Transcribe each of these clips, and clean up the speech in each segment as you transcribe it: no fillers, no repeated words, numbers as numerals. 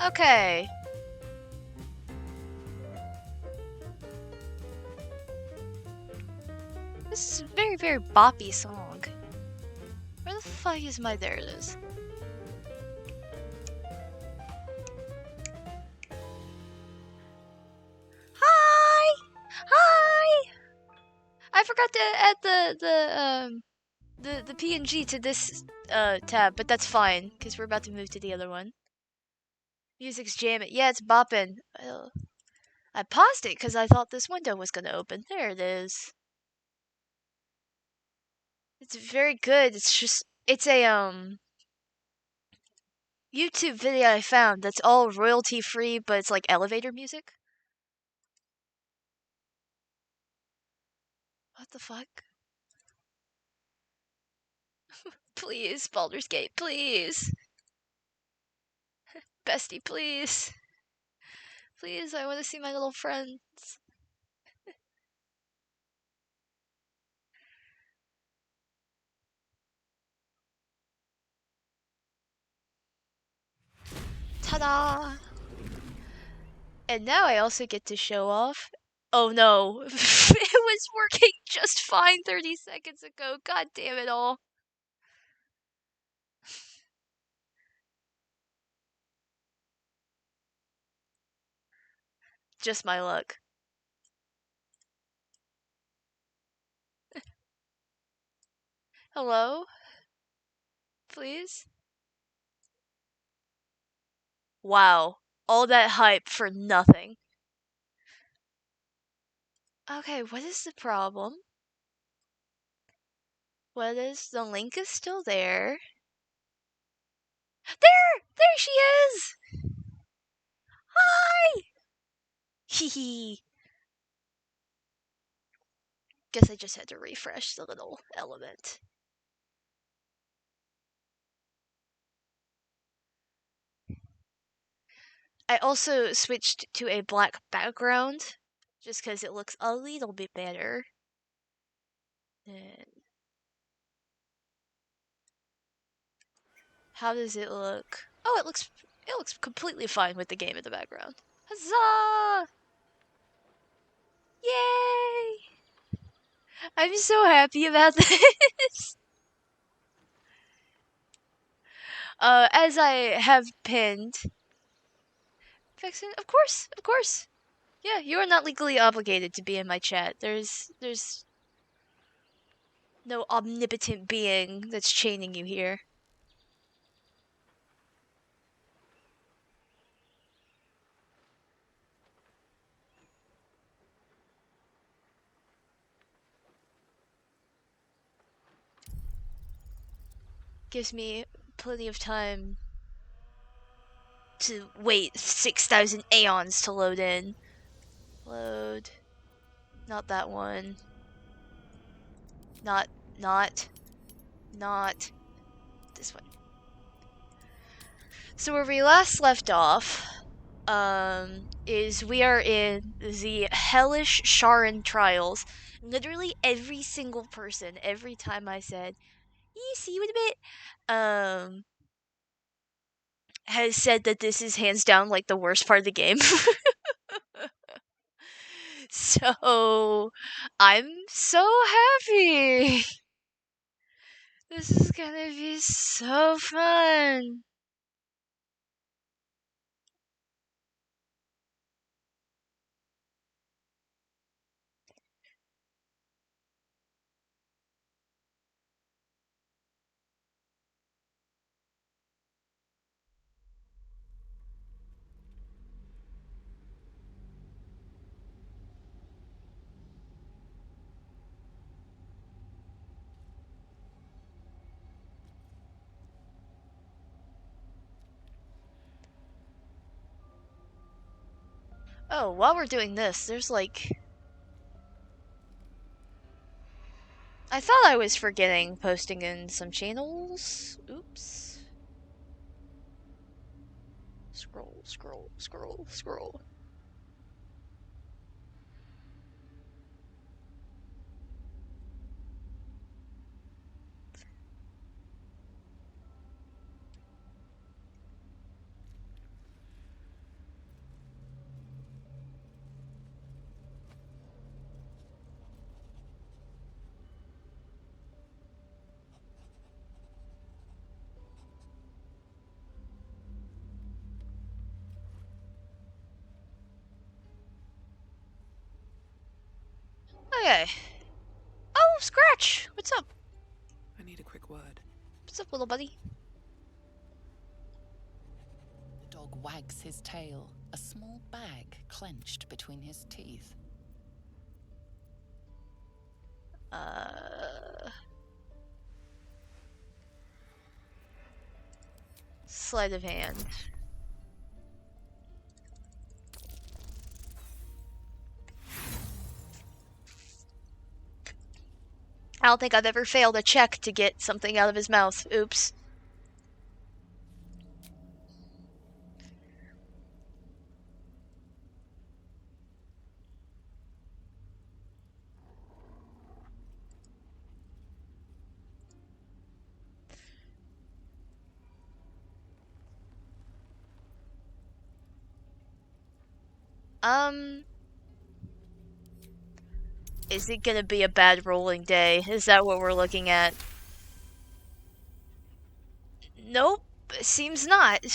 Okay. This is a very, very boppy song. Where the fuck is my... There it is. Hi! Hi! I forgot to add the PNG to this tab, but that's fine, because we're about to move to the other one. Music's jamming. Yeah, it's bopping. I paused it because I thought this window was gonna open. There it is. It's very good. It's a YouTube video I found that's all royalty free, but it's like elevator music. What the fuck? Please, Baldur's Gate, please. Bestie, please. Please, I want to see my little friends. Ta-da! And now I also get to show off. Oh no, it was working just fine 30 seconds ago. God damn it all. Just my luck. Hello? Please? Wow. All that hype for nothing. Okay, what is the problem? What is... The link is still there. There! There she is! Hi! Hehe. Guess I just had to refresh the little element. I also switched to a black background, just because it looks a little bit better. And how does it look? Oh, it looks completely fine with the game in the background. Huzzah! Yay! I'm so happy about this. As I have pinned. Vexen, of course, of course. Yeah, you are not legally obligated to be in my chat. There's no omnipotent being that's chaining you here. Gives me plenty of time to wait 6,000 aeons to load in. Load. Not that one. Not this one. So where we last left off, is we are in the hellish Sharon trials. Literally every single person, every time I said, see you in a bit, has said that this is hands down like the worst part of the game. So I'm so happy. This is gonna be so fun. Oh, while we're doing this, there's like... I thought I was forgetting posting in some channels. Oops. Scroll. Okay. Oh, Scratch! What's up? I need a quick word. What's up, little buddy? The dog wags his tail, a small bag clenched between his teeth. Sleight of hand. I don't think I've ever failed a check to get something out of his mouth. Oops. Is it gonna be a bad rolling day? Is that what we're looking at? Nope, seems not.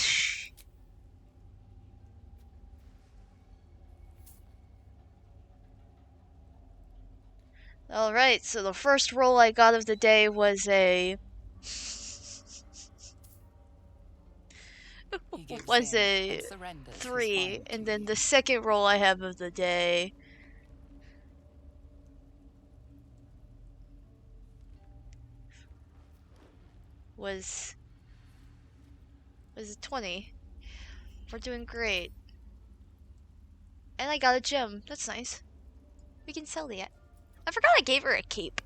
Alright, so the first roll I got of the day was a... was a 3, and then the second roll I have of the day was a 20. We're doing great. And I got a gem. That's nice. We can sell that. I forgot I gave her a cape.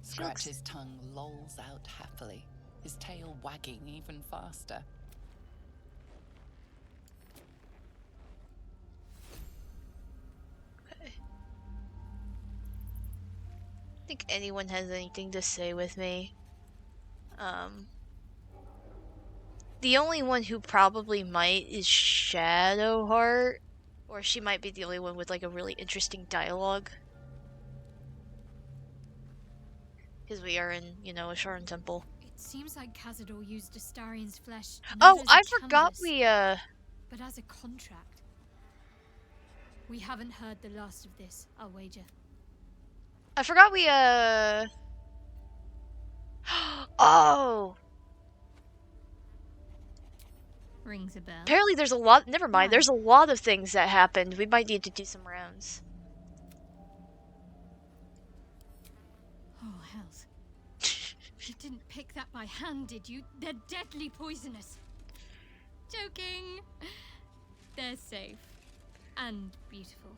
Scratch's tongue lolls out happily, his tail wagging even faster. Okay. I think anyone has anything to say with me. The only one who probably might is Shadowheart, or she might be the only one with like a really interesting dialogue. Because we are in, you know, a Sharon temple. It seems like Cazador used Astarion's flesh. Oh, I forgot we But as a contract. We haven't heard the last of this, I'll wager. I forgot we Oh! Rings a bell. Apparently there's a lot, never mind, there's a lot of things that happened. We might need to do some rounds. Oh, hells. You didn't pick that by hand, did you? They're deadly poisonous. Joking. They're safe. And beautiful.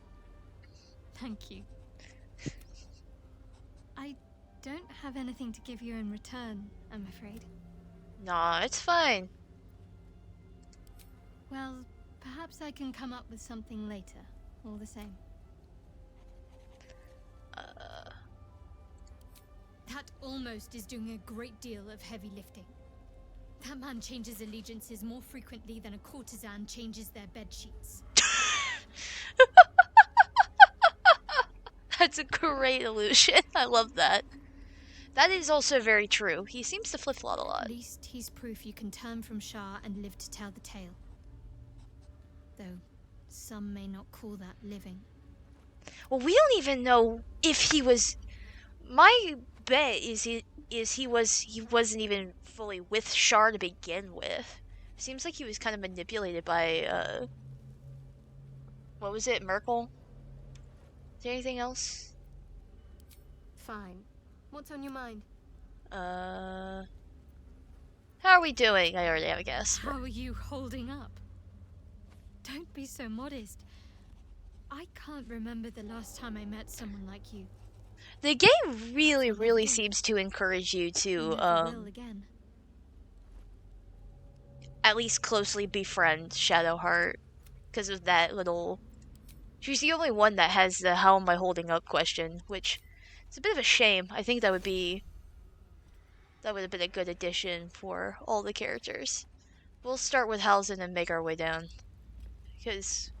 Thank you. I don't have anything to give you in return, I'm afraid. Nah, it's fine. Well, perhaps I can come up with something later, all the same. That almost is doing a great deal of heavy lifting. That man changes allegiances more frequently than a courtesan changes their bed sheets. That's a great illusion. I love that. That is also very true. He seems to flip-flop a lot. At least he's proof you can turn from Shah and live to tell the tale. Though some may not call that living. Well, we don't even know if he was. My bet is he wasn't even fully with Shar to begin with. Seems like he was kind of manipulated by what was it, Merkel? Is there anything else? Fine. What's on your mind? How are we doing? I already have a guess. How are you holding up? Don't be so modest. I can't remember the last time I met someone like you. The game really seems to encourage you to Never will again. at least closely befriend Shadowheart because of that little. She's the only one that has the "How am I holding up?" question, which it's a bit of a shame. I think that would have been a good addition for all the characters. We'll start with Halsin and make our way down. Because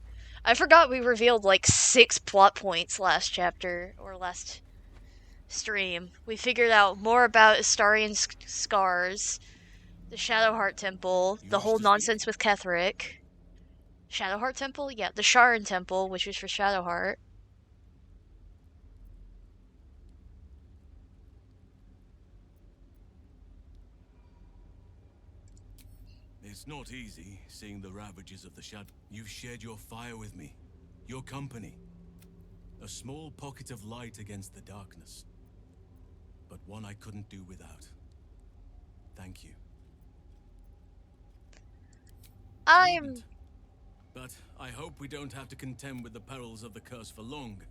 I forgot we revealed like 6 plot points last chapter, or last stream. We figured out more about Astarian scars, the Shadowheart Temple, the whole nonsense with Ketheric. Shadowheart Temple? Yeah, the Sharan Temple, which was for Shadowheart. It's not easy, seeing the ravages of the shadow. You've shared your fire with me, your company. A small pocket of light against the darkness. But one I couldn't do without. Thank you. But I hope we don't have to contend with the perils of the curse for long.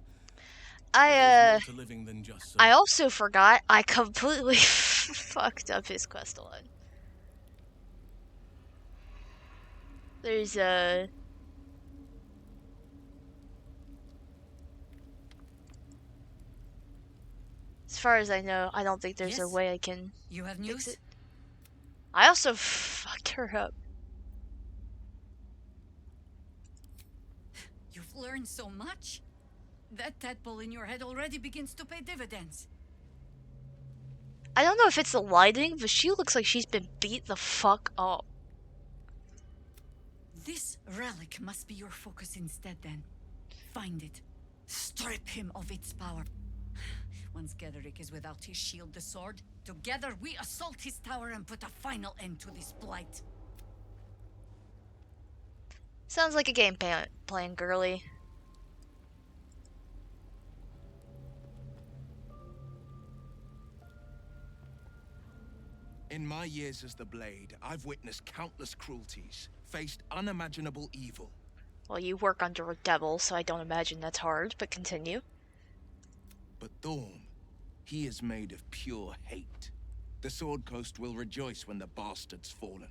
There's more to living than just so. I also forgot I completely fucked up his quest line. There's as far as I know, I don't think there's a way I can You have fix news? it. I also fucked her up. You've learned so much. That tadpole in your head already begins to pay dividends. I don't know if it's the lighting, but she looks like she's been beat the fuck up. This relic must be your focus instead, then. Find it. Strip him of its power. Once Ketheric is without his shield, the sword, together we assault his tower and put a final end to this blight. Sounds like a game plan, girly. In my years as the Blade, I've witnessed countless cruelties, faced unimaginable evil. Well, you work under a devil, so I don't imagine that's hard, but continue. But Thorm, he is made of pure hate. The Sword Coast will rejoice when the bastard's fallen.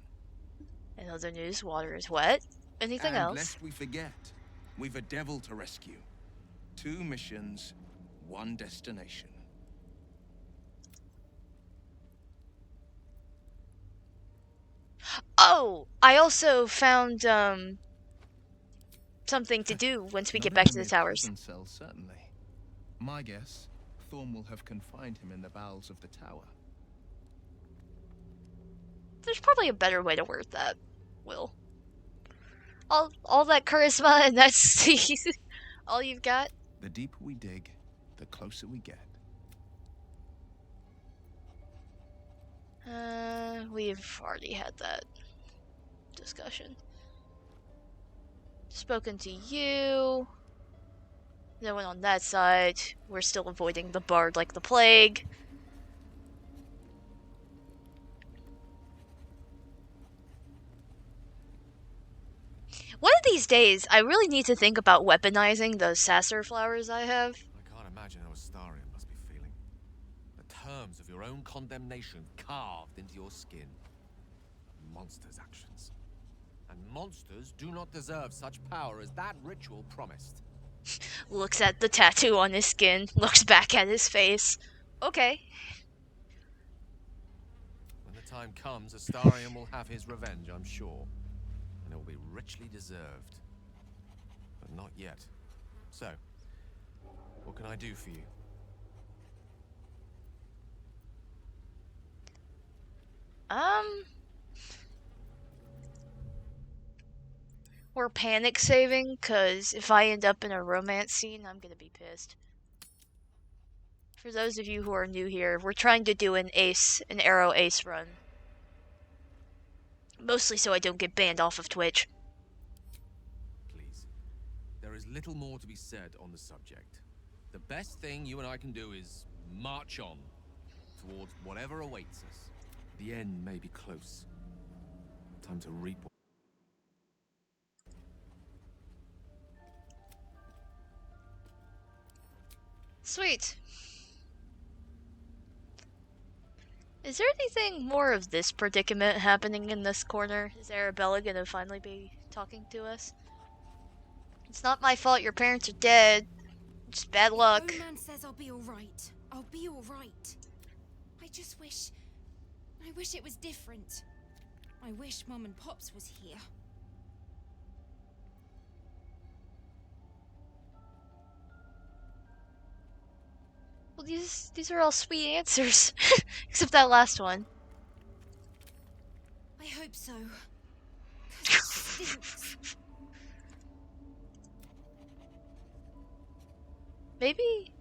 In other news, water is wet. Anything And else? lest we forget, we've a devil to rescue. 2 missions, 1 destination. Oh! I also found, something to do once we get back to the towers. Prison cell, certainly. My guess, Thorm will have confined him in the bowels of the tower. There's probably a better way to word that, Will. All that charisma and that's all you've got? The deeper we dig, the closer we get. We've already had that discussion. Spoken to you. No one on that side. We're still avoiding the bard like the plague. these days, I really need to think about weaponizing those sasser flowers I have. I can't imagine how Astarion must be feeling. The terms of your own condemnation carved into your skin. A monster's actions. And monsters do not deserve such power as that ritual promised. Looks at the tattoo on his skin, looks back at his face. Okay. When the time comes, Astarion will have his revenge, I'm sure. And it will be richly deserved. But not yet. So, what can I do for you? We're panic saving, cause if I end up in a romance scene, I'm gonna be pissed. For those of you who are new here, we're trying to do an arrow ace run. Mostly so I don't get banned off of Twitch. Please. There is little more to be said on the subject. The best thing you and I can do is march on towards whatever awaits us. The end may be close. Time to reap. Sweet. Is there anything more of this predicament happening in this corner? Is Arabella gonna finally be talking to us? It's not my fault your parents are dead. Just bad luck. Old man says I'll be alright. I'll be alright. I just wish... I wish it was different. I wish Mum and Pops was here. Well, these are all sweet answers. Except that last one. I hope so. 'Cause it stinks. Maybe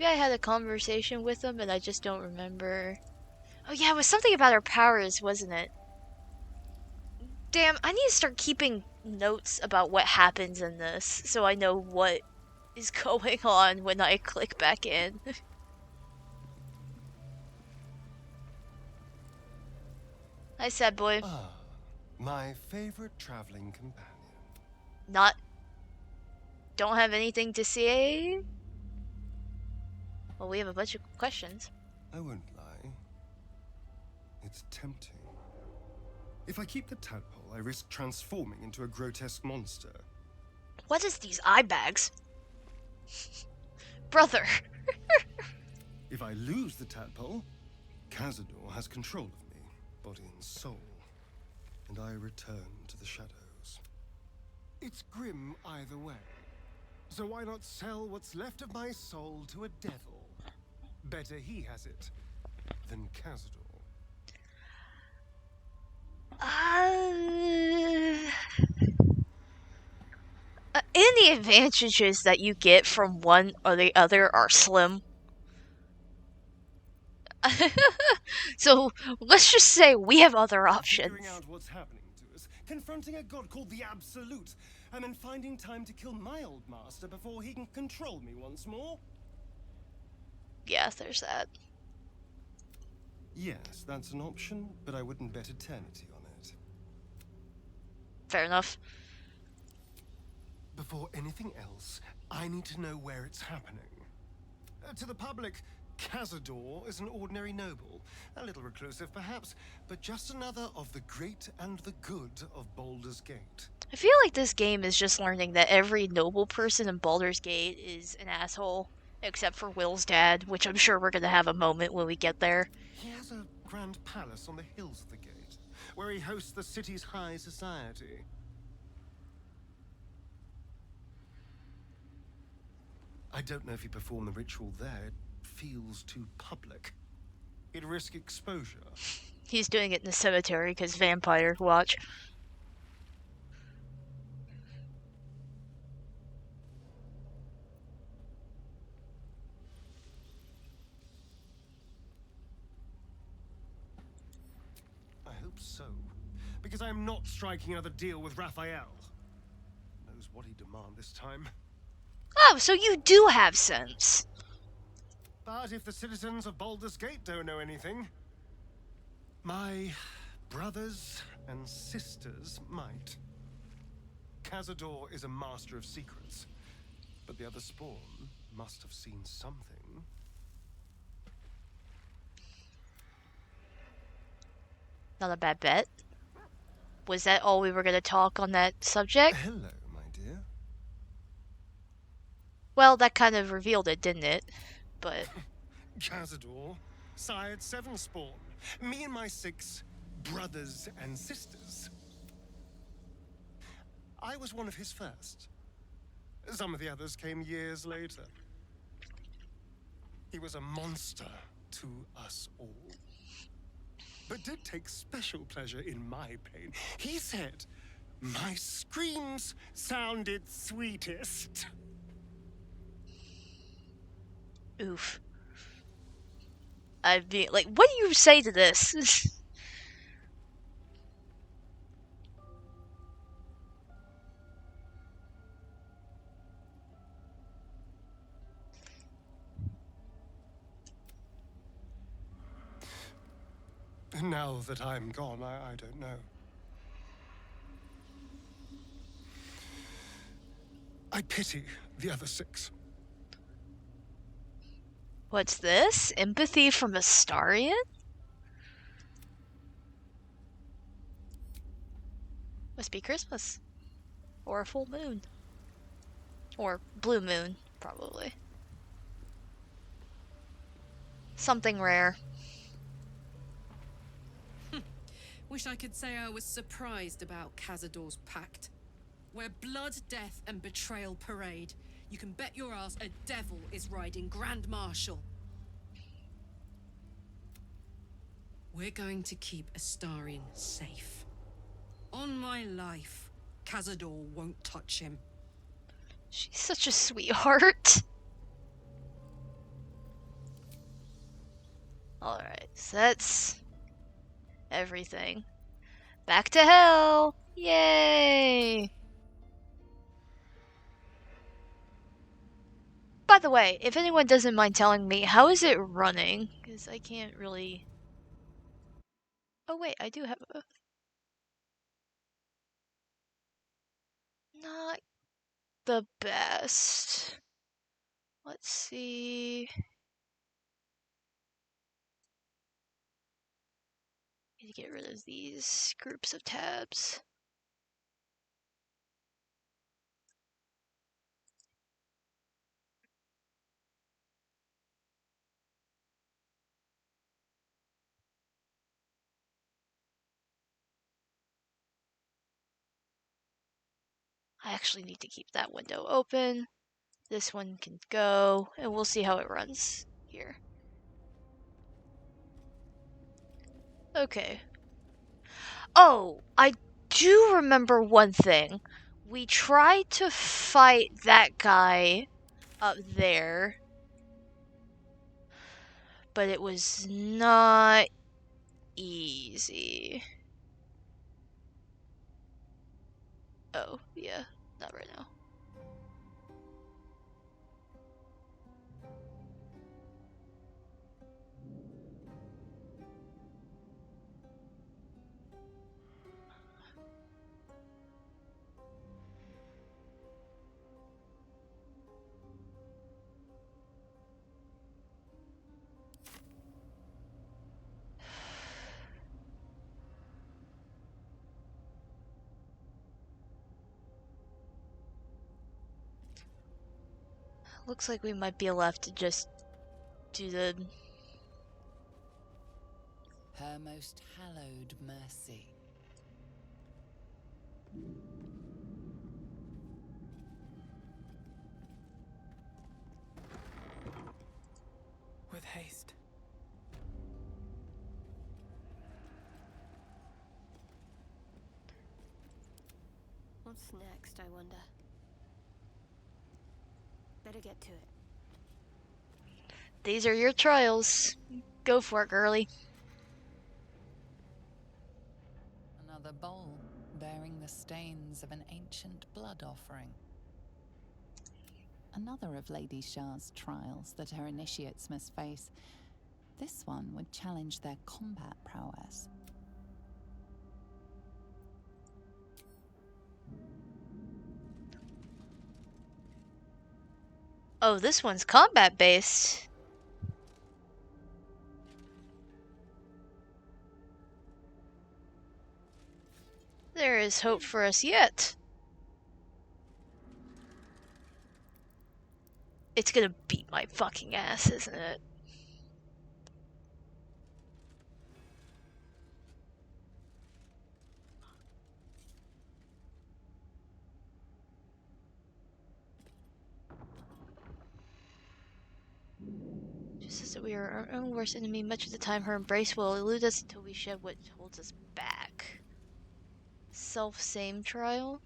I had a conversation with them and I just don't remember. Oh yeah, it was something about our powers, wasn't it? Damn, I need to start keeping notes about what happens in this so I know what is going on when I click back in. Hi, sad boy. Ah, my favorite traveling companion. Don't have anything to say? Well, we have a bunch of questions. I won't lie. It's tempting. If I keep the tadpole, I risk transforming into a grotesque monster. What is these eye bags? Brother. If I lose the tadpole, Cazador has control of me, body and soul, and I return to the shadows. It's grim either way. So why not sell what's left of my soul to a devil? Better he has it than Cazador. Any advantages that you get from one or the other are slim. So let's just say we have other options. Figuring out what's happening to us, confronting a god called the Absolute, and then finding time to kill my old master before he can control me once more? Yeah, there's that. Yes, that's an option, but I wouldn't bet eternity on it. Fair enough. Before anything else, I need to know where it's happening. To the public, Cazador is an ordinary noble. A little reclusive, perhaps, but just another of the great and the good of Baldur's Gate. I feel like this game is just learning that every noble person in Baldur's Gate is an asshole. Except for Will's dad, which I'm sure we're gonna have a moment when we get there. He has a grand palace on the hills of the gate, where he hosts the city's high society. I don't know if he performed the ritual there. It feels too public. It'd risk exposure. He's doing it in the cemetery because vampire watch. I hope so, because I'm not striking another deal with Raphael. Knows what he'd demand this time. Oh, so you do have sense. But if the citizens of Baldur's Gate don't know anything, my brothers and sisters might. Cazador is a master of secrets, but the other spawn must have seen something. Not a bad bet. Was that all we were going to talk on that subject? Hello, my dear. Well, that kind of revealed it, didn't it? But Cazador sired 7 spawn. Me and my 6 brothers and sisters. I was one of his first. Some of the others came years later. He was a monster to us all, but did take special pleasure in my pain. He said my screams sounded sweetest. oof. I'd be like, what do you say to this? Now that I'm gone, I don't know. I pity the other 6. What's this? Empathy from Astarion? Must be Christmas. Or a full moon. Or blue moon, probably. Something rare. Wish I could say I was surprised about Cazador's pact. Where blood, death, and betrayal parade, you can bet your ass a devil is riding Grand Marshal. We're going to keep Astarion safe. On my life, Cazador won't touch him. She's such a sweetheart. Alright, so that's everything. Back to hell! Yay! By the way, if anyone doesn't mind telling me, how is it running? Because I can't really... Oh wait, I do have a... Not the best. Let's see... Need to get rid of these groups of tabs. I actually need to keep that window open. This one can go, and we'll see how it runs here. Okay. Oh, I do remember one thing. We tried to fight that guy up there, but it was not easy. Oh, yeah, not right now. Looks like we might be left to just do the... Her most hallowed mercy. With haste. What's next, I wonder? Better get to it. These are your trials. Go for it, girly. Another bowl bearing the stains of an ancient blood offering. Another of Lady Shah's trials that her initiates must face. This one would challenge their combat prowess. Oh, this one's combat based. There is hope for us yet. It's gonna beat my fucking ass, isn't it? Just as we are our own worst enemy, much of the time her embrace will elude us until we shed what holds us back. Self-same trial?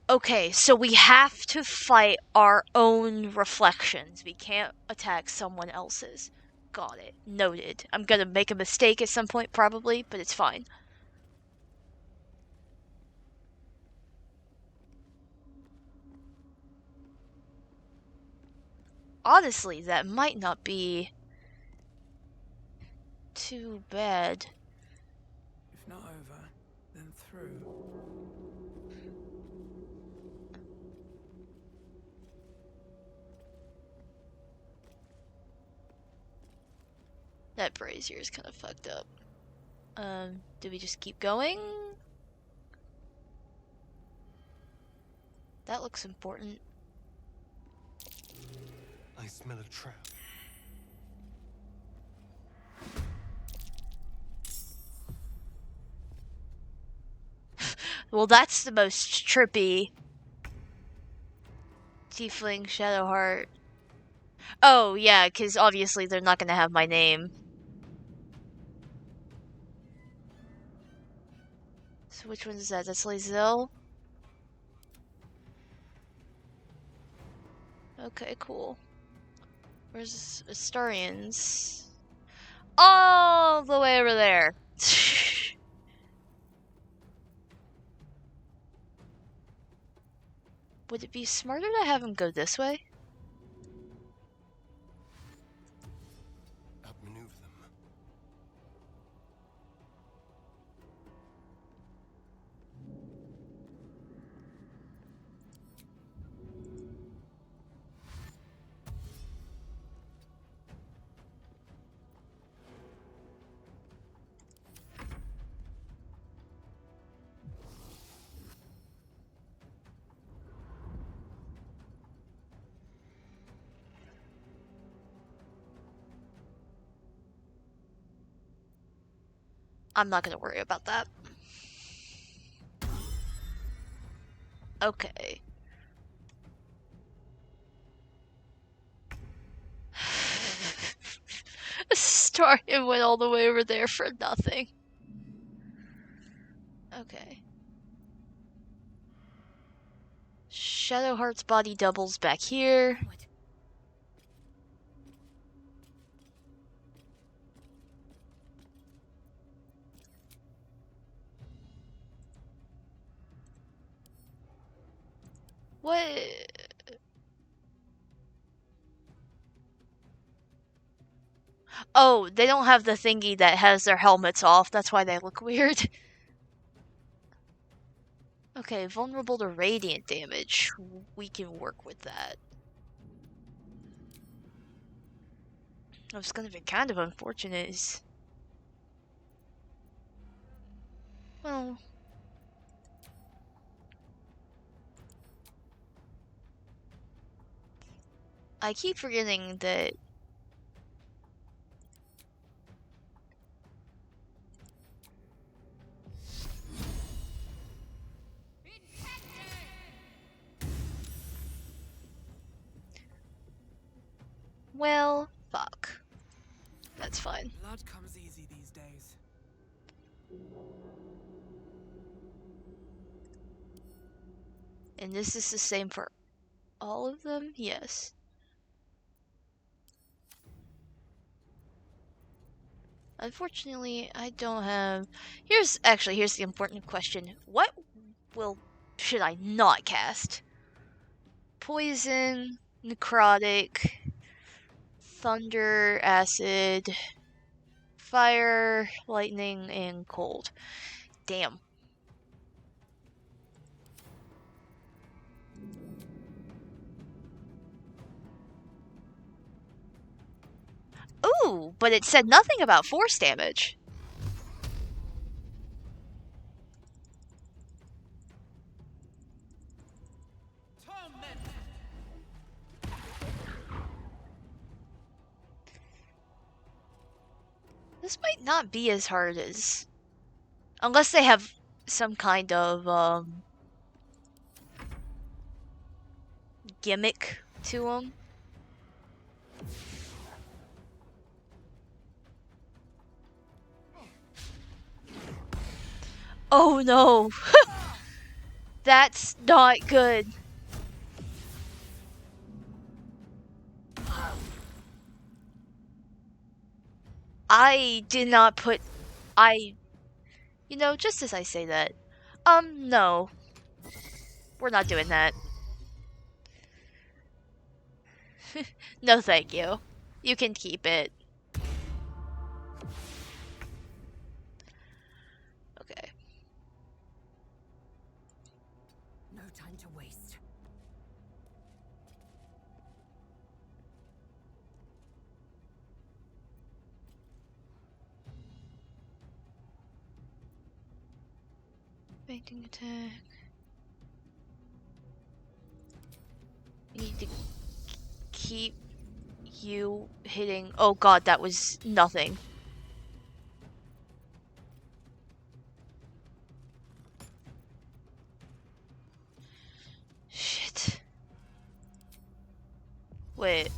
Okay, so we have to fight our own reflections. We can't attack someone else's. Got it. Noted. I'm gonna make a mistake at some point, probably, but it's fine. Honestly, that might not be too bad. If not over, then through. That brazier is kind of fucked up. Do we just keep going? That looks important. I smell a trap. Well, that's the most trippy. Tiefling, Shadowheart. Oh, yeah, because obviously they're not gonna have my name. So which one is that? That's Lazel? Okay, cool. Where's Astarians? All the way over there. Would it be smarter to have him go this way? Outmaneuver them. I'm not gonna worry about that. Okay. Astarian went all the way over there for nothing. Okay. Shadowheart's body doubles back here. What? Oh, they don't have the thingy that has their helmets off. That's why they look weird. Okay, vulnerable to radiant damage. We can work with that. What's gonna be kind of unfortunate is... Well... I keep forgetting that... Well, fuck. That's fine. Blood comes easy these days. And this is the same for all of them? Yes. Unfortunately, I don't have... here's the important question. What should I not cast? Poison, necrotic, thunder, acid, fire, lightning, and cold. Damn. 2, but it said nothing about force damage. This might not be as hard as... Unless they have some kind of, gimmick to them. Oh no! That's not good. I did not put... You know, just as I say that. No. We're not doing that. No thank you. You can keep it. Okay. No time to waste. Fainting attack. We need to keep you hitting... Oh god, that was nothing. Shit. Wait.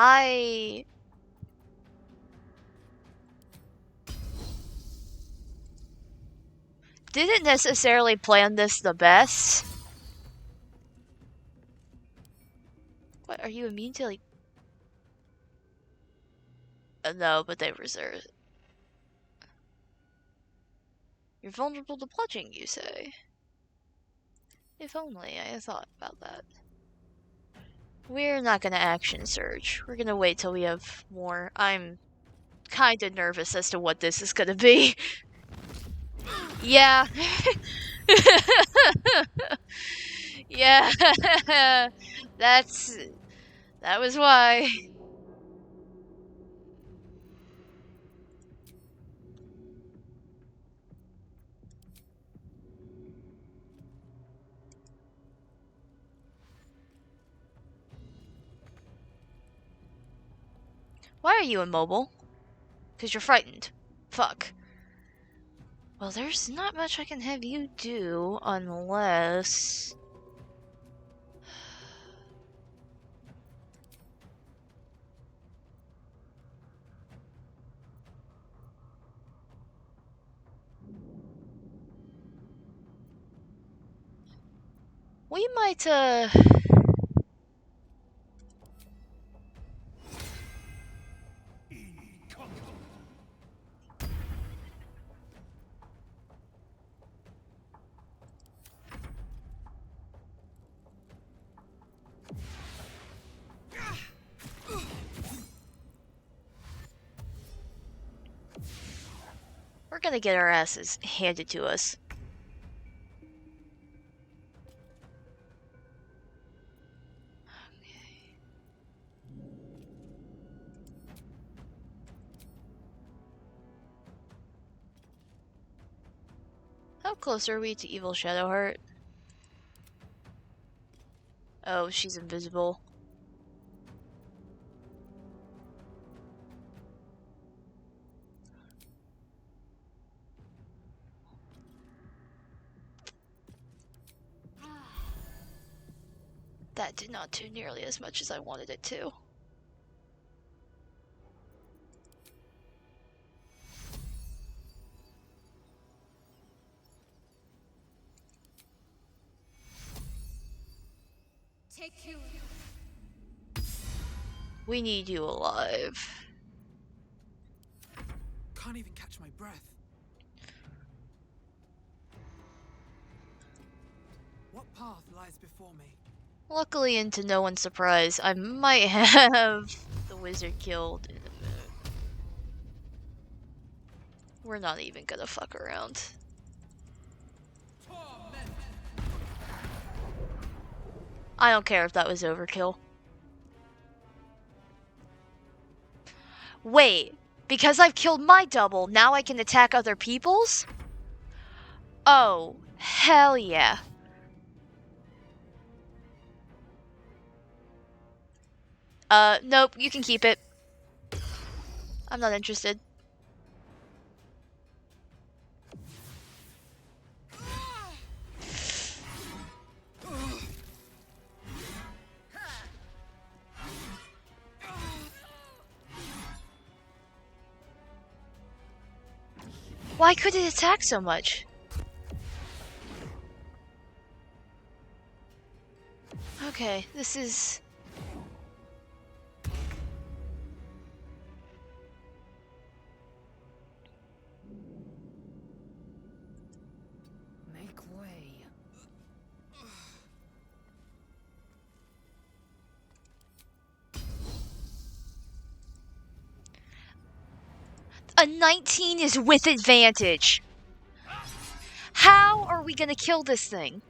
I didn't necessarily plan this the best. What, are you immune to, like... no, but they reserve... You're vulnerable to bludgeoning, you say? If only I had thought about that. We're not gonna action surge. We're gonna wait till we have more. I'm kinda nervous as to what this is gonna be. Yeah. Yeah. That was why. Why are you immobile? 'Cause you're frightened. Fuck. Well, there's not much I can have you do unless... We might, we're gonna get our asses handed to us. How close are we to evil Shadowheart? Oh, she's invisible. That did not do nearly as much as I wanted it to. Take you. We need you alive. Can't even catch my breath. What path lies before me? Luckily, and to no one's surprise, I might have the wizard killed in a minute. We're not even gonna fuck around. I don't care if that was overkill. Wait, because I've killed my double, now I can attack other people's? Oh, hell yeah. Nope, you can keep it. I'm not interested. Why could it attack so much? Okay, this is... Make way. A 19 is with advantage. How are we gonna kill this thing?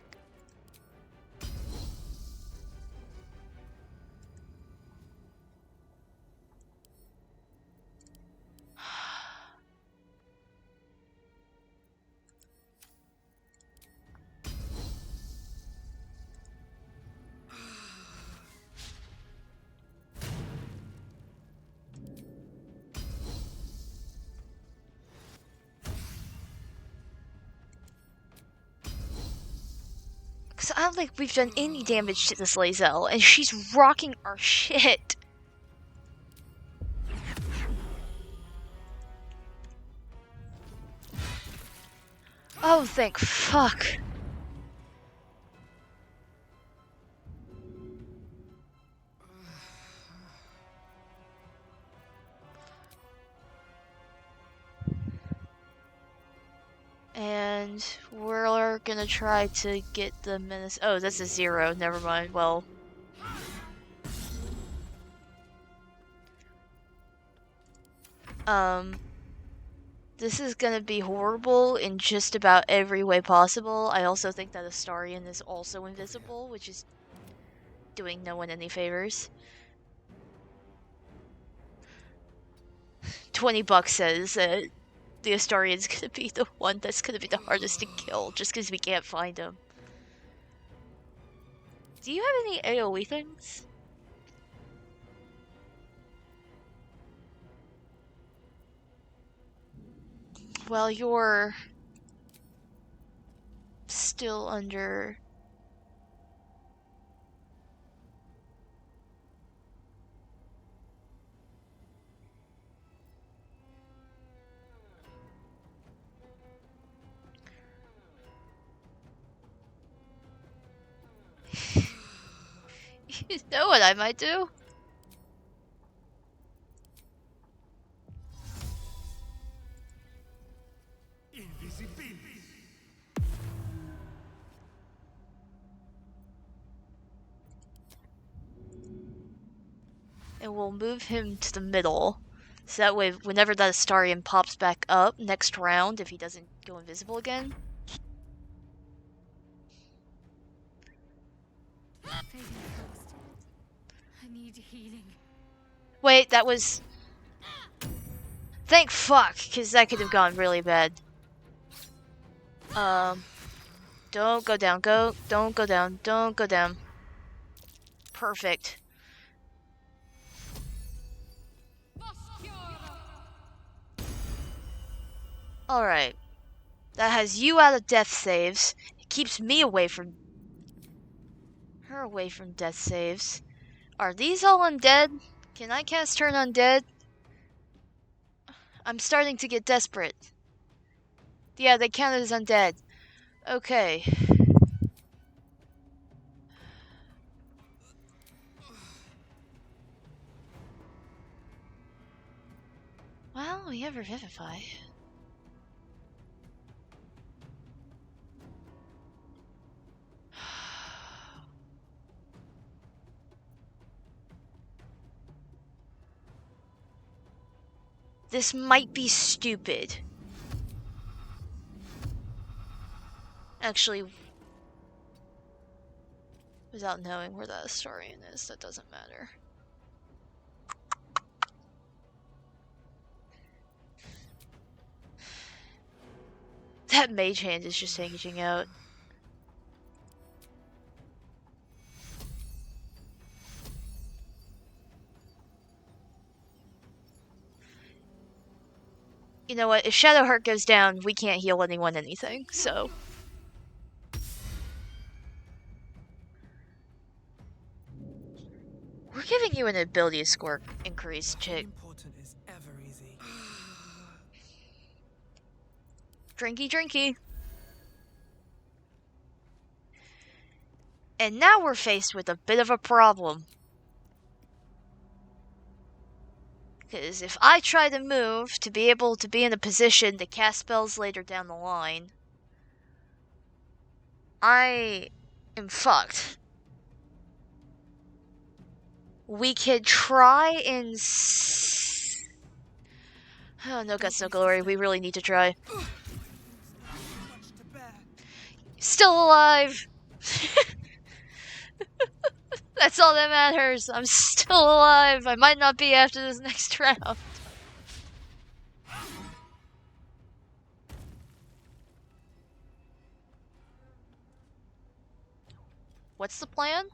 Cause I don't think we've done any damage to this Lae'zel, and she's rocking our shit. Oh, thank fuck. And we're gonna try to get the menace. Oh, that's a 0. Never mind. Well. This is gonna be horrible in just about every way possible. I also think that Astarion is also invisible, which is doing no one any favors. $20 says that the Astarion's gonna be the one that's gonna be the hardest to kill, just because we can't find him. Do you have any AoE things? Well, you're still under... You know what I might do? And we'll move him to the middle. So that way, whenever that Astarion pops back up next round, if he doesn't go invisible again. I need healing. Wait, that was... Thank fuck, because that could have gone really bad. Don't go down, don't go down, don't go down. Perfect. Alright. That has you out of death saves. It keeps me away from... her away from death saves. Are these all undead? Can I cast Turn Undead? I'm starting to get desperate. Yeah, they count as undead. Okay. Well, we have Revivify. This might be stupid. Actually, without knowing where that historian is, that doesn't matter. That mage hand is just hanging out. You know what? If Shadowheart goes down, we can't heal anyone anything, so. We're giving you an ability score increase, chick. Important is ever easy. Drinky, drinky. And now we're faced with a bit of a problem. Because if I try to move to be able to be in a position to cast spells later down the line, I am fucked. We could try and... Oh, no guts, no glory. We really need to try. Still alive! That's all that matters. I'm still alive. I might not be after this next round. What's the plan?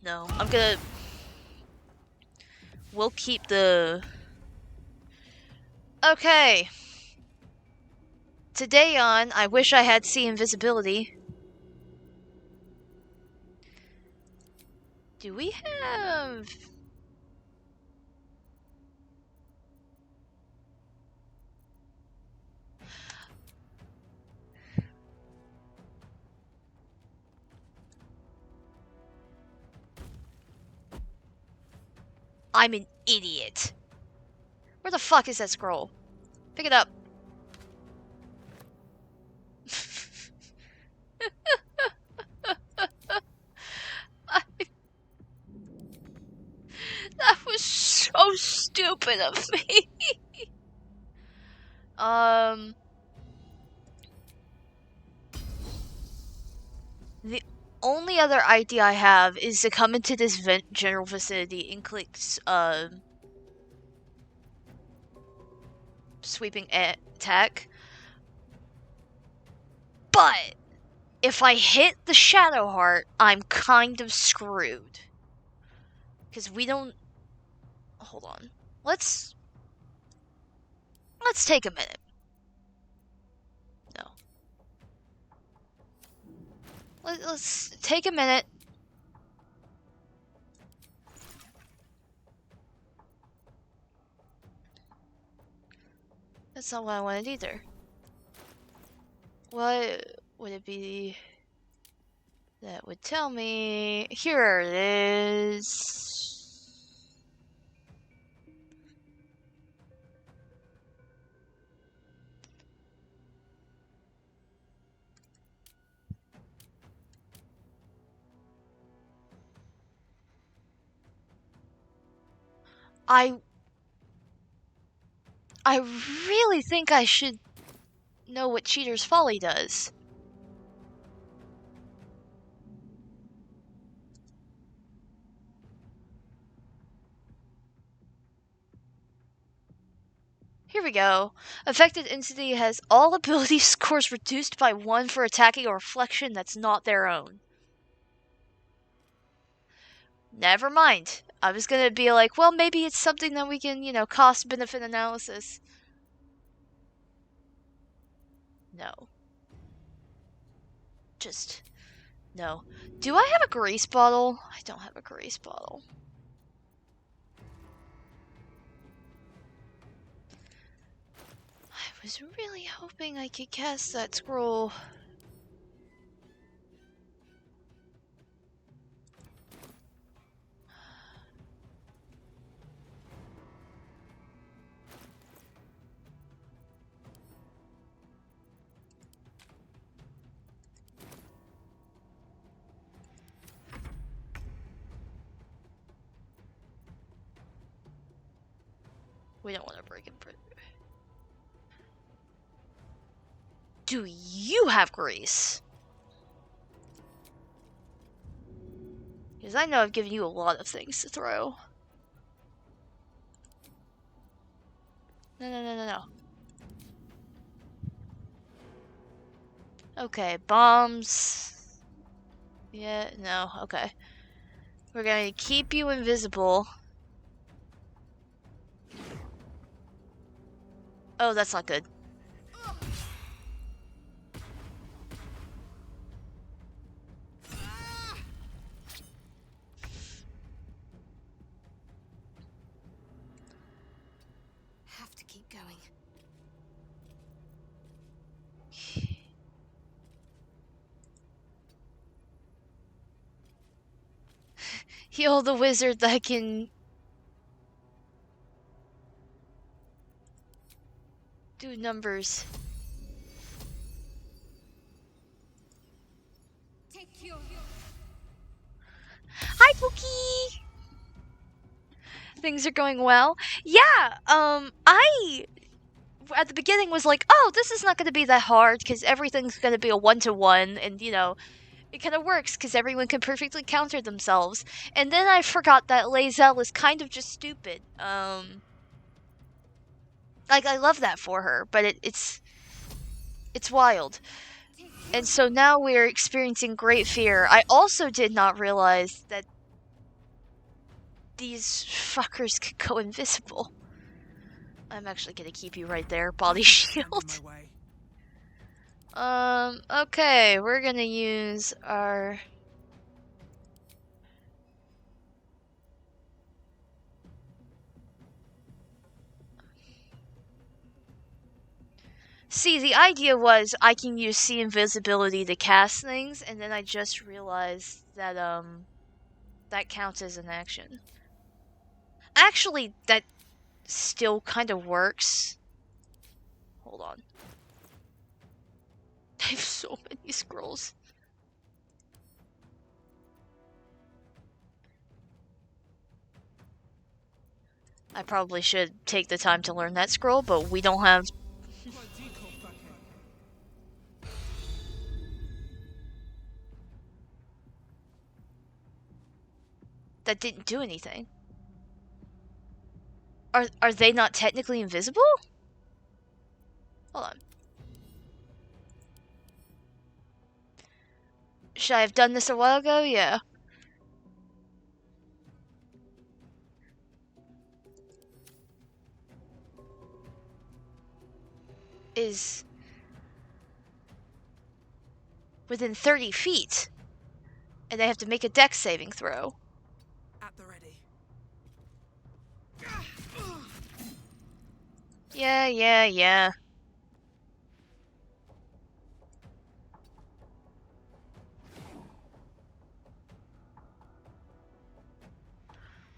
No, I'm gonna... We'll keep the... Okay. Today on, I wish I had see invisibility. Do we have... I'm an idiot. Where the fuck is that scroll? Pick it up. That was so stupid of me. The only other idea I have is to come into this general vicinity and click sweeping attack. But if I hit the Shadowheart, I'm kind of screwed. Because we don't... Hold on. Let's take a minute. No. Let's take a minute. That's not what I wanted either. What would it be that would tell me? Here it is. I really think I should know what Cheater's Folly does. Here we go. Affected entity has all ability scores reduced by 1 for attacking a reflection that's not their own. Never mind. I was gonna be like, well, maybe it's something that we can, cost-benefit analysis. No. Just... no. Do I have a grease bottle? I don't have a grease bottle. I was really hoping I could cast that scroll. We don't want to break it. Do you have grease? Because I know I've given you a lot of things to throw. No. Okay, bombs. Yeah, no, okay. We're gonna keep you invisible. Oh, that's not good. Have to keep going. Heal the wizard that can do numbers. Take your. Hi, Pookie! Things are going well. Yeah, I at the beginning was like, oh, this is not going to be that hard because everything's going to be a one-to-one, and you know, it kind of works because everyone can perfectly counter themselves. And then I forgot that Lae'zel is kind of just stupid. Like, I love that for her, but it's wild. And so now we're experiencing great fear. I also did not realize that these fuckers could go invisible. I'm actually gonna keep you right there, body shield. Okay, we're gonna use our... See, the idea was I can use see invisibility to cast things, and then I just realized that, that counts as an action. Actually, that still kind of works. Hold on. I have so many scrolls. I probably should take the time to learn that scroll, but we don't have... That didn't do anything. Are they not technically invisible? Hold on. Should I have done this a while ago? Yeah. Is within 30 feet. And they have to make a dex saving throw. At the ready. Yeah.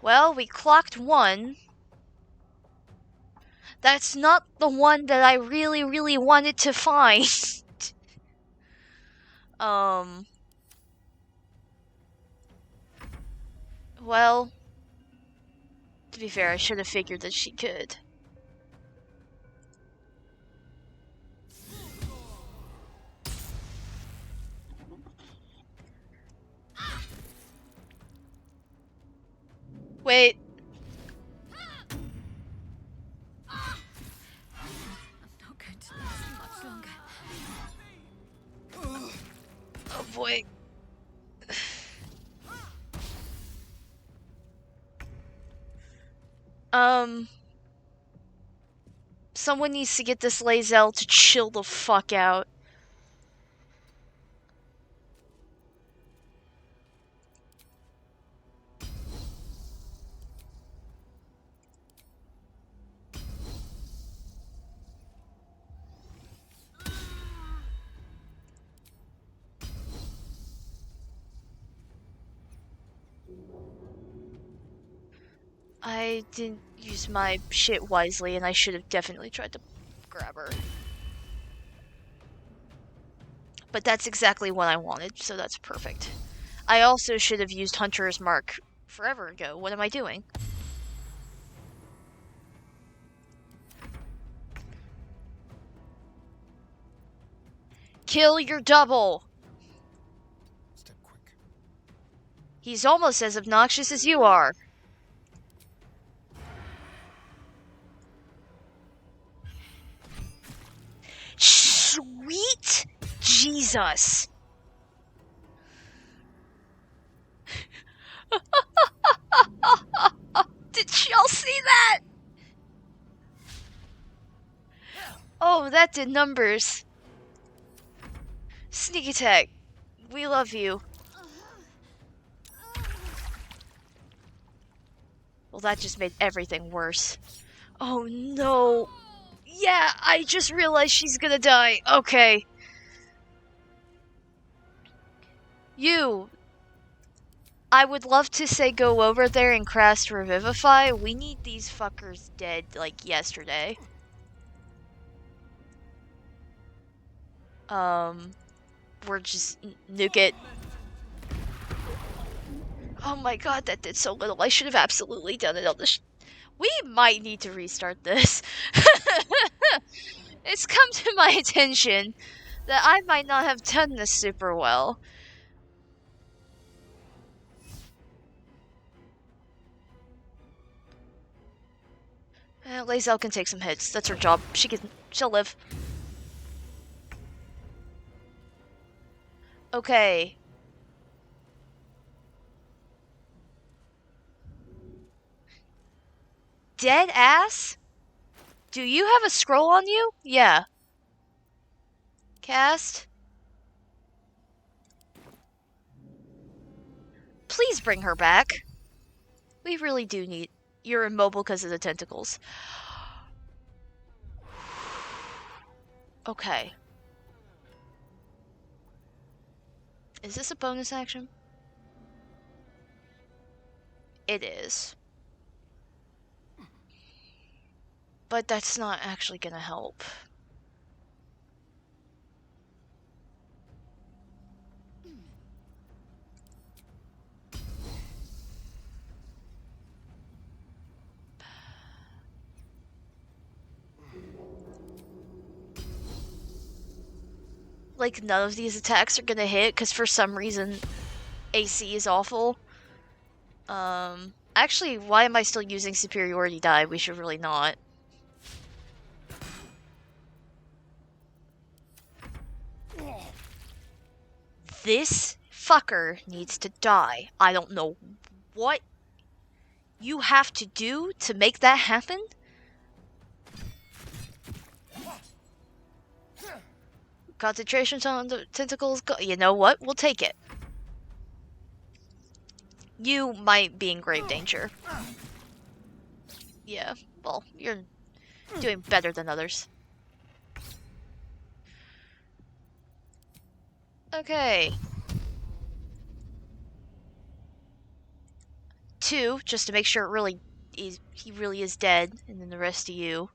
Well, we clocked one. That's not the one that I really wanted to find. Well, to be fair, I should have figured that she could. Wait. I'm not going to last much longer. Oh boy. Someone needs to get this Lae'zel to chill the fuck out. I didn't use my shit wisely, and I should have definitely tried to grab her. But that's exactly what I wanted, so that's perfect. I also should have used Hunter's Mark forever ago. What am I doing? kill your double. Step quick. He's almost as obnoxious as you are. Sweet Jesus. Did y'all see that? Oh, that did numbers. Sneak attack. We love you. Well, that just made everything worse. Oh no. Yeah, I just realized she's gonna die. Okay. You. I would love to say go over there and cast Revivify. We need these fuckers dead like yesterday. We're just nuke it. Oh my god, that did so little. I should have absolutely done it on the we might need to restart this. It's come to my attention that I might not have done this super well. Lae'zel can take some hits. That's her job. She'll live. Okay. Dead ass? Do you have a scroll on you? Yeah. Cast. Please bring her back. We really do need... You're immobile because of the tentacles. Okay. Is this a bonus action? It is. But that's not actually gonna help. Like, none of these attacks are gonna hit, because for some reason, AC is awful. Actually, why am I still using superiority die? We should really not. This fucker needs to die. I don't know what you have to do to make that happen. Concentration on the tentacles. You know what? We'll take it. You might be in grave danger. Yeah, well, you're doing better than others. Okay. 2, just to make sure it really is, he really is dead, and then the rest of you.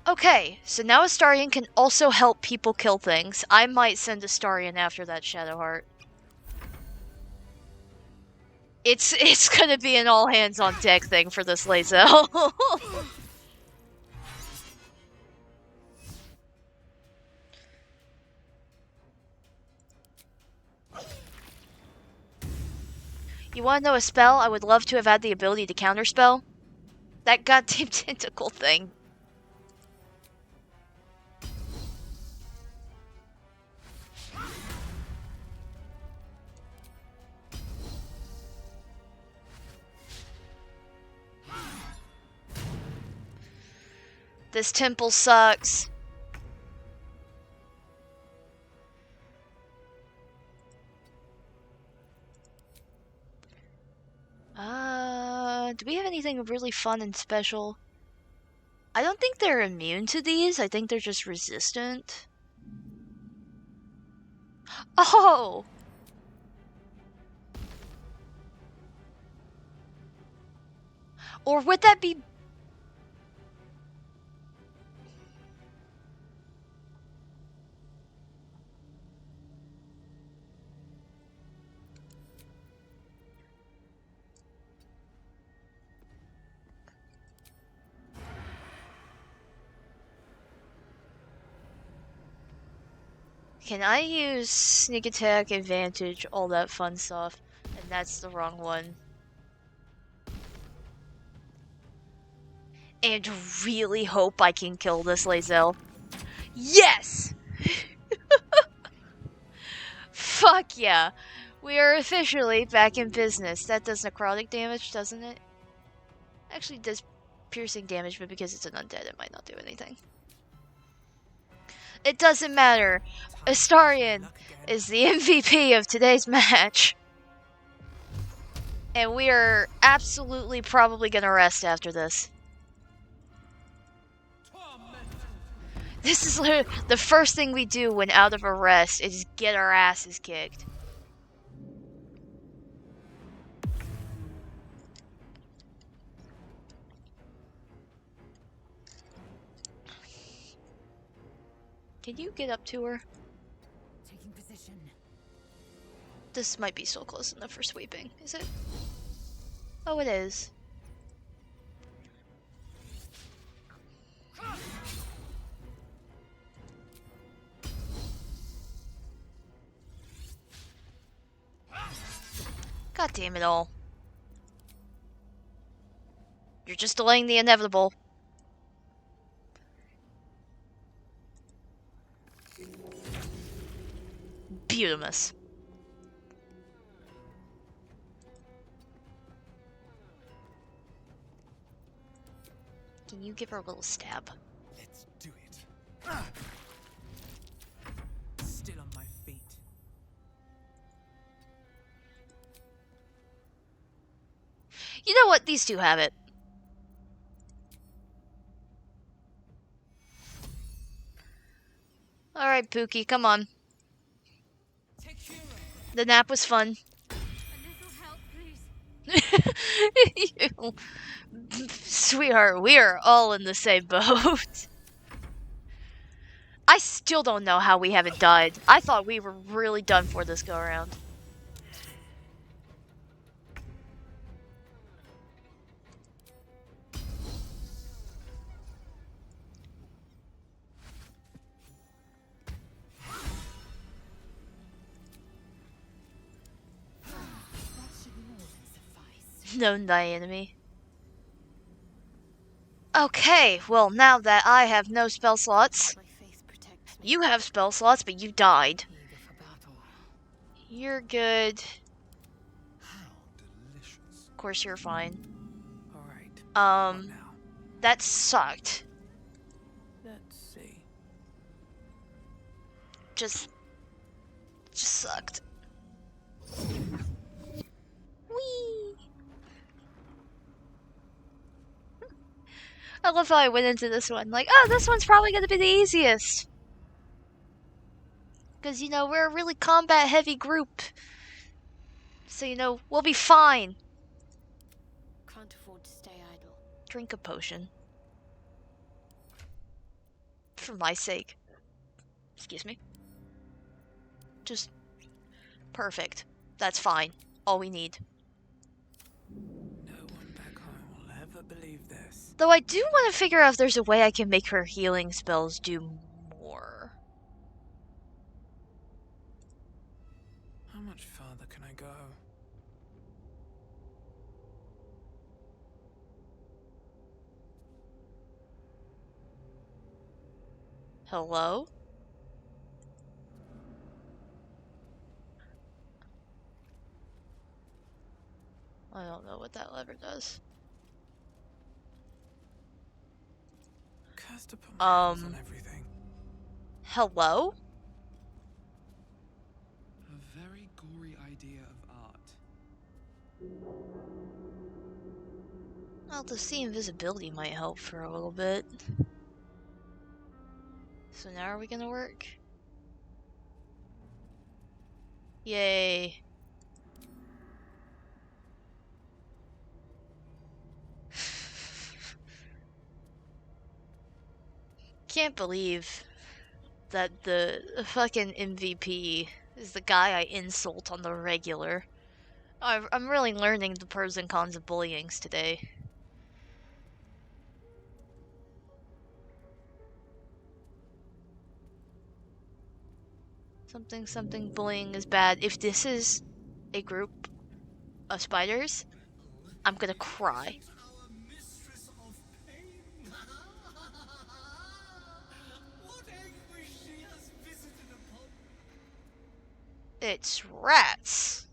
Okay, so now Astarion can also help people kill things. I might send Astarion after that Shadowheart. It's gonna be an all hands on deck thing for this Lae'zel. You wanna know a spell? I would love to have had the ability to counterspell. That goddamn tentacle thing. This temple sucks. Do we have anything really fun and special? I don't think they're immune to these. I think they're just resistant. Oh! Or would that be... Can I use sneak attack, advantage, all that fun stuff? And that's the wrong one. And really hope I can kill this Lae'zel. Yes! Fuck yeah! We are officially back in business. That does necrotic damage, doesn't it? Actually, it does piercing damage, but because it's an undead, it might not do anything. It doesn't matter. Astarion is the MVP of today's match. And we are absolutely probably gonna rest after this. This is literally the first thing we do when out of a rest is get our asses kicked. Can you get up to her? Taking position. This might be so close enough for sweeping, is it? Oh, it is. God damn it all. You're just delaying the inevitable. Beautimus. Can you give her a little stab? Let's do it. Still on my feet. You know what? These two have it. Alright, Pookie, come on. The nap was fun. A little help, please. Sweetheart, we are all in the same boat. I still don't know how we haven't died. I thought we were really done for this go around. Known thy enemy. Okay, well now that I have no spell slots, you have spell slots, but you died. You're good. Of course you're fine. Alright. That sucked. Let's see. Just sucked. Whee! I love how I went into this one. Like, oh, this one's probably gonna be the easiest. Because, you know, we're a really combat-heavy group. So, you know, we'll be fine. Can't afford to stay idle. Drink a potion. For my sake. Excuse me. Just perfect. That's fine. All we need. No one back home will ever believe this. Though I do want to figure out if there's a way I can make her healing spells do more. How much further can I go? Hello? I don't know what that lever does. Cast upon my hands on everything. Hello? A very gory idea of art. Well, to see invisibility might help for a little bit. So now are we gonna work? Yay. Can't believe that the fucking MVP is the guy I insult on the regular. I'm really learning the pros and cons of bullyings today. Something something bullying is bad. If this is a group of spiders, I'm gonna cry. It's rats.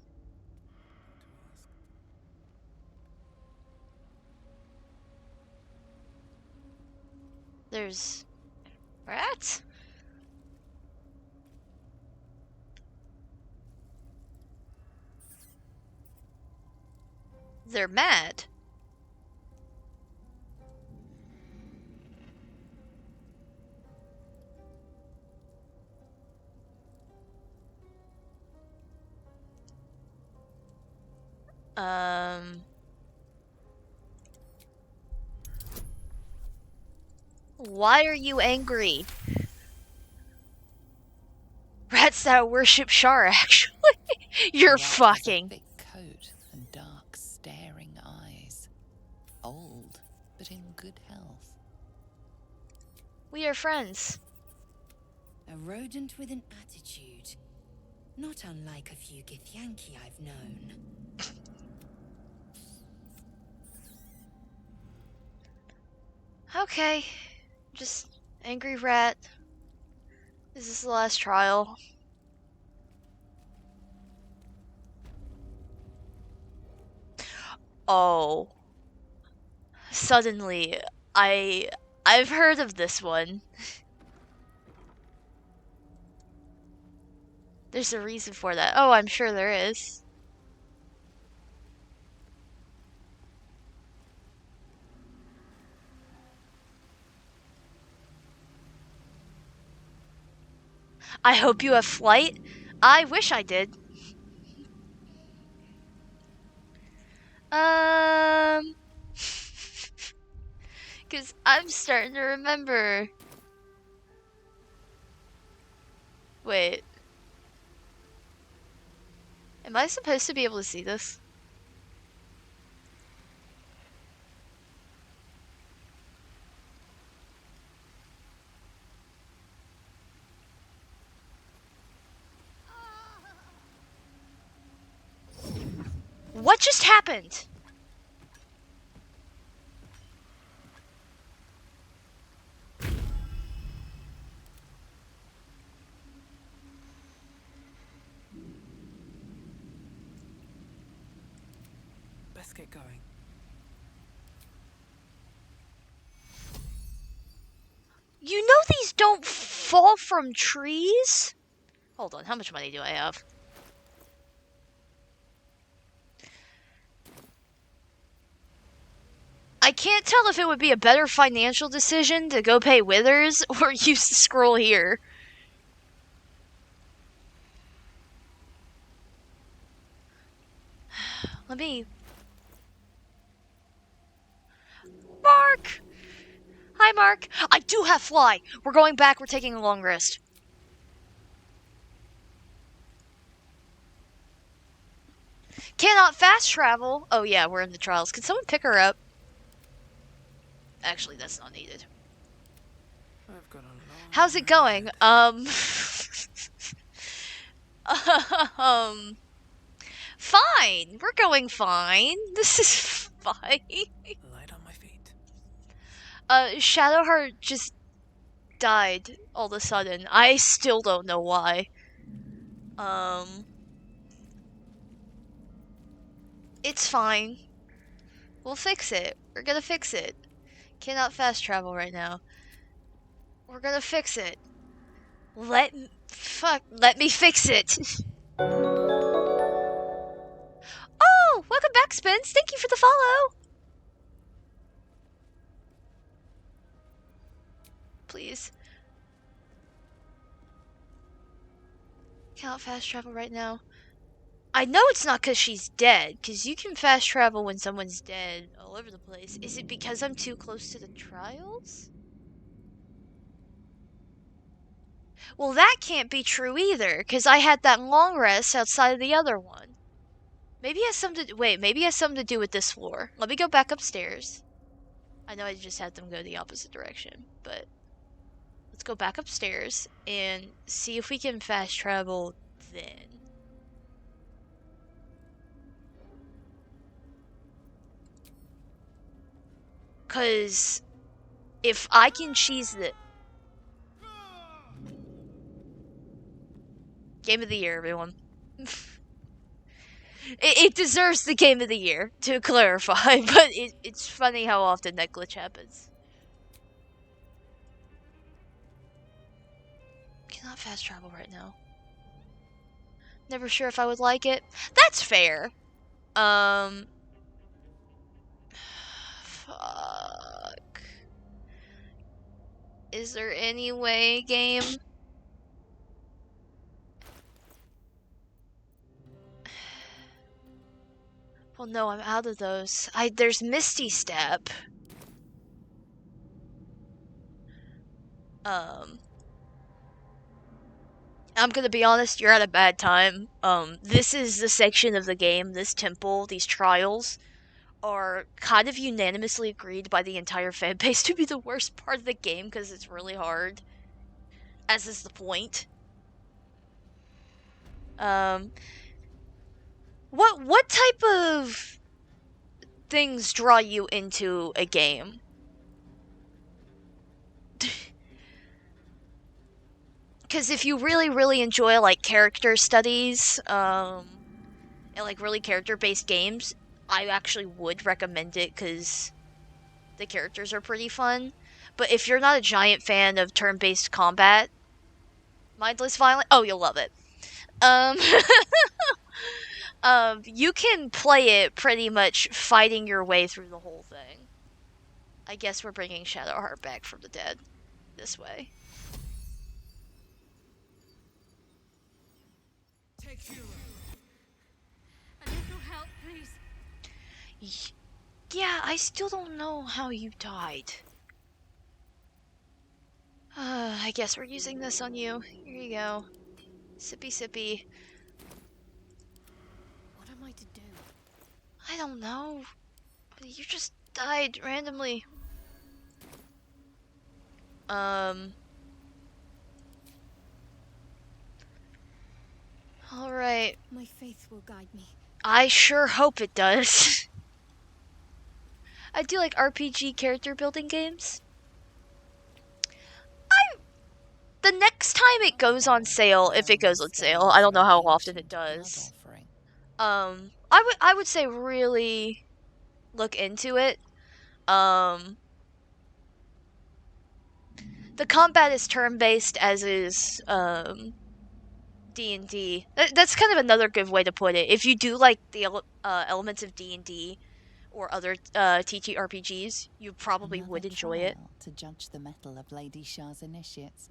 There's rats? They're mad. Why are you angry? Rats that worship Shar, actually. You're fucking. Thick coat and dark, staring eyes. Old, but in good health. We are friends. A rodent with an attitude. Not unlike a few Githyanki I've known. Okay. Just angry rat. Is this the last trial? Oh. Suddenly, I've heard of this one. There's a reason for that. Oh, I'm sure there is. I hope you have flight. I wish I did. Because I'm starting to remember. Wait. Am I supposed to be able to see this? What just happened? Let's get going. You know these don't fall from trees? Hold on, how much money do I have? I can't tell if it would be a better financial decision to go pay Withers or use the scroll here. Let me... Mark! Hi, Mark. I do have fly. We're going back. We're taking a long rest. Cannot fast travel. Oh, yeah, we're in the trials. Can someone pick her up? Actually, that's not needed. I've got a long How's it going? Fine. We're going fine. This is fine. light on my feet. Shadowheart just died all of a sudden. I still don't know why. It's fine. We'll fix it. We're gonna fix it. Cannot fast travel right now. We're gonna fix it. Let me fix it. Oh, welcome back, Spence. Thank you for the follow. Please. Cannot fast travel right now. I know it's not because she's dead, because you can fast travel when someone's dead all over the place. Is it because I'm too close to the trials? Well, that can't be true either, because I had that long rest outside of the other one. Maybe it has something to... Wait, maybe it has something to do with this floor. Let me go back upstairs. I know I just had them go the opposite direction, but... let's go back upstairs and see if we can fast travel then. Cause if I can cheese the Game of the Year, everyone. It deserves the Game of the Year, to clarify, but it's funny how often that glitch happens. Cannot fast travel right now. Never sure if I would like it. That's fair. Fuck. Is there any way, game? Well, no, I'm out of those. There's Misty Step. I'm gonna be honest, you're at a bad time. This is the section of the game, this temple, these trials, are kind of unanimously agreed by the entire fanbase to be the worst part of the game because it's really hard. As is the point. What type of things draw you into a game? Because if you really enjoy like character studies, and like really character-based games, I actually would recommend it because the characters are pretty fun. But if you're not a giant fan of turn-based combat, mindless violence, oh, you'll love it. You can play it pretty much fighting your way through the whole thing. I guess we're bringing Shadowheart back from the dead this way. A little help, please. Yeah, I still don't know how you died. I guess we're using this on you. Here you go. Sippy sippy. What am I to do? I don't know. You just died randomly. Alright. My faith will guide me. I sure hope it does. I do like RPG character building games. The next time it goes on sale, if it goes on sale, I don't know how often it does. I would say really look into it. The combat is turn-based, as is D&D. That's kind of another good way to put it. If you do like the elements of D&D or other TTRPGs, you probably would enjoy it. To judge the mettle of Lady Shah's initiates,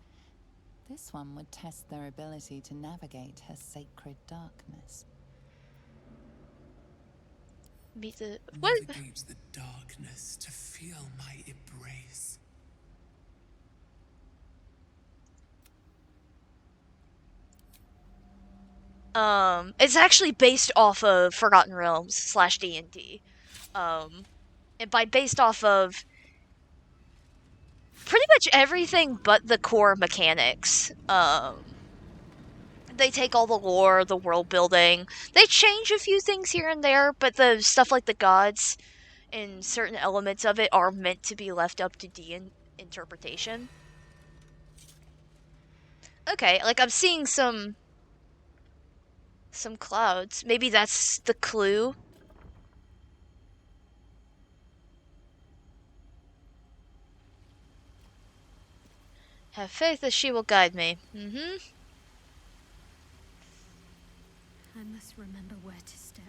this one would test their ability to navigate her sacred darkness. Meet the what? Navigate the darkness to feel my embrace. It's actually based off of Forgotten Realms / D&D. And by based off of pretty much everything but the core mechanics. They take all the lore, the world building. They change a few things here and there, but the stuff like the gods and certain elements of it are meant to be left up to interpretation. Okay, like I'm seeing some clouds. Maybe that's the clue. Have faith that she will guide me. I must remember where to step.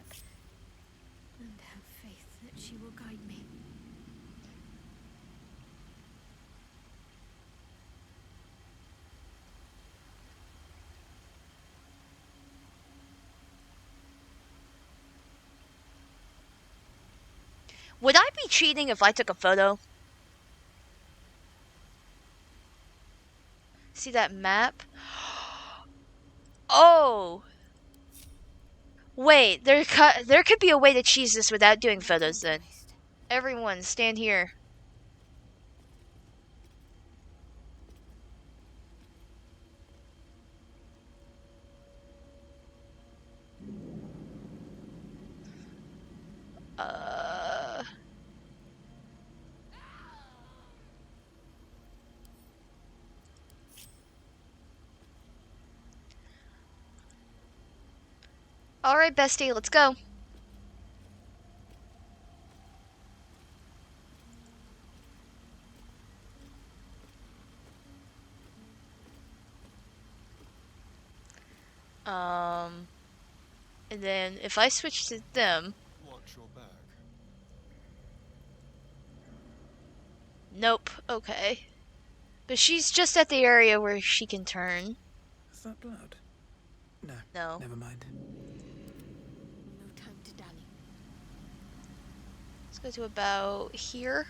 And have faith that she will guide me. Would I be cheating if I took a photo? See that map? Oh! Wait, there could be a way to cheese this without doing photos then. Everyone, stand here. Uh... Alright, bestie, let's go. And then if I switch to them... Watch your back. Nope, okay. But she's just at the area where she can turn. Is that blood? No. No. Never mind. No time to dally. Let's go to about here.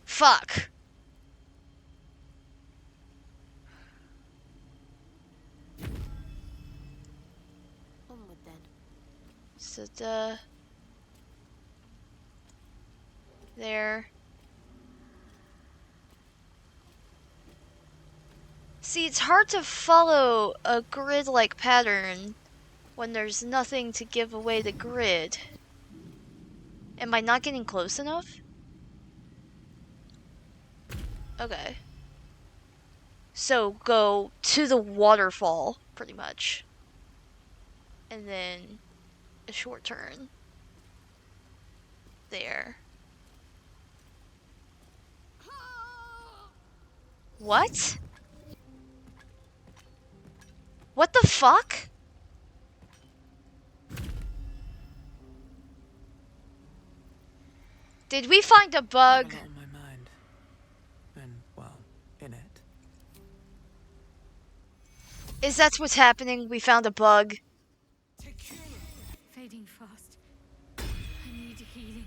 Fuck! Onward then. So there. See, it's hard to follow a grid-like pattern when there's nothing to give away the grid. Am I not getting close enough? Okay. So go to the waterfall, pretty much. And then a short turn. There. What? What the fuck? Did we find a bug? I have a lot on my mind. And, well, in it. Is that what's happening? We found a bug. Fading fast. I need healing.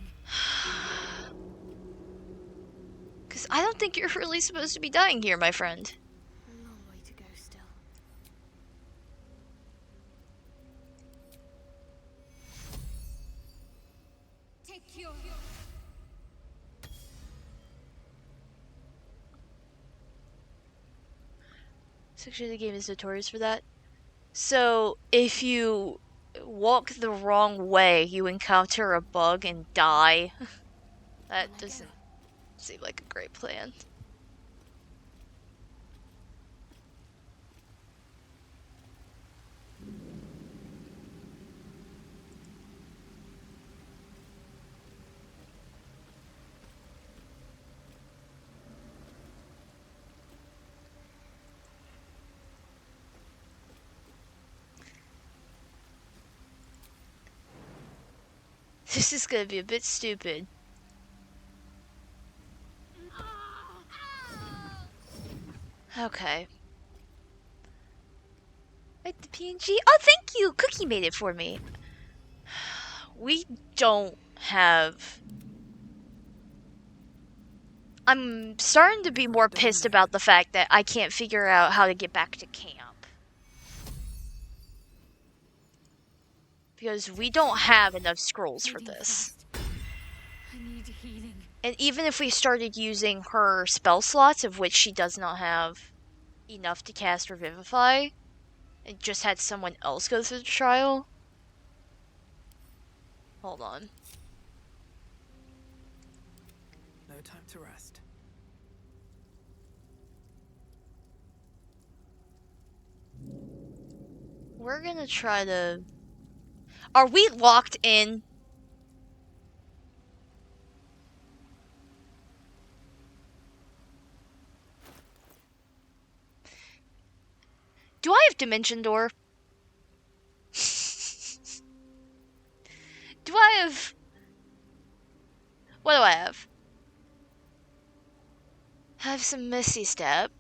Cause I don't think you're really supposed to be dying here, my friend. A long way to go still. Take your. Section of the game is notorious for that. So, if you walk the wrong way, you encounter a bug and die. That doesn't seem like a great plan. This is gonna be a bit stupid. Okay. Right, the PNG? Oh, thank you! Cookie made it for me. We don't have... I'm starting to be more pissed about the fact that I can't figure out how to get back to camp. Because we don't have enough scrolls for this. I need healing. And even if we started using her spell slots, of which she does not have enough to cast Revivify, and just had someone else go through the trial. Hold on. No time to rest. We're gonna try to... Are we locked in? Do I have Dimension Door? Do I have... What do I have? I have some Misty Step.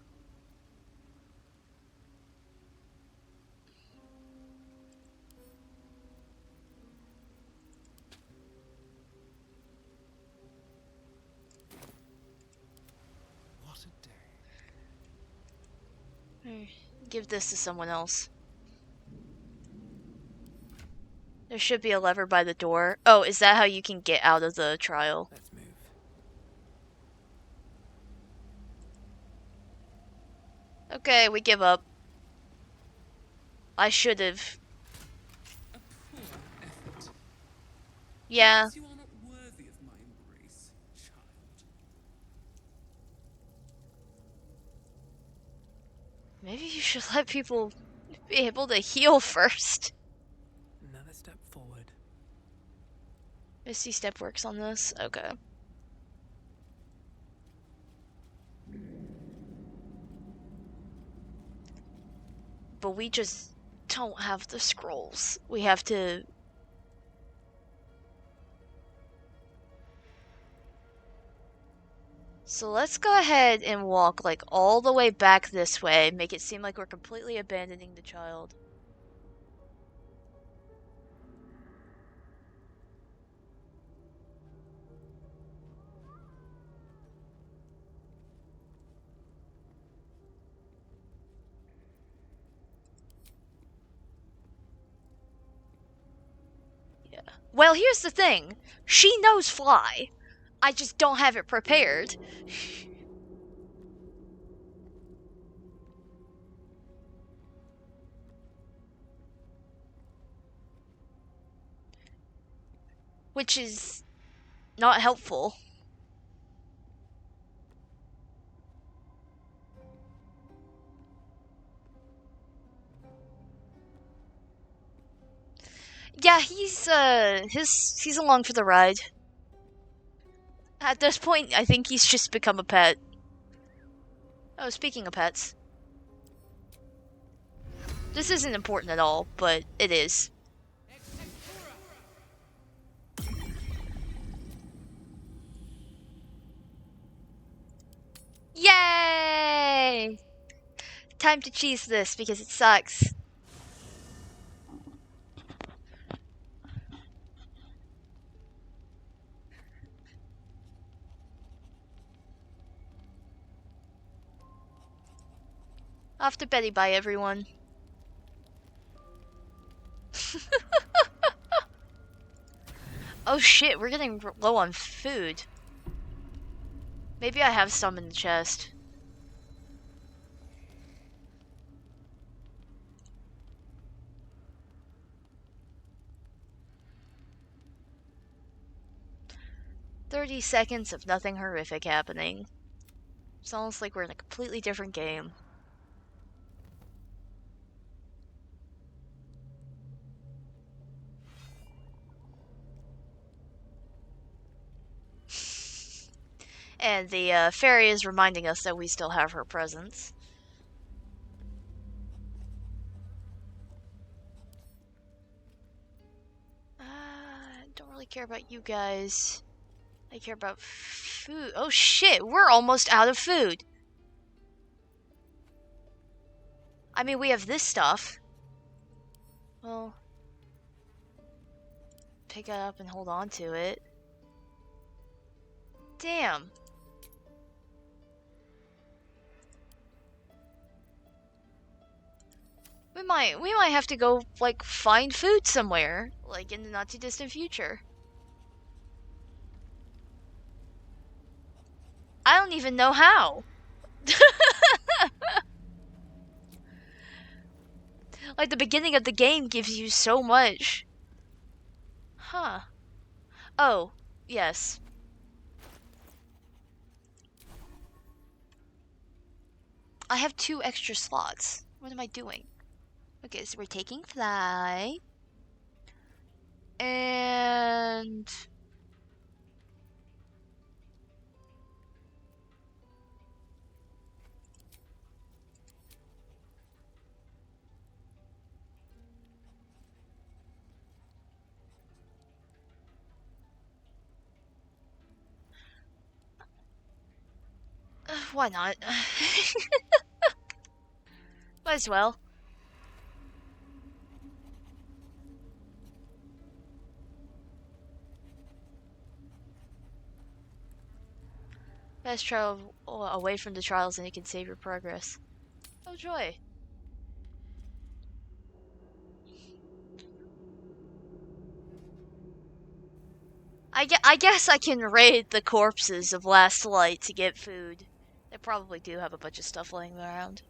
What a day. Give this to someone else. There should be a lever by the door. Oh, is that how you can get out of the trial? Let's move. Okay, we give up. I should have. A poor Yeah. Perhaps you are not worthy of my embrace, child. Maybe you should let people be able to heal first. Another step forward. Misty Step works on this? Okay. But we just don't have the scrolls. We have to... So let's go ahead and walk like all the way back this way, make it seem like we're completely abandoning the child. Yeah. Well, here's the thing. She knows fly. I just don't have it prepared. Which is not helpful. Yeah, he's along for the ride. At this point, I think he's just become a pet. Oh, speaking of pets. This isn't important at all, but it is. Yay! Time to cheese this because it sucks. Off to Betty bye, everyone. Oh shit, we're getting low on food. Maybe I have some in the chest. "30 seconds of nothing horrific happening. It's almost like we're in a completely different game. And the fairy is reminding us that we still have her presence. I don't really care about you guys. I care about food. Oh shit, we're almost out of food. I mean, we have this stuff. Well, pick it up and hold on to it. Damn. We might have to go like find food somewhere, like in the not too distant future. I don't even know how. Like the beginning of the game gives you so much. Huh. Oh, yes. I have 2 extra slots. What am I doing? Okay, so we're taking fly. And why not? Might as well. Best travel away from the trials and it can save your progress. Oh joy. I guess I can raid the corpses of Last Light to get food. They probably do have a bunch of stuff laying around.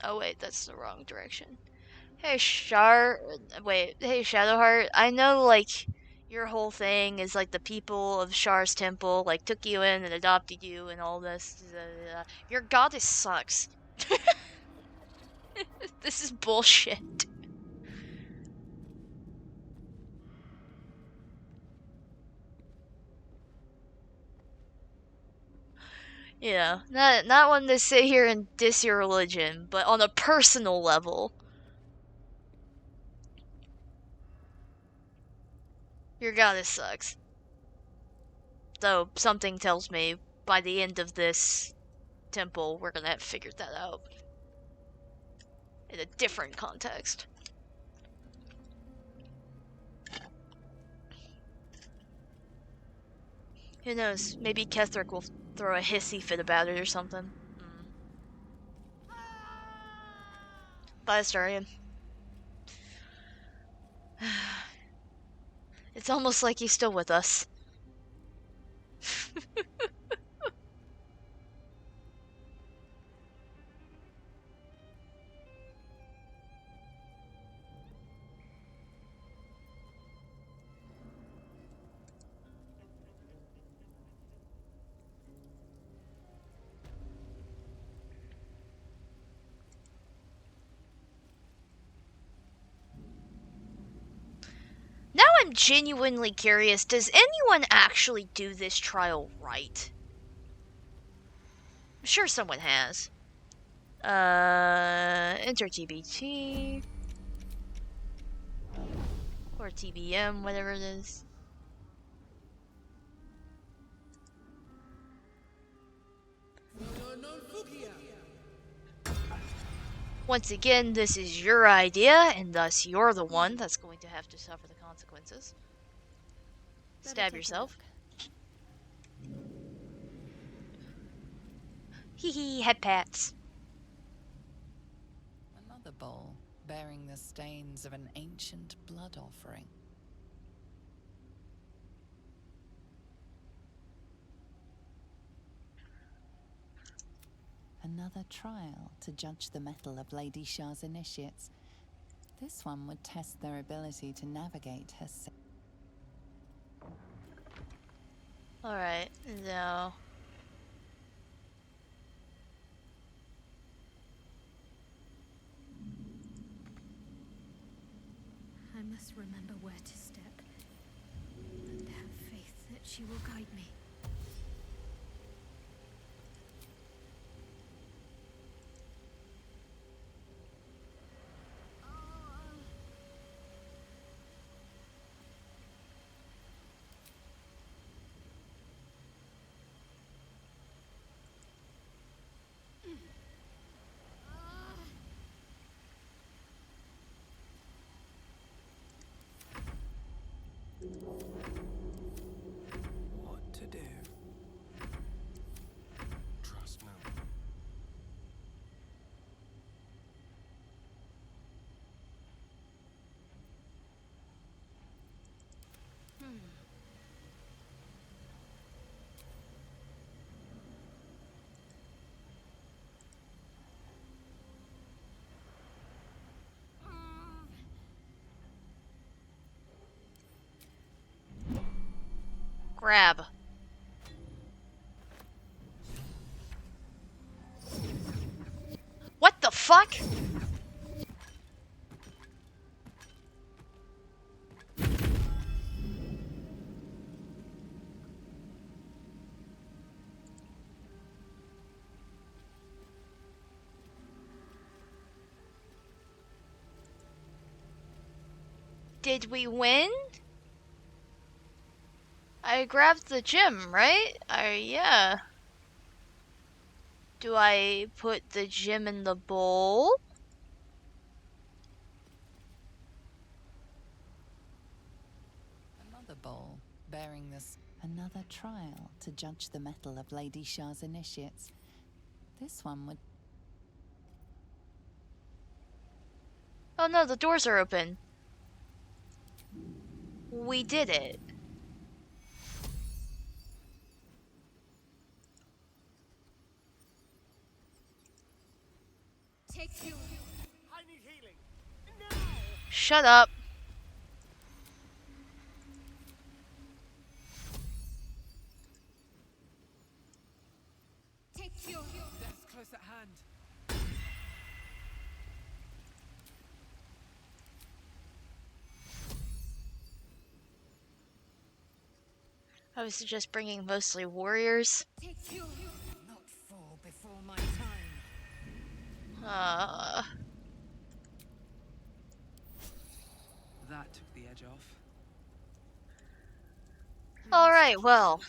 Oh wait, that's the wrong direction. Hey hey Shadowheart, I know like your whole thing is like the people of Shar's temple like took you in and adopted you and all this. Your goddess sucks. This is bullshit. Yeah, not one to sit here and diss your religion, but on a personal level, your goddess sucks. Though something tells me by the end of this temple, we're gonna have figured that out in a different context. Who knows? Maybe Ketherick will throw a hissy fit about it or something. Bye, Astarion. It's almost like he's still with us. Now I'm genuinely curious, does anyone actually do this trial right? I'm sure someone has. Enter TBT. Or TBM, whatever it is. Once again, this is your idea, and thus you're the one that's going to have to suffer the consequences. Stab yourself. Hee hee, head pats. Another bowl bearing the stains of an ancient blood offering. Another trial to judge the mettle of Lady Shar's initiates. This one would test their ability to navigate her. Alright, now. I must remember where to step and have faith that she will guide me. What to do? Trust no one. Grab. What the fuck? Did we win? I grabbed the gem, right? Yeah. Do I put the gem in the bowl? Another bowl bearing this. Another trial to judge the mettle of Lady Shar's initiates. This one would. Oh no, the doors are open. We did it. Take you. I need healing. Now! Shut up. Take you. Death's close at hand. I would suggest bringing mostly warriors. Take you. Not fall before my time. That took the edge off. Alright, well.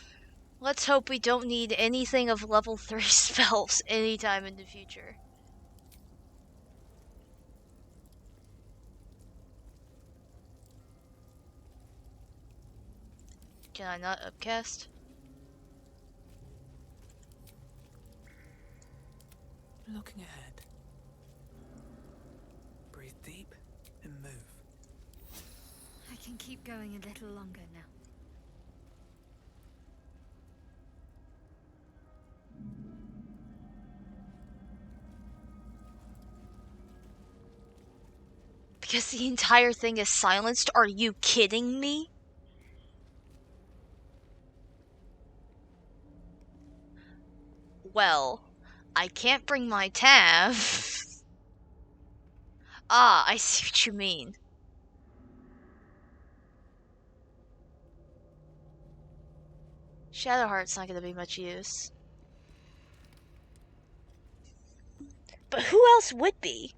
Let's hope we don't need anything of level 3 spells anytime in the future. Can I not upcast? Looking ahead. Breathe deep and move. I can keep going a little longer now. Because the entire thing is silenced? Are you kidding me? Well, I can't bring my tab. Ah, I see what you mean. Shadowheart's not gonna be much use. But who else would be?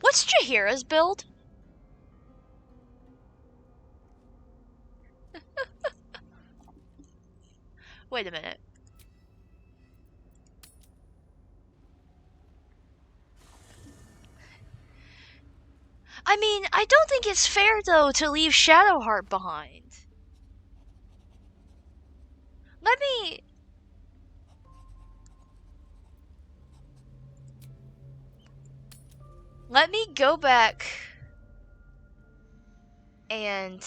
What's Jaheira's build? Wait a minute. I mean, I don't think it's fair, though, to leave Shadowheart behind. Let me go back and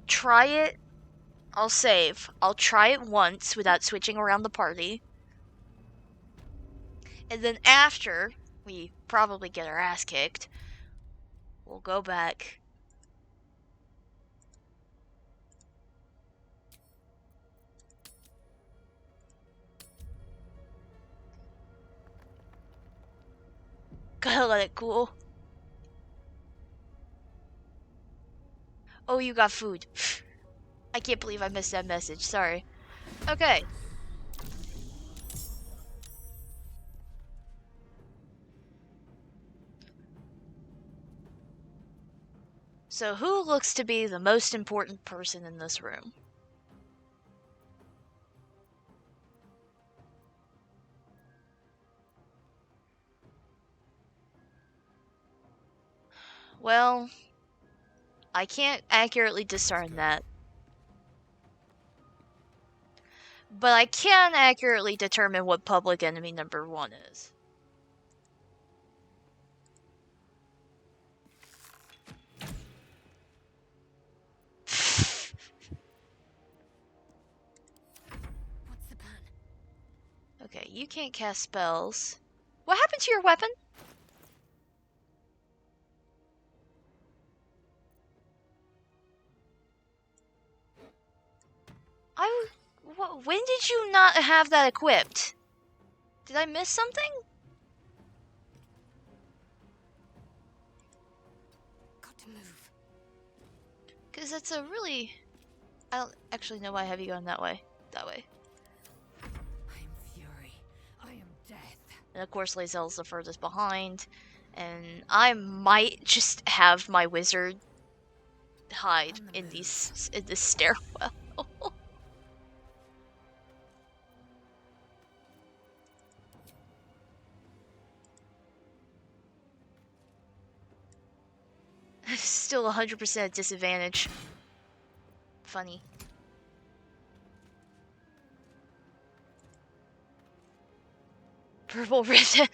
try it. I'll save. I'll try it once without switching around the party. And then after we probably get our ass kicked, we'll go back. Gotta let it cool. Oh, you got food. I can't believe I missed that message. Sorry. Okay. So who looks to be the most important person in this room? Well, I can't accurately discern that. But I can accurately determine what public enemy number 1 is. What's the plan? Okay, you can't cast spells. What happened to your weapon? When did you not have that equipped? Did I miss something? Got to move. Because it's a really... I don't actually know why I have you going that way. That way. I am fury. I am death. And of course Lae'zel's the furthest behind. And I might just have my wizard hide in this stairwell. Still 100% disadvantage. Funny. Purple ribbon.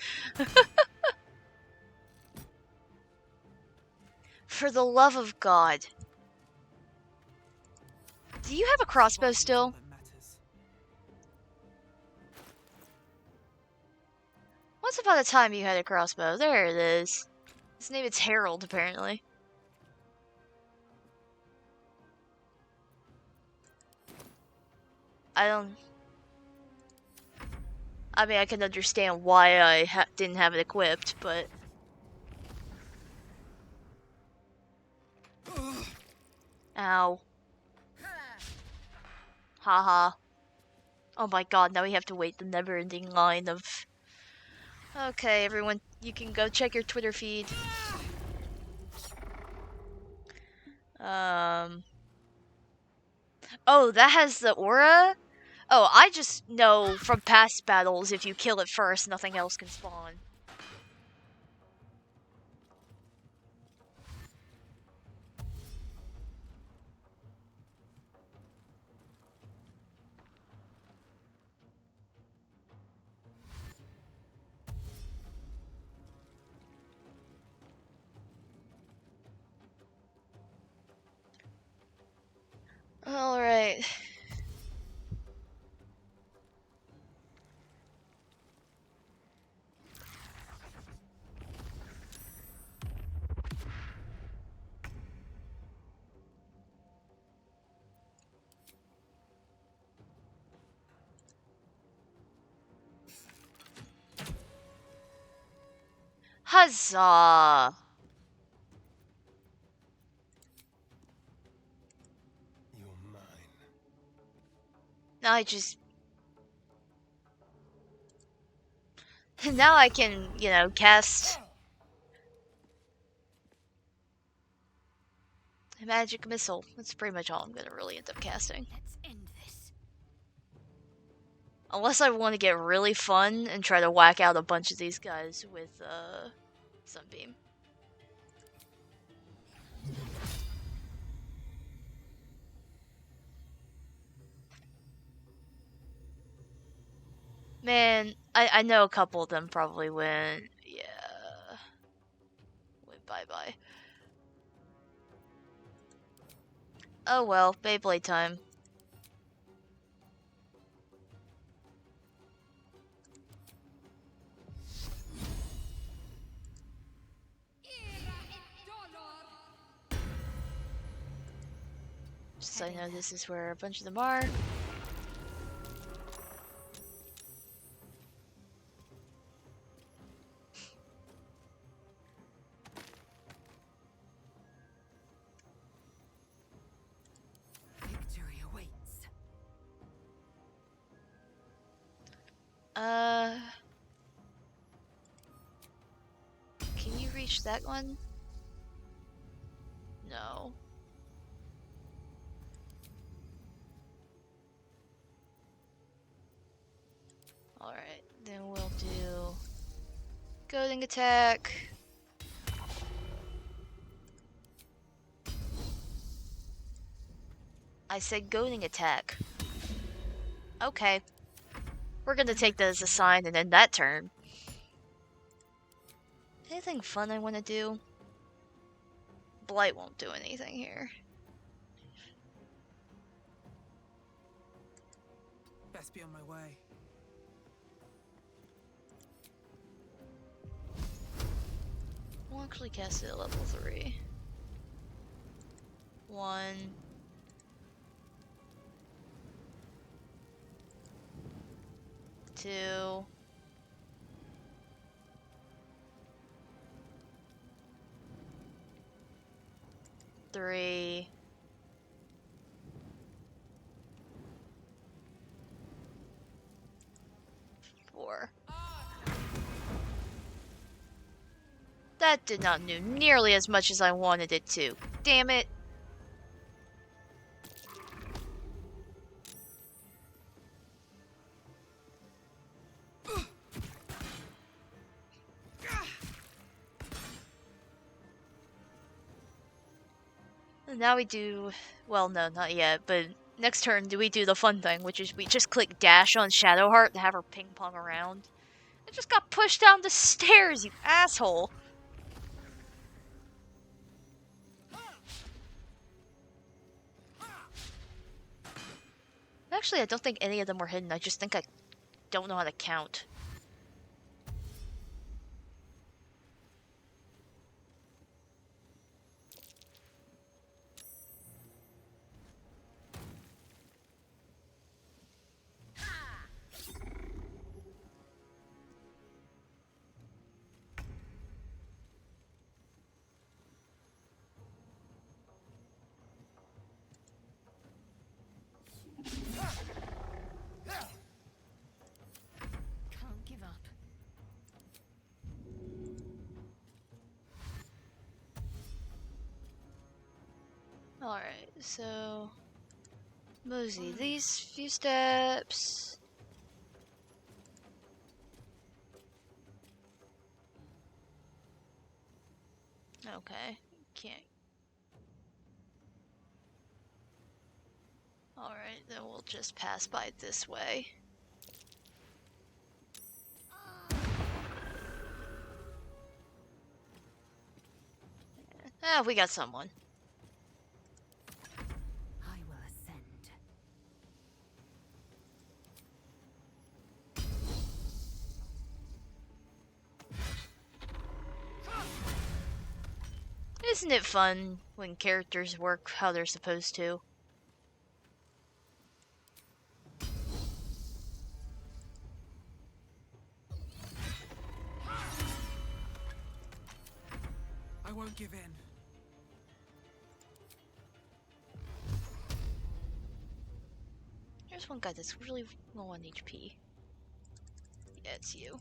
For the love of God. Do you have a crossbow still? Once upon a time you had a crossbow. There it is. His name is Harold, apparently. I mean, I can understand why I didn't have it equipped, but... Ow. Haha. Oh my god, now we have to wait the never-ending line of... Okay, everyone, you can go check your Twitter feed. Oh, that has the aura? Oh, I just know from past battles if you kill it first, nothing else can spawn. Alright. Huzzah! You're mine. Now I just... Now I can, you know, cast... a magic missile. That's pretty much all I'm gonna really end up casting. Let's end this. Unless I want to get really fun and try to whack out a bunch of these guys with, Sunbeam. Man, I know a couple of them probably went, yeah, went bye-bye. Oh well, Beyblade time. Just so I know this is where a bunch of them are. Victory awaits. Can you reach that one? No. Alright, then we'll do goading attack. I said goading attack. Okay. We're gonna take that as a sign and end that turn. Anything fun I want to do? Blight won't do anything here. Best be on my way. We'll actually cast it at level 3. 1. 2. 3. 4. That did not do nearly as much as I wanted it to. Damn it. And now we do... Well, no, not yet, but next turn do we do the fun thing, which is we just click dash on Shadowheart and have her ping-pong around. I just got pushed down the stairs, you asshole! Actually, I don't think any of them were hidden. I just think I don't know how to count. Alright, so mosey these few steps. Okay, can't. Alright, then we'll just pass by this way. Ah, we got someone. I will ascend. Isn't it fun when characters work how they're supposed to? I won't give in. There's one guy that's really low on HP. Yeah, it's you.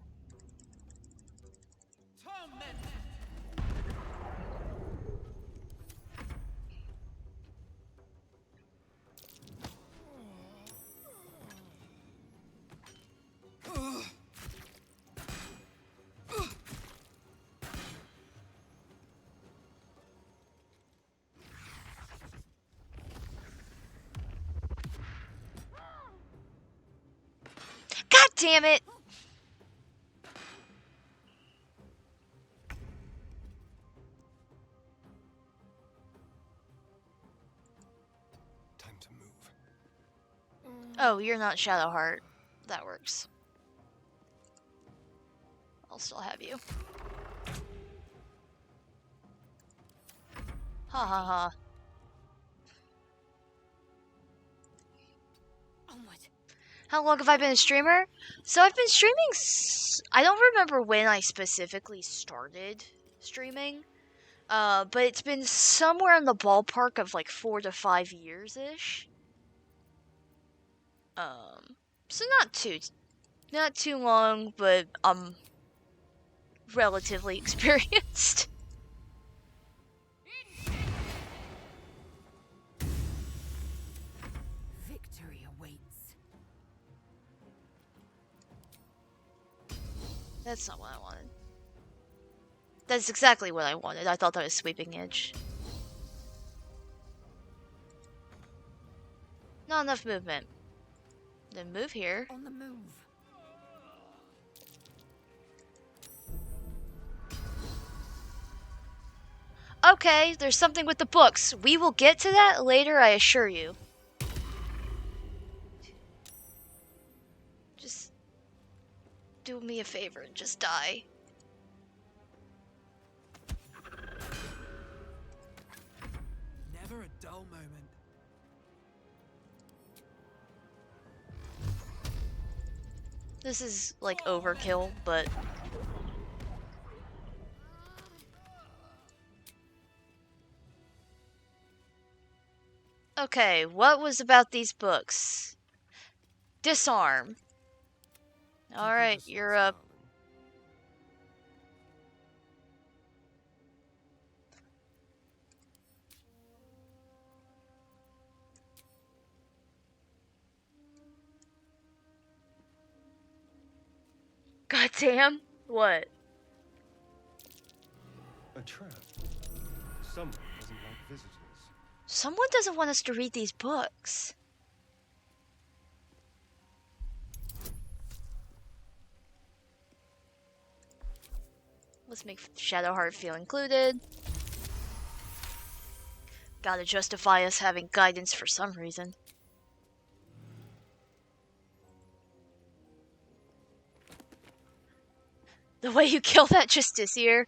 God damn it! Time to move. Oh, you're not Shadowheart. That works. I'll still have you. Ha ha ha. How long have I been a streamer? So I've been streaming I don't remember when I specifically started streaming. But it's been somewhere in the ballpark of like 4 to 5 years-ish. So not too long, but I'm relatively experienced. Victory awaits. That's not what I wanted. That's exactly what I wanted. I thought that was sweeping edge. Not enough movement. Then move here. On the move. Okay, there's something with the books. We will get to that later, I assure you. Just do me a favor and just die. Never a dull moment. This is like overkill, but okay, what was about these books? Disarm. Alright, you're up. Goddamn. What? A trap. Someone doesn't like visitors. Someone doesn't want us to read these books. Let's make Shadowheart feel included. Gotta justify us having guidance for some reason. The way you kill that Justiciar.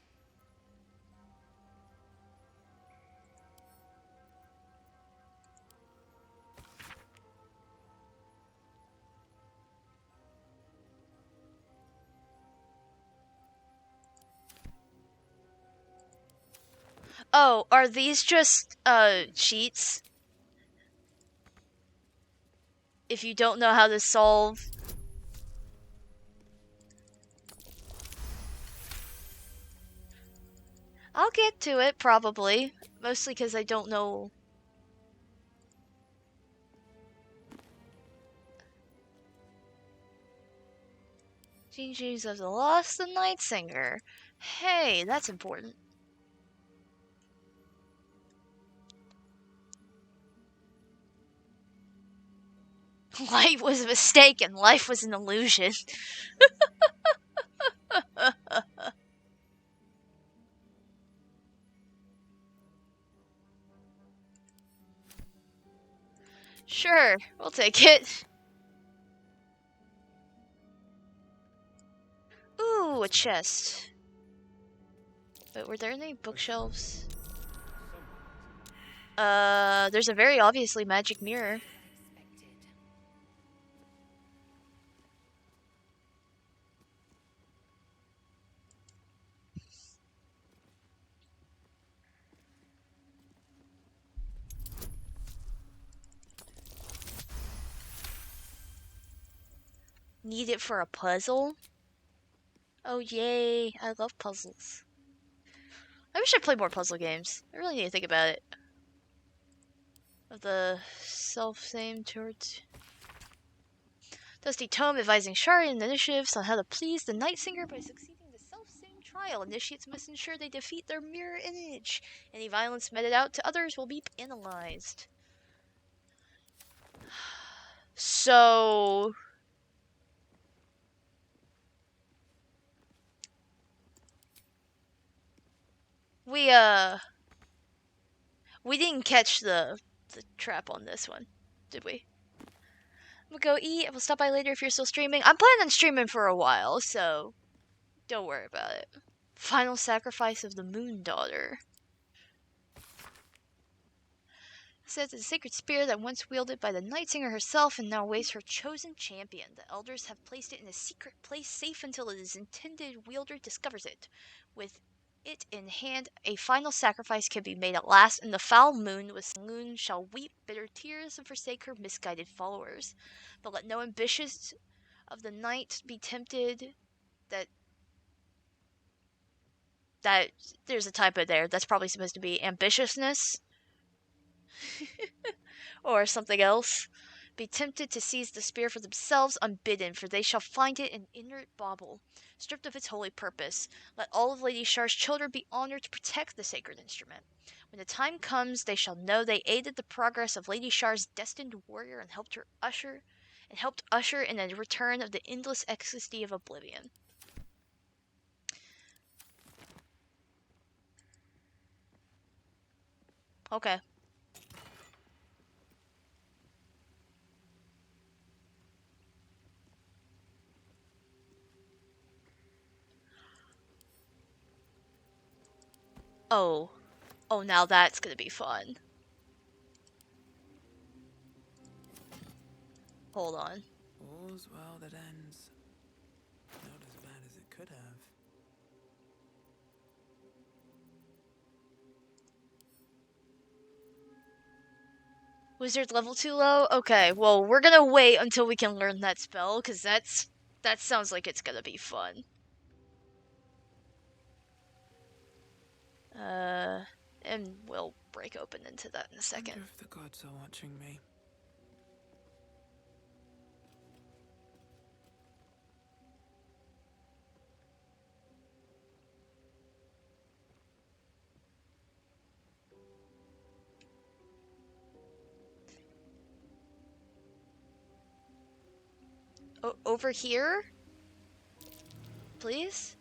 Oh, are these just, cheats? If you don't know how to solve... I'll get to it, probably. Mostly because I don't know Teachings of the Lost the Night Singer. Hey, that's important. Light was a mistake and life was an illusion. Sure, we'll take it. Ooh, a chest. But were there any bookshelves? There's a very obviously magic mirror. Need it for a puzzle? Oh yay, I love puzzles. I wish I played more puzzle games. I really need to think about it. Of the self-same towards Dusty Tome advising Shari and initiatives on how to please the Night Singer by succeeding the self-same trial. Initiates must ensure they defeat their mirror image. Any violence meted out to others will be penalized. So we didn't catch the trap on this one, did we? I'm gonna go eat. We'll stop by later if you're still streaming. I'm planning on streaming for a while, so don't worry about it. Final sacrifice of the Moon Daughter. Says the sacred spear that once wielded by the Night Singer herself and now waits her chosen champion. The elders have placed it in a secret place safe until its intended wielder discovers it. With it in hand, a final sacrifice can be made at last, and the foul moon with moon shall weep bitter tears and forsake her misguided followers. But let no ambitious of the night be tempted that there's a typo there. That's probably supposed to be ambitiousness. Or something else. Be tempted to seize the spear for themselves unbidden, for they shall find it an inert bauble, stripped of its holy purpose. Let all of Lady Shar's children be honored to protect the sacred instrument. When the time comes, they shall know they aided the progress of Lady Shar's destined warrior and helped usher in a return of the endless ecstasy of oblivion. Okay. Oh, now that's gonna be fun. Hold on. All's well that ends. Not as bad as it could have. Wizard's level too low? Okay, well, we're gonna wait until we can learn that spell, because that sounds like it's gonna be fun. And we'll break open into that in a second. I wonder if the gods are watching me. Over here? Please?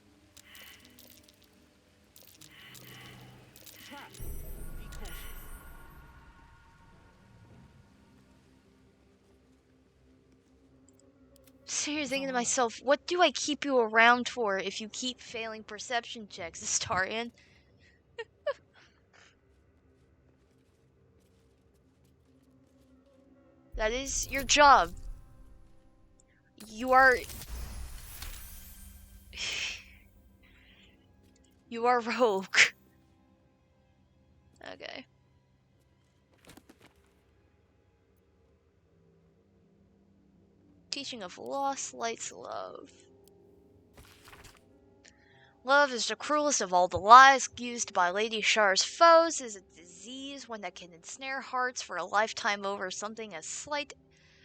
Seriously, thinking to myself, what do I keep you around for if you keep failing perception checks, Astarion? That is your job. You are rogue. Okay. Teaching of loss, lights love. Love is the cruelest of all the lies used by Lady Shar's foes, is a disease, one that can ensnare hearts for a lifetime over something as slight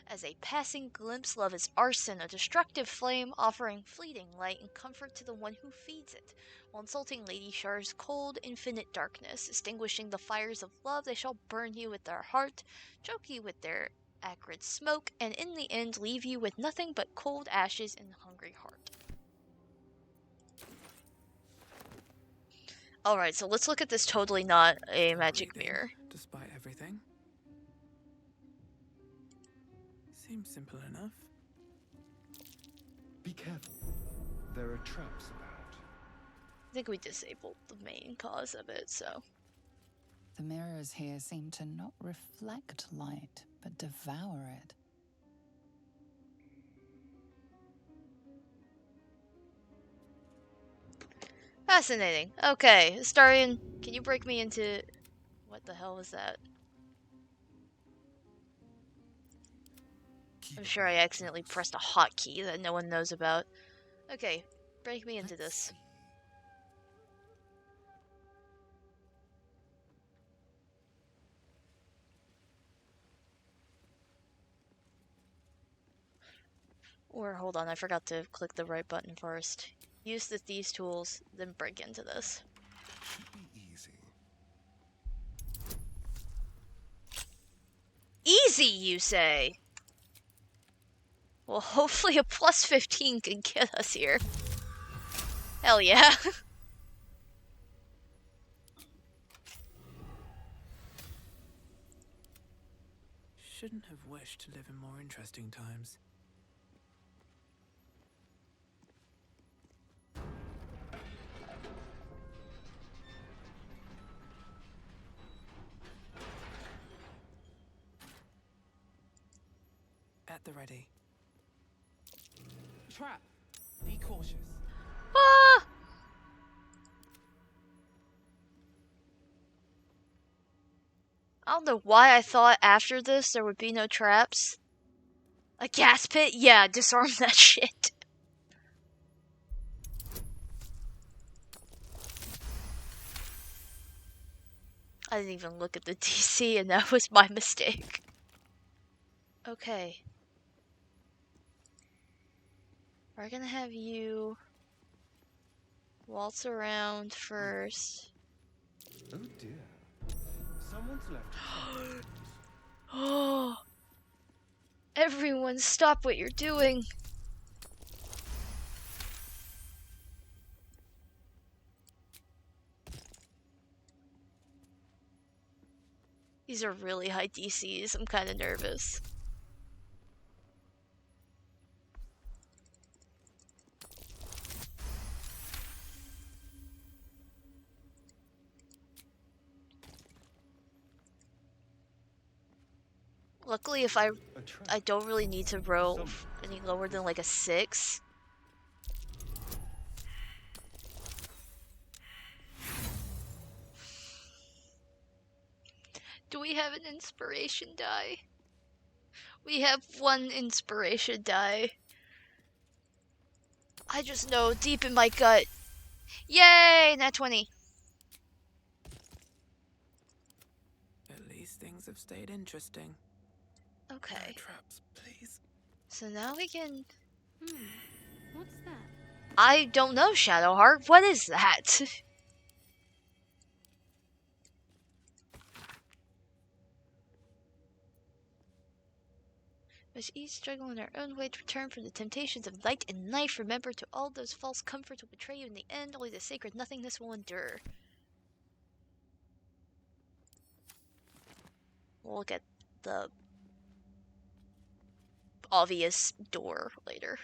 As a passing glimpse of its arson, a destructive flame offering fleeting light and comfort to the one who feeds it, while insulting Lady Shar's cold, infinite darkness, extinguishing the fires of love, they shall burn you with their heart, choke you with their acrid smoke, and in the end leave you with nothing but cold ashes and hungry heart. Alright, so let's look at this totally not a magic mirror. Despite everything. Seems simple enough. Be careful. There are traps about. I think we disabled the main cause of it, so. The mirrors here seem to not reflect light, but devour it. Fascinating. Okay, Astarion, can you break me into... What the hell was that? I'm sure I accidentally pressed a hotkey that no one knows about. Okay, break me into this. Or hold on, I forgot to click the right button first. Use the thieves tools, then break into this. Should be easy. Easy, you say? Well, hopefully a plus 15 can get us here. Hell yeah. Shouldn't have wished to live in more interesting times. At the ready. Trap. Be cautious. Ah! I don't know why I thought after this there would be no traps. A gas pit? Yeah, disarm that shit. I didn't even look at the DC and that was my mistake. Okay. We're gonna have you waltz around first. Oh dear. Someone's left. Oh! Everyone, stop what you're doing! These are really high DCs. I'm kind of nervous. Luckily, if I don't really need to roll any lower than like a 6. Do we have an inspiration die? We have 1 inspiration die. I just know deep in my gut. Yay! Nat 20. At least things have stayed interesting. Okay. No traps, please. So now we can... What's that? I don't know, Shadowheart. What is that? Must each struggle in our own way to return from the temptations of light and life. Remember, to all those false comforts will betray you in the end. Only the sacred nothingness will endure. We'll look at the obvious door later.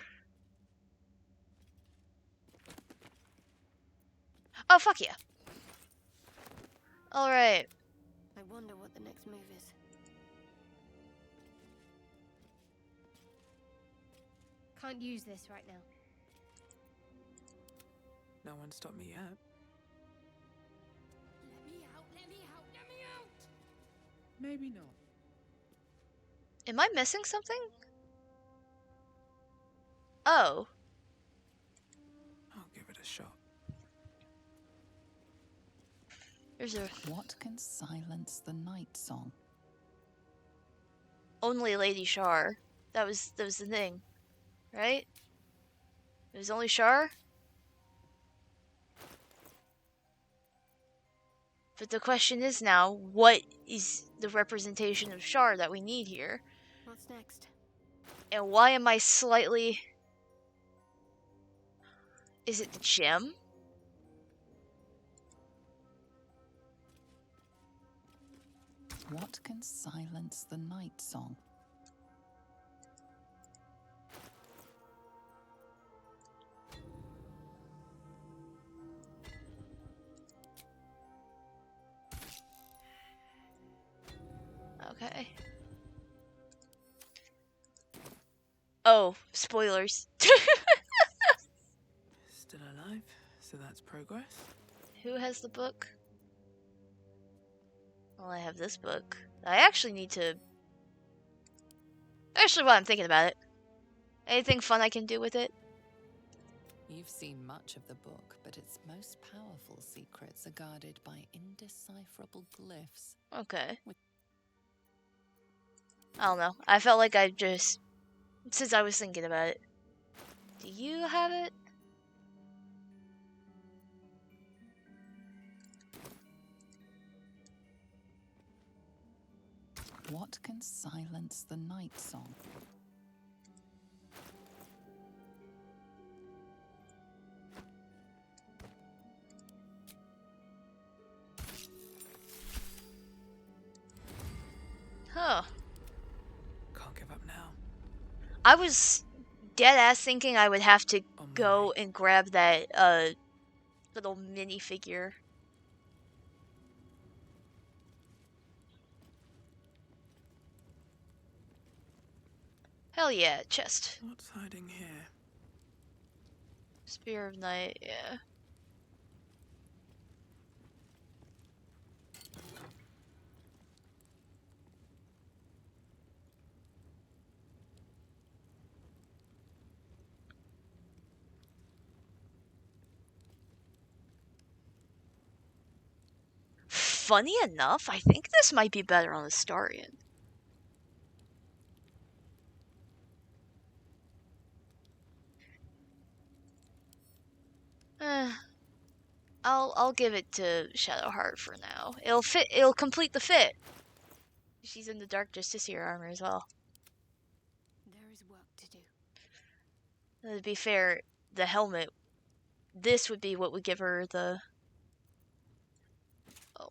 Oh, fuck yeah. Alright. I wonder what the next move is. Can't use this right now. No one stopped me yet. Let me out, let me out, let me out! Maybe not. Am I missing something? Oh. I'll give it a shot. There's a... What can silence the Nightsong? Only Lady Shar. That was the thing, right? It was only Shar? But the question is now, what is the representation of Shar that we need here? What's next? And why am I slightly... Is it the gem? What can silence the Nightsong? Okay. Oh, spoilers. Still alive, so that's progress. Who has the book? Well, I have this book. I actually need to... Actually, while I'm thinking about it, anything fun I can do with it? You've seen much of the book, but its most powerful secrets are guarded by indecipherable glyphs. Okay. I don't know. I felt like I just... Since I was thinking about it. Do you have it? What can silence the Nightsong? Huh. Can't give up now. I was dead ass thinking I would have to go and grab that little minifigure. Hell yeah, chest. What's hiding here? Spear of Night, yeah. Funny enough, I think this might be better on Astarion. I'll give it to Shadowheart for now. It'll complete the fit. She's in the Dark Justiciar armor as well. There is work to do. To be fair, the helmet, this would be what would give her the... Oh.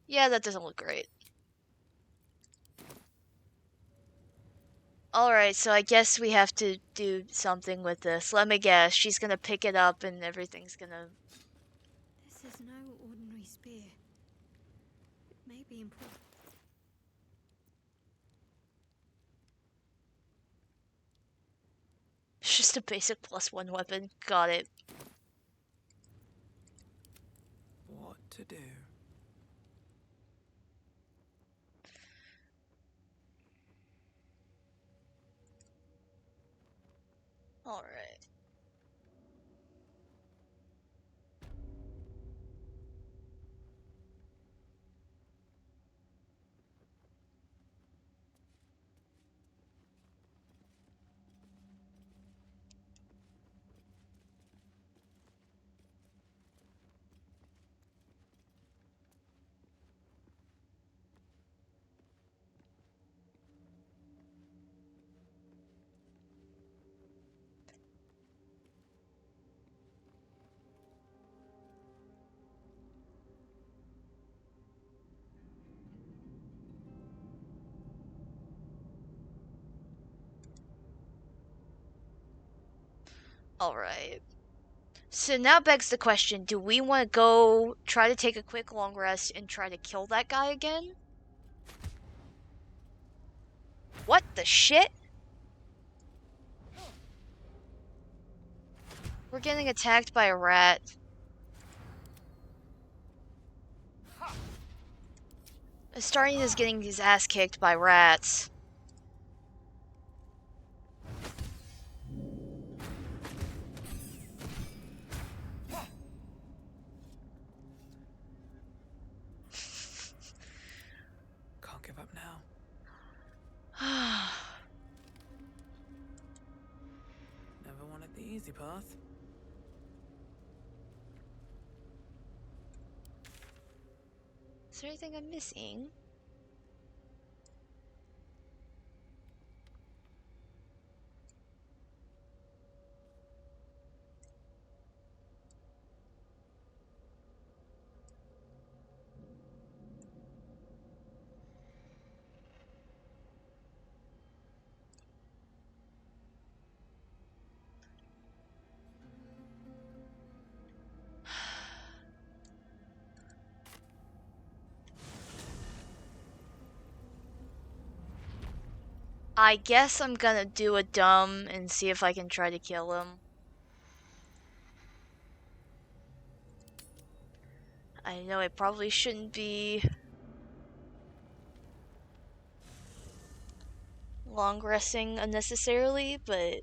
Yeah, that doesn't look great. Alright, so I guess we have to do something with this. Let me guess, she's gonna pick it up and everything's gonna... This is no ordinary spear. It may be important. It's just a basic +1 weapon. Got it. What to do? Alright. Alright. So now begs the question, do we want to go try to take a quick long rest and try to kill that guy again? What the shit? We're getting attacked by a rat. Astarion is getting his ass kicked by rats. the easy path. Is there anything I'm missing? I guess I'm gonna do a dumb and see if I can try to kill him. I know I probably shouldn't be long resting unnecessarily, but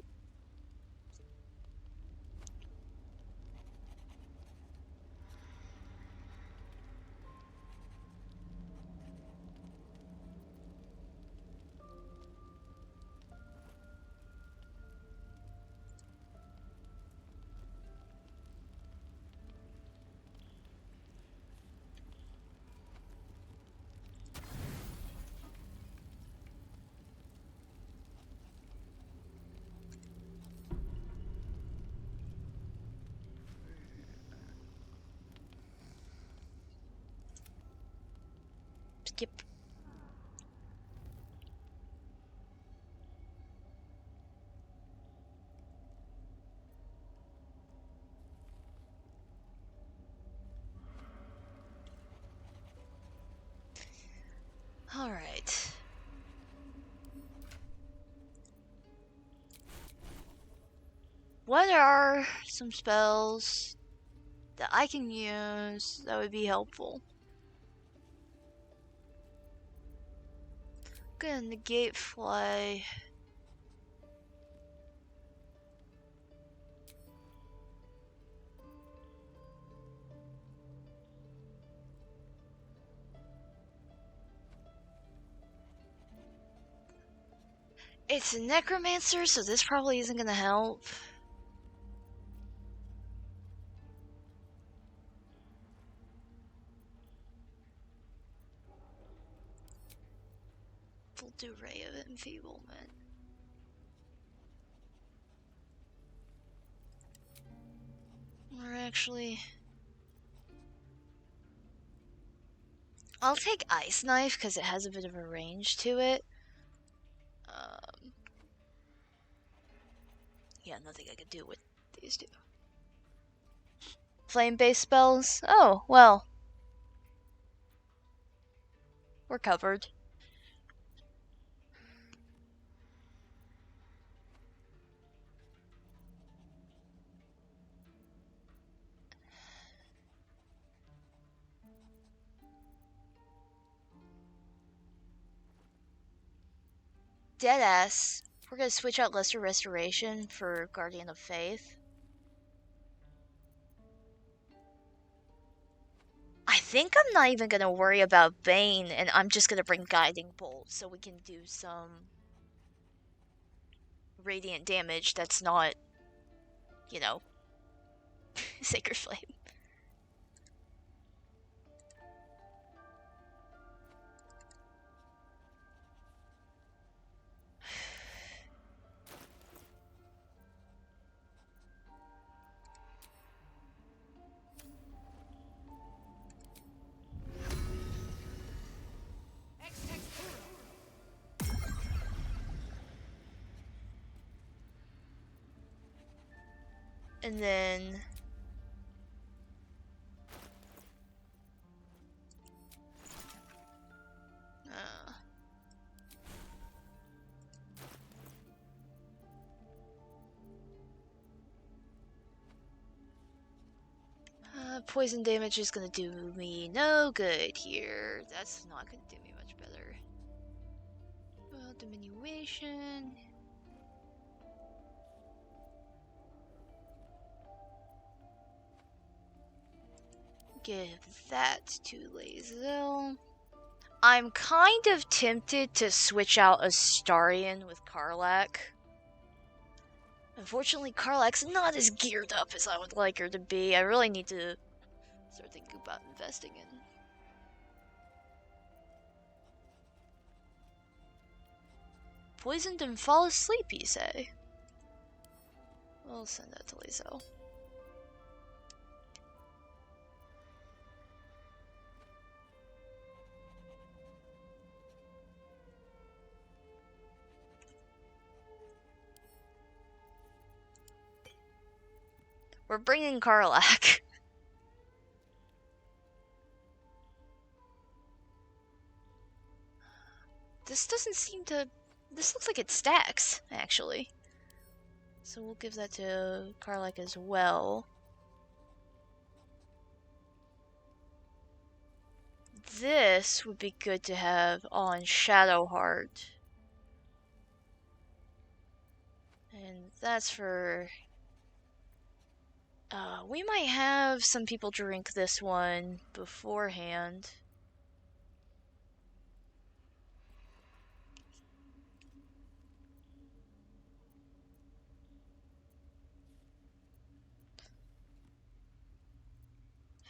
skip. Alright. What are some spells that I can use that would be helpful? Gonna negate fly. It's a necromancer, so this probably isn't gonna help. We'll do Ray of Enfeeblement. Or actually, I'll take Ice Knife because it has a bit of a range to it. Yeah, nothing I could do with these two. Flame-based spells? Oh, well. We're covered. Deadass. We're gonna switch out Lesser Restoration for Guardian of Faith. I think I'm not even gonna worry about Bane, and I'm just gonna bring Guiding Bolt so we can do some radiant damage that's not, you know, Sacred Flame. And then poison damage is gonna do me no good here. That's not gonna do me much better. Well, diminution. Give that to Lae'zel. I'm kind of tempted to switch out Astarion with Karlach. Unfortunately, Karlak's not as geared up as I would like her to be. I really need to start thinking about investing in. Poisoned and fall asleep, you say? We'll send that to Lizzo. We're bringing Karlak. This doesn't seem to... This looks like it stacks, actually. So we'll give that to Karlak as well. This would be good to have on Shadowheart. And that's for... we might have some people drink this one beforehand.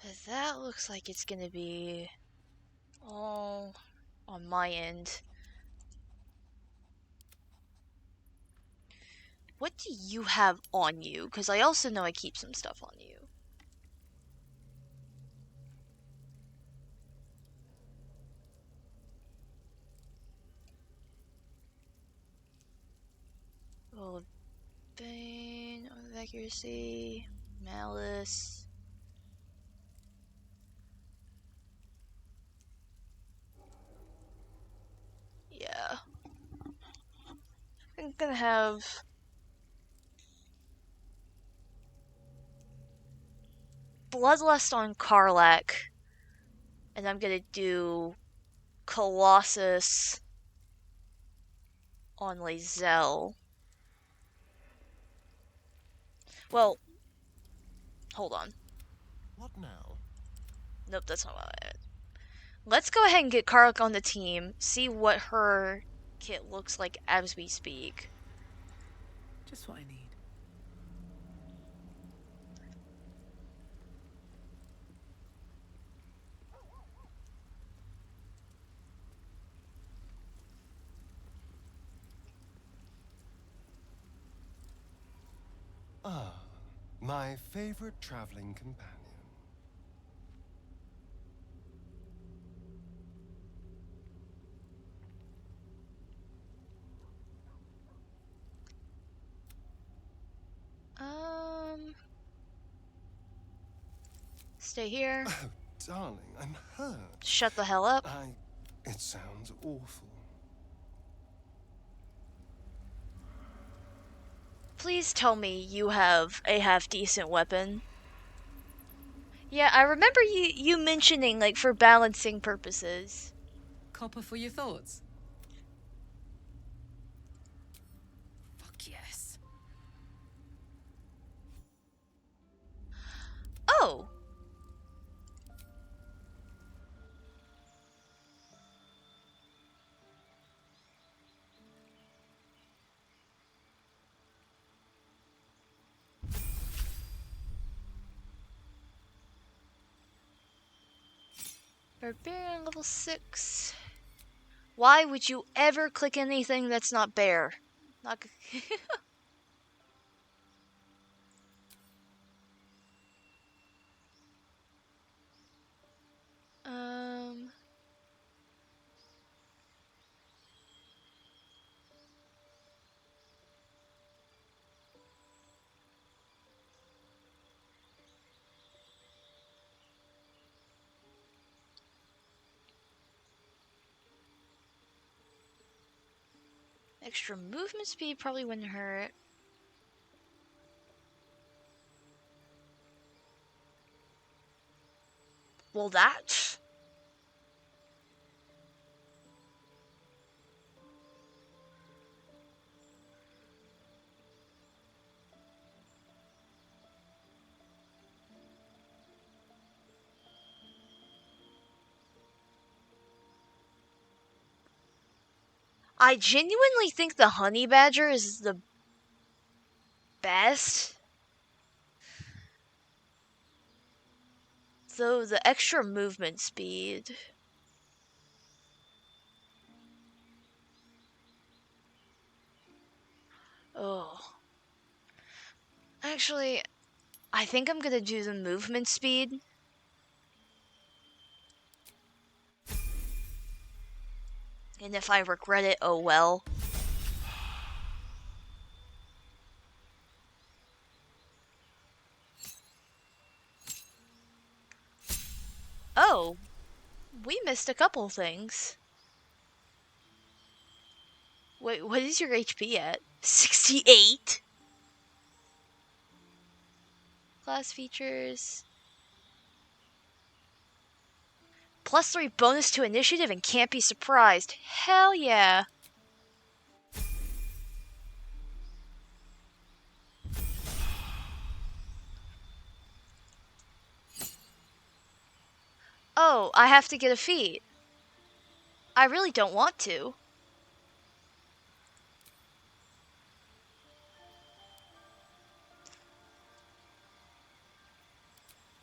But that looks like it's gonna be all on my end. What do you have on you? Because I also know I keep some stuff on you. Roll of Bane, of Accuracy, Malice. Yeah. I'm gonna have... Bloodlust on Karlak. And I'm gonna do Colossus on Lae'zel. Well, hold on. What now? Nope, that's not what I meant. Let's go ahead and get Karlak on the team, see what her kit looks like as we speak. Just what I need. Ah, my favorite traveling companion. Stay here. Oh, darling, I'm hurt. Shut the hell up. It sounds awful. Please tell me you have a half-decent weapon. Yeah, I remember you mentioning, like, for balancing purposes. Copper for your thoughts? Fuck yes. Oh! Barbarian level 6. Why would you ever click anything that's not bear? Not extra movement speed probably wouldn't hurt. Well, that. I genuinely think the honey badger is the best. Though the extra movement speed. Oh. Actually, I think I'm gonna do the movement speed. And if I regret it, oh well. Oh, we missed a couple things. Wait, what is your HP at? 68? Class features. +3 bonus to initiative and can't be surprised. Hell yeah. Oh, I have to get a feat. I really don't want to.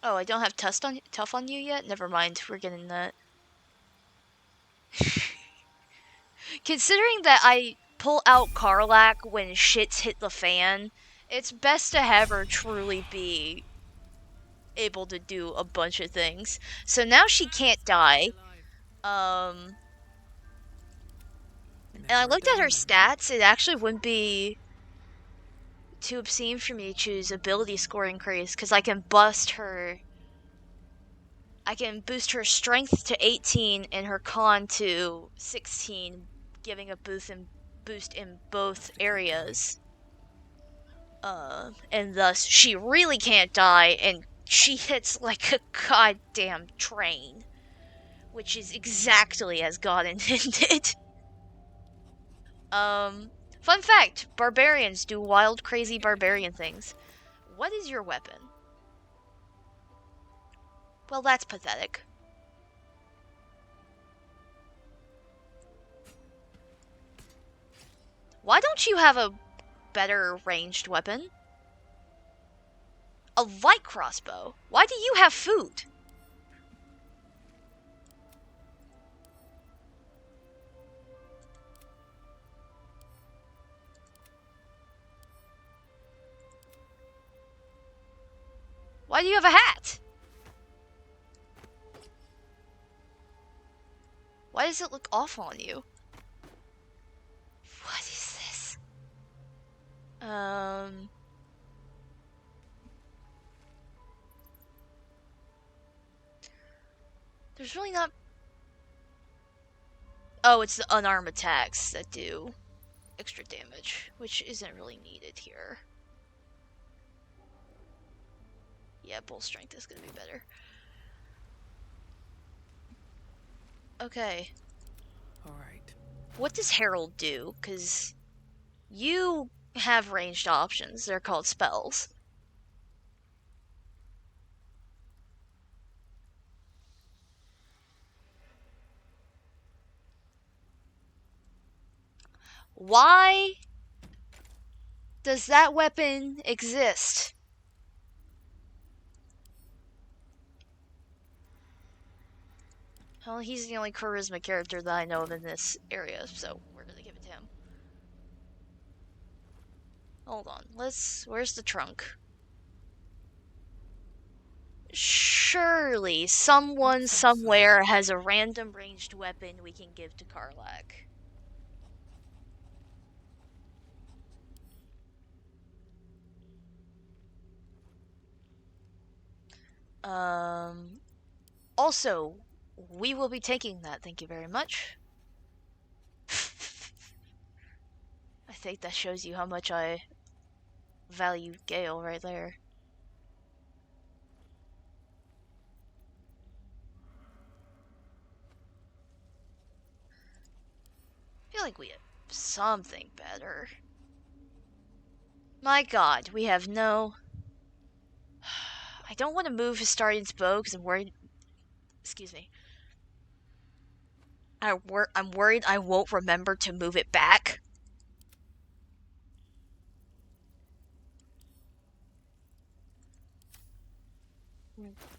Oh, I don't have tough on you yet? Never mind, we're getting that. Considering that I pull out Karlak when shit's hit the fan, it's best to have her truly be able to do a bunch of things. So now she can't die. And I looked at her stats, it actually wouldn't be too obscene for me to choose ability score increase, because I can boost her strength to 18 and her con to 16, giving a boost in both areas. And thus she really can't die, and she hits like a goddamn train, which is exactly as God intended. Fun fact, barbarians do wild, crazy barbarian things. What is your weapon? Well, that's pathetic. Why don't you have a better ranged weapon? A light crossbow? Why do you have food? Why do you have a hat? Why does it look off on you? What is this? There's really not... Oh, it's the unarmed attacks that do extra damage, which isn't really needed here. Yeah, bull strength is gonna be better. Okay. Alright. What does Herald do? Because you have ranged options. They're called spells. Why does that weapon exist? Well, he's the only charisma character that I know of in this area, so we're gonna give it to him. Hold on, where's the trunk? Surely someone somewhere has a random ranged weapon we can give to Karlak. Also, we will be taking that, thank you very much. I think that shows you how much I value Gale right there. I feel like we have something better. My god, we have no... I don't want to move Histarian's bow because I'm worried... Excuse me. I'm worried I won't remember to move it back.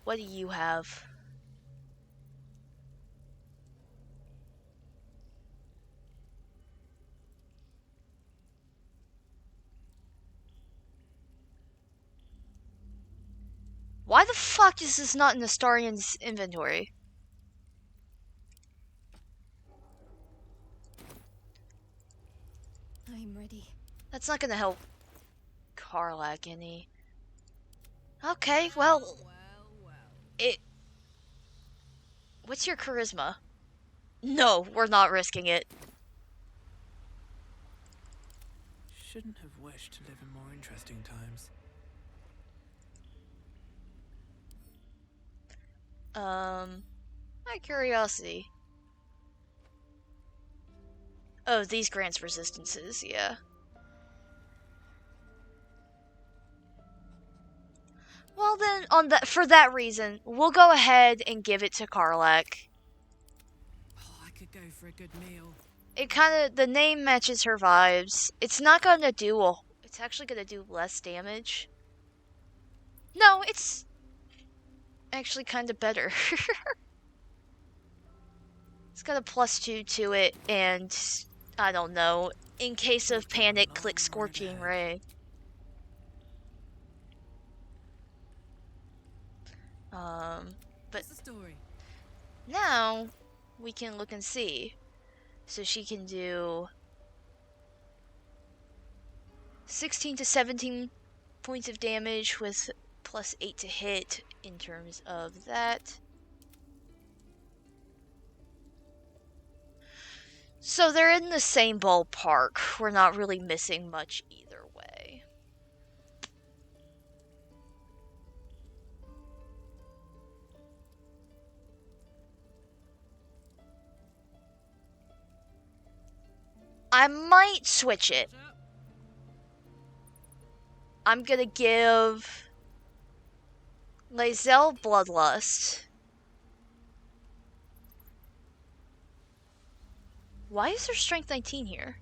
What do you have? Why the fuck is this not in Astarian's inventory? I'm ready. That's not gonna help Karlak any. Okay, well... It... What's your charisma? No, we're not risking it. Shouldn't have wished to live in more interesting times. My curiosity. Oh, these grants resistances, yeah. Well then, for that reason, we'll go ahead and give it to Karlak. Oh, I could go for a good meal. It kinda, the name matches her vibes. It's not gonna do it's actually gonna do less damage. No, it's actually kinda better. It's got a +2 to it, and I don't know, in case of panic, click Scorching Ray. But the story? Now we can look and see. So she can do 16 to 17 points of damage with +8 to hit in terms of that. So they're in the same ballpark. We're not really missing much either way. I might switch it. I'm gonna give Lae'zel Bloodlust. Why is there strength 19 here?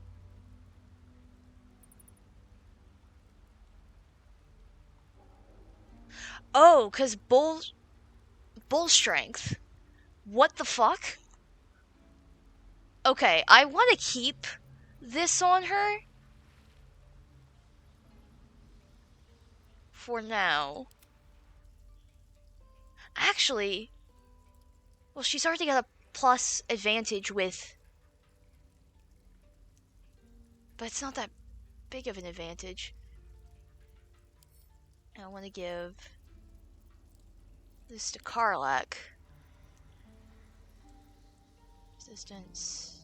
Oh, 'cause bull strength. What the fuck? Okay, I want to keep this on her for now. Actually, well, she's already got a plus advantage with, but it's not that big of an advantage. And I want to give this to Karlak. Resistance.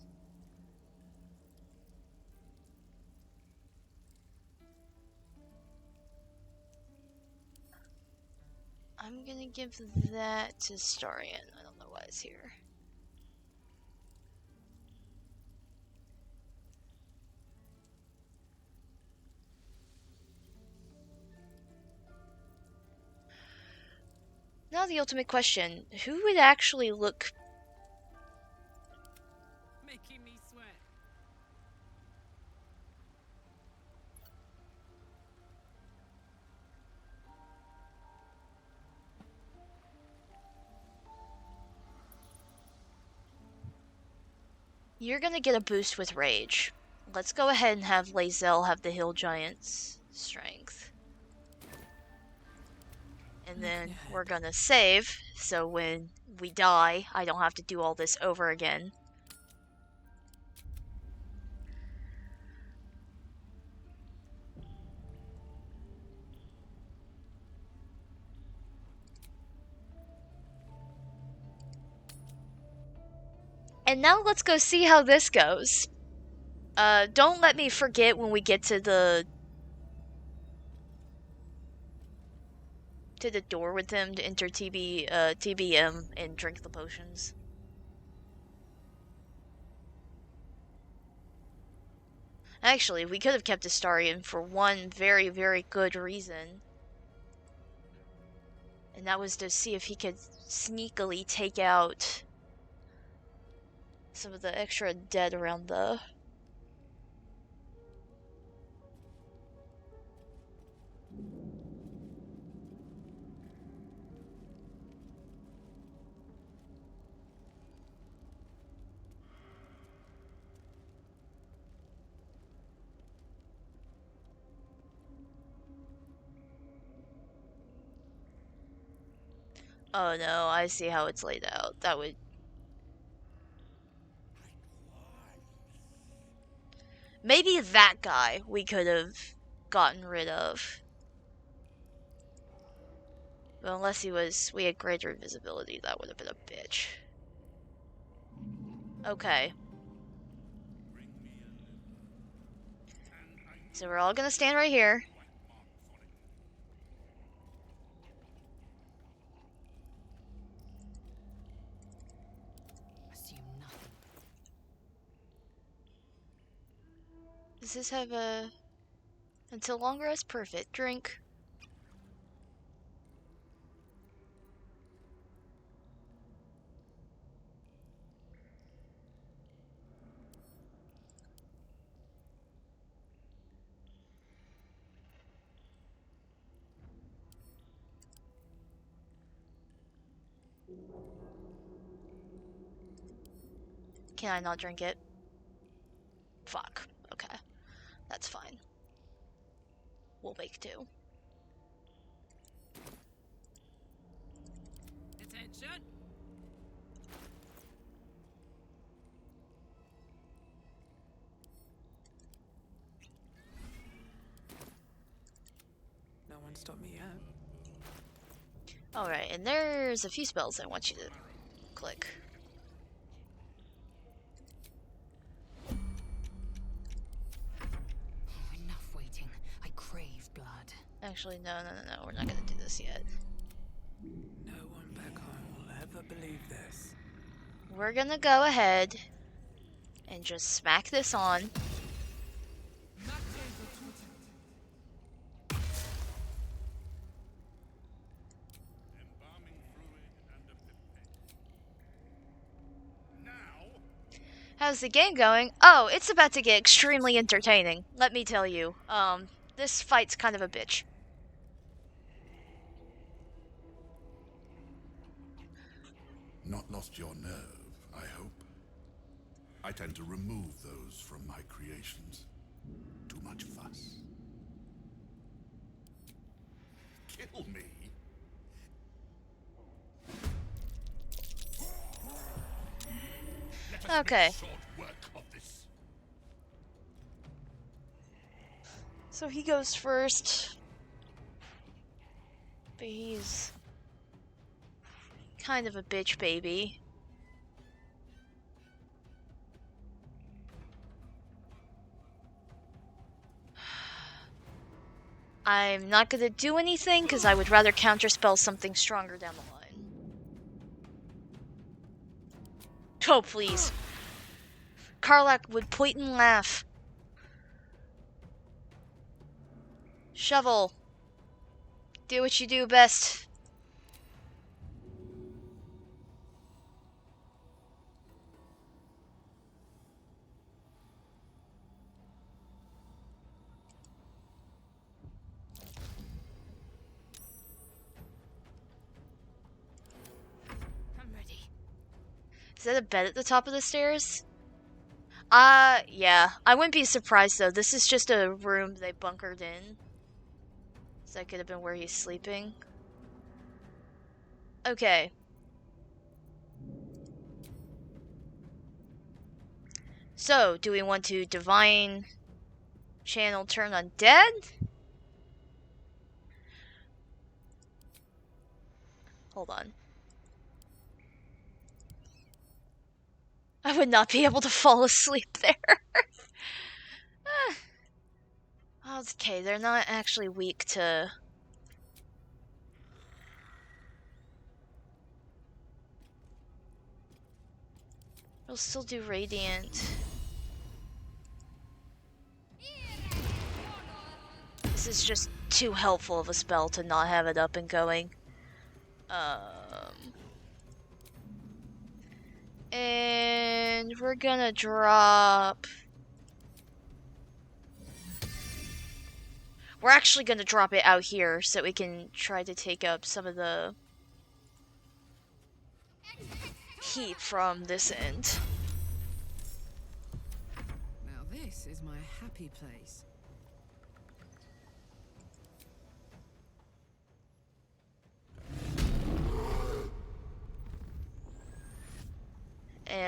I'm gonna give that to Starian. I don't know why it's here. Now the ultimate question, who would actually look... Making me sweat. You're gonna get a boost with Rage. Let's go ahead and have Lae'zel have the Hill Giant's strength. And then we're gonna save, so when we die, I don't have to do all this over again. And now let's go see how this goes. Don't let me forget when we get to the door with him to enter TBM and drink the potions. Actually, we could have kept Astarian for one very, very good reason. And that was to see if he could sneakily take out some of the extra dead around the... Oh no, I see how it's laid out. That would... Maybe that guy we could have gotten rid of. But unless we had greater invisibility, that would have been a bitch. Okay. So we're all gonna stand right here. Assume nothing. Does this have a... Until long rest? Perfect. Drink. Can I not drink it? Fuck. Okay. That's fine. We'll make two. Attention! No one stopped me yet. Alright, and there's a few spells I want you to click. Enough waiting. I crave blood. Actually, no, we're not gonna do this yet. No one back home will ever believe this. We're gonna go ahead and just smack this on. How's the game going? Oh, it's about to get extremely entertaining, let me tell you. This fight's kind of a bitch. Not lost your nerve, I hope. I tend to remove those from my creations. Too much fuss. Kill me? Okay. So he goes first. But he's kind of a bitch baby. I'm not gonna do anything because I would rather counterspell something stronger down the line. Oh, please. Karlach would point and laugh. Shovel. Do what you do best. I'm ready. Is that a bed at the top of the stairs? Yeah. I wouldn't be surprised though. This is just a room they bunkered in. So that could have been where he's sleeping. Okay. So, do we want to divine channel turn undead? Hold on. I would not be able to fall asleep there. Okay, they're not actually weak to... We'll still do radiant. This is just too helpful of a spell to not have it up and going. And we're gonna drop... We're actually gonna drop it out here so we can try to take up some of the heat from this end. Now this is my happy place.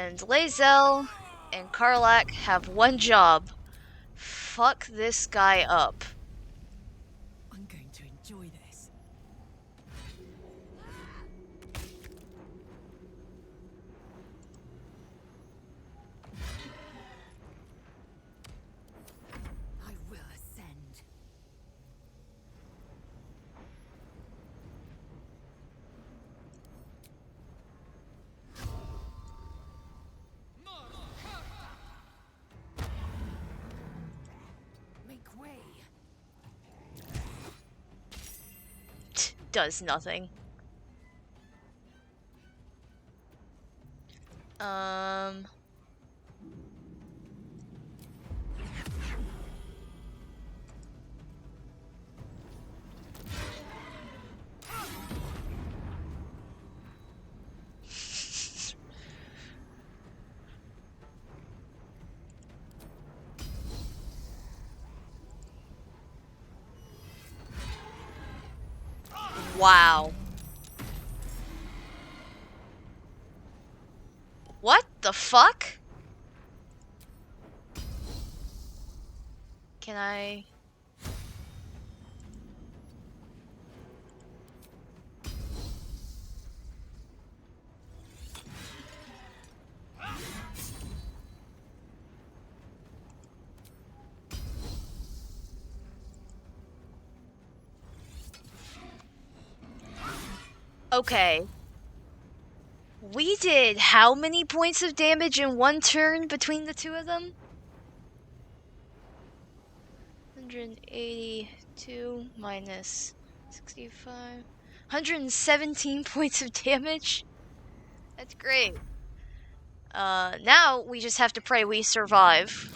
And Lae'zel and Karlach have one job. Fuck this guy up. I'm going to enjoy this. I will ascend. Make way. Does nothing. Wow. What the fuck? Can I... Okay. We did how many points of damage in one turn between the two of them? 182 minus 65. 117 points of damage? That's great. Now we just have to pray we survive.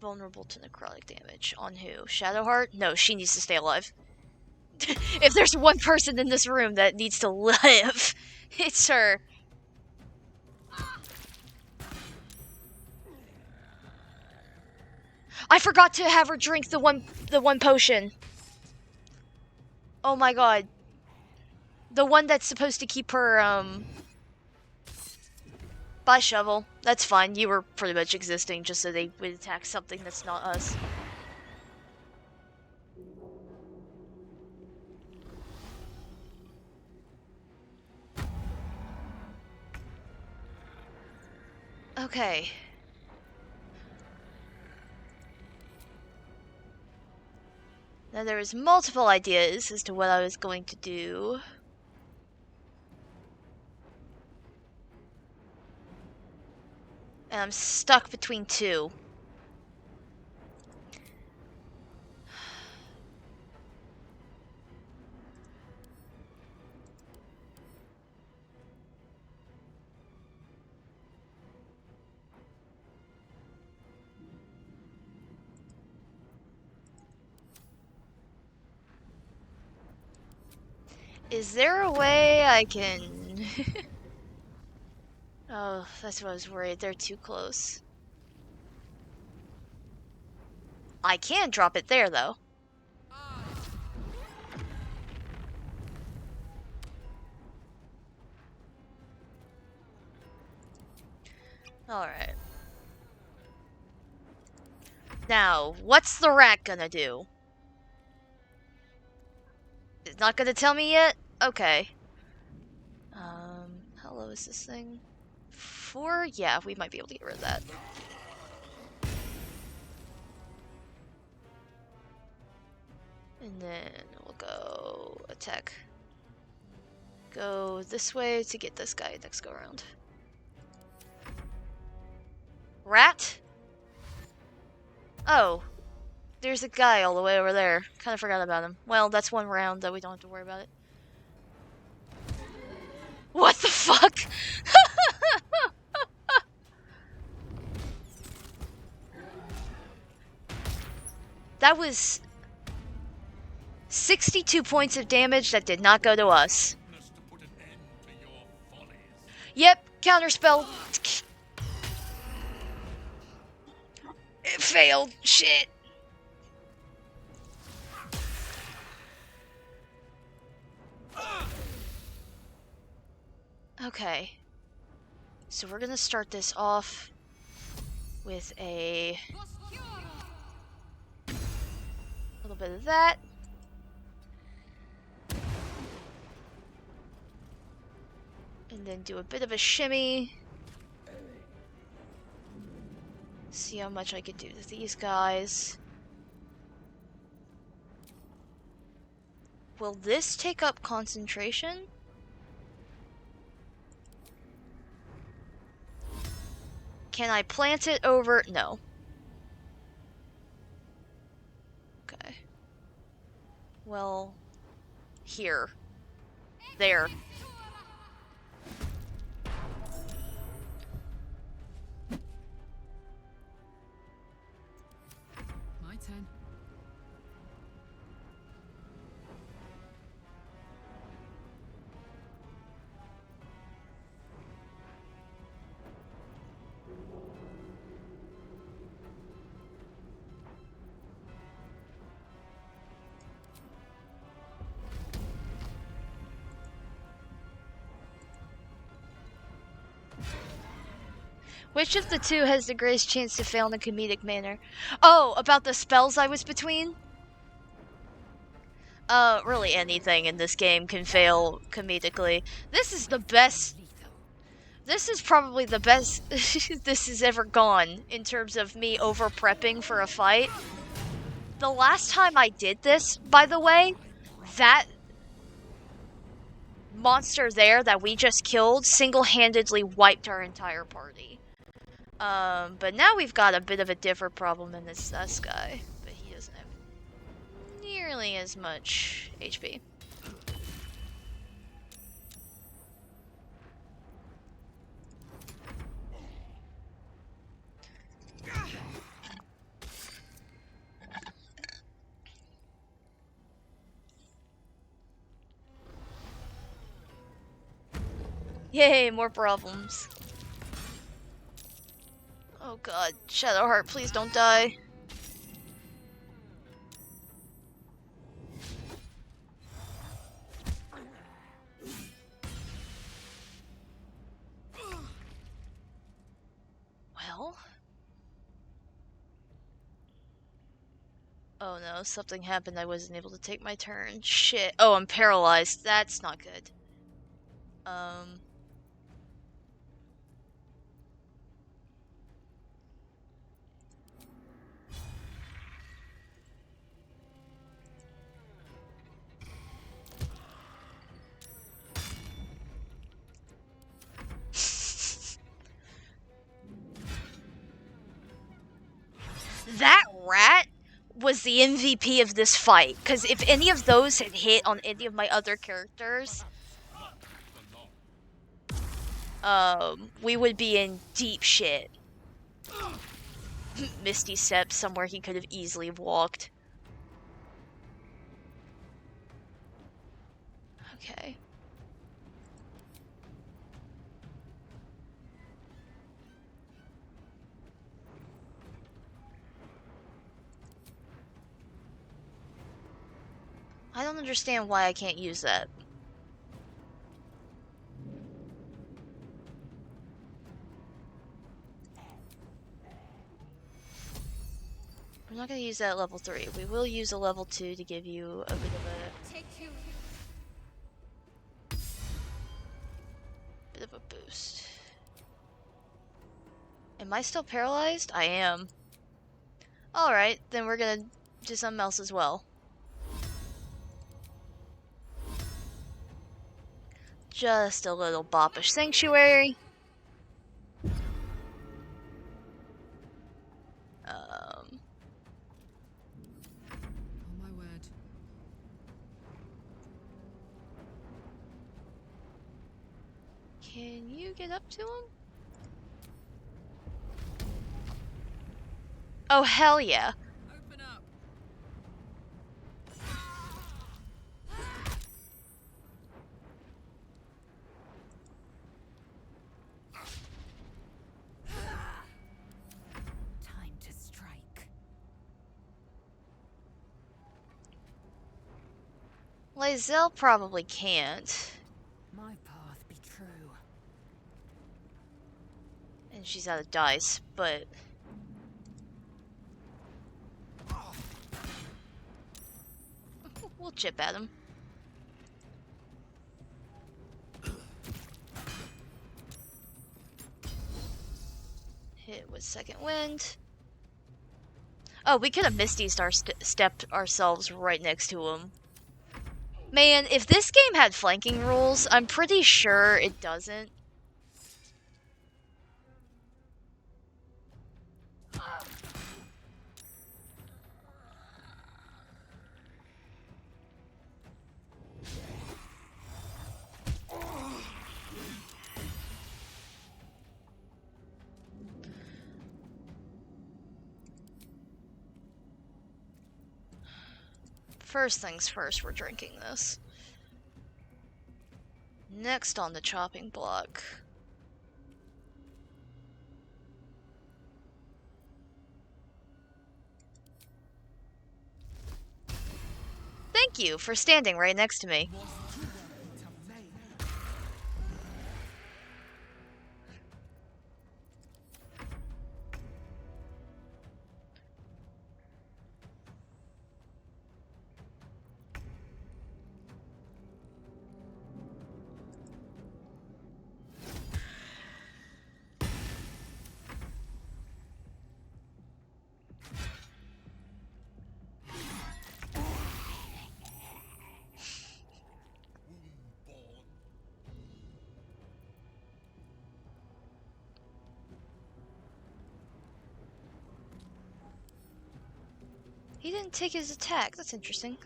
Vulnerable to necrotic damage. On who? Shadowheart? No, she needs to stay alive. If there's one person in this room that needs to live, it's her. I forgot to have her drink the one potion. Oh my god. The one that's supposed to keep her, Bye, Shovel. That's fine. You were pretty much existing just so they would attack something that's not us. Okay. Now there was multiple ideas as to what I was going to do. And I'm stuck between two. Is there a way I can... Oh, that's what I was worried. They're too close. I can drop it there, though. Alright. Now, what's the rat gonna do? It's not gonna tell me yet? Okay. How low is this thing? 4? Yeah, we might be able to get rid of that. And then we'll go attack. Go this way to get this guy next go around. Rat? Oh. There's a guy all the way over there. Kinda forgot about him. Well, that's one round, though we don't have to worry about it. What the fuck? That was 62 points of damage that did not go to us. Yep, counterspell. It failed. Shit. Okay. So we're gonna start this off with a little bit of that. And then do a bit of a shimmy. See how much I can do to these guys. Will this take up concentration? Can I plant it over? No. Okay. Well, here. There. My turn. Which of the two has the greatest chance to fail in a comedic manner? Oh, about the spells I was between? Really anything in this game can fail comedically. This is the best. This is probably the best this has ever gone in terms of me over prepping for a fight. The last time I did this, by the way, that monster there that we just killed single-handedly wiped our entire party. But now we've got a bit of a different problem in this sus guy, but he doesn't have nearly as much HP. Yay, more problems. Oh god, Shadowheart, please don't die. Well? Oh no, something happened. I wasn't able to take my turn. Shit. Oh, I'm paralyzed. That's not good. That rat was the MVP of this fight, because if any of those had hit on any of my other characters, we would be in deep shit. Misty Step, somewhere he could have easily walked. Okay. I don't understand why I can't use that. We're not gonna use that at level 3. We will use a level 2 to give you a bit of a boost. Am I still paralyzed? I am. Alright, then we're gonna do something else as well. Just a little boppish sanctuary. Oh my word. Can you get up to him? Oh, hell yeah. Open up. Time to strike. Lae'zel probably can't. My path be true. And she's out of dice, but... we'll chip at him. Hit with second wind. Oh, we could have Misty Star stepped ourselves right next to him. Man, if this game had flanking rules, I'm pretty sure it doesn't. First things first, we're drinking this. Next on the chopping block. Thank you for standing right next to me. He didn't take his attack. That's interesting.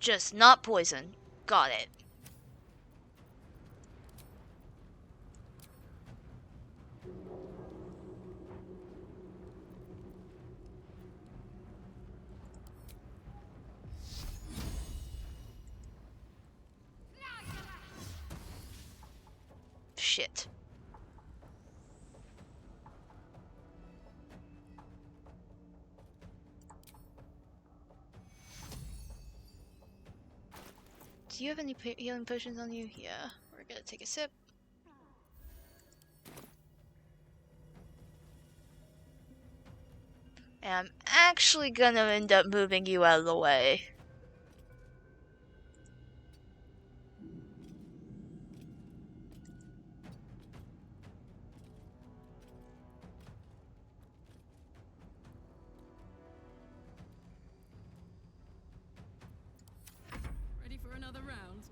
Just not poison. Got it. Shit. Do you have any healing potions on you? Yeah. We're gonna take a sip. And I'm actually gonna end up moving you out of the way. Ready for another round?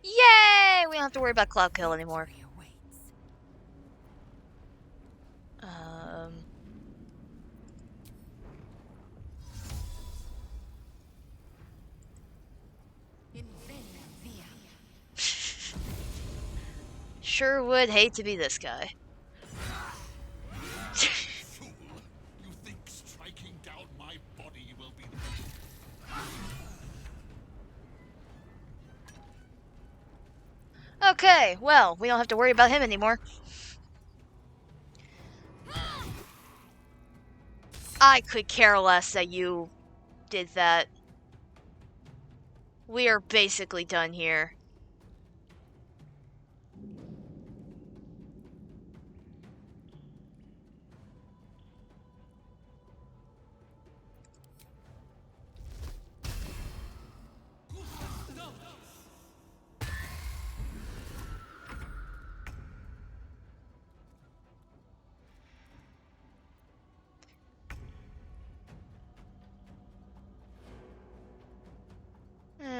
Yay! We don't have to worry about Cloud Kill anymore. Sure would hate to be this guy. Fool! You think striking down my body will be Okay, well, we don't have to worry about him anymore. I could care less that you did that. We are basically done here.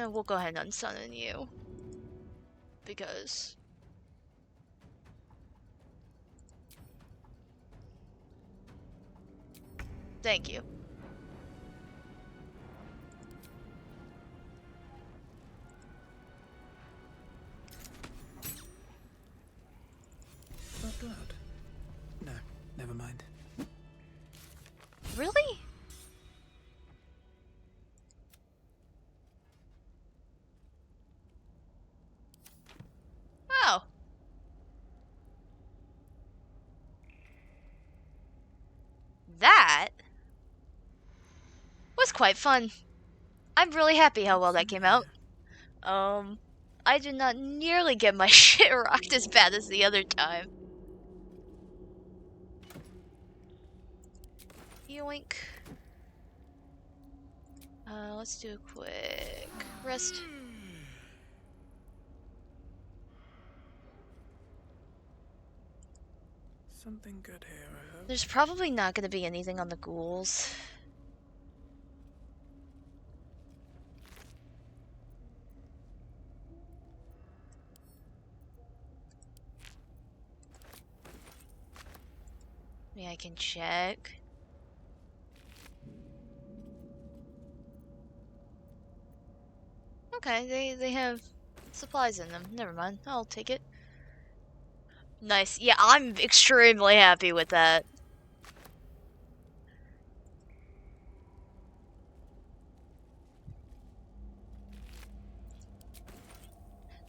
We'll go ahead and unsummon you. Because... thank you. Not blood. No, never mind. Really? quite fun. I'm really happy how well that came out. I did not nearly get my shit rocked as bad as the other time. Yoink. Let's do a quick rest. Something good here, I hope. There's probably not going to be anything on the ghouls. Maybe I can check. Okay, they have supplies in them. Never mind, I'll take it. Nice. Yeah, I'm extremely happy with that.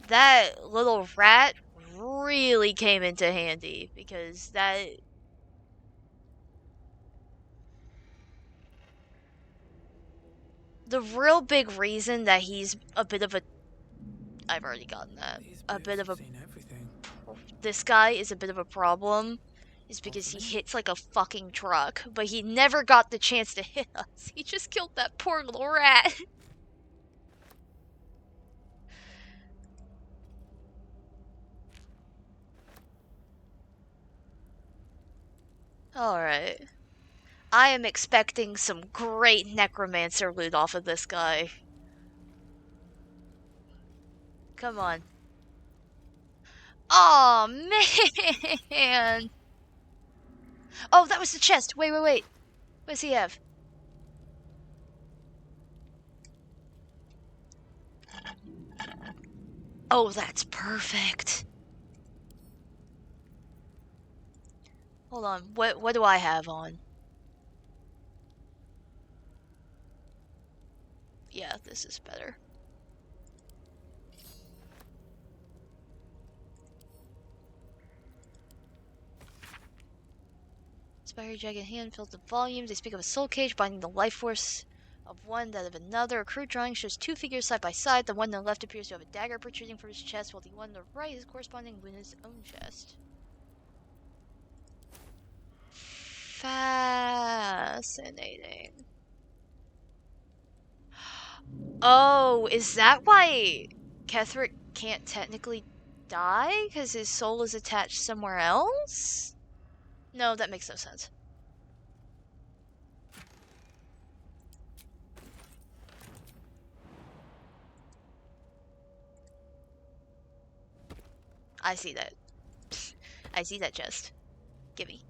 That little rat really came into handy because that... The real big reason that he's a bit of a... I've already gotten that. A bit of a... This guy is a bit of a problem is because he hits like a fucking truck, but he never got the chance to hit us. He just killed that poor little rat. Alright. I am expecting some great necromancer loot off of this guy. Come on. Aw, man! Oh, that was the chest! Wait. What does he have? Oh, that's perfect. Hold on, what do I have on? Yeah, this is better. Inspired jagged hand fills the volumes. They speak of a soul cage binding the life force of one, that of another. A crude drawing shows two figures side by side. The one on the left appears to have a dagger protruding from his chest, while the one on the right is corresponding with his own chest. Fascinating. Oh, is that why Ketherick can't technically die? Because his soul is attached somewhere else? No, that makes no sense. I see that. I see that chest. Gimme.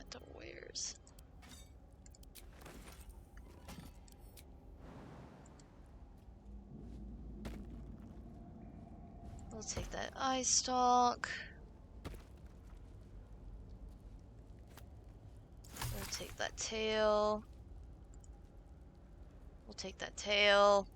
The wares. We'll take that eye stalk. We'll take that tail. We'll take that tail.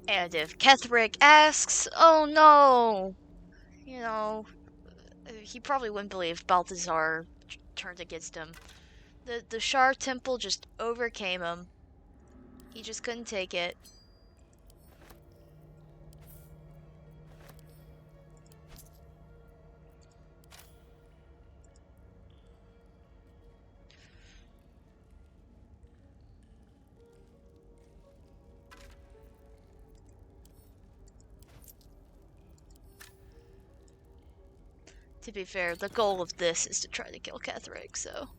And if Ketherick asks, oh no, you know, he probably wouldn't believe Balthazar turned against him. The Shar Temple just overcame him. He just couldn't take it. To be fair, the goal of this is to try to kill Ketherick, so...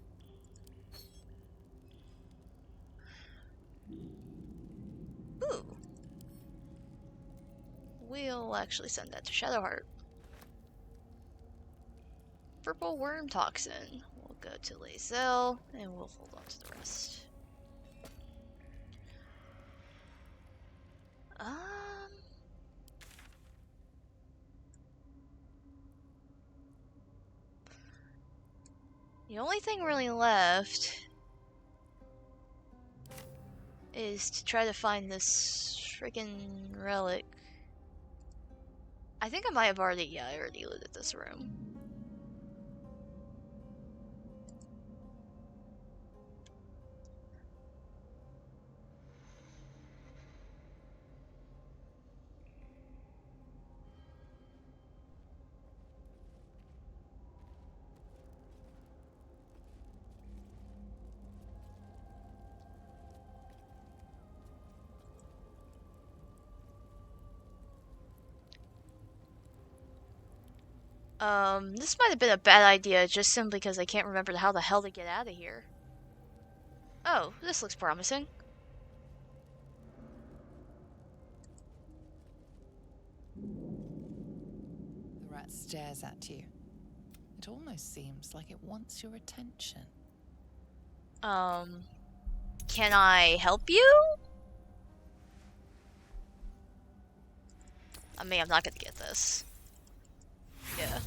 Ooh. We'll actually send that to Shadowheart. Purple worm toxin. We'll go to Lazel, and we'll hold on to the rest. Um. The only thing really left is to try to find this freaking relic. I think I might have already, yeah, I already looted this room. This might have been a bad idea just simply because I can't remember how the hell to get out of here. Oh, this looks promising. The rat stares at you. It almost seems like it wants your attention. Can I help you? I mean, I'm not gonna get this. Yeah.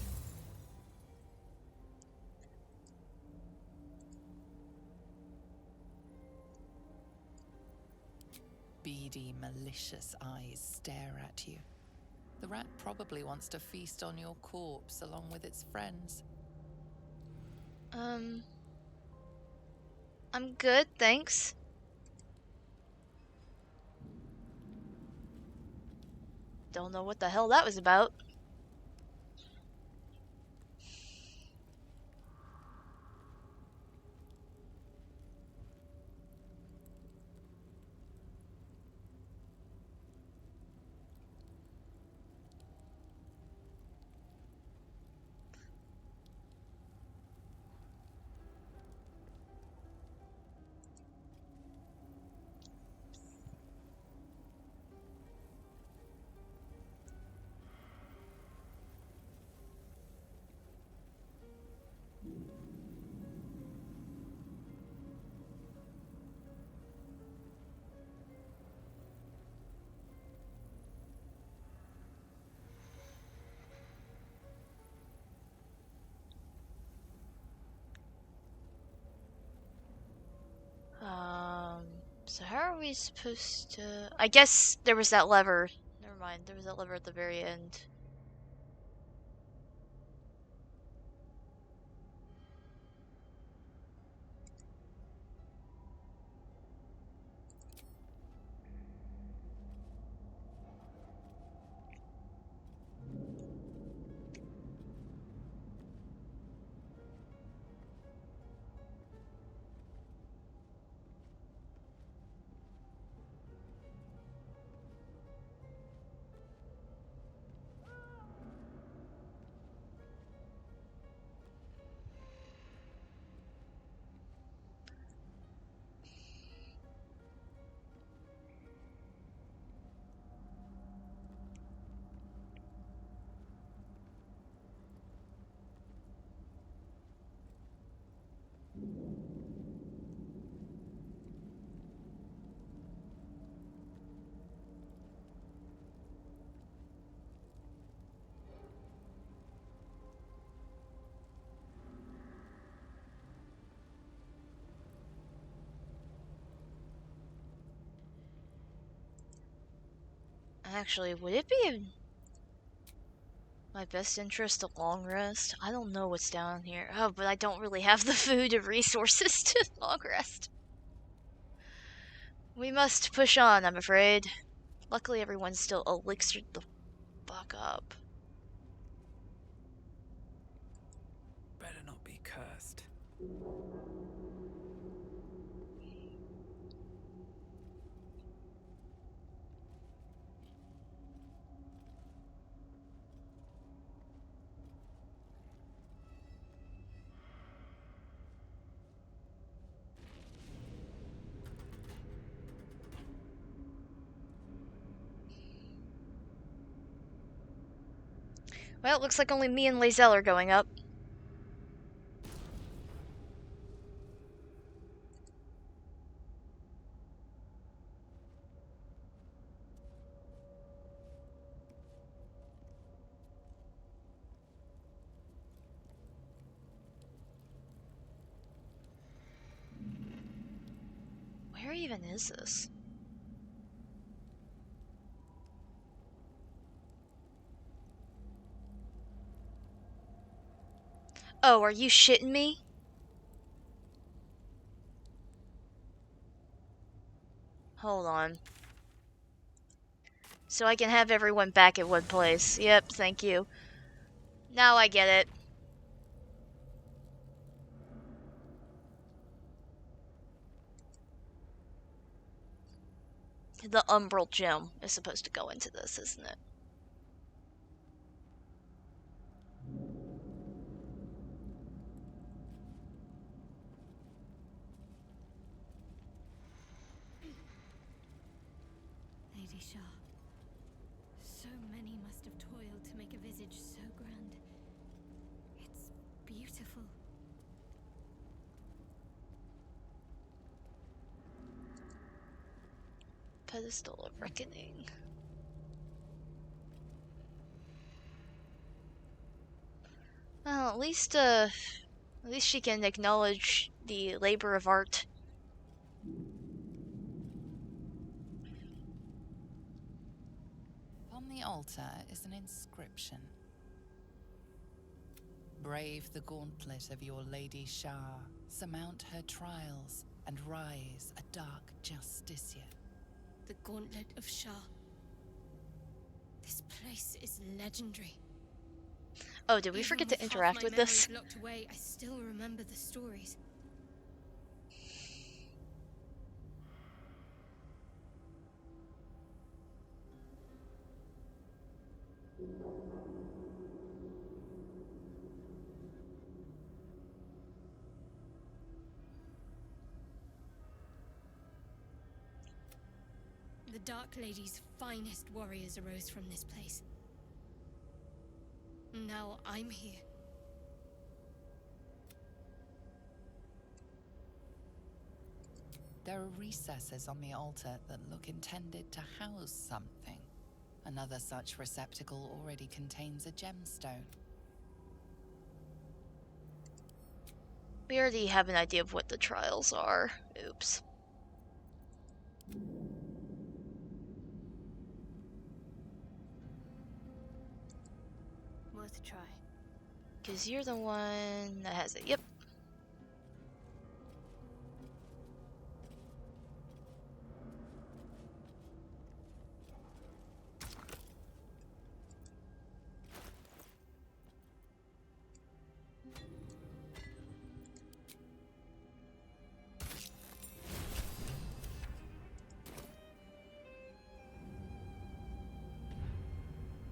Beady, malicious eyes stare at you. The rat probably wants to feast on your corpse along with its friends. I'm good, thanks. Don't know what the hell that was about. So how are we supposed to... I guess there was that lever. Never mind, there was that lever at the very end. Actually, would it be in my best interest to long rest? I don't know what's down here. Oh, but I don't really have the food or resources to long rest. We must push on, I'm afraid. Luckily, everyone's still elixired the fuck up. Better not be cursed. Well, it looks like only me and Lazelle are going up. Where even is this? Oh, are you shitting me? Hold on. So I can have everyone back at one place. Yep, thank you. Now I get it. The Umbral Gem is supposed to go into this, isn't it? Lady Shah. So many must have toiled to make a visage so grand. It's beautiful. Pedestal of Reckoning. Well, at least she can acknowledge the labor of art. On the altar is an inscription. Brave the gauntlet of your Lady Shah, surmount her trials, and rise a dark justiciar. The Gauntlet of Shah. This place is legendary. Oh, did we forget to interact with this? Locked away, I still remember the stories. The Dark Lady's finest warriors arose from this place. Now I'm here. There are recesses on the altar that look intended to house something. Another such receptacle already contains a gemstone. We already have an idea of what the trials are. Oops. Worth a try. Because you're the one that has it. Yep.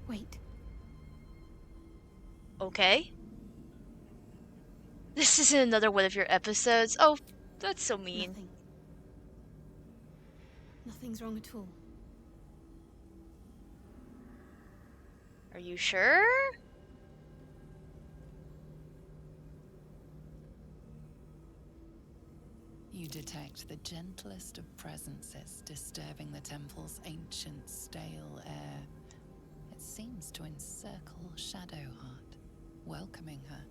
Wait. Okay. This isn't another one of your episodes. Oh, that's so mean. Nothing's wrong at all. Are you sure? You detect the gentlest of presences disturbing the temple's ancient, stale air. It seems to encircle Shadowheart, welcoming her.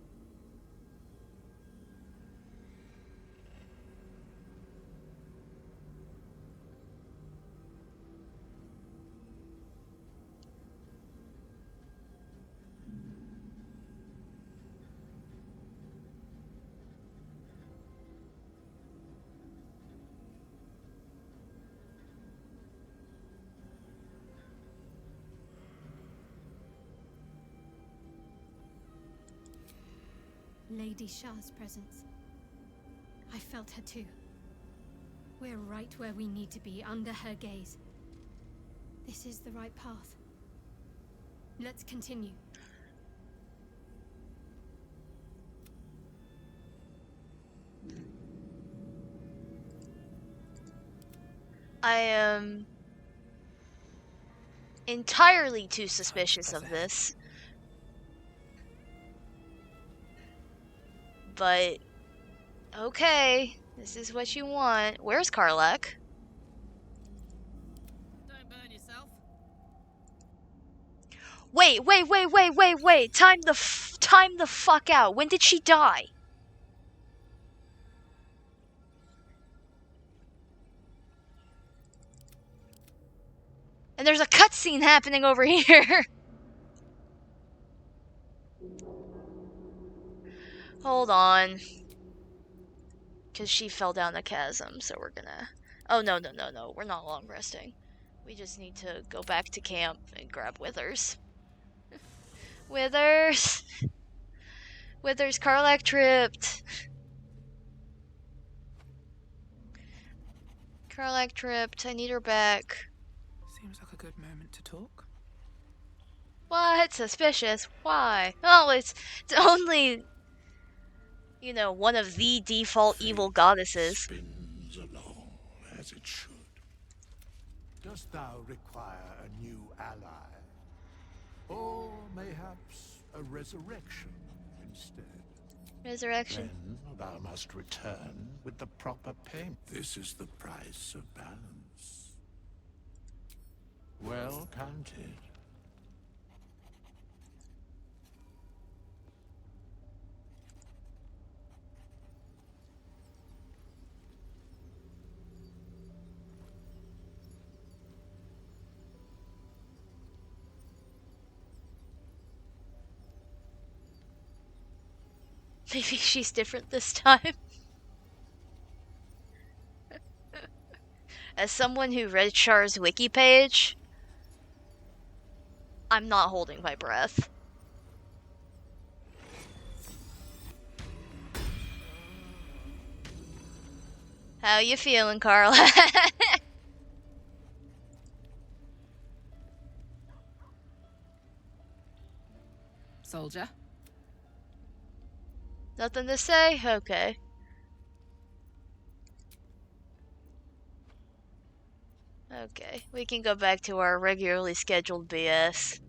Lady Shah's presence. I felt her too. We're right where we need to be, under her gaze. This is the right path. Let's continue. I am entirely too suspicious of this. But, okay, this is what you want. Where's Karlach? Don't burn yourself. Wait. Time the fuck out. When did she die? And there's a cutscene happening over here. Hold on. Because she fell down the chasm, so we're gonna... Oh, no. We're not long resting. We just need to go back to camp and grab Withers. Withers! Withers, Karlach tripped! Karlach tripped. I need her back. Seems like a good moment to talk. What? Suspicious? Why? Oh, it's only... You know, one of the default evil goddesses. Spins along as it should. Dost thou require a new ally? Or mayhaps a resurrection instead? Resurrection. Then thou must return with the proper payment. This is the price of balance. Well counted. Maybe she's different this time. As someone who read Char's wiki page, I'm not holding my breath. How you feeling, Carla? Soldier? Nothing to say? Okay. Okay, we can go back to our regularly scheduled BS.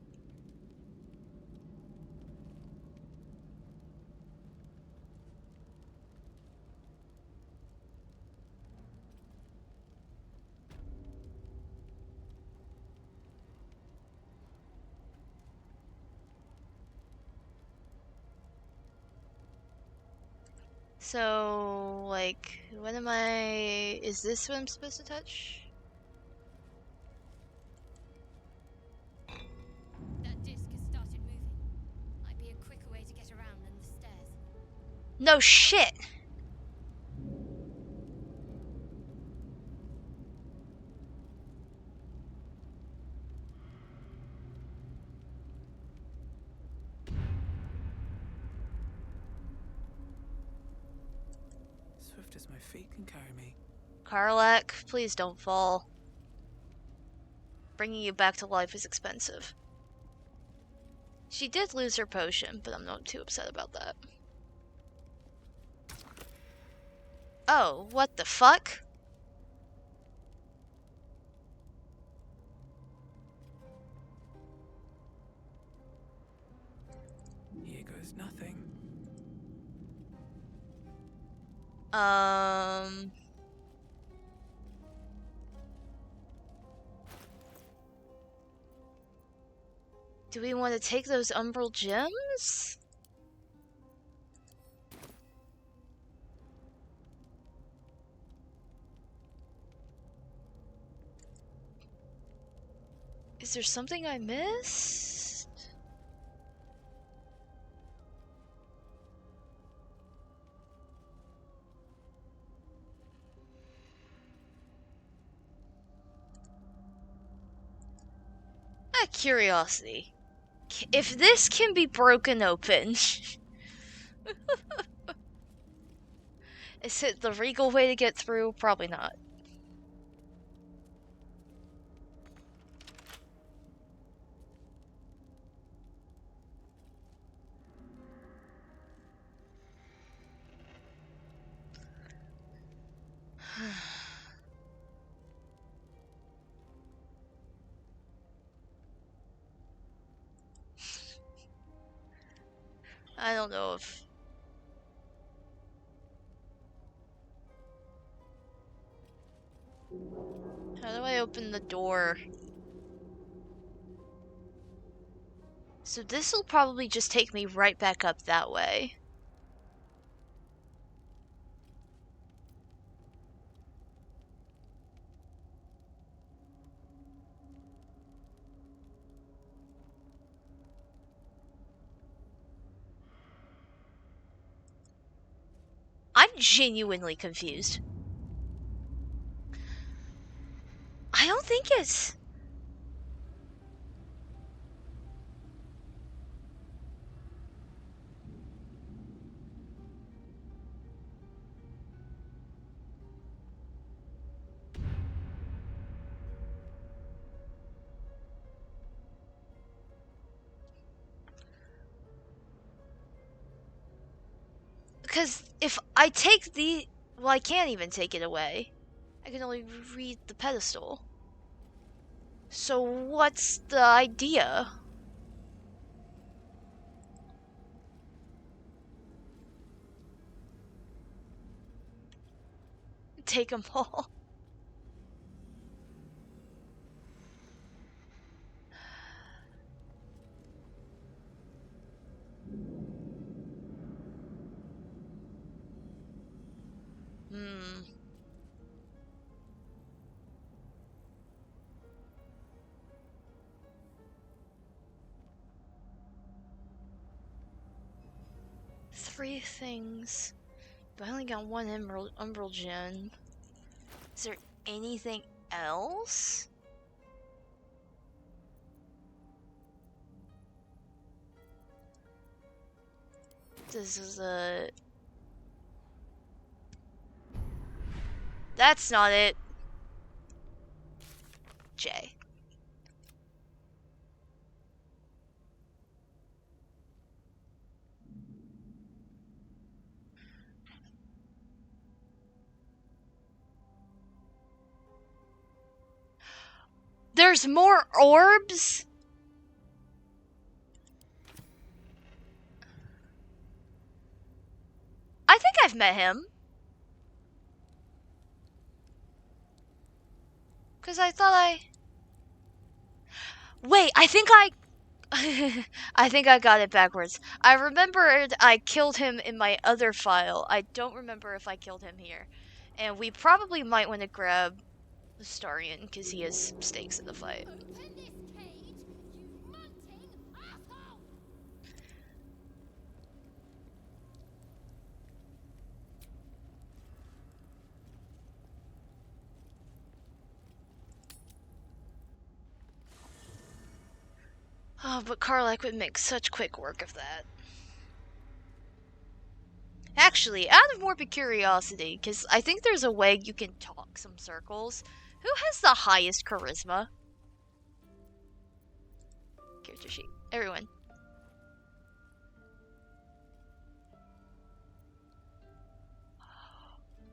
So, like, what am I... Is this what I'm supposed to touch? That disc has started moving. Might be a quicker way to get around than the stairs. No shit! Swift as my feet can carry me. Karlach, please don't fall. Bringing you back to life is expensive. She did lose her potion, but I'm not too upset about that. Oh, what the fuck? Here goes nothing. Do we want to take those umbral gems? Is there something I missed? A curiosity. If this can be broken open, is it the regal way to get through? Probably not. I don't know if... How do I open the door? So this will probably just take me right back up that way. genuinely confused. I don't think it's... Because if I take the... Well, I can't even take it away. I can only read the pedestal. So what's the idea? Take them all. Hmm. Three things. But I only got one Umbral Gem. Is there anything else? This is a... That's not it. J. There's more orbs? I think I've met him. Because I thought I... Wait, I think I... I think I got it backwards. I remembered I killed him in my other file. I don't remember if I killed him here. And we probably might want to grab the Starian, because he has stakes in the fight. Oh, but Karlach would make such quick work of that. Actually, out of morbid curiosity, because I think there's a way you can talk some circles. Who has the highest charisma? Character sheet. Everyone.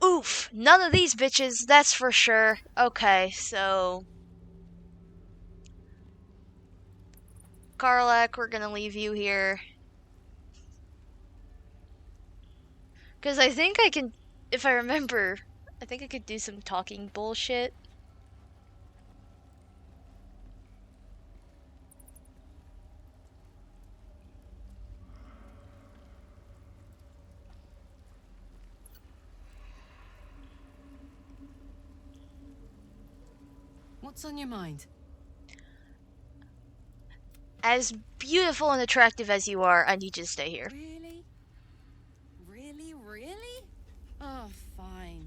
Oof! None of these bitches, that's for sure. Okay, so... Karlach, we're gonna leave you here. Because I think I can, if I remember, I think I could do some talking bullshit. What's on your mind? As beautiful and attractive as you are, I need you to stay here. Really? Really? Really? Oh, fine.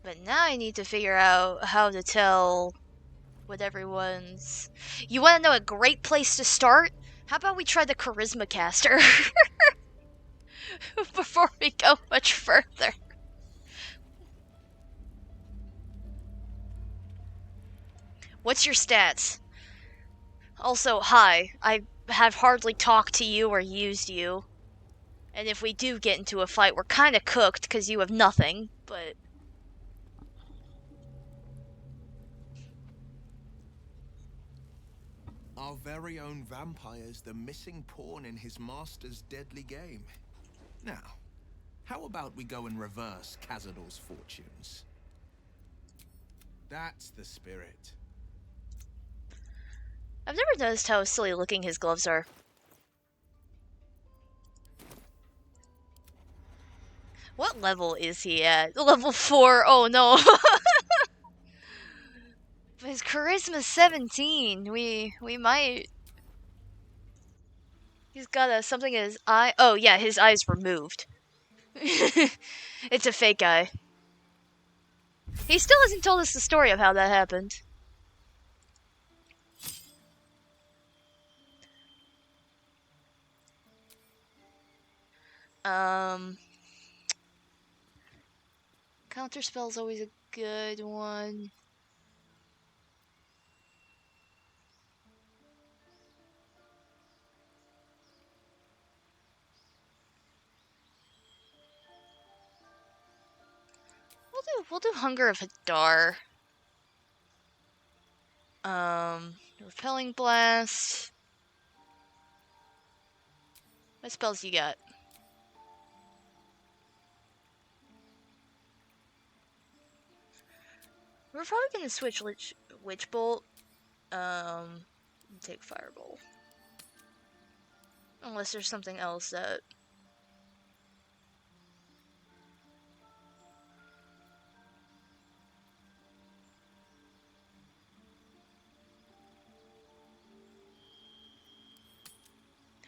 But now I need to figure out how to tell what everyone's... You want to know a great place to start? How about we try the Charisma Caster? Before we go much further. What's your stats? Also, hi. I have hardly talked to you or used you. And if we do get into a fight, we're kinda cooked because you have nothing, but... Our very own vampire's the missing pawn in his master's deadly game. Now, how about we go and reverse Cazador's fortunes? That's the spirit. I've never noticed how silly looking his gloves are. What level is he at? Level 4. Oh no. But his charisma's 17. We might He's got a something in his eye. Oh yeah, his eye's removed. It's a fake eye. He still hasn't told us the story of how that happened. Counterspell's always a good one. We'll do Hunger of Hadar. Repelling Blast. What spells you got? We're probably gonna switch Witch Bolt. Take Firebolt. Unless there's something else that...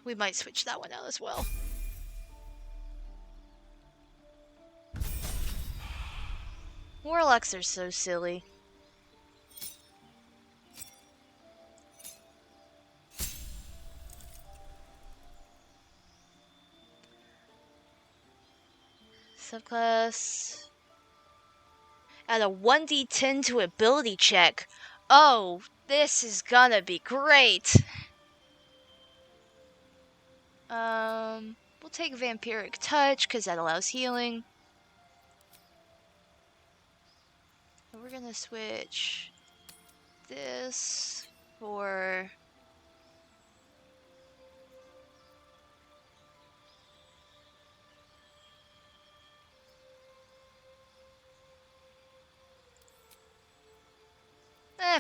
We might switch that one out as well. Warlocks are so silly. Subclass. Add a 1d10 to ability check. Oh, this is gonna be great. We'll take Vampiric Touch because that allows healing. And we're gonna switch this for...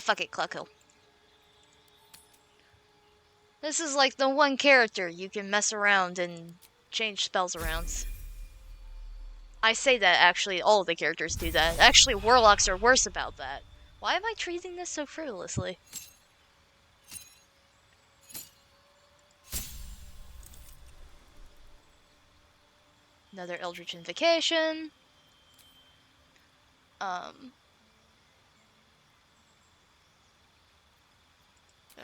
fuck it, Cluckle. This is like the one character you can mess around and change spells around. I say that actually all the characters do that. Actually, Warlocks are worse about that. Why am I treating this so frivolously? Another Eldritch Invocation.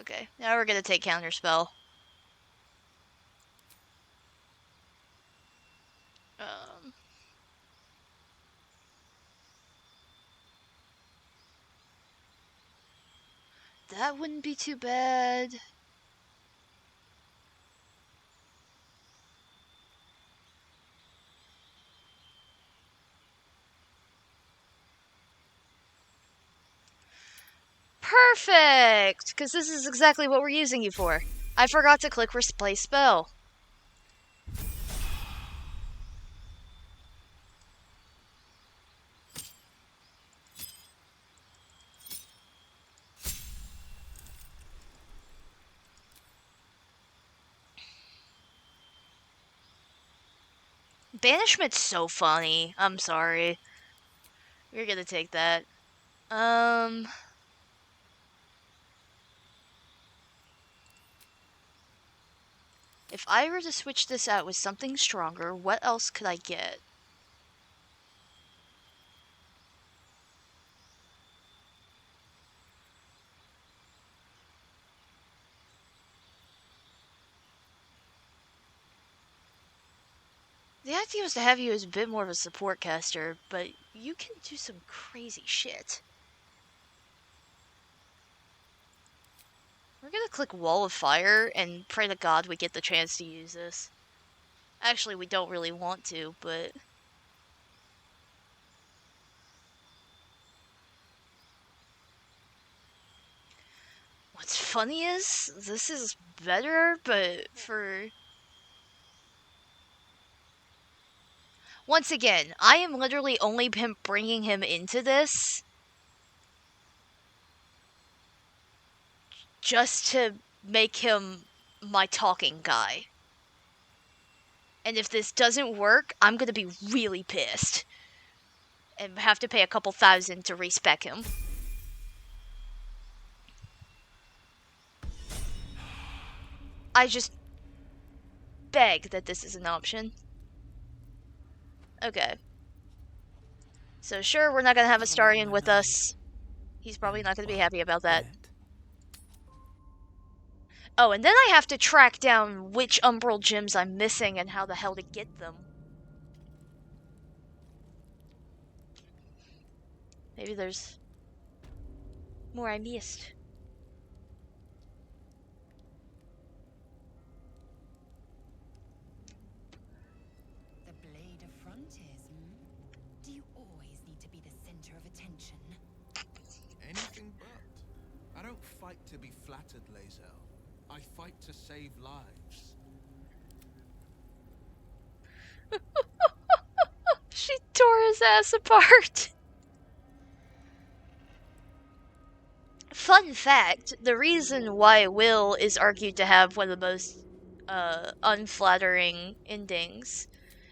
Okay, now we're gonna take Counterspell. That wouldn't be too bad. Perfect! Because this is exactly what we're using you for. I forgot to click Replace Spell. Banishment's so funny. I'm sorry. We're gonna take that. If I were to switch this out with something stronger, what else could I get? The idea was to have you as a bit more of a support caster, but you can do some crazy shit. We're gonna click Wall of Fire and pray to God we get the chance to use this. Actually, we don't really want to, but... What's funny is, this is better, but for... Once again, I am literally only bringing him into this just to make him my talking guy. And if this doesn't work, I'm gonna be really pissed. And have to pay a couple thousand to respec him. I just... beg that this is an option. Okay. So sure, we're not gonna have Astarion with us. He's probably not gonna be happy about that. Oh, and then I have to track down which Umbral gems I'm missing and how the hell to get them. Maybe there's more I missed. The blade of frontiers, Do you always need to be the center of attention? Anything but. I don't fight to be flattered, Lae'zel. I fight to save lives. She tore his ass apart. Fun fact, the reason why Will is argued to have one of the most unflattering endings,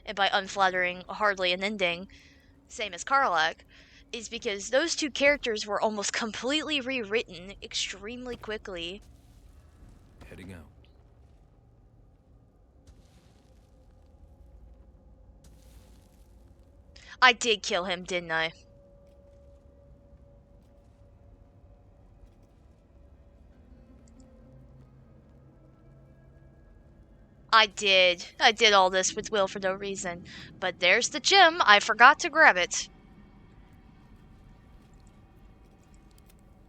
and by unflattering, hardly an ending, same as Karlach, is because those two characters were almost completely rewritten extremely quickly. Heading out. I did kill him, didn't I? I did. I did all this with Will for no reason. But there's the gem. I forgot to grab it.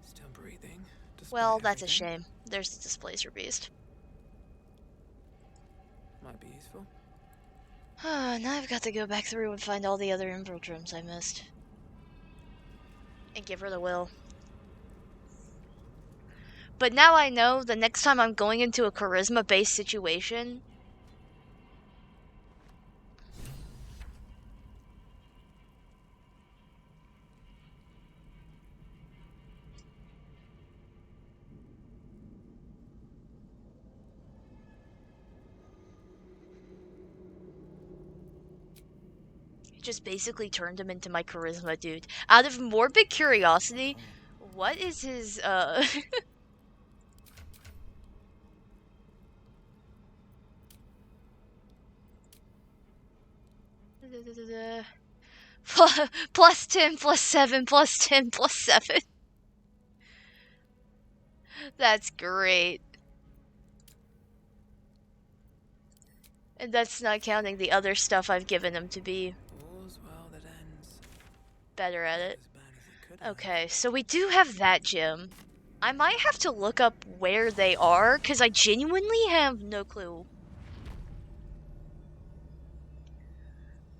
Still breathing. Well, that's a shame. There's the Displacer Beast. Might be useful. Now I've got to go back through and find all the other Umbral gems I missed. And give her the Will. But now I know the next time I'm going into a charisma-based situation, just basically turned him into my charisma dude. Out of morbid curiosity, what is his, plus 10, plus 7, plus 10, plus 7. That's great. And that's not counting the other stuff I've given him to be better at it. Okay, so we do have that gem. I might have to look up where they are, because I genuinely have no clue.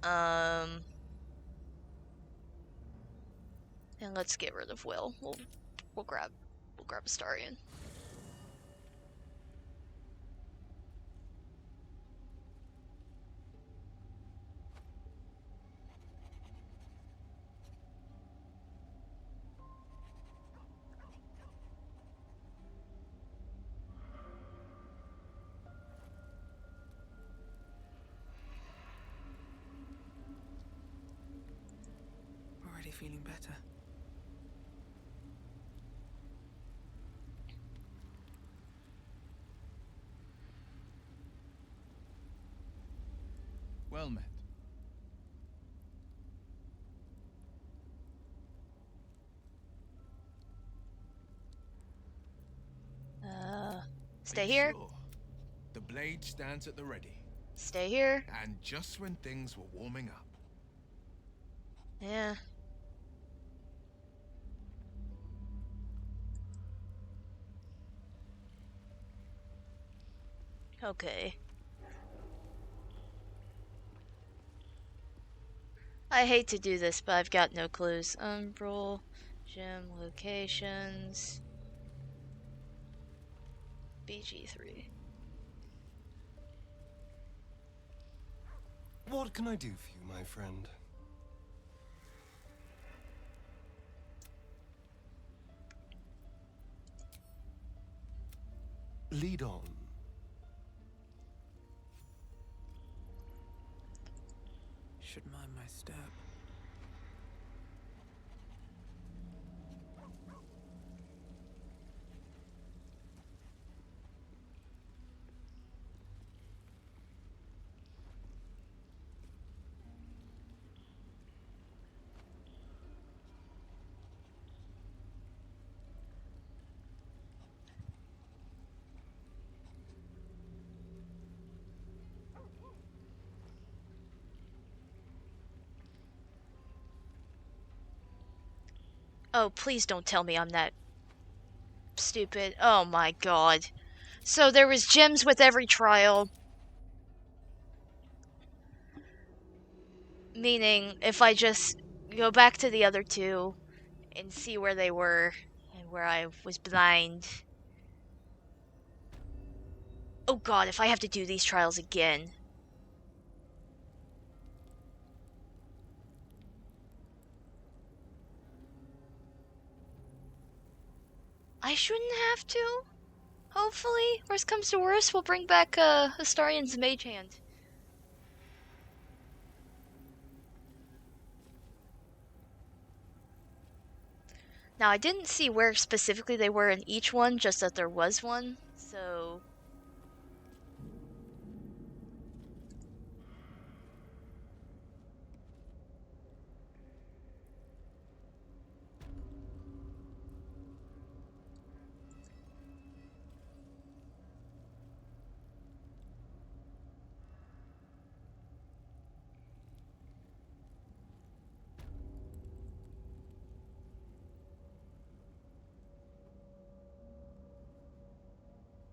And let's get rid of Will. We'll grab Astarion. Already feeling better. Well met. Stay here. Sure. The blade stands at the ready. Stay here. And just when things were warming up. Yeah. Okay. I hate to do this, but I've got no clues. Umbral, gem locations, BG3. What can I do for you, my friend? Lead on. Should mind my step. Oh, please don't tell me I'm that stupid. Oh my god. So there was gems with every trial. Meaning, if I just go back to the other two and see where they were and where I was blind. Oh god, if I have to do these trials again. I shouldn't have to. Hopefully, worst comes to worst, we'll bring back Astarian's Mage Hand. Now, I didn't see where specifically they were in each one, just that there was one, so...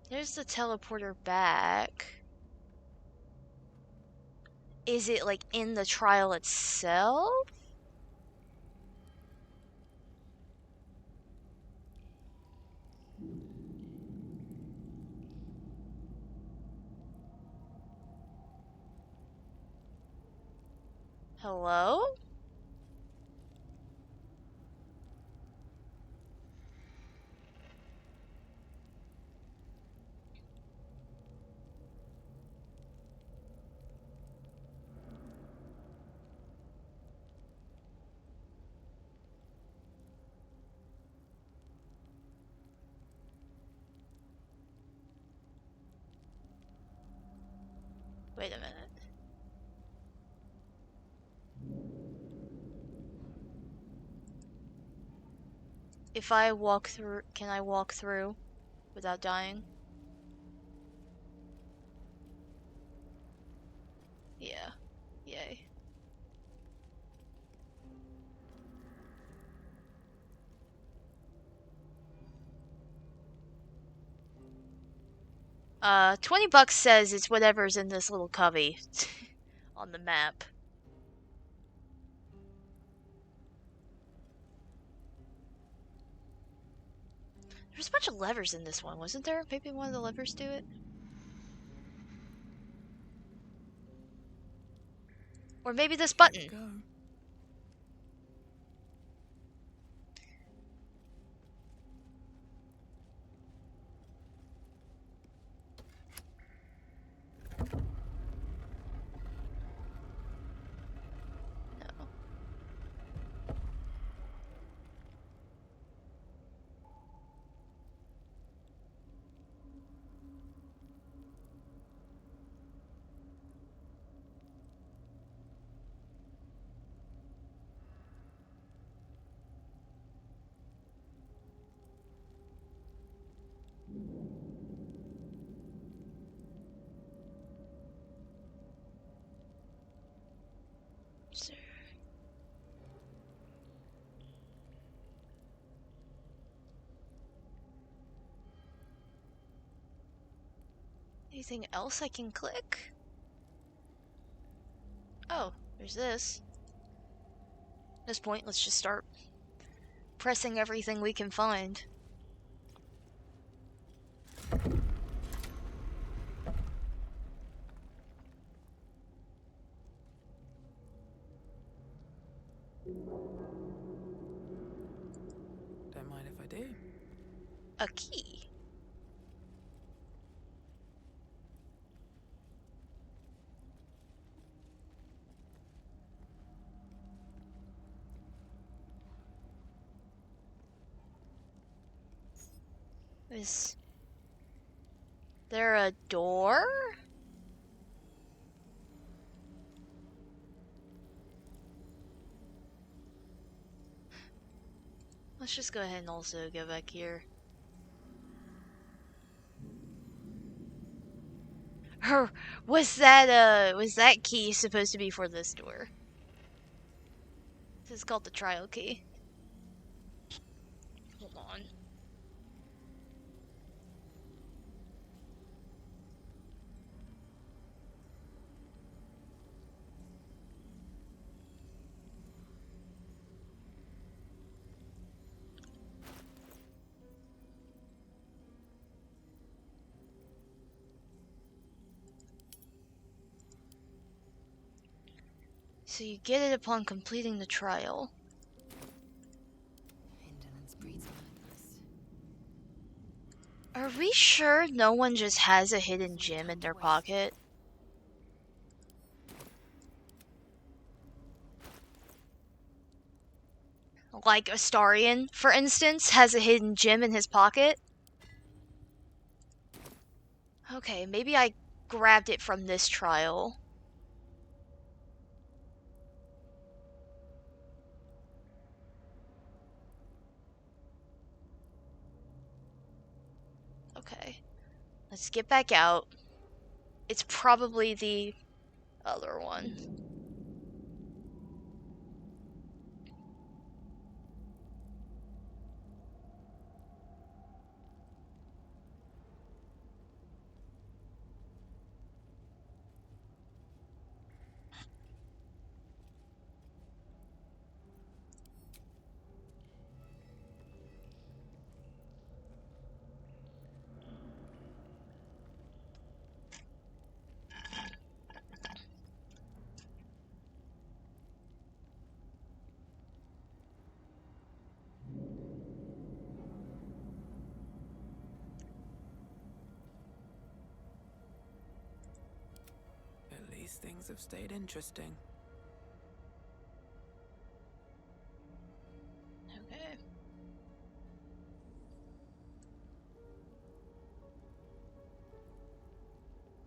There's the teleporter back. Is it, like, in the trial itself? Hello? Wait a minute. If I walk through, can I walk through without dying? Yeah. Yay. $20 says it's whatever's in this little cubby on the map. There's a bunch of levers in this one, wasn't there? Maybe one of the levers do it? Or maybe this button. No. Sir. Anything else I can click? Oh, there's this. At this point, let's just start pressing everything we can find. Don't mind if I do. A key. Is there a door? Let's just go ahead and also go back here. Or was that key supposed to be for this door? This is called the trial key. Hold on. So you get it upon completing the trial. Indolence breeds madness. Are we sure no one just has a hidden gem in their pocket? Like Astarion, for instance, has a hidden gem in his pocket? Okay, maybe I grabbed it from this trial. Okay. Let's get back out. It's probably the other one. At least things have stayed interesting. Okay.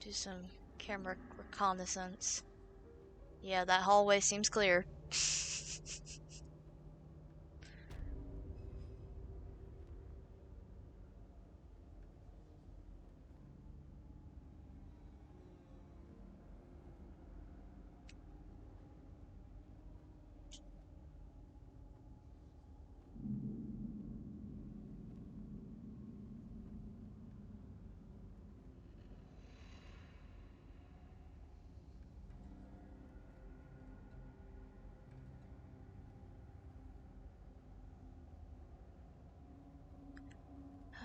Do some camera reconnaissance. Yeah, that hallway seems clear.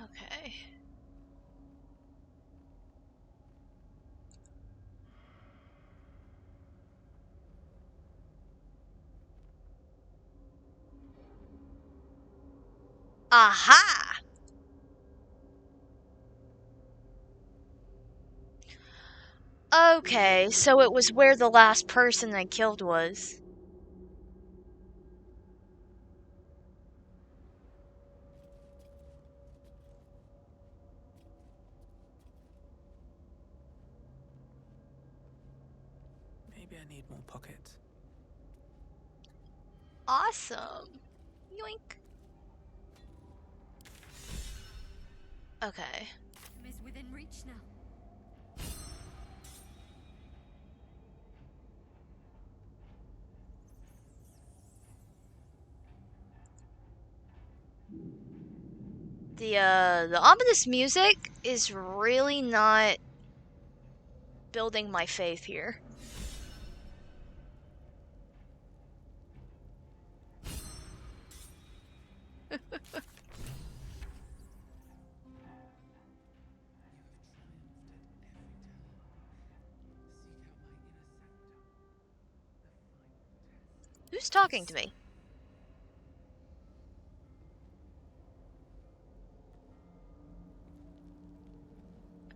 Okay. Aha! Okay, so it was where the last person I killed was. Maybe I need more pockets. Awesome. Yoink. Okay. Is within reach now. The ominous music is really not building my faith here. Who's talking to me?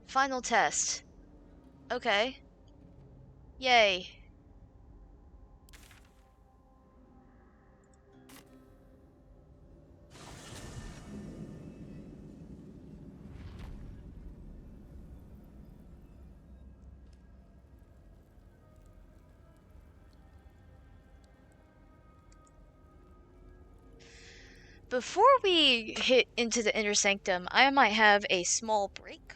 Final test. Okay. Yay. Before we hit into the inner sanctum, I might have a small break.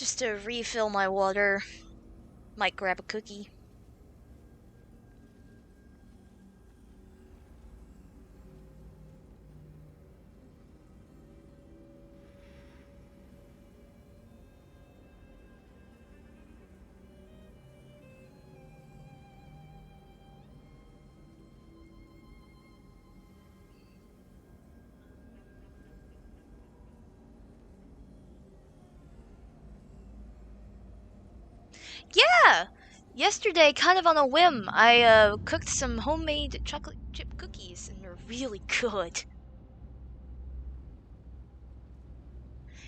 just to refill my water. Might grab a cookie. Yeah! Yesterday, kind of on a whim, I cooked some homemade chocolate chip cookies, and they're really good.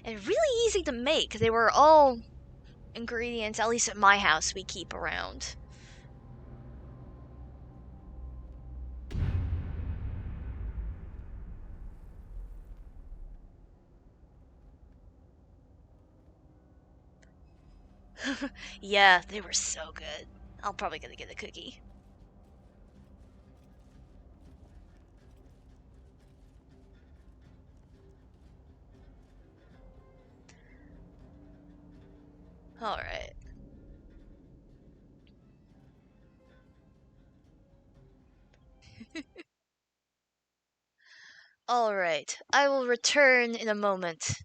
And really easy to make. They were all ingredients, at least at my house, we keep around. Yeah, they were so good. I'm probably gonna get a cookie. Alright. Alright, I will return in a moment.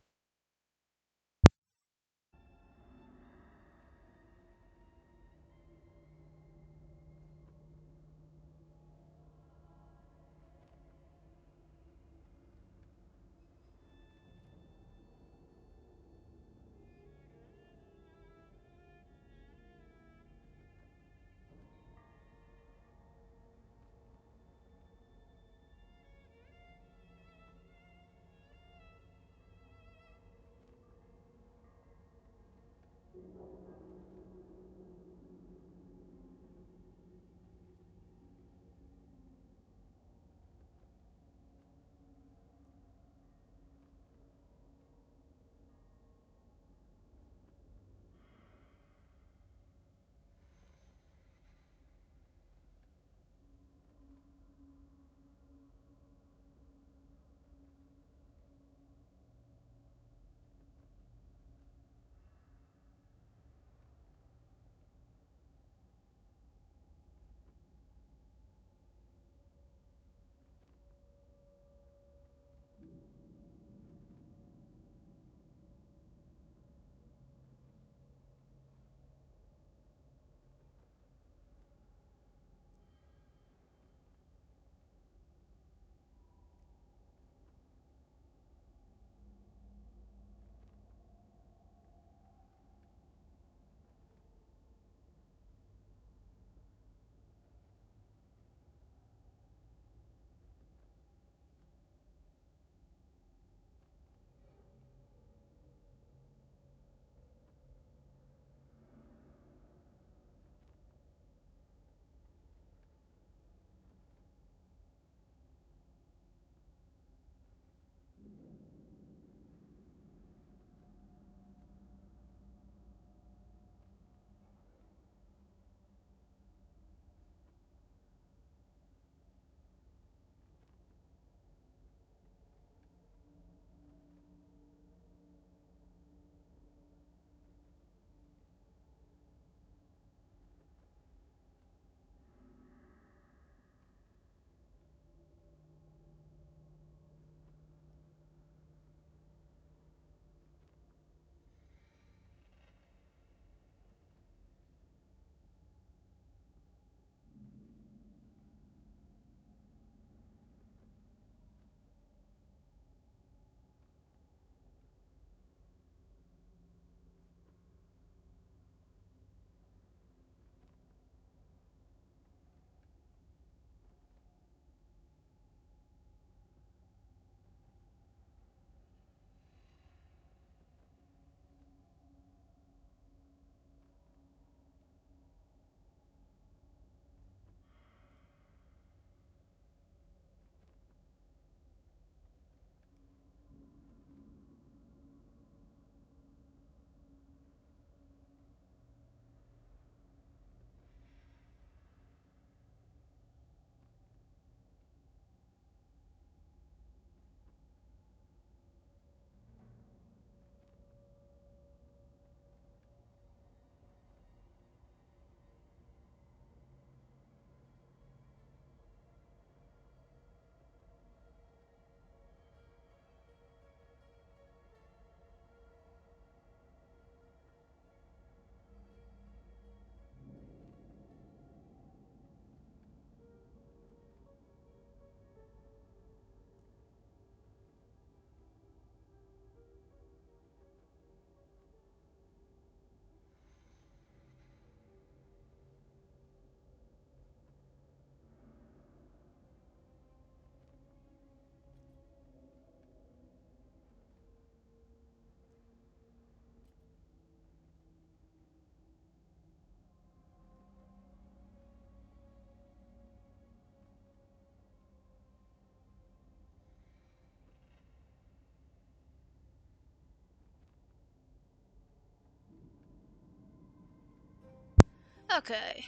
Okay.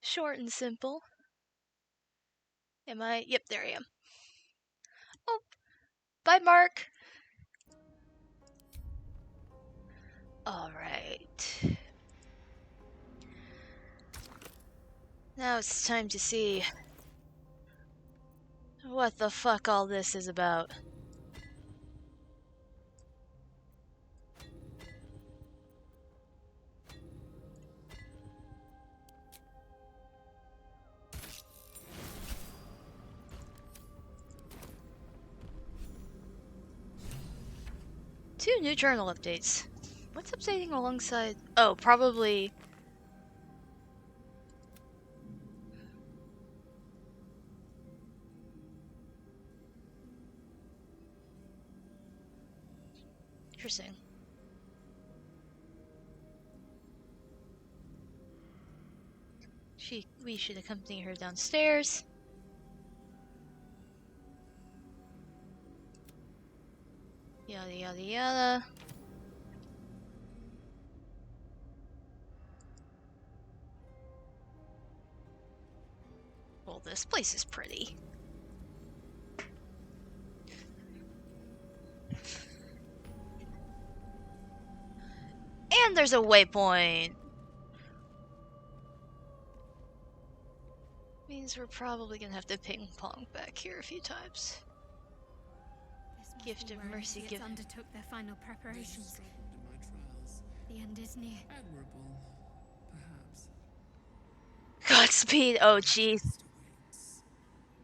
Short and simple. Am I? Yep, there I am. Oh, bye, Mark. Alright. Now it's time to see what the fuck all this is about. Two new journal updates. What's updating alongside? Oh, probably. Interesting. We should accompany her downstairs. Yada yada yada. Well, this place is pretty. And there's a waypoint. Means we're probably gonna have to ping pong back here a few times. Gift of mercy given. Undertook their final preparations. The end is near. Admirable, perhaps. Godspeed. Oh, jeez.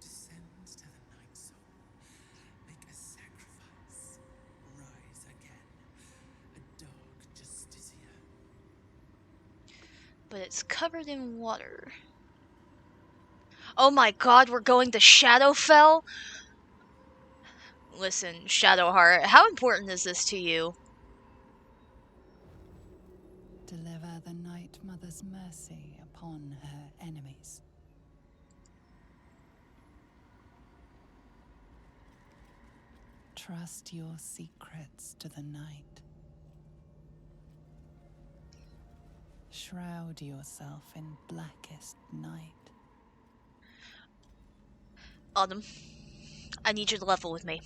Descend to the Nightsong. Make a sacrifice. Rise again. A dark justiciar. But it's covered in water. Oh my god, we're going to Shadowfell? Listen, Shadowheart, how important is this to you? Deliver the Night Mother's mercy upon her enemies. Trust your secrets to the night. Shroud yourself in blackest night. Autumn, I need you to level with me.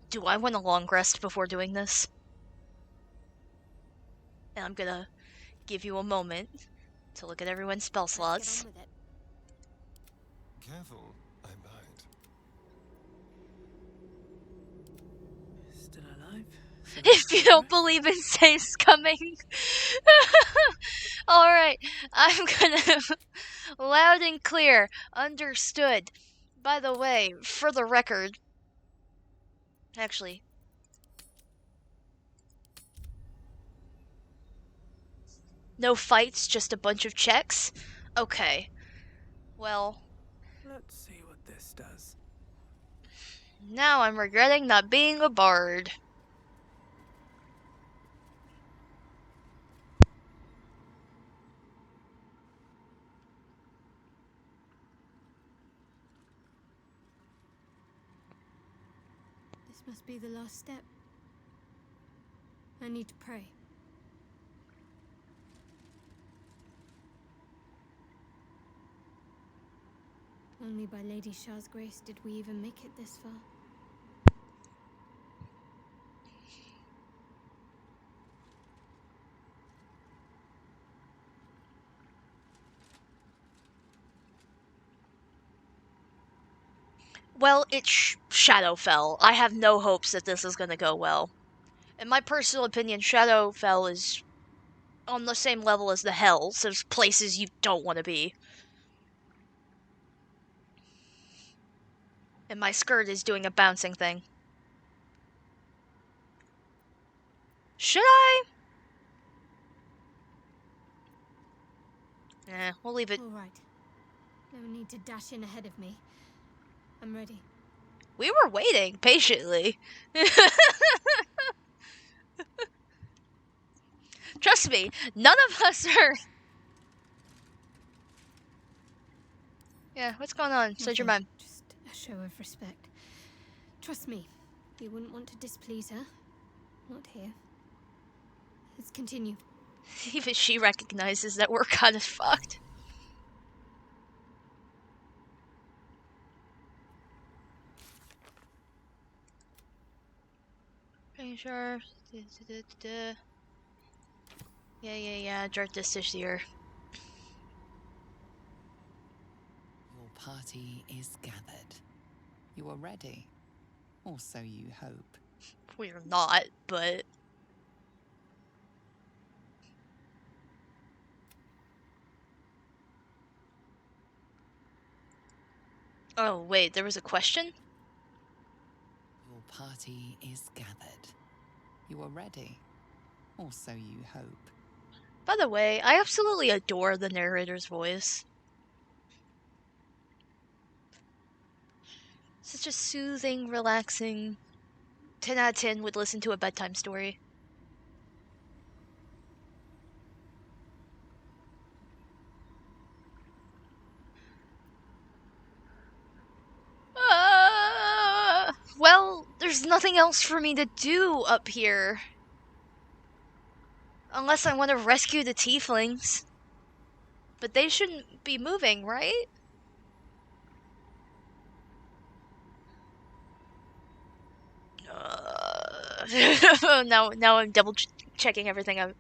Do I want a long rest before doing this? And I'm gonna give you a moment to look at everyone's spell slots. Careful, I might. Still alive? If you don't believe in saves coming. Alright, I'm gonna... Loud and clear. Understood. By the way, for the record... Actually... No fights, just a bunch of checks? Okay. Well... Let's see what this does. Now I'm regretting not being a bard. This must be the last step. I need to pray. Only by Lady Shah's grace did we even make it this far. Well, it's Shadowfell. I have no hopes that this is gonna go well. In my personal opinion, Shadowfell is on the same level as the Hells. There's places you don't want to be. And my skirt is doing a bouncing thing. Should I? We'll leave it. All right. No need to dash in ahead of me. I'm ready. We were waiting patiently. Trust me, none of us are... Yeah, what's going on? Said your mom. Just a show of respect. Trust me, you wouldn't want to displease her. Not here. Let's continue. Even she recognizes that we're kind of fucked. Pretty sure. Yeah. Dart this year. Your party is gathered. You are ready. Or so you hope. We're not, but... Oh, wait, there was a question? Your party is gathered. You are ready. Or so you hope. By the way, I absolutely adore the narrator's voice. Such a soothing, relaxing... 10 out of 10 would listen to a bedtime story. Well, there's nothing else for me to do up here. Unless I want to rescue the tieflings. But they shouldn't be moving, right? Now I'm double checking everything out.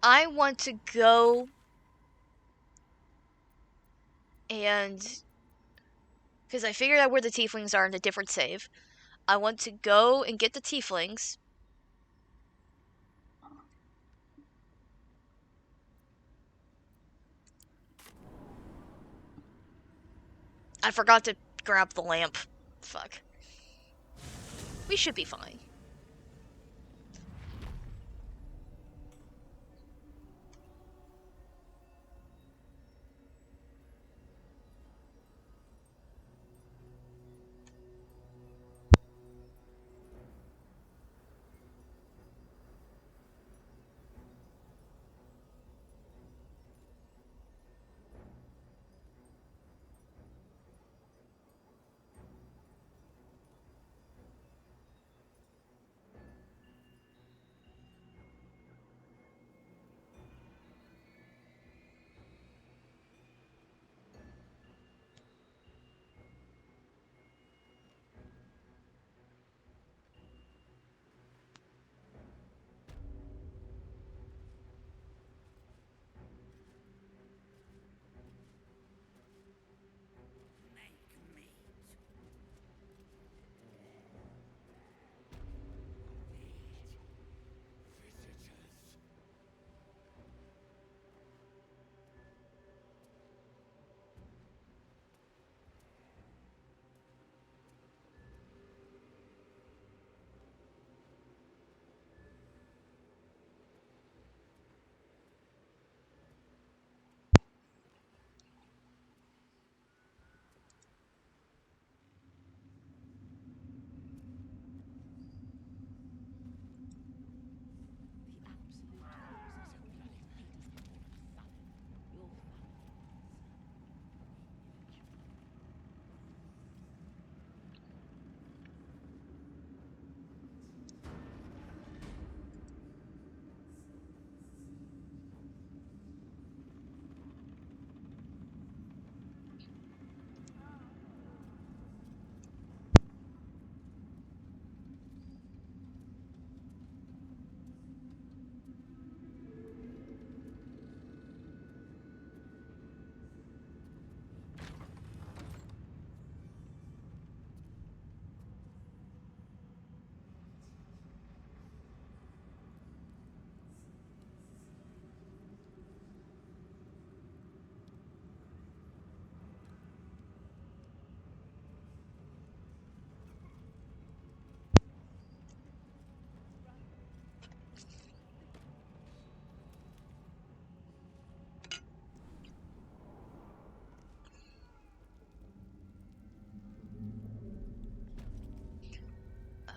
I want to go and... because I figured out where the tieflings are in a different save. I want to go and get the tieflings. I forgot to grab the lamp. Fuck. We should be fine.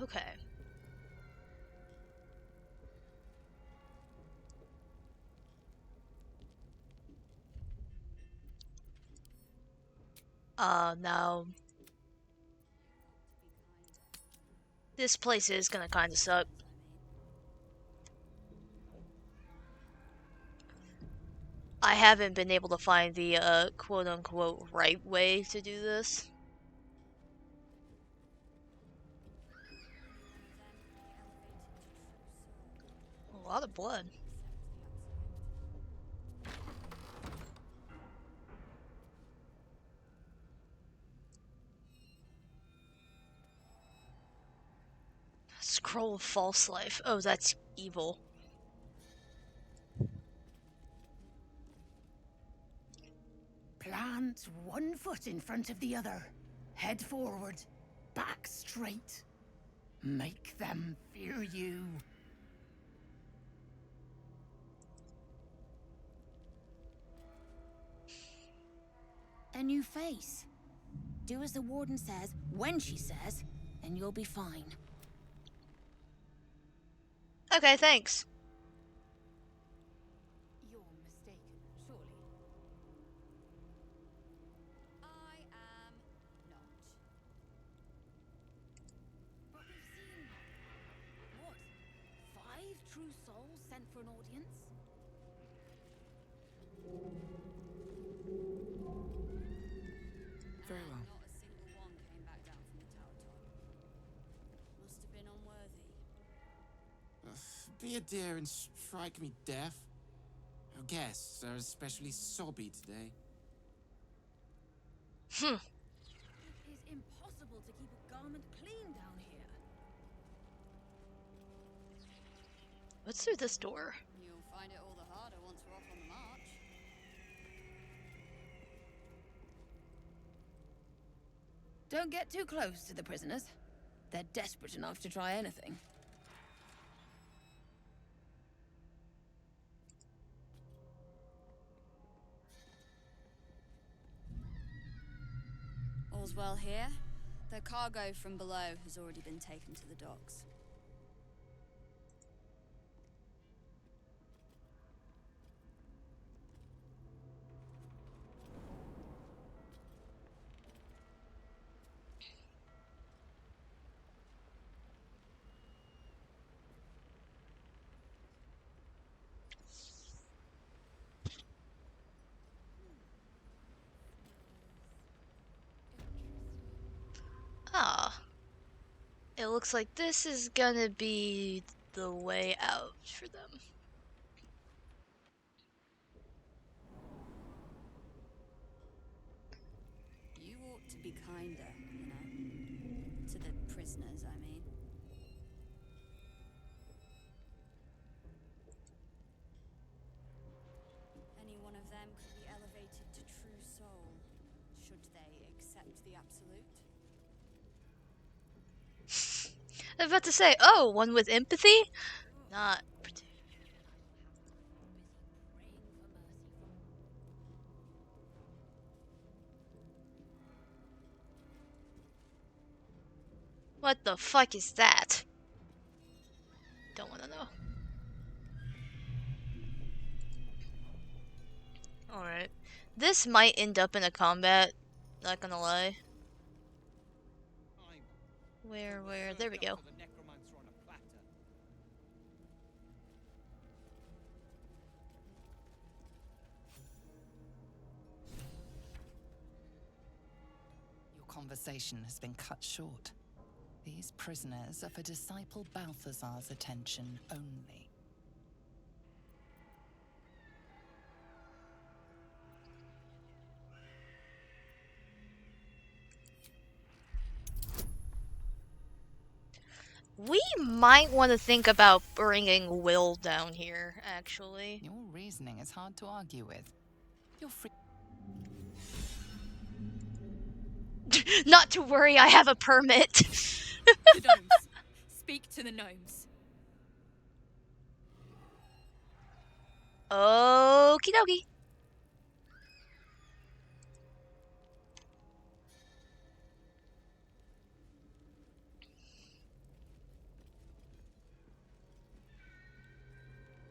Okay. No. This place is gonna kinda suck. I haven't been able to find the, quote-unquote right way to do this. A lot of blood. Scroll of false life. Oh, that's evil. Plant one foot in front of the other. Head forward. Back straight. Make them fear you. A new face. Do as the warden says, when she says, and you'll be fine. Okay, thanks. You're mistaken, surely. I am not. But we've seen... what? 5 true souls sent for an audience? Very well. Not a single one came back down from the tower top. Must have been unworthy. Be a dear and strike me deaf. Our guests are especially sobby today. It is impossible to keep a garment clean down here. What's through this door? You'll find it all the harder once we're off on the march. Don't get too close to the prisoners. They're desperate enough to try anything. All's well here. The cargo from below has already been taken to the docks. Ah. It looks like this is gonna be the way out for them. You ought to be kinder, you know? To the prisoners, I mean. Any one of them could be elevated to true soul, should they accept the absolute. I was about to say, oh, one with empathy? Not what the fuck is that? Don't wanna know. Alright. This might end up in a combat, not gonna lie. Where? There we go. Your conversation has been cut short. These prisoners are for Disciple Balthazar's attention only. We might want to think about bringing Will down here, actually. Your reasoning is hard to argue with. You're free. Not to worry, I have a permit. The gnomes. Speak to the gnomes. Okie dokie.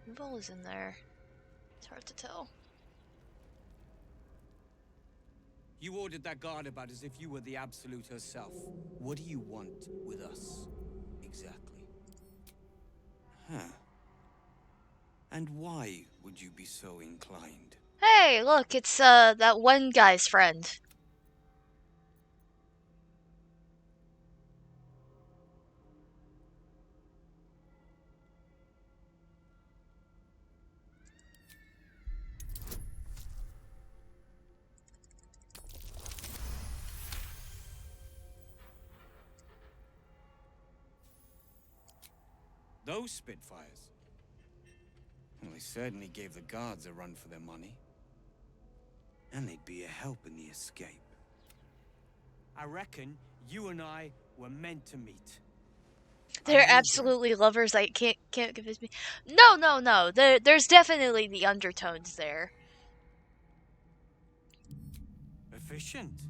What all is in there? It's hard to tell. You ordered that guard about as if you were the Absolute herself. What do you want with us, exactly? Huh. And why would you be so inclined? Hey, look, it's that one guy's friend. Those Spitfires? Well, they certainly gave the guards a run for their money. And they'd be a help in the escape. I reckon you and I were meant to meet. They're absolutely lovers. I can't convince me. No. There's definitely the undertones there. Efficient.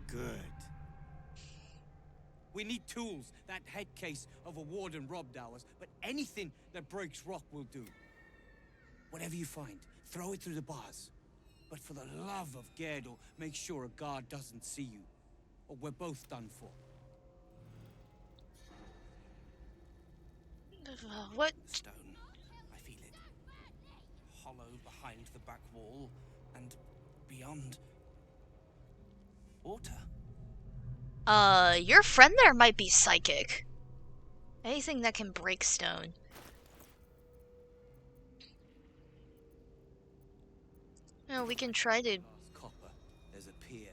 Good. We need tools. That head case of a warden robbed ours, but anything that breaks rock will do. Whatever you find, throw it through the bars. But for the love of Gerdel, make sure a guard doesn't see you, or we're both done for. What? Stone. I feel it. Hollow behind the back wall, and beyond. Water. Your friend there might be psychic. Anything that can break stone. No, we can try to... Copper. There's a pier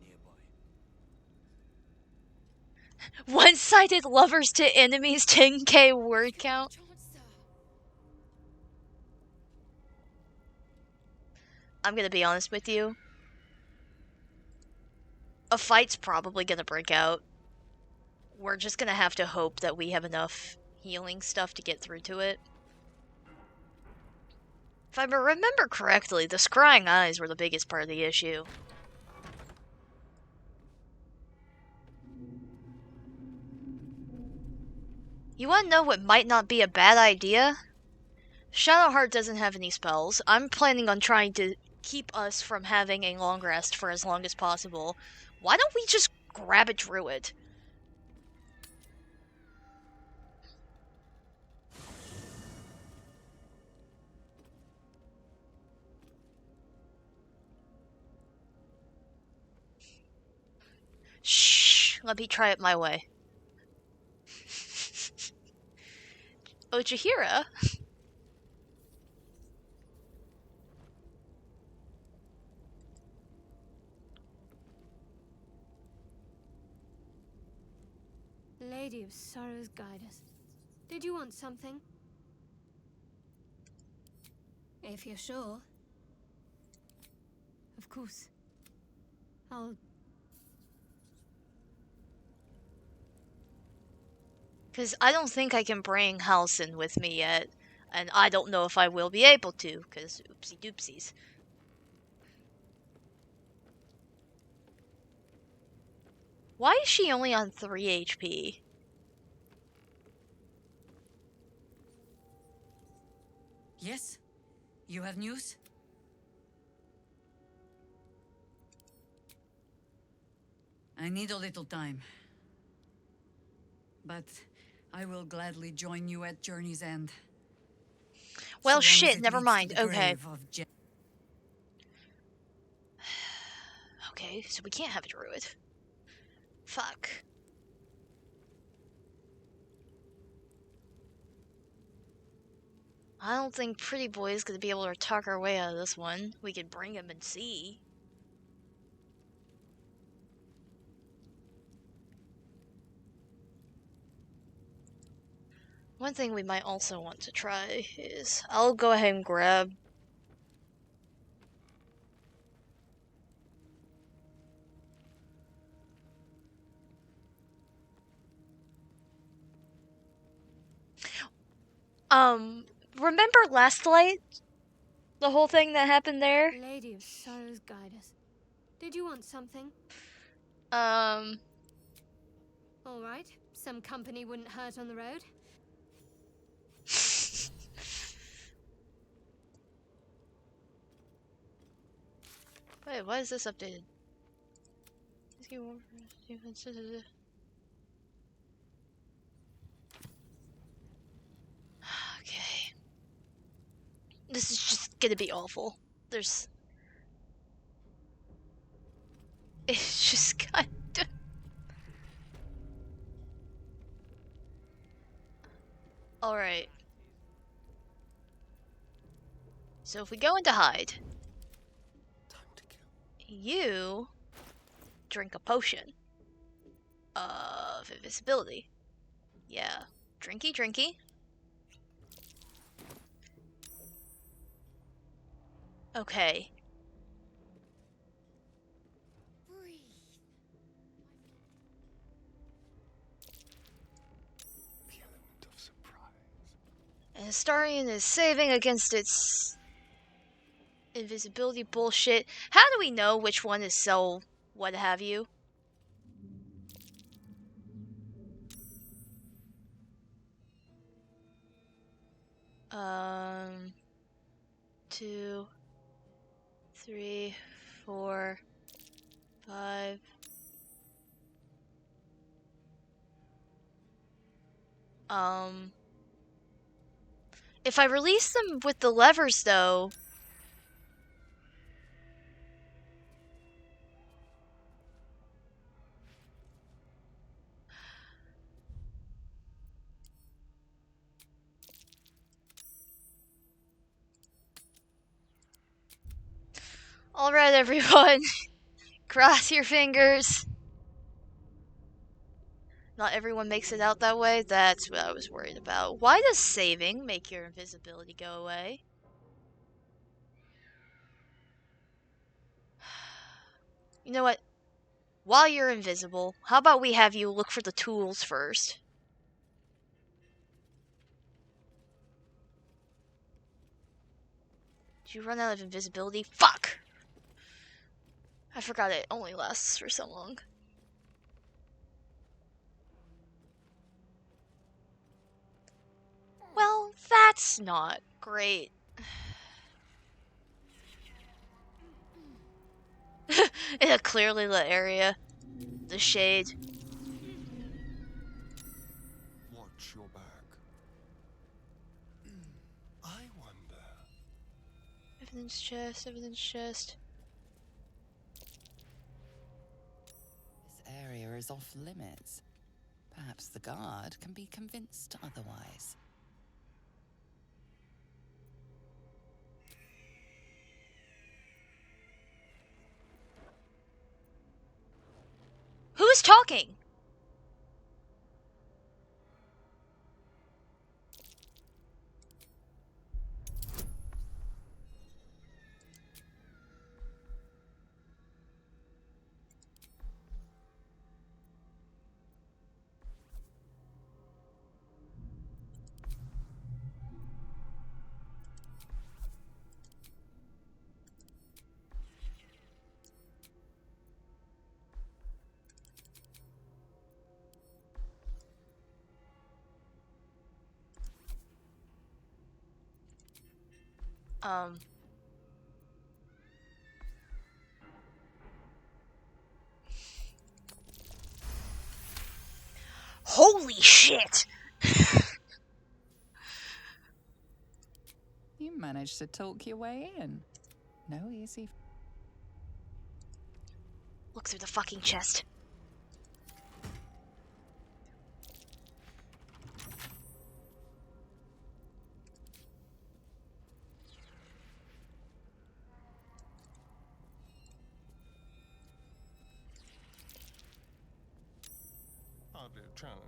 nearby. One-sided lovers to enemies 10k word count. I'm gonna be honest with you. A fight's probably gonna break out. We're just gonna have to hope that we have enough healing stuff to get through to it. If I remember correctly, the scrying eyes were the biggest part of the issue. You wanna know what might not be a bad idea? Shadowheart doesn't have any spells. I'm planning on trying to keep us from having a long rest for as long as possible. Why don't we just grab a druid? Shh, let me try it my way. Oh, Jahira? Lady of Sorrows, guide us. Did you want something? If you're sure. Of course. I'll... Because I don't think I can bring Halcyon with me yet. And I don't know if I will be able to, because oopsie doopsies. Why is she only on 3 HP? Yes? You have news? I need a little time. But I will gladly join you at Journey's End. Well, So long as shit, it never leads mind. to the Okay. grave of Okay, so we can't have a druid. Fuck. I don't think Pretty Boy is gonna be able to talk our way out of this one. We could bring him and see. One thing we might also want to try is... I'll go ahead and grab... remember Last Light? The whole thing that happened there? Lady of Sorrows, guide us. Did you want something? Alright. Some company wouldn't hurt on the road. Wait, why is this updated? Okay. This is just gonna be awful. It's just kind of... Alright. So if we go into hide, you drink a potion of invisibility. Yeah. Drinky, drinky. Okay. And Astarion is saving against its invisibility bullshit. How do we know which one is so what have you? Two, three, 4, 5. If I release them with the levers, though... Alright, everyone. Cross your fingers. Not everyone makes it out that way. That's what I was worried about. Why does saving make your invisibility go away? You know what? While you're invisible, how about we have you look for the tools first? Did you run out of invisibility? Fuck! I forgot it only lasts for so long. Well, that's not great. In a clearly lit area. The shade. Watch your back. I wonder. Evidence chest, evidence chest. This area is off limits. Perhaps the guard can be convinced otherwise. Who's talking? Holy shit! You managed to talk your way in. No easy. Look through the fucking chest. Hardly a challenge.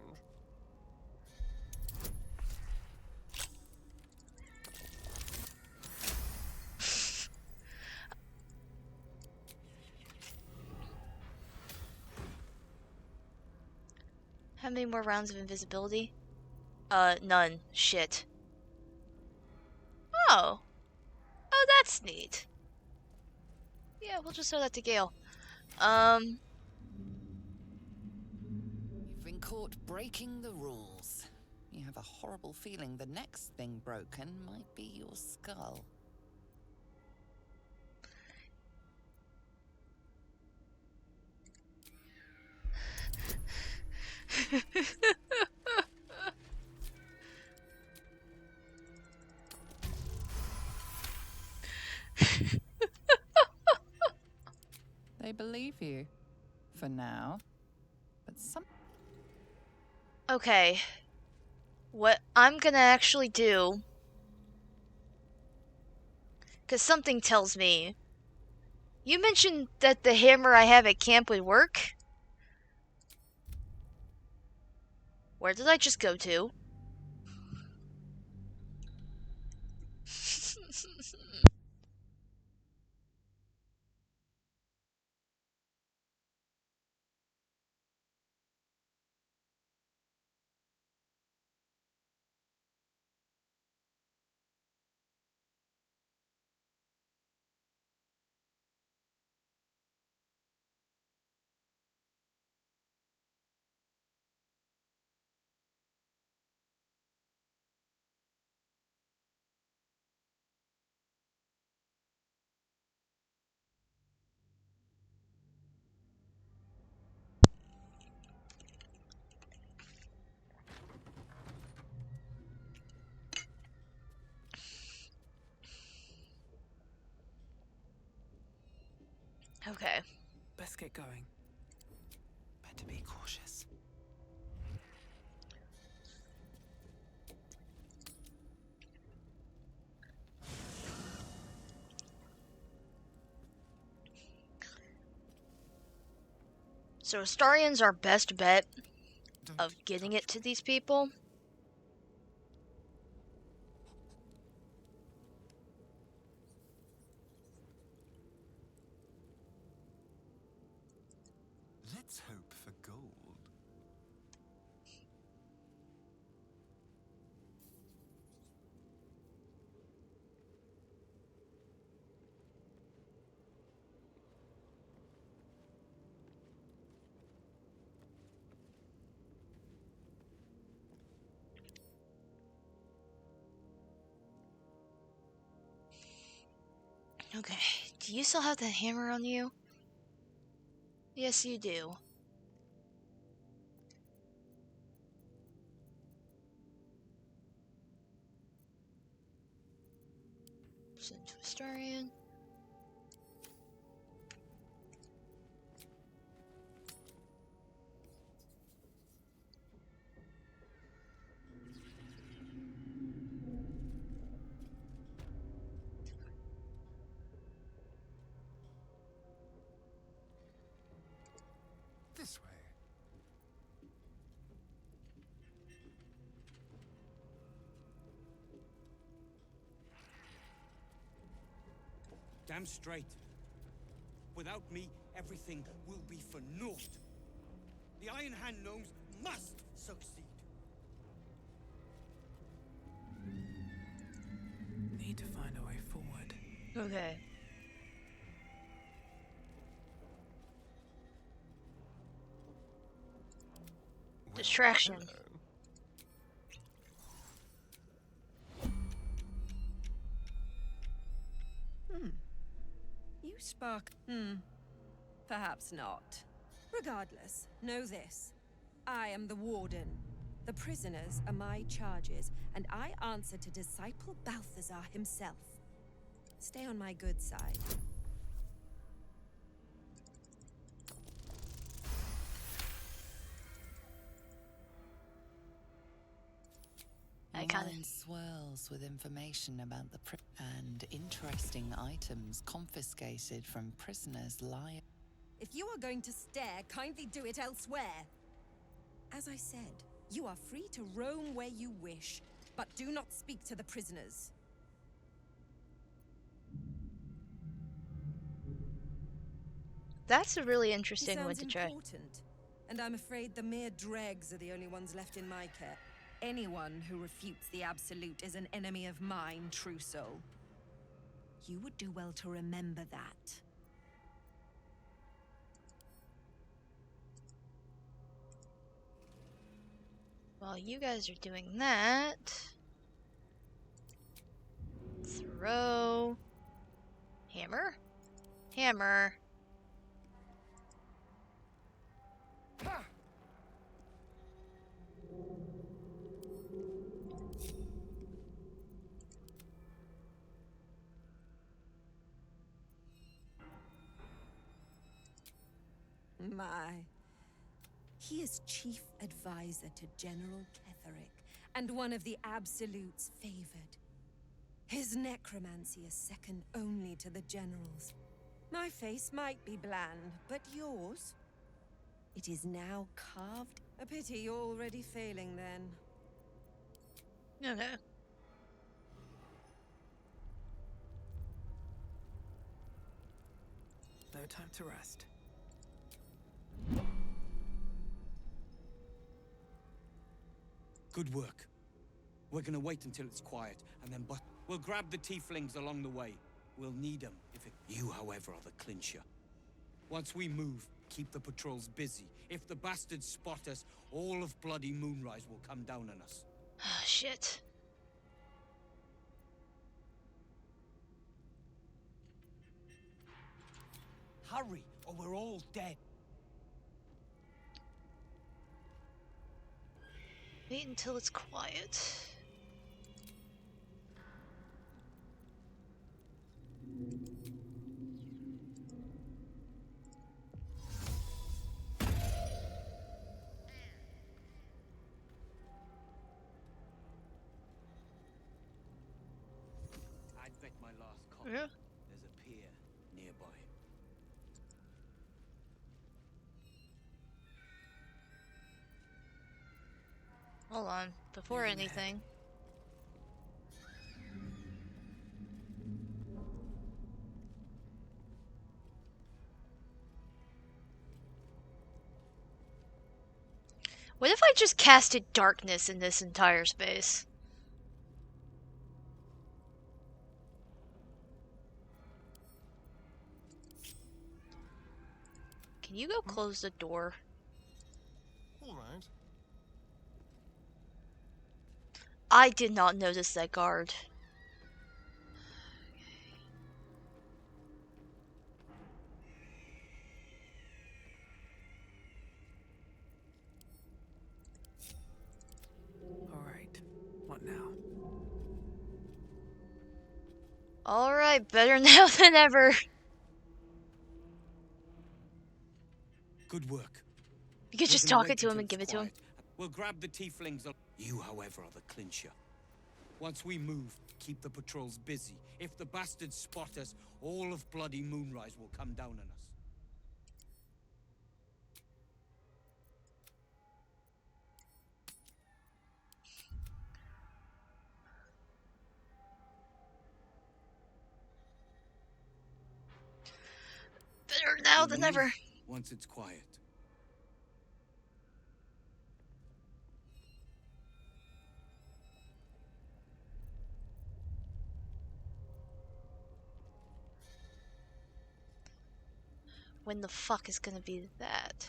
How many more rounds of invisibility? None. Shit. Oh. Oh, that's neat. Yeah, we'll just show that to Gale. You've been caught breaking the rules. You have a horrible feeling the next thing broken might be your skull. They believe you. For now. But some... Okay. What I'm gonna actually do... Because something tells me... You mentioned that the hammer I have at camp would work? Where did I just go to? Okay. Best get going. Better be cautious. So Astarion's our best bet of getting it to these people. Let's hope for gold. Okay, do you still have the hammer on you? Yes, you do. Send to Astarion. This way. Damn straight. Without me, everything will be for naught. The Iron Hand gnomes must succeed. Need to find a way forward. Okay. Distraction. You spark. Perhaps not. Regardless, know this. I am the Warden. The prisoners are my charges, and I answer to Disciple Balthazar himself. Stay on my good side. My mind swirls with information about the and interesting items confiscated from prisoners lying. If you are going to stare, kindly do it elsewhere. As I said, you are free to roam where you wish, but do not speak to the prisoners. That's a really interesting He one sounds to try. important, and I'm afraid the mere dregs are the only ones left in my care. Anyone who refutes the Absolute is an enemy of mine, true soul. You would do well to remember that. While you guys are doing that, throw hammer, hammer. my. He is chief advisor to General Ketherick, and one of the Absolute's favored. His necromancy is second only to the General's. My face might be bland, but yours? It is now carved. A pity you're already failing, then. Okay. No time to rest. Good work. We're gonna wait until it's quiet, and then we'll grab the tieflings along the way. We'll need them if it... You, however, are the clincher. Once we move, keep the patrols busy. If the bastards spot us, all of bloody Moonrise will come down on us. Oh, shit. Hurry, or we're all dead. Wait until it's quiet. I'd bet my last copy. Yeah. There's a pier nearby. Hold on. Before anything. What if I just casted darkness in this entire space? Can you go close the door? Alright. I did not notice that guard. Alright. What now? Alright, better now than ever. Good work. You could just talk it to him and give it to him. We'll grab the tieflings. You, however, are the clincher. Once we move, keep the patrols busy. If the bastards spot us, all of bloody Moonrise will come down on us. Better now than ever. Once it's quiet. When the fuck is gonna be that?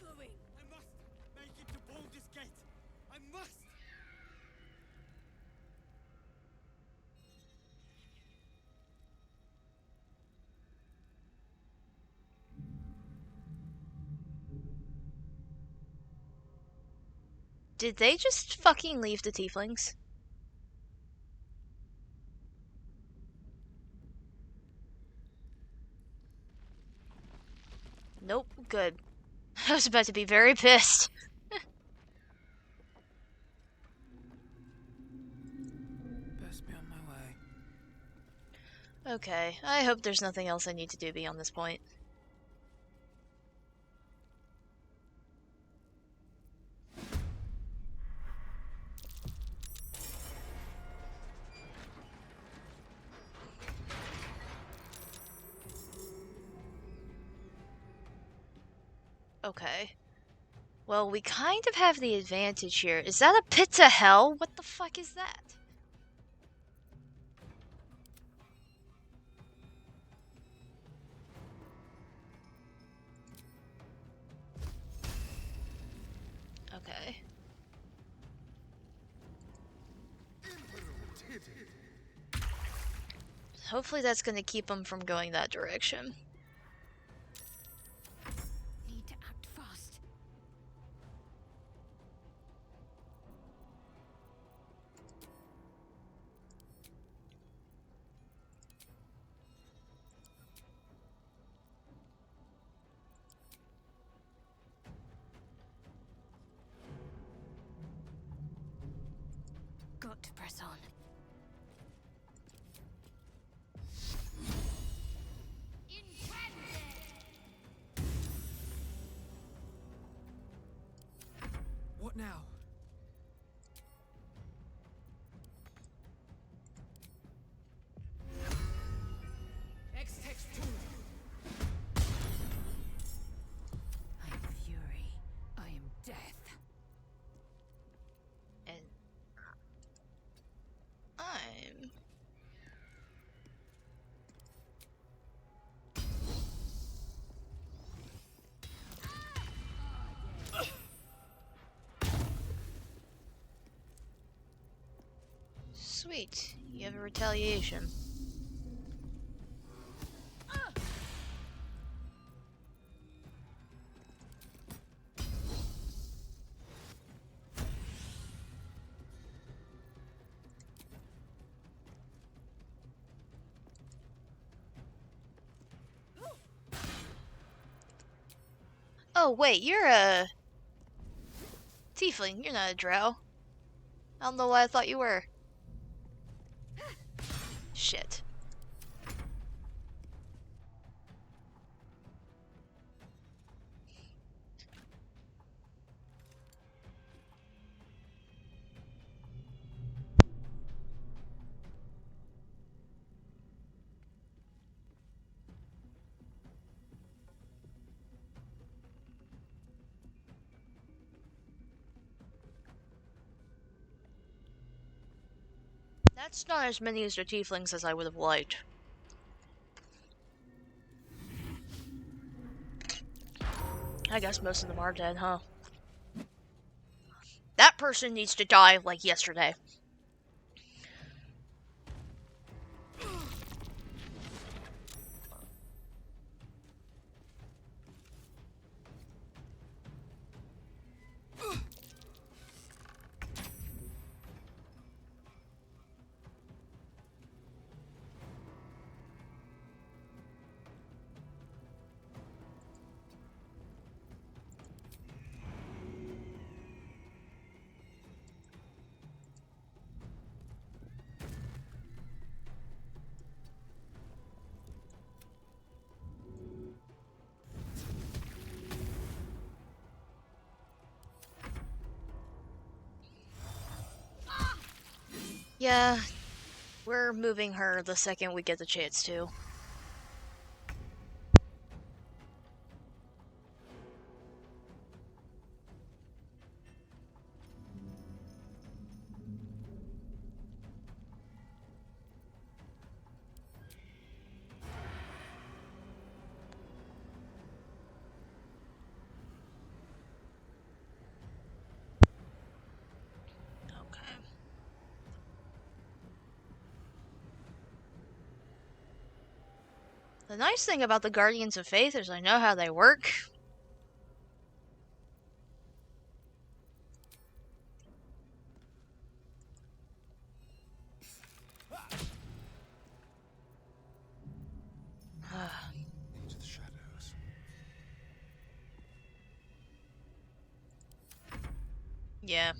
Going. I must make it to Baldur's Gate. I must. Did they just fucking leave the tieflings? Nope, good. I was about to be very pissed. Best be on my way. Okay, I hope there's nothing else I need to do beyond this point. Okay. Well, we kind of have the advantage here. Is that a pit to hell? What the fuck is that? Okay. Hopefully that's going to keep them from going that direction. Need to act fast. to press on. What now? I am fury. I am death. And I'm... Sweet. You have a retaliation. Oh, wait, you're a... Tiefling, you're not a drow. I don't know why I thought you were. Shit. That's not as many as the tieflings as I would have liked. I guess most of them are dead, huh? That person needs to die like yesterday. Yeah, we're moving her the second we get the chance to. The nice thing about the Guardians of Faith is I know how they work. Into the shadows. Yeah.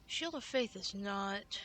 Shield of Faith is not...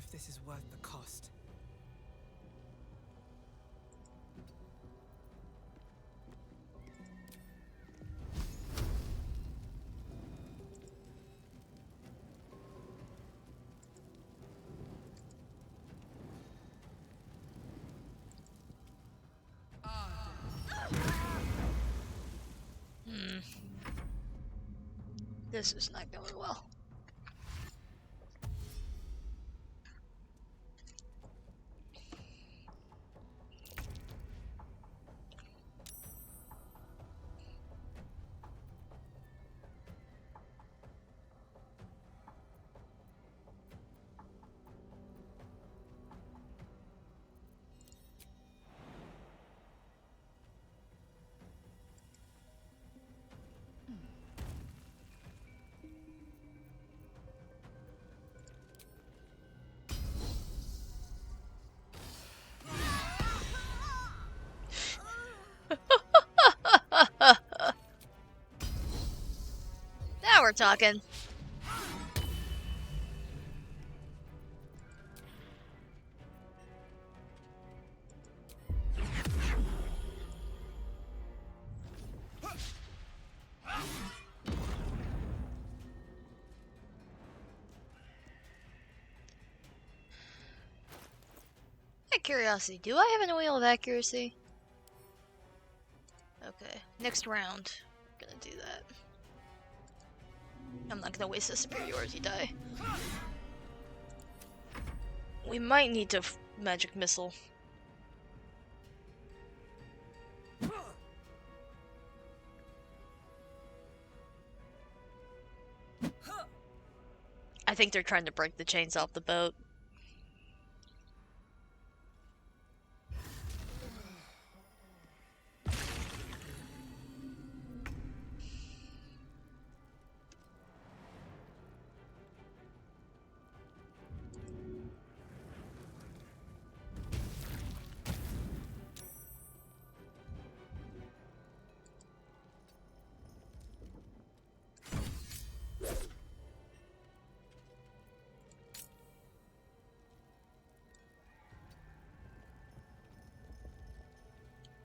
if this is worth the cost. This is not going well. Now we're talking. Out of curiosity, do I have an oil of accuracy? Okay, next round, we're gonna do that. I'm not gonna waste a superiority die. We might need to magic missile. I think they're trying to break the chains off the boat.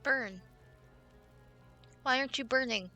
Burn. Why aren't you burning?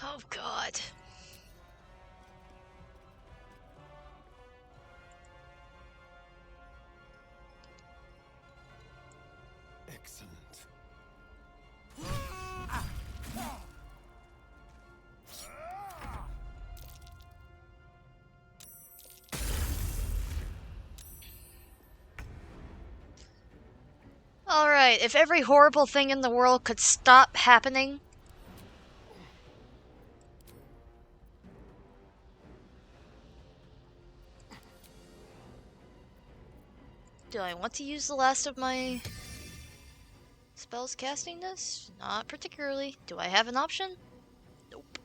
Oh God. Excellent. Alright, if every horrible thing in the world could stop happening. Do I want to use the last of my spells casting this? Not particularly. Do I have an option? Nope.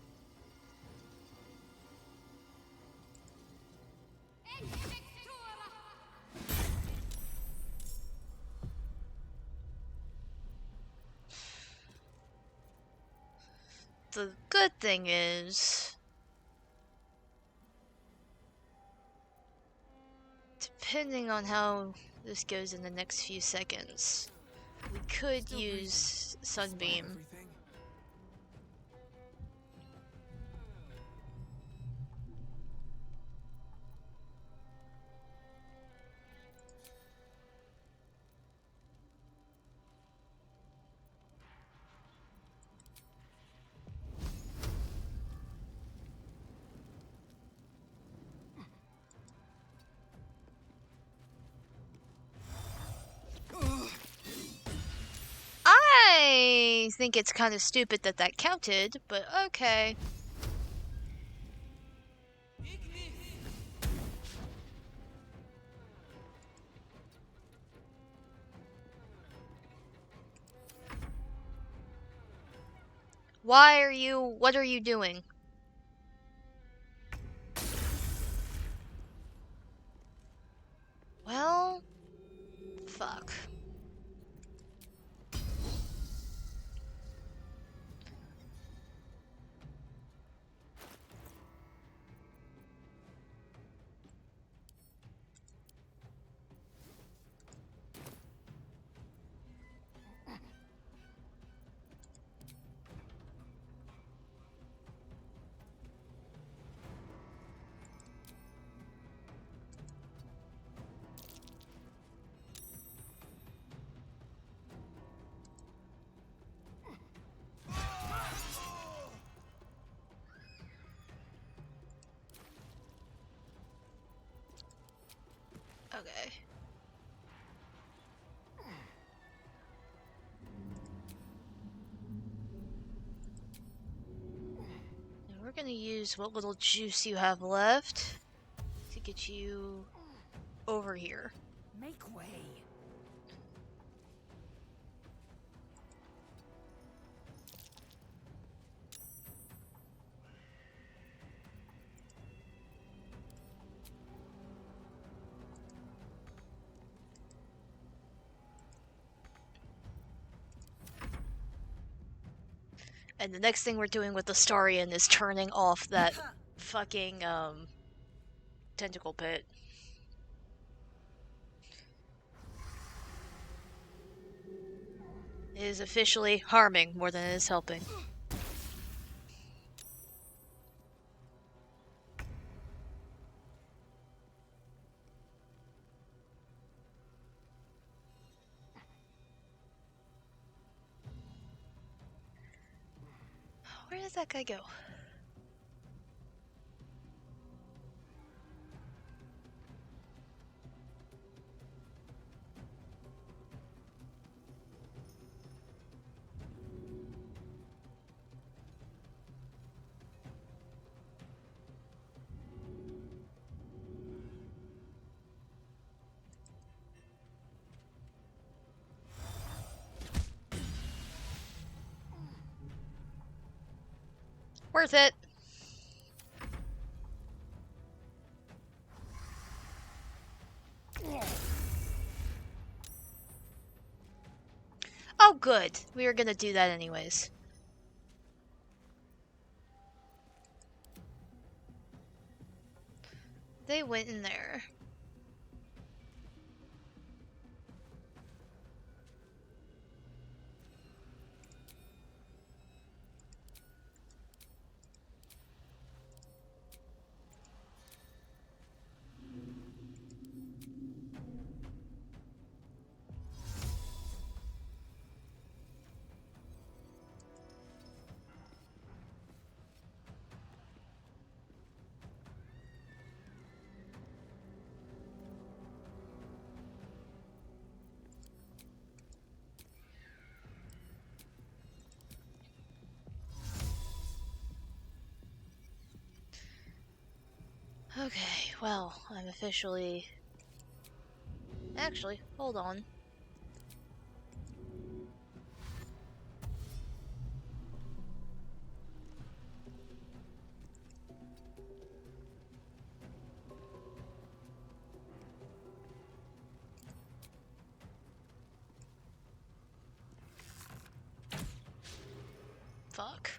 The good thing is, depending on how this goes in the next few seconds, we could use Sunbeam. I think it's kind of stupid that that counted, but okay. What are you doing? Well, fuck. Okay. And we're gonna use what little juice you have left to get you over here. Make way. And the next thing we're doing with the Starian is turning off that fucking, tentacle pit. It is officially harming more than it is helping. Where did that guy go? Worth it. Oh, good. We were gonna do that anyways. They went in there. Okay, well, I'm officially... Actually, hold on. Fuck.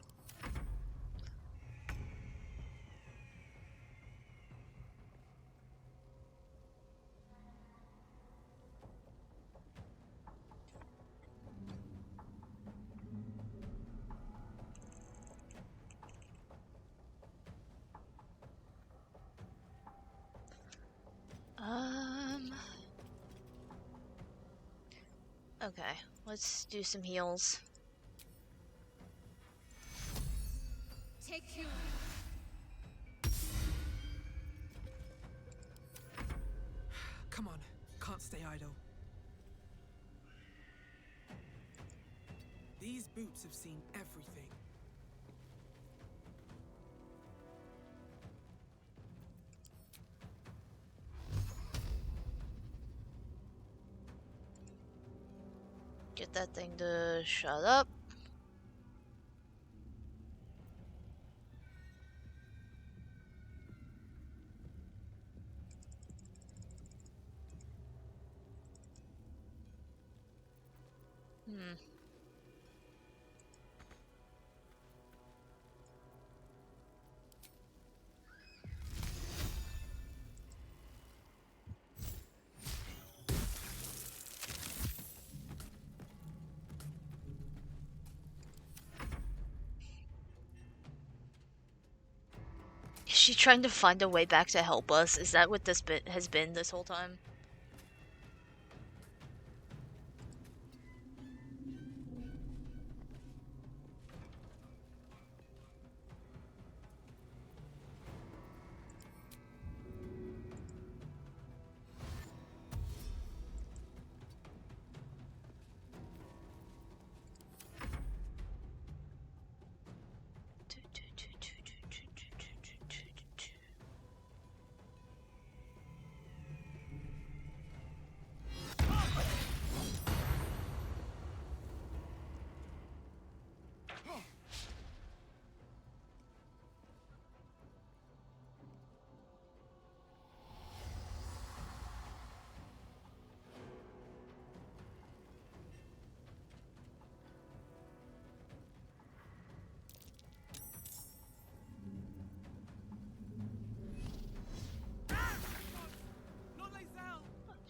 Okay, let's do some heals. Take you. Come on, can't stay idle. These boots have seen everything. Get that thing to shut up. Hmm. Is she trying to find a way back to help us? Is that what this bit has been this whole time?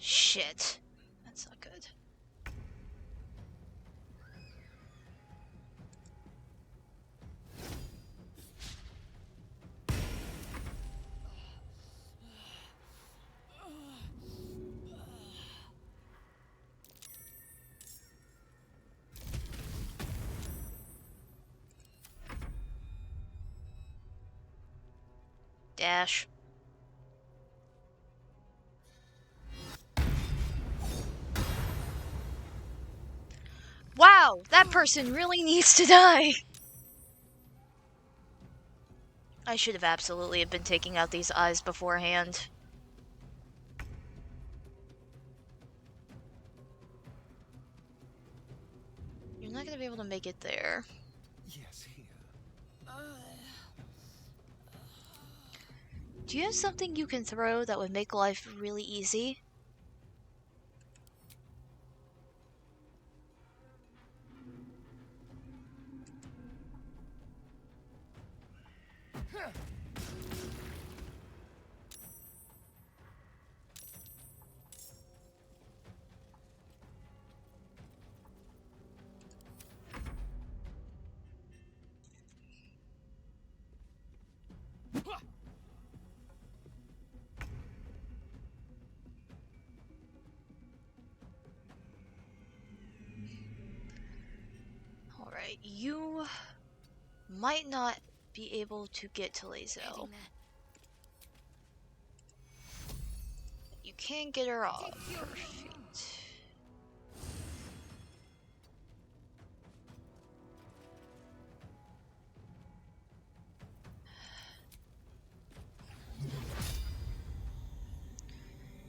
Shit. That's not good. Dash. Wow, that person really needs to die. I should have absolutely been taking out these eyes beforehand. You're not gonna be able to make it there. Yes, here. Do you have something you can throw that would make life really easy? Alright, you might not be able to get to Lae'zel. You can get her off her feet.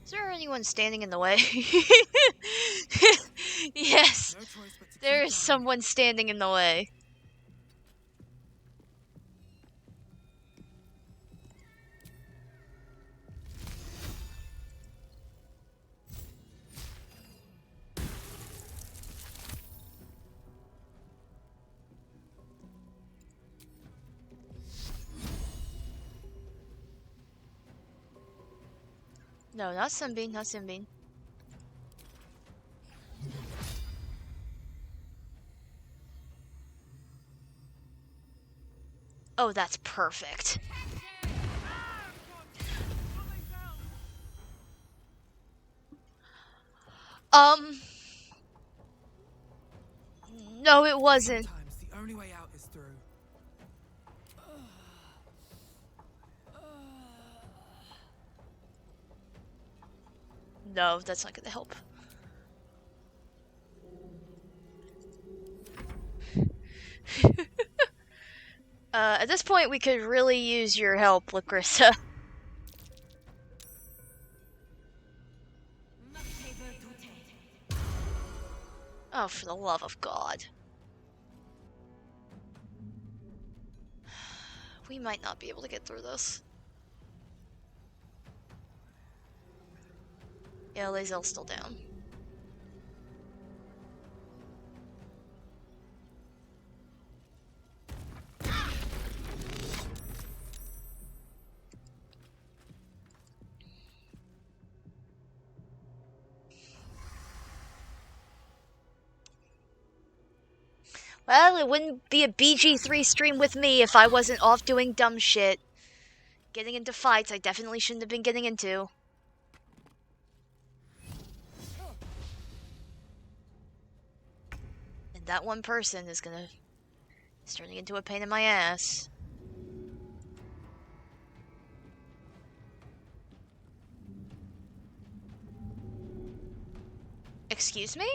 Is there anyone standing in the way? Yes, there is someone standing in the way. No, not Sunbeam, not Sunbeam. Oh, that's perfect. No, it wasn't. Sometimes the only way out is through. No, that's not gonna help. At this point, we could really use your help, Lacrissa. Oh, for the love of God. We might not be able to get through this. Yeah, Lae'zel's still down. Well, it wouldn't be a BG3 stream with me if I wasn't off doing dumb shit. Getting into fights I definitely shouldn't have been getting into. And that one person is turning into a pain in my ass. Excuse me?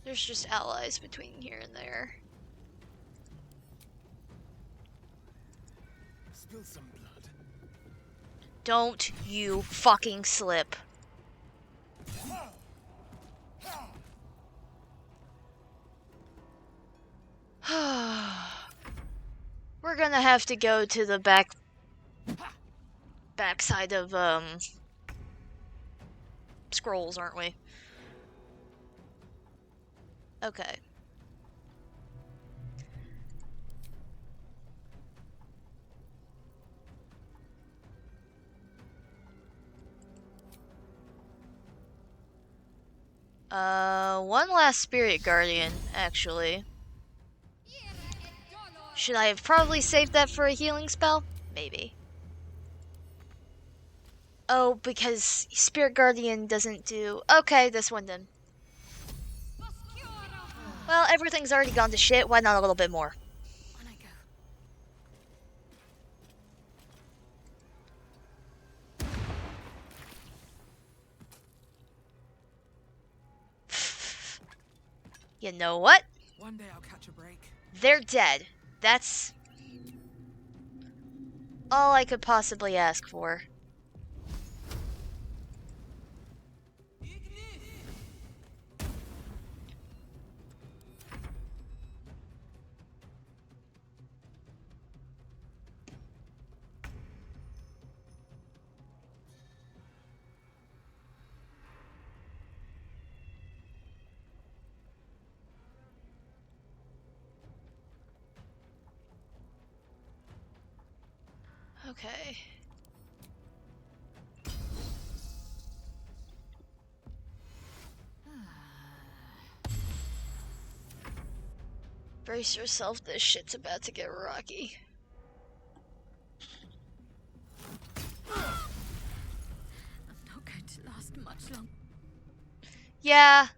There's just allies between here and there. Spill some blood. Don't you fucking slip. We're gonna have to go to the backside of scrolls, aren't we? Okay. One last spirit guardian, actually. Should I have probably saved that for a healing spell? Maybe. Oh, because spirit guardian doesn't do... Okay, this one then. Well, everything's already gone to shit, why not a little bit more? On I go. You know what? One day I'll catch a break. They're dead. That's all I could possibly ask for. Okay. Brace yourself, this shit's about to get rocky. I'm not going to last much longer. Yeah.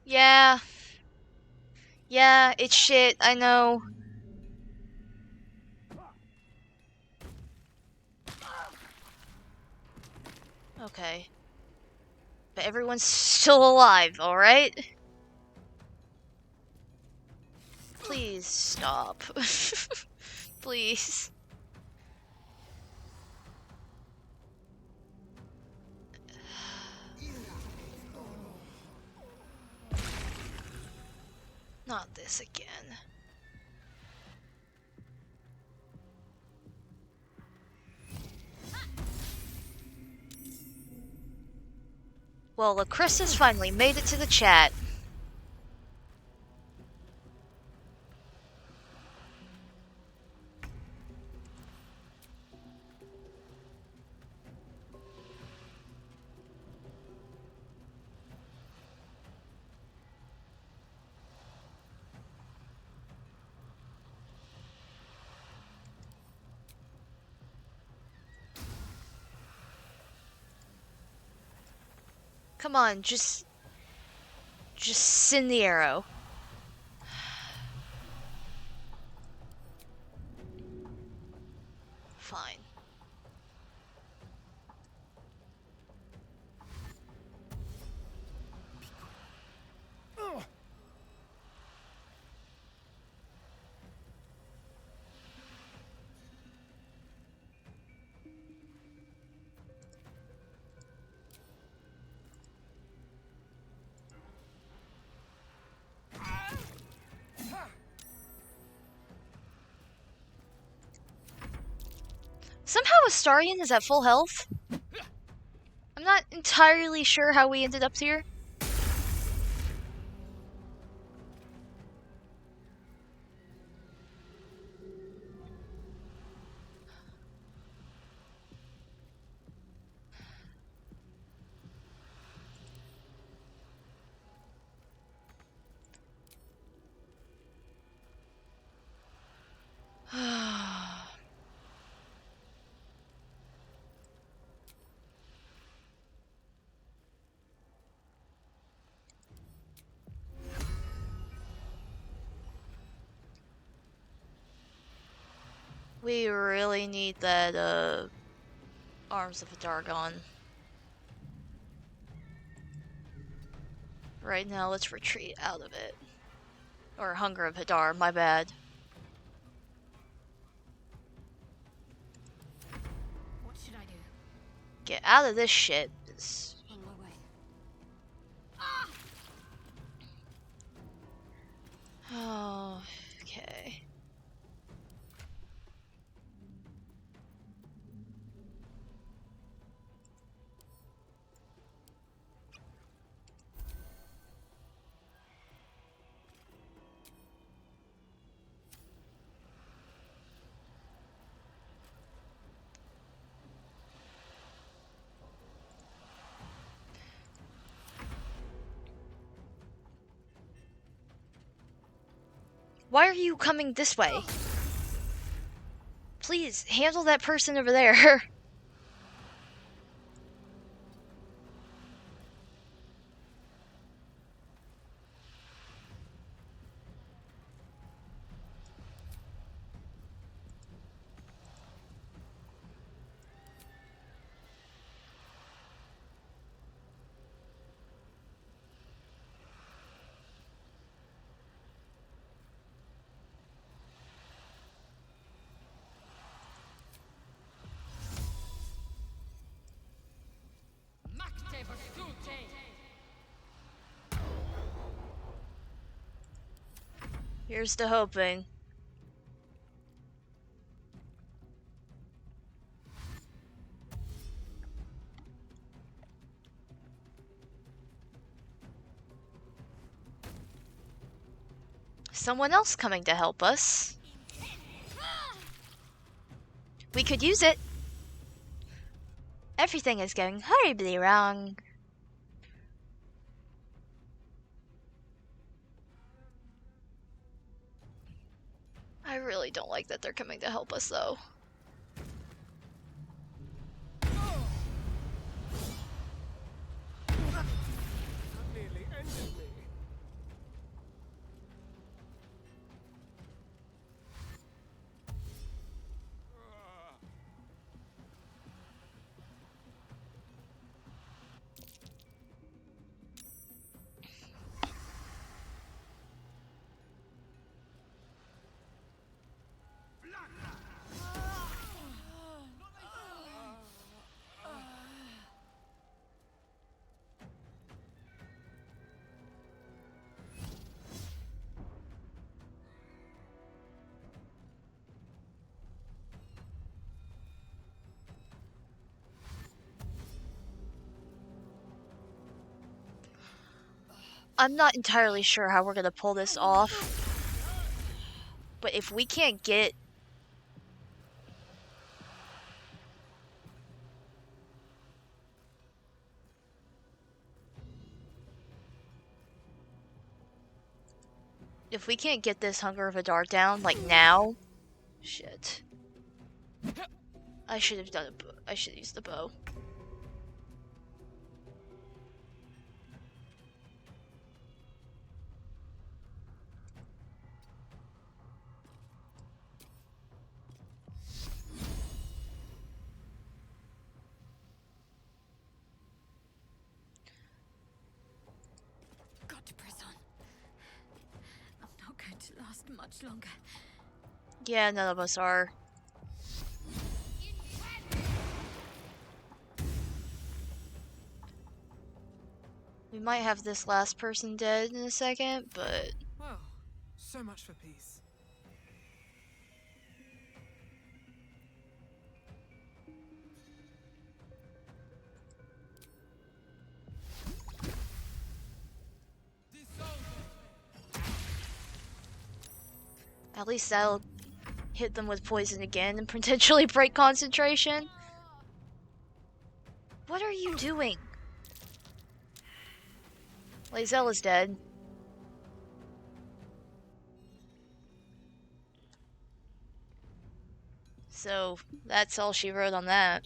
Yeah. Yeah, it's shit, I know. Okay. But everyone's still alive, alright? Please stop. Please. Not this again. Well, Chris has finally made it to the chat. Come on, just send the arrow. Fine. Somehow Astarion is at full health. I'm not entirely sure how we ended up here. We really need that, Arms of Dargon. Right now, let's retreat out of it. Or Hunger of Hadar, my bad. What should I do? Get out of this shit. On my way. Oh, okay. Why are you coming this way? Please, handle that person over there. Here's to hoping. Someone else coming to help us. We could use it. Everything is going horribly wrong. I really don't like that they're coming to help us, though. Nearly ended me. I'm not entirely sure how we're gonna pull this off. But if we can't get... If we can't get this Hunger of Hadar down, like now... Shit. I should have done a... I should have used the bow. Got to press on. I'm not going to last much longer. Yeah, none of us are. We might have this last person dead in a second, but... Well, so much for peace. At least that'll hit them with poison again and potentially break concentration. What are you doing? Lae'zel is dead. So, that's all she wrote on that.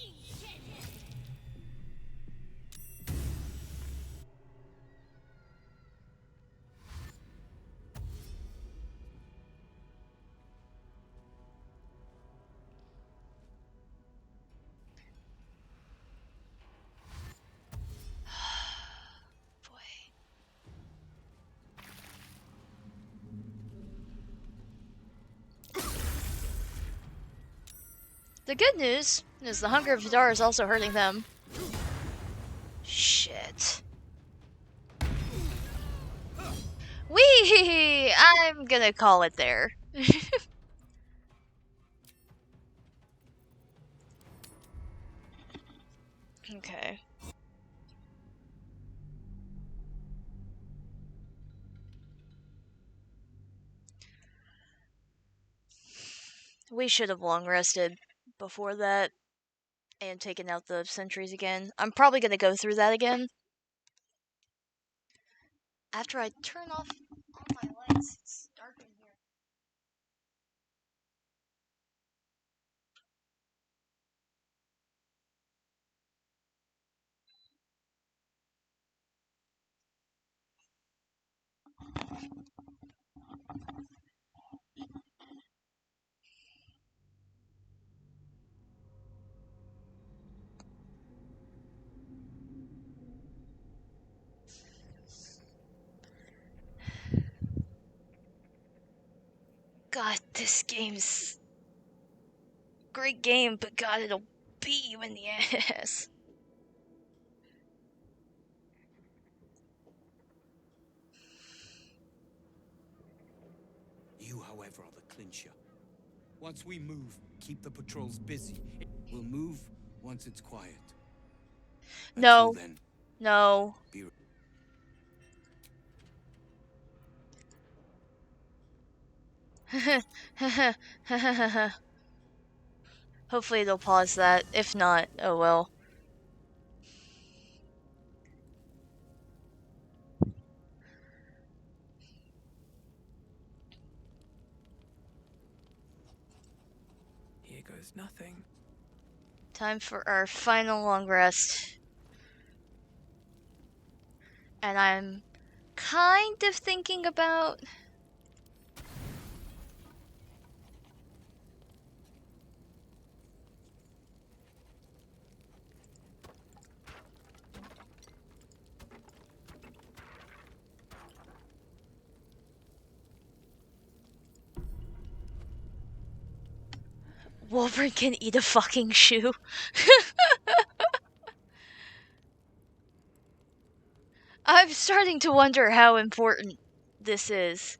The good news is the hunger of Vidar is also hurting them. Shit. Wee! I'm gonna call it there. Okay. We should have long rested before that and taken out the sentries again. I'm probably gonna go through that again. After I turn off all my lights, it's dark in here. God, this game's great game, but God, it'll beat you in the ass. You, however, are the clincher. Once we move, keep the patrols busy. We'll move once it's quiet. No. Until then, No. be Hopefully they'll pause that. If not, oh well. Here goes nothing. Time for our final long rest. And I'm kind of thinking about... Wolverine can eat a fucking shoe. I'm starting to wonder how important this is.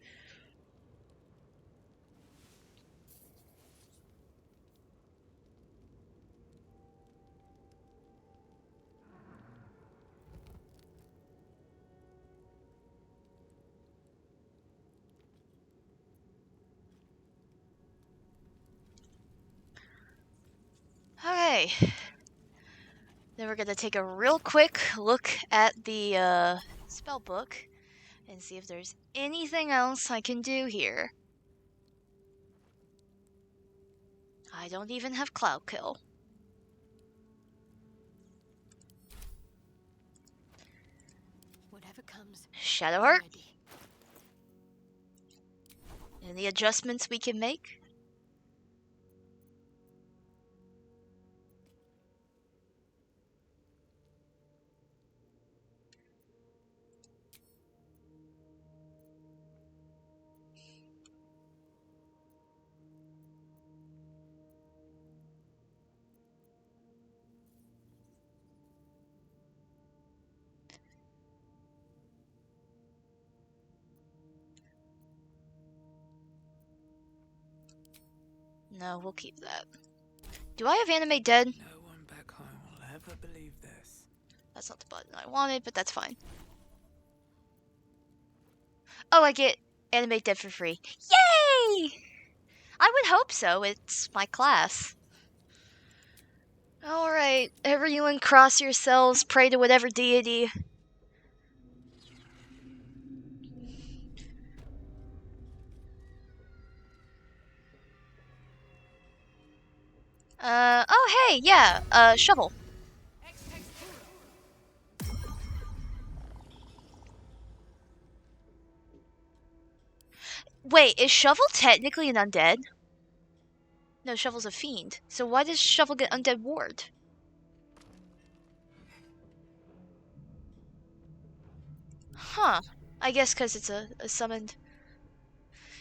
Okay. Then we're gonna take a real quick look at the spell book and see if there's anything else I can do here. I don't even have Cloud Kill. Whatever comes. Shadowheart? Any adjustments we can make? No, we'll keep that. Do I have Animate Dead? No one back home will ever believe this. That's not the button I wanted, but that's fine. Oh, I get Animate Dead for free. Yay! I would hope so. It's my class. Alright, everyone cross yourselves, pray to whatever deity. Oh hey, yeah, shovel. Wait, is Shovel technically an undead? No, Shovel's a fiend. So why does Shovel get undead ward? Huh. I guess because it's a summoned...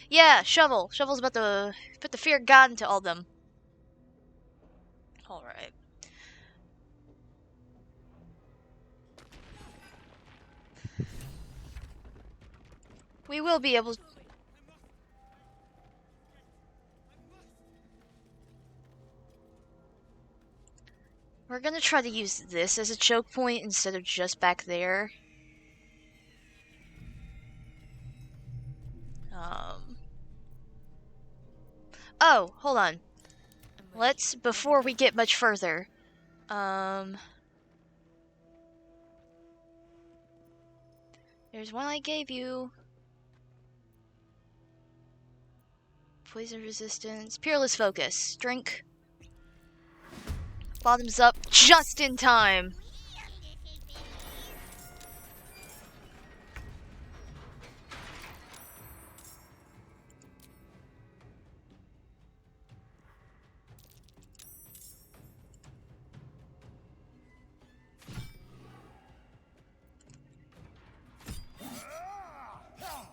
Yeah, Shovel. Shovel's about to put the fear of God into all them. Alright. We will be able... We're gonna try to use this as a choke point instead of just back there. Oh, hold on. Let's, before we get much further, there's one I gave you. Poison resistance. Peerless focus. Drink. Bottoms up just in time.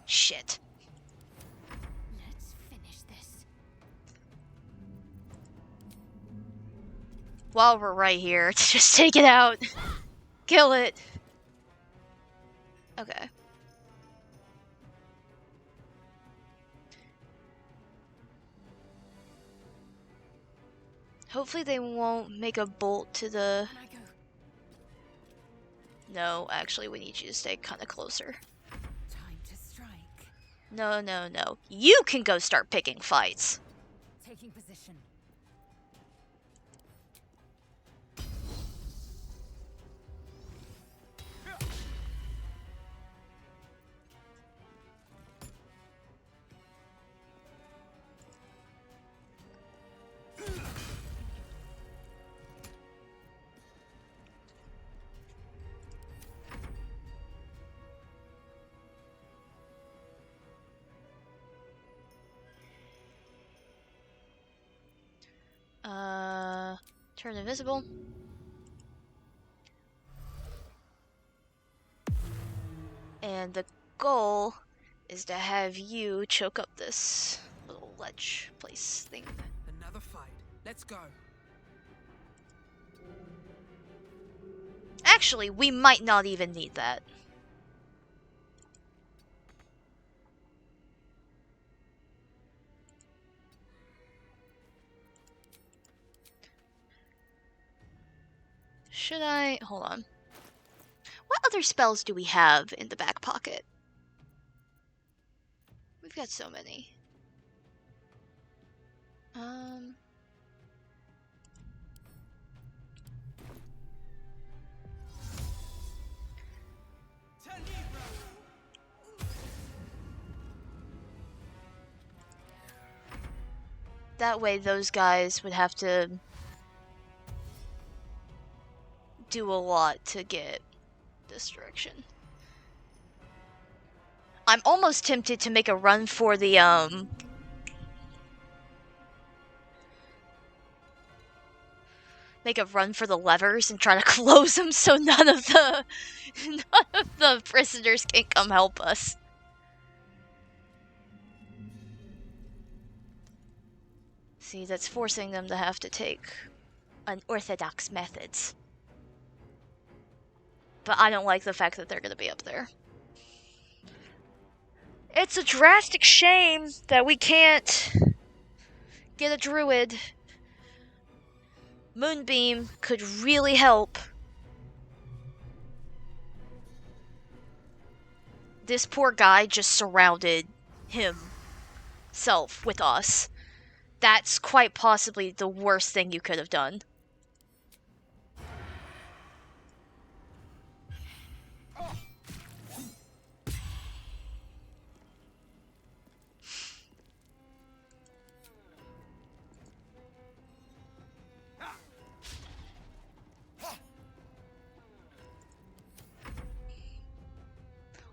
Shit. Let's finish this. While we're right here, just take it out. Kill it. Okay. Hopefully they won't make a bolt to the... No, actually we need you to stay kind of closer. Time to strike. No, no, no. You can go start picking fights. Taking position. Turn invisible. And the goal is to have you choke up this little ledge place thing. Another fight. Let's go. Actually, we might not even need that. Should I... Hold on. What other spells do we have in the back pocket? We've got so many. That way those guys would have to do a lot to get this direction. I'm almost tempted to make a run for the levers and try to close them so none of the prisoners can come help us. See, that's forcing them to have to take unorthodox methods. But I don't like the fact that they're gonna be up there. It's a drastic shame that we can't get a druid. Moonbeam could really help. This poor guy just surrounded himself with us. That's quite possibly the worst thing you could have done.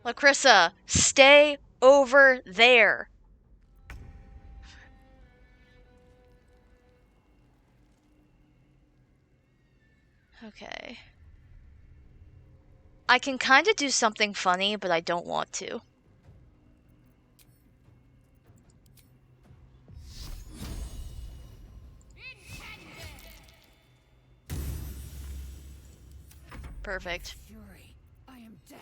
Lacrissa, stay over there. Okay. I can kind of do something funny, but I don't want to. Perfect. Fury, I am death.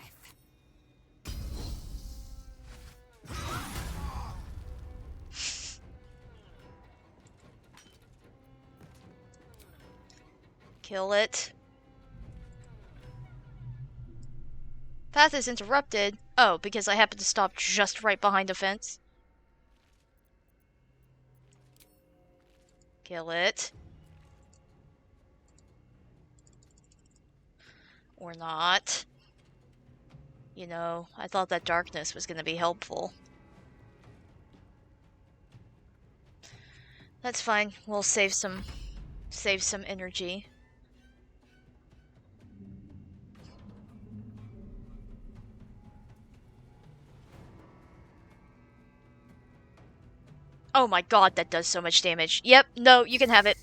Kill it. Path is interrupted. Oh, because I happened to stop just right behind a fence. Kill it. Or not. You know, I thought that darkness was gonna be helpful. That's fine. We'll save some energy. Oh my god, that does so much damage. Yep, no, you can have it.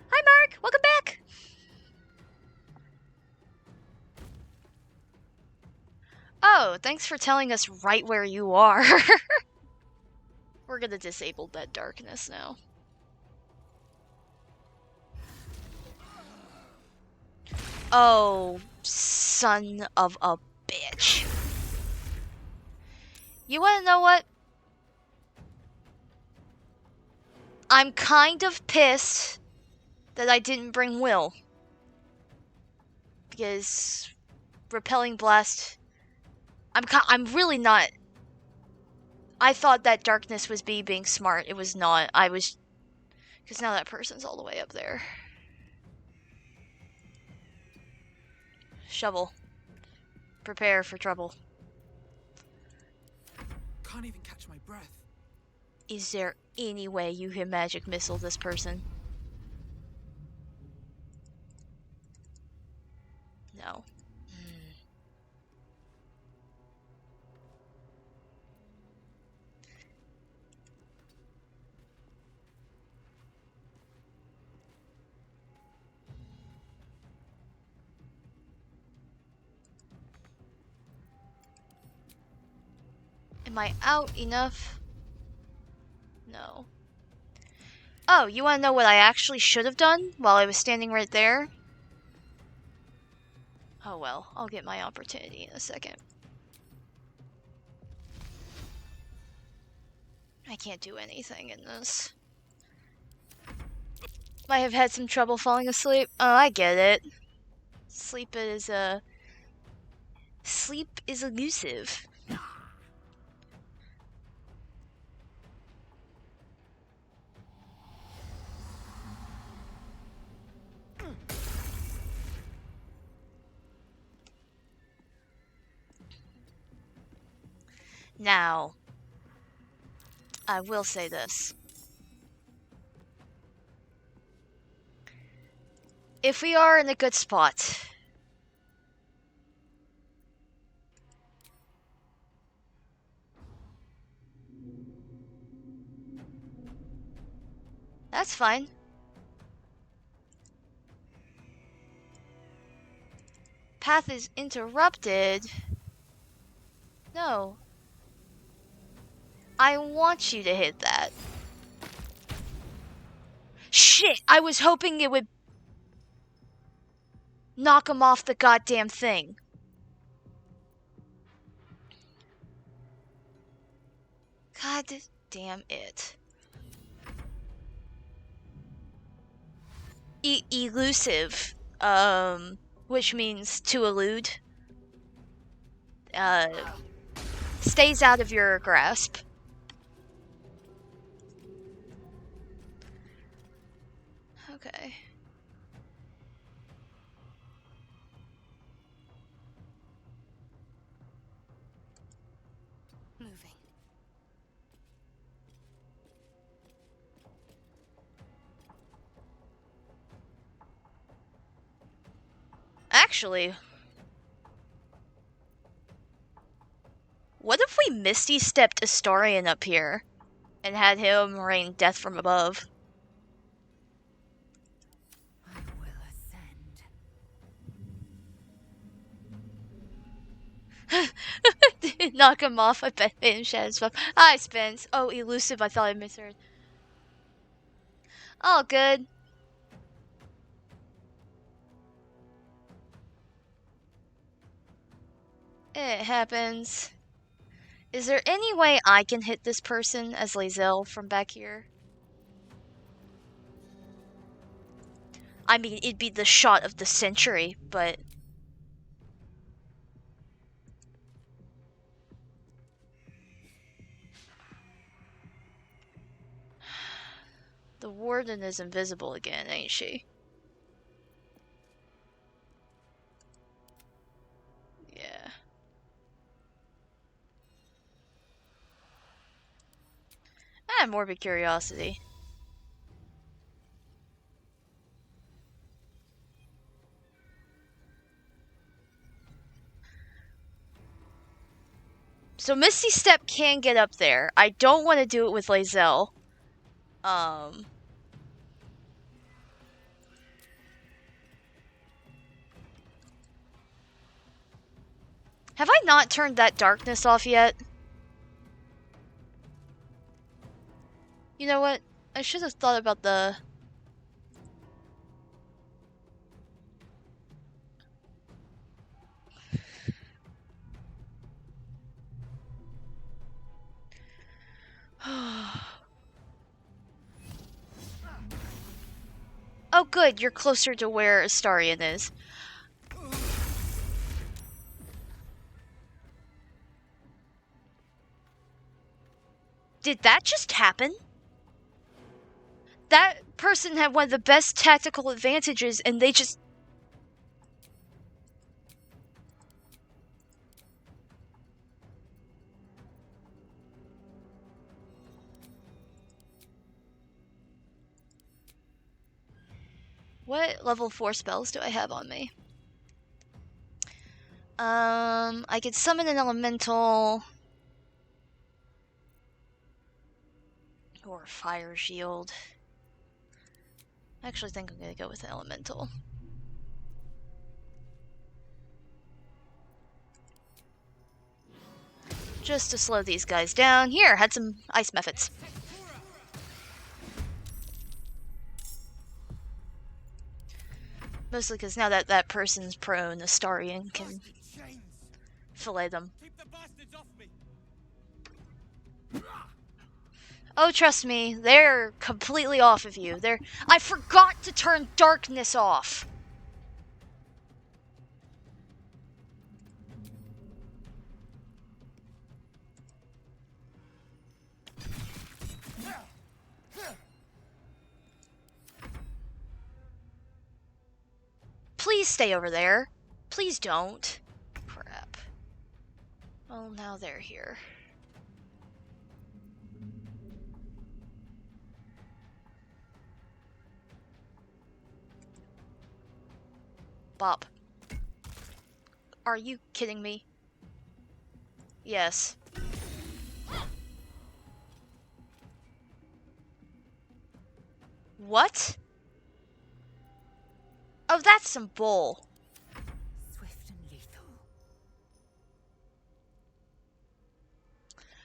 Hi Mark, welcome back! Oh, thanks for telling us right where you are. We're gonna disable that darkness now. Oh, son of a bitch. You wanna know what? I'm kind of pissed that I didn't bring Will. Because repelling blast, I'm really not. I thought that darkness was being smart. It was not. I was, because now that person's all the way up there. Shovel. Prepare for trouble. Can't even catch my breath. Is there any way you can magic missile this person? No. Am I out enough? No. Oh, you want to know what I actually should have done while I was standing right there? Oh well, I'll get my opportunity in a second. I can't do anything in this. Might have had some trouble falling asleep. Oh, I get it. Sleep is elusive. Now, I will say this. If we are in a good spot, that's fine. Path is interrupted. No. I want you to hit that. Shit! I was hoping it would knock him off the goddamn thing. God damn it. Elusive. Which means to elude. Stays out of your grasp. Okay. Moving. Actually, what if we Misty stepped Astarion up here and had him rain death from above? I will ascend. Knock him off, I bet in Shadow's buff. Hi, Spence. Oh, elusive, I thought I misheard. All good. It happens. Is there any way I can hit this person as Lae'zel from back here? I mean, it'd be the shot of the century, but... The warden is invisible again, ain't she? Yeah. I have morbid curiosity. So Misty Step can get up there. I don't want to do it with Lae'zel. Have I not turned that darkness off yet? You know what? I should have thought about the... Oh good, you're closer to where Astarion is. Did that just happen? That person had one of the best tactical advantages and they just... What level 4 spells do I have on me? I could summon an elemental... Or fire shield. I actually think I'm gonna go with an elemental. Just to slow these guys down. Here, had some ice methods. Mostly because now that that person's prone, Astarion can fillet them. Oh, trust me, they're completely off of you. I forgot to turn darkness off. Please stay over there. Please don't. Crap. Oh, now they're here. Bop. Are you kidding me? Yes. What? Oh, that's some bull. Swift and lethal.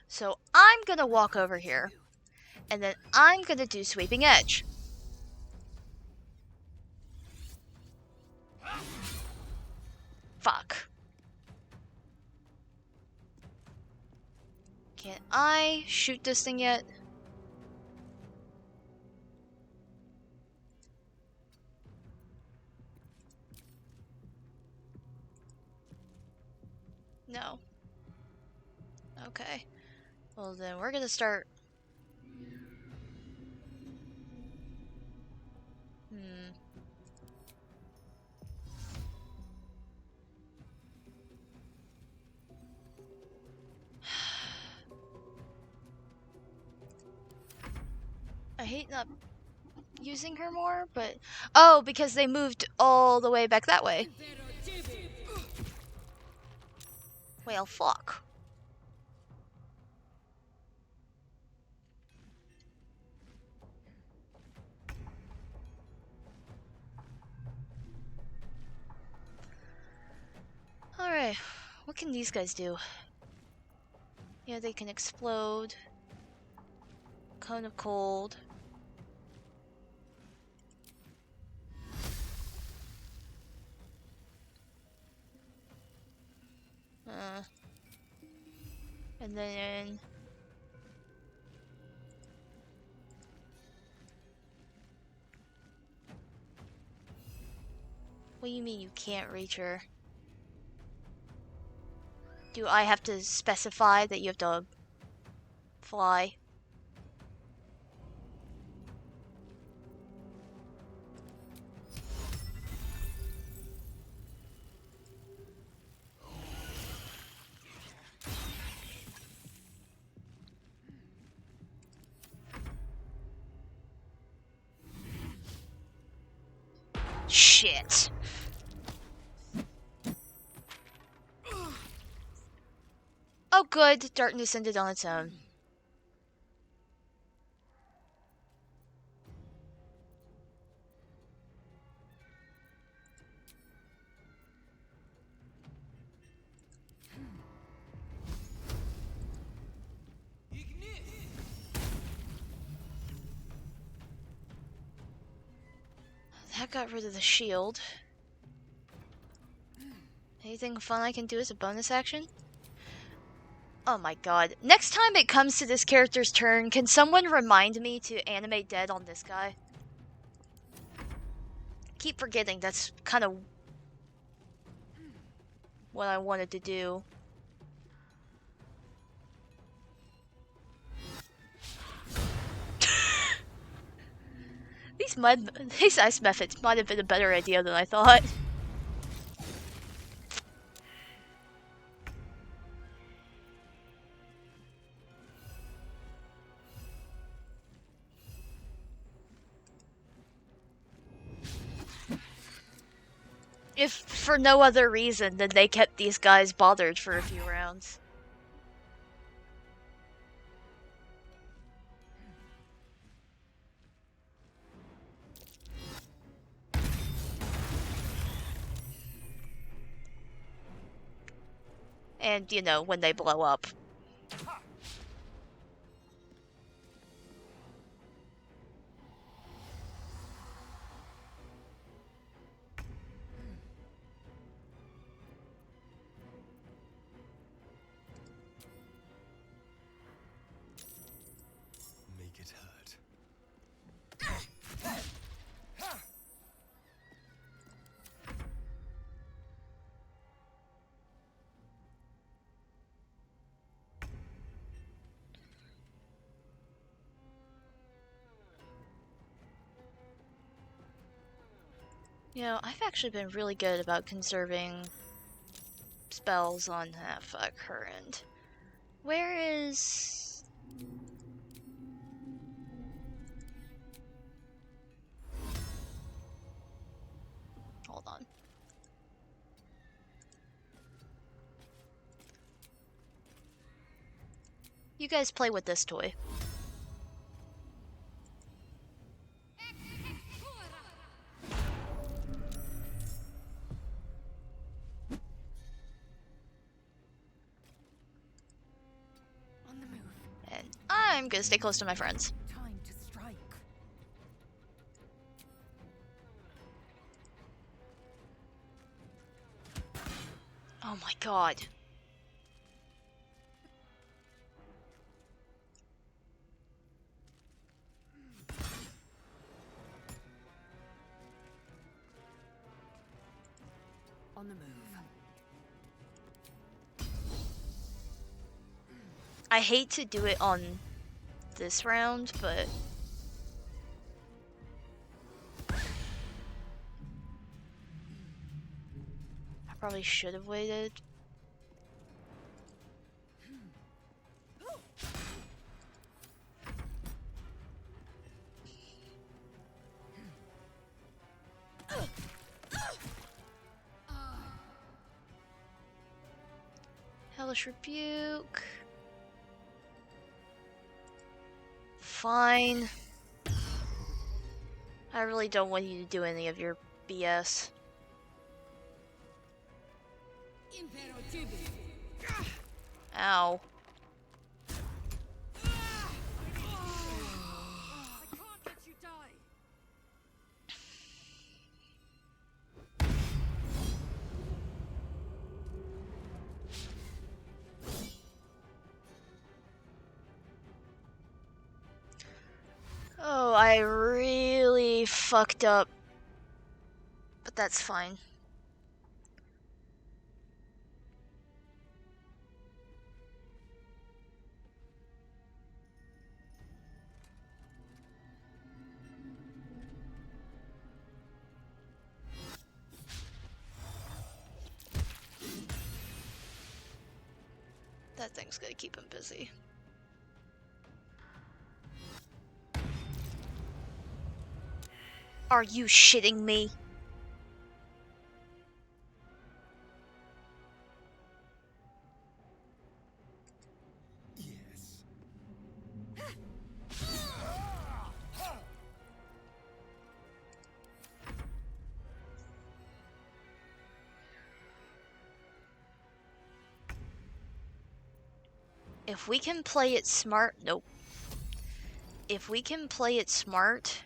So I'm gonna walk over here, and then I'm gonna do Sweeping Edge. Fuck. Can I shoot this thing yet? No. Okay. Well then we're gonna start... I hate not using her more, but... Oh, because they moved all the way back that way. Well, fuck. Alright, what can these guys do? Yeah, they can explode. Cone of cold. And then... What do you mean you can't reach her? Do I have to specify that you have to fly? Shit. Oh good, darkness ended on its own. That got rid of the shield. Anything fun I can do as a bonus action? Oh my god. Next time it comes to this character's turn, can someone remind me to animate dead on this guy? Keep forgetting that's kind of what I wanted to do. These ice methods might have been a better idea than I thought. If for no other reason than they kept these guys bothered for a few rounds. And, you know, when they blow up. Make it hurt. You know, I've actually been really good about conserving spells on fuck her end. Where is... Hold on. You guys play with this toy. And I'm gonna stay close to my friends. Time to strike. Oh my god. On the move. I hate to do it on this round, but... I probably should have waited. Hellish Rebuke. Fine. I really don't want you to do any of your BS. Ow. I really fucked up. But that's fine. That thing's gonna keep him busy. Are you shitting me? If we can play it smart, nope. If we can play it smart,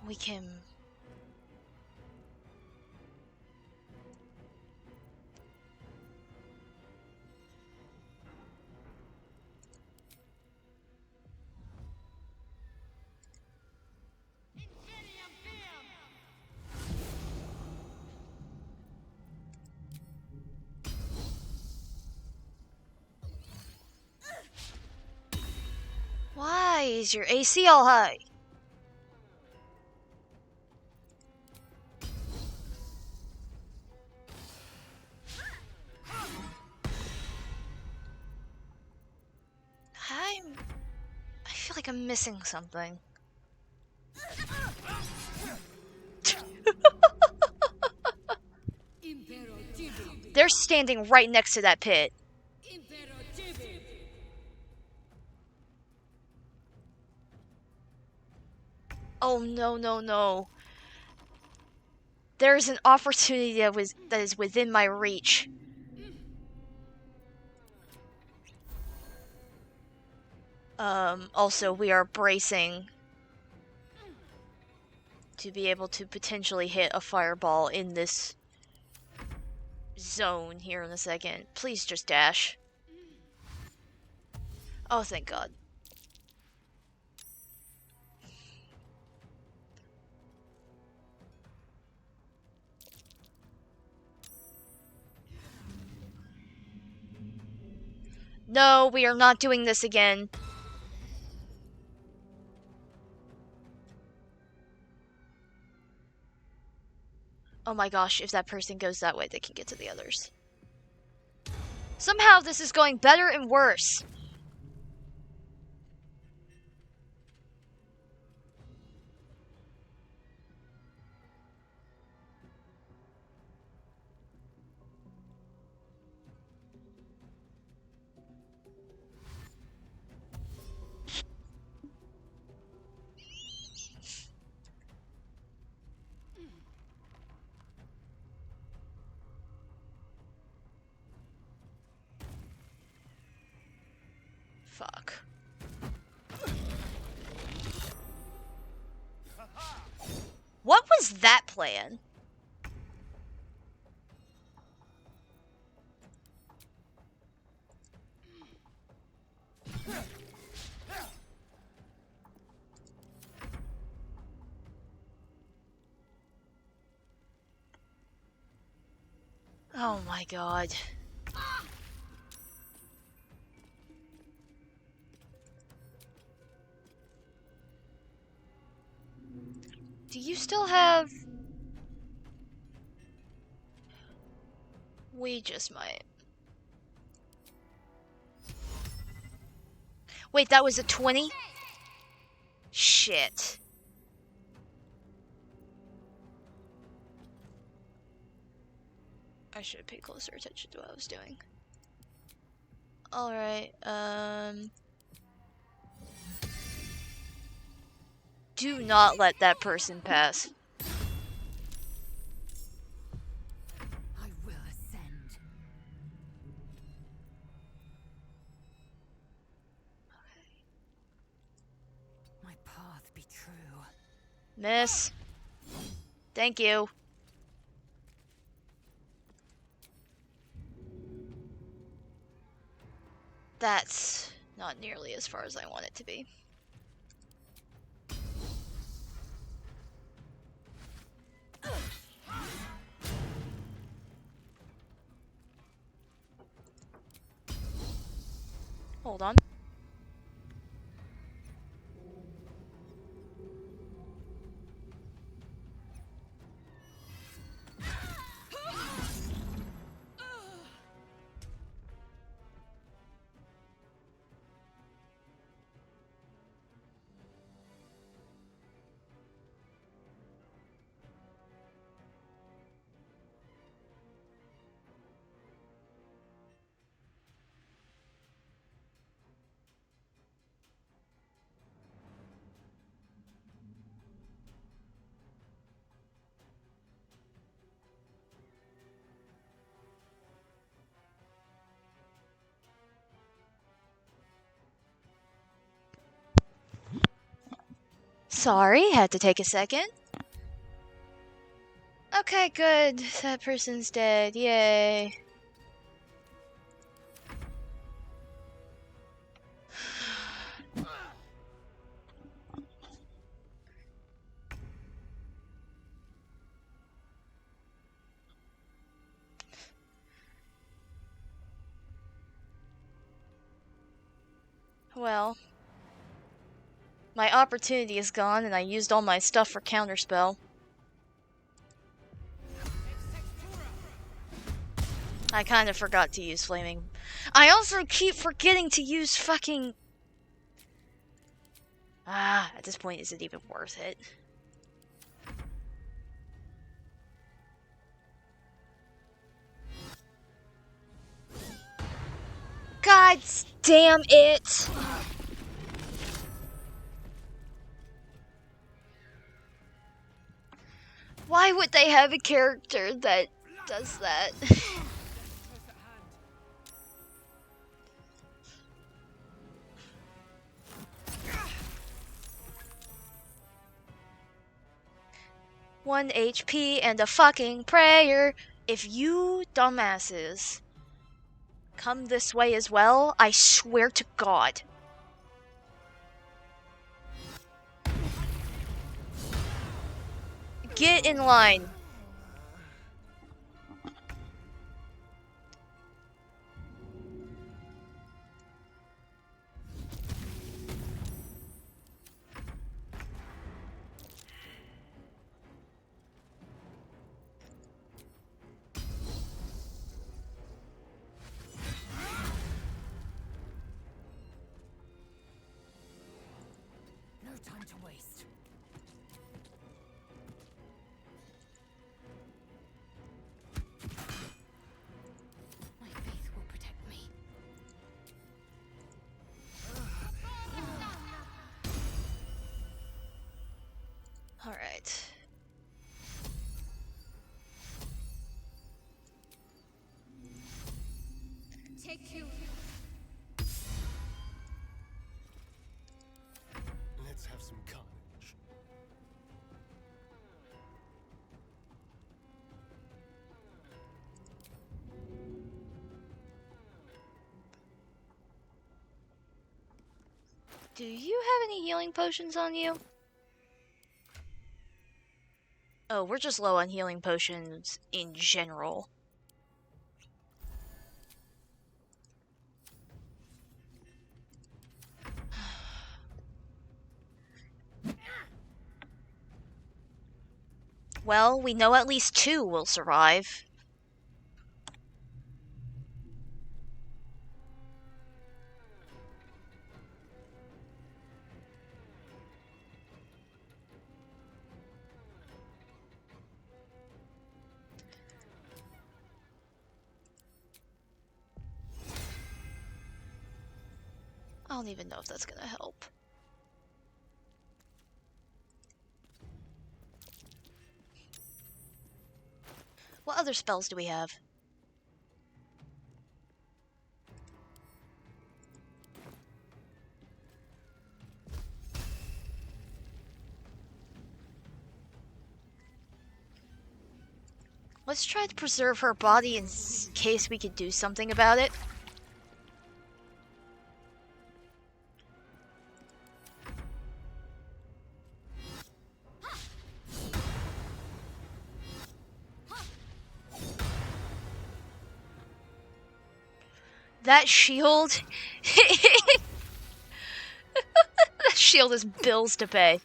we can. Why is your AC all high? I feel like I'm missing something. They're standing right next to that pit. Oh no, no, no. There's an opportunity that is within my reach. Also we are bracing to be able to potentially hit a fireball in this zone here in a second. Please just dash. Oh, thank God. No, we are not doing this again. Oh my gosh, if that person goes that way, they can get to the others. Somehow this is going better and worse. Fuck. What was that plan? Oh my God. Do you still have... We just might. Wait, that was a 20? Shit. I should have paid closer attention to what I was doing. Alright, do not let that person pass. I will ascend. My path be true. Miss. Thank you. That's not nearly as far as I want it to be. Hold on. Sorry, had to take a second. Okay, good. That person's dead. Yay. Well, my opportunity is gone and I used all my stuff for counterspell. I kind of forgot to use flaming. I also keep forgetting to use fucking... at this point, is it even worth it? God damn it! Why would they have a character that does that? One HP and a fucking prayer. If you dumbasses come this way as well, I swear to God. Get in line. No time to waste. My faith will protect me. All right. Take you. Let's have some carnage. Do you have any healing potions on you? Oh, we're just low on healing potions in general. Well, we know at least 2 will survive. I don't even know if that's gonna help. What other spells do we have? Let's try to preserve her body in case we could do something about it. That shield. That shield is bills to pay.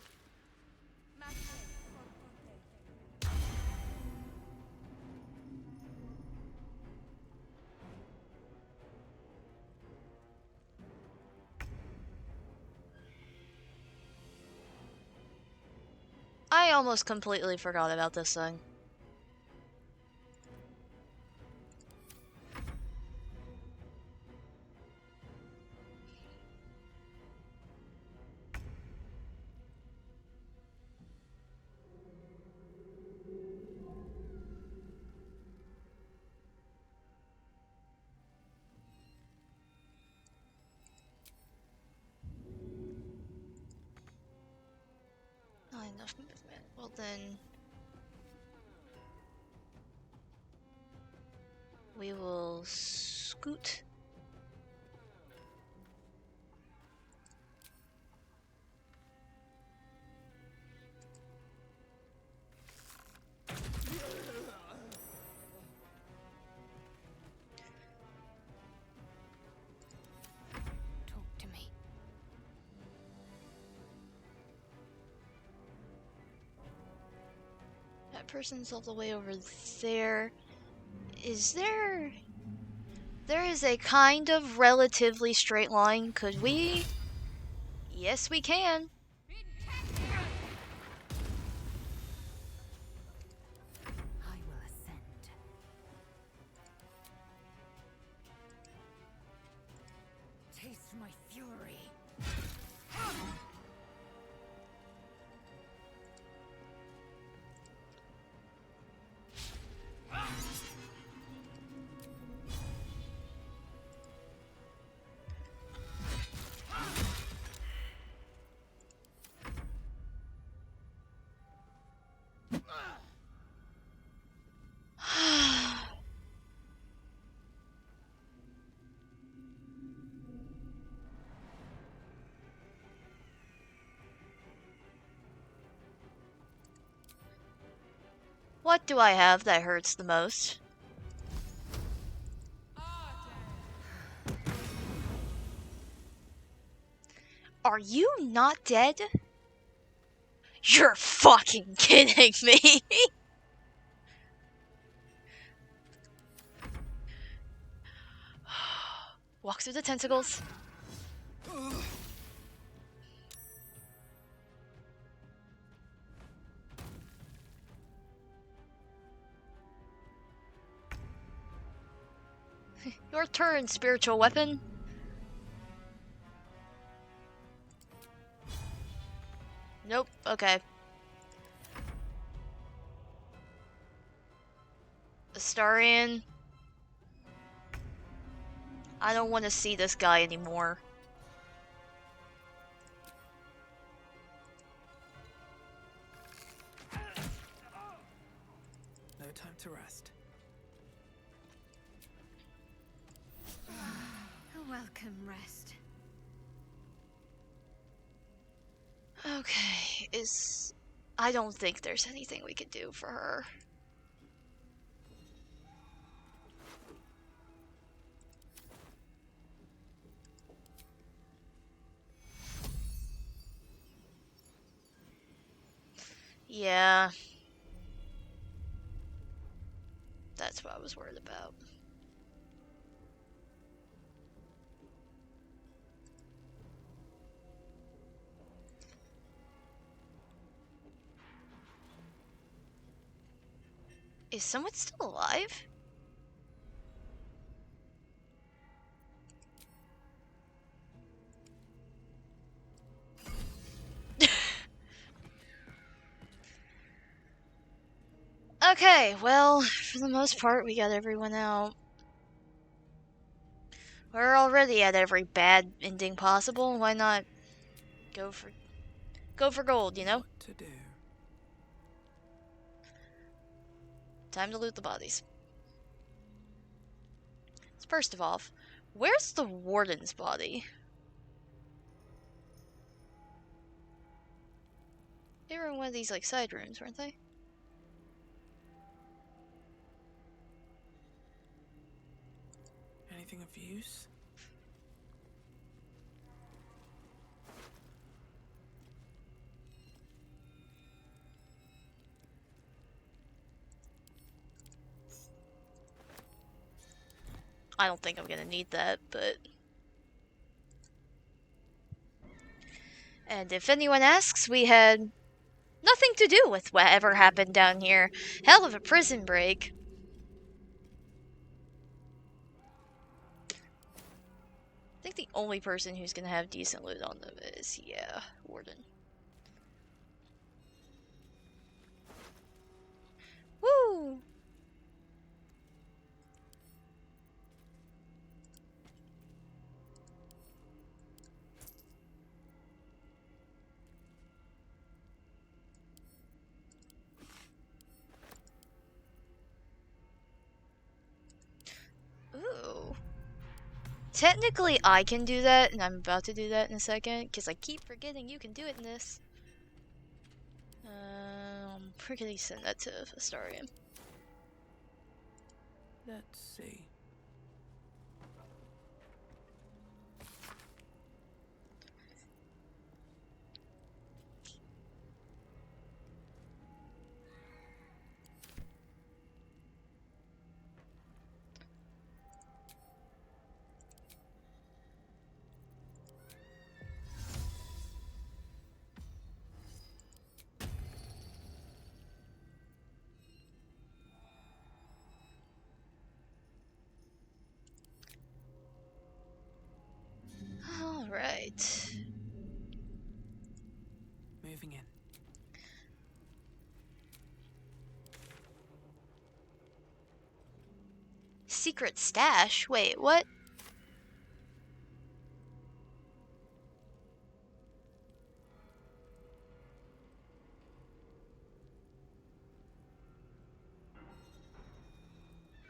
I almost completely forgot about this thing. Not enough movement. Well then... we will scoot. Talk to me. That person's all the way over there. Is there... there is a kind of relatively straight line. Could we? Yes, we can. I will ascend. Taste my fury. What do I have that hurts the most? Are you not dead? You're fucking kidding me! Walk through the tentacles. Your turn, spiritual weapon. Nope, okay. Astarian. I don't want to see this guy anymore. No time to rest. A welcome rest. Okay, I don't think there's anything we could do for her. Yeah. That's what I was worried about. Is someone still alive? Okay, well, for the most part, we got everyone out. We're already at every bad ending possible. Why not go for gold, you know? What to do? Time to loot the bodies. So first of all, where's the warden's body? They were in one of these like side rooms, weren't they? anything of use? I don't think I'm gonna need that, but... And if anyone asks, we had nothing to do with whatever happened down here. Hell of a prison break. I think the only person who's gonna have decent loot on them is, yeah, Warden. Woo! Ooh. Technically, I can do that, and I'm about to do that in a second, because I keep forgetting you can do it in this. Where can I send that to Astarion? Let's see. Alright. Moving in. Secret stash? Wait, what?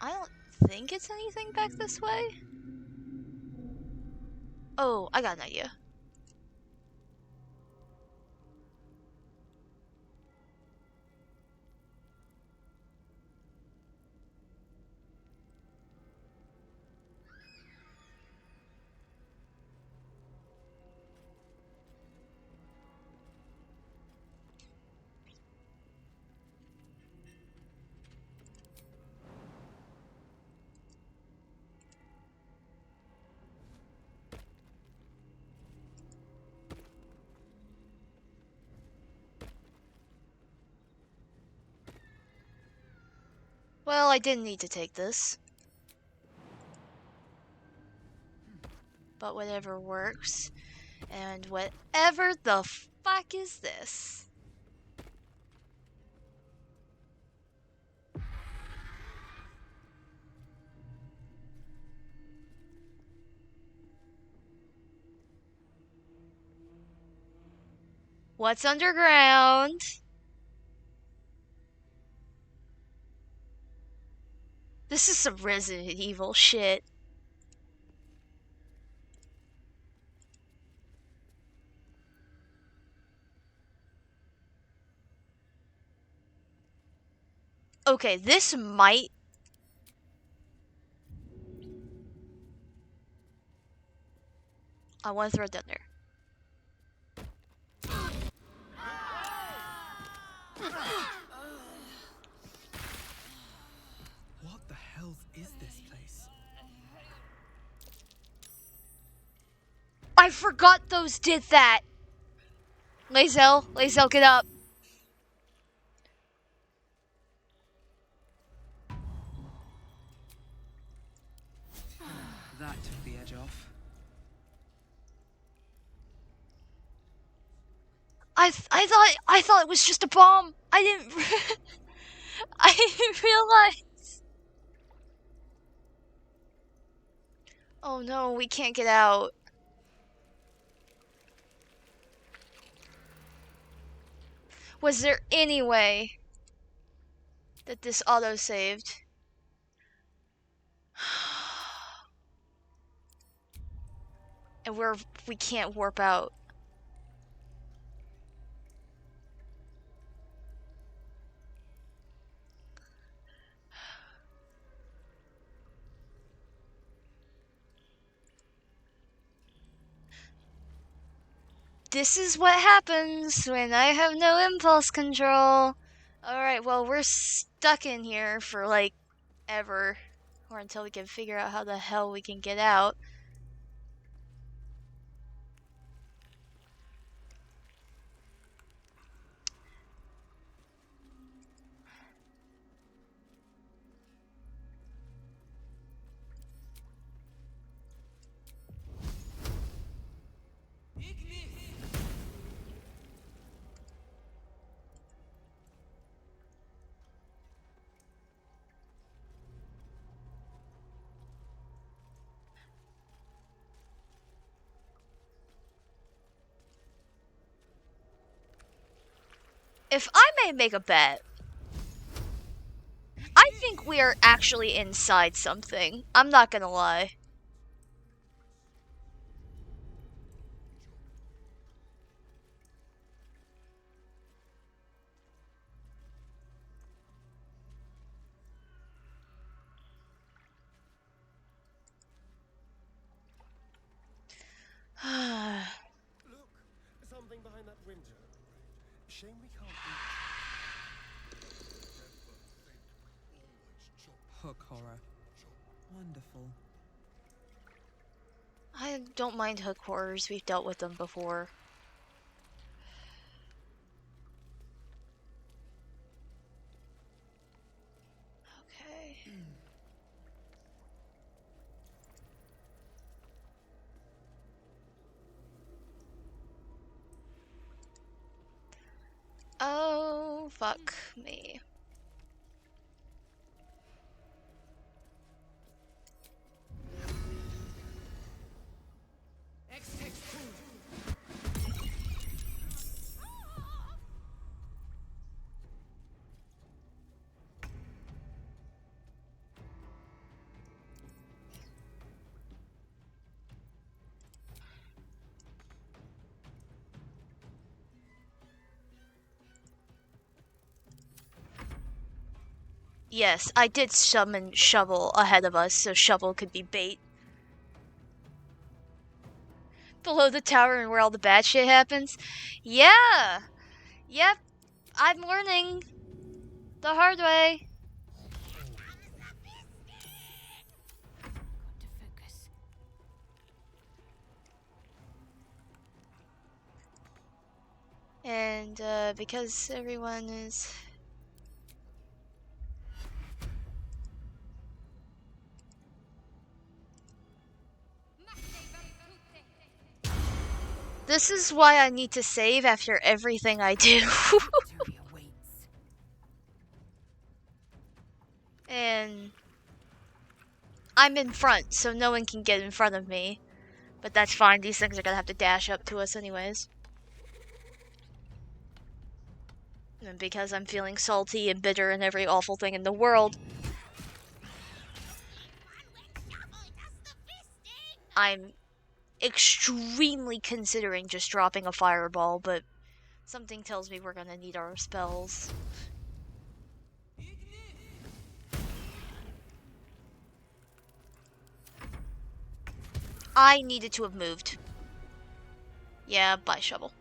I don't think it's anything back this way. Oh, I got an idea. Well, I didn't need to take this. But whatever works. And whatever the fuck is this? What's underground? This is some Resident Evil shit. Okay, this might... I want to throw it down there. What the hell is this place? I forgot those did that! Lae'zel, get up. That took the edge off. I thought it was just a bomb. I didn't I didn't realize. Oh no, we can't get out. Was there any way that this auto-saved? And we can't warp out. This is what happens when I have no impulse control. Alright, well, we're stuck in here for, like, ever. Or until we can figure out how the hell we can get out. If I may make a bet, I think we are actually inside something. I'm not gonna lie. Look, something behind that window. Shame we can't Hook horror. Wonderful. I don't mind hook horrors. We've dealt with them before. Okay. Oh, fuck me. Yes, I did summon Shovel ahead of us, so Shovel could be bait. Below the tower and where all the bad shit happens? Yeah! Yep, I'm learning the hard way. And, because everyone is... This is why I need to save after everything I do. And I'm in front, so no one can get in front of me. But that's fine, these things are gonna have to dash up to us anyways. And because I'm feeling salty and bitter and every awful thing in the world, I'm extremely considering just dropping a fireball, but something tells me we're gonna need our spells. I needed to have moved. Yeah, bye, Shovel.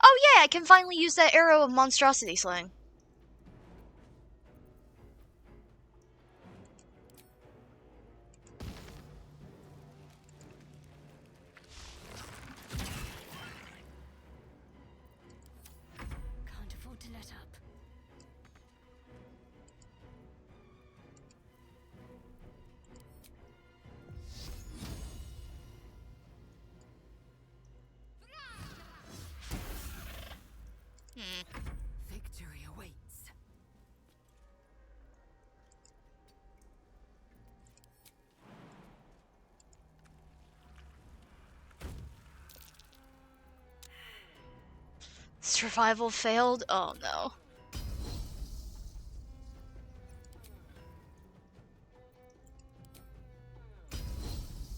Oh yeah, I can finally use that arrow of monstrosity slaying. Can't afford to let up. Victory awaits. Survival failed? Oh no.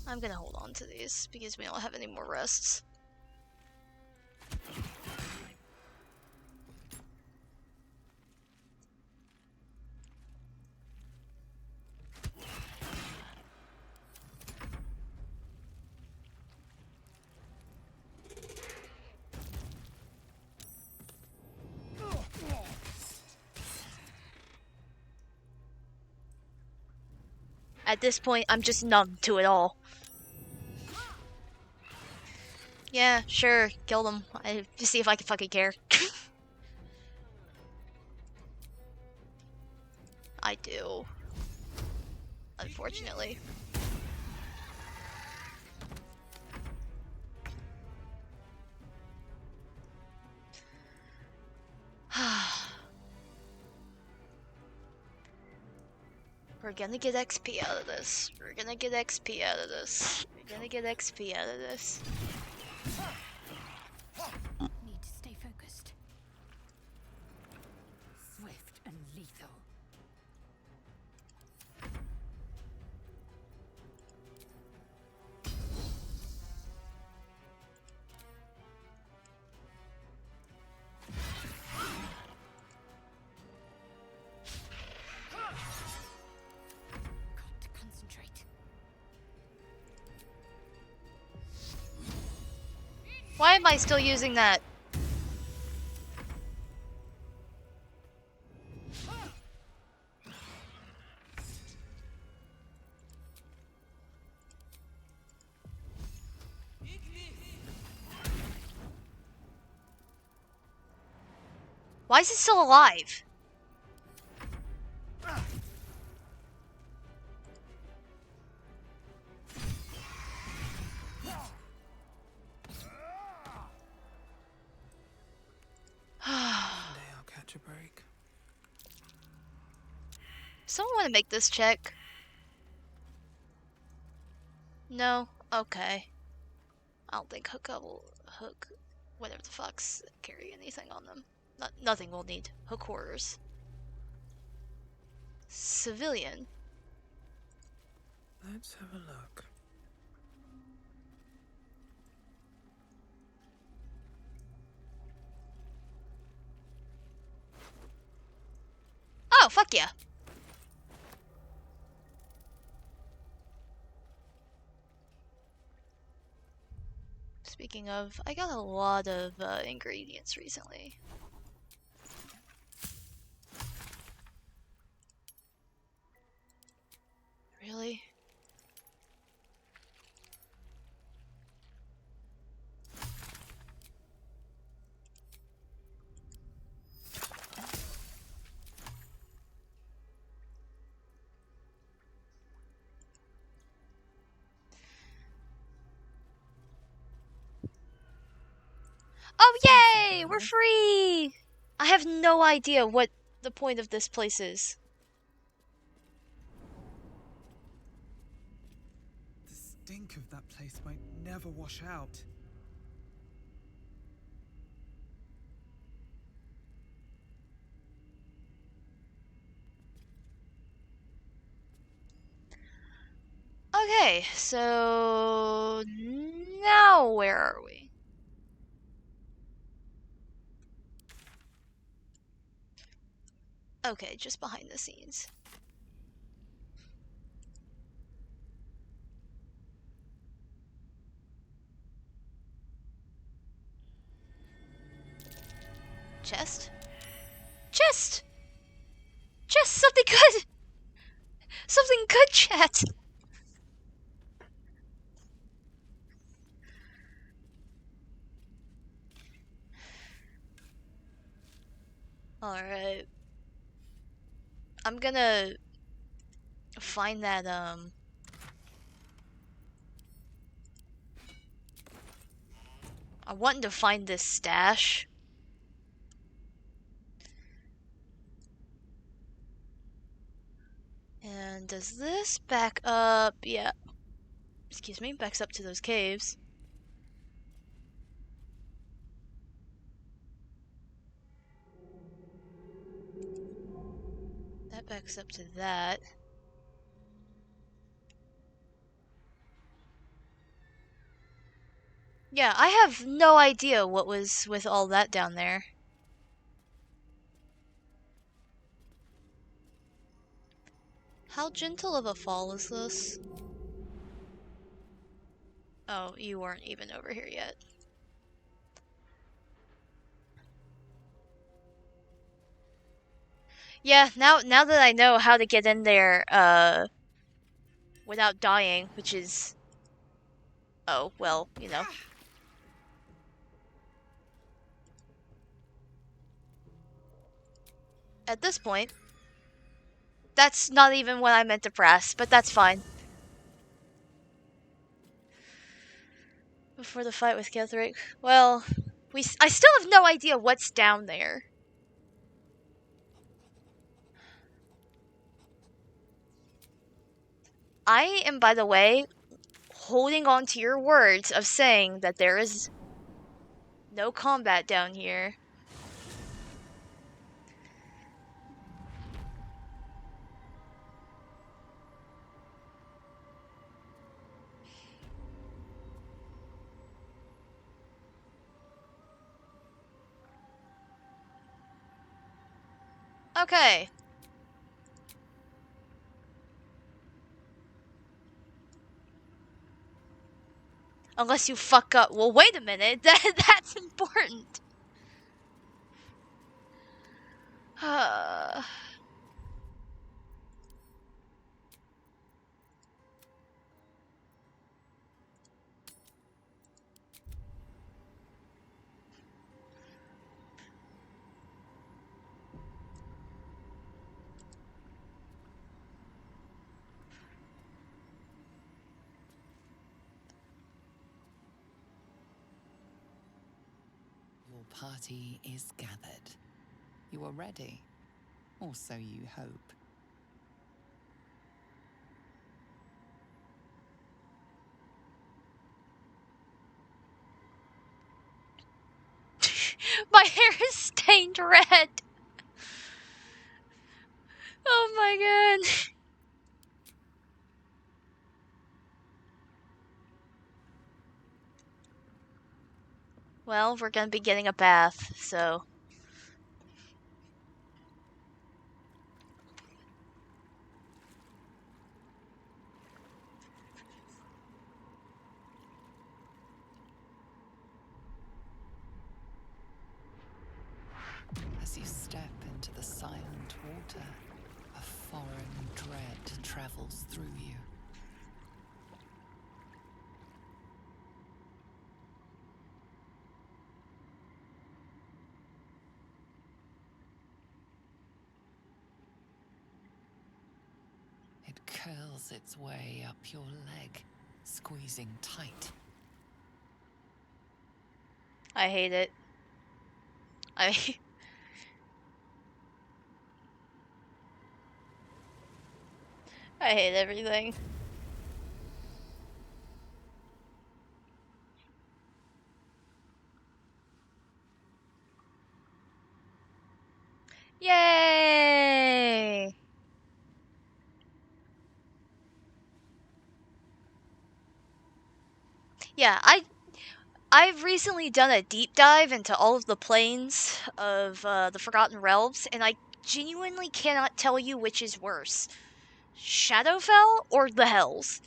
I'm gonna hold on to these because we don't have any more rests. At this point, I'm just numb to it all. Yeah, sure, kill them. Just see if I can fucking care. I do. Unfortunately. We're gonna get XP out of this. We're gonna get XP out of this. We're gonna get XP out of this. Need to stay focused. Swift and lethal. Got to concentrate. Why am I still using that? Why is it still alive? Someday I'll catch a break. Someone want to make this check? No? Okay. I don't think hook, whatever the fucks, carry anything on them. Nothing we'll need. Hook horrors. Civilian. Let's have a look. Oh, fuck yeah. Speaking of, I got a lot of ingredients recently. Really? Oh, yay! We're free! I have no idea what the point of this place is. The stink of that place might never wash out. Okay, so now where are we? Okay, just behind the scenes. Chest? Chest! Chest, something good! Something good, chat! Alright. I'm gonna find that, I want to find this stash. And does this back up? Yeah. Excuse me, backs up to those caves. That backs up to that. Yeah, I have no idea what was with all that down there. How gentle of a fall is this? Oh, you weren't even over here yet. Yeah, now that I know how to get in there, without dying, which is... Oh, well, you know. At this point, that's not even what I meant to press, but that's fine. Before the fight with Ketherick, well, I still have no idea what's down there. I am, by the way, holding on to your words of saying that there is no combat down here. Okay. Unless you fuck up. Well, wait a minute. That's important. Your party is gathered. You are ready, or so you hope. My hair is stained red. Oh my god. Well, we're gonna be getting a bath, so... As you step into the silent water, a foreign dread travels through you. It curls its way up your leg, squeezing tight. I hate it. I hate everything. Yay! Yeah, I've recently done a deep dive into all of the planes of the Forgotten Realms, and I genuinely cannot tell you which is worse. Shadowfell or the Hells?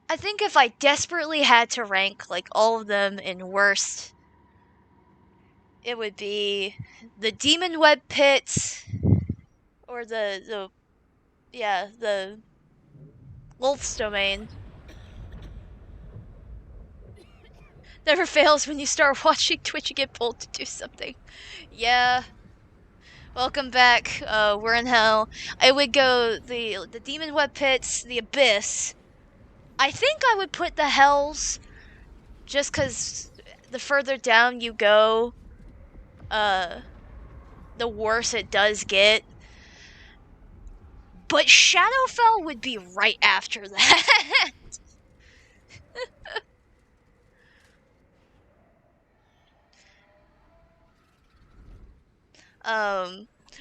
I think if I desperately had to rank like all of them in worst, it would be the Demon Web Pits or the Wolf's Domain. Never fails when you start watching Twitch and get pulled to do something. Yeah. Welcome back. We're in hell. I would go the Demon Web Pits, the Abyss. I think I would put the Hells, just because the further down you go, the worse it does get. But Shadowfell would be right after that.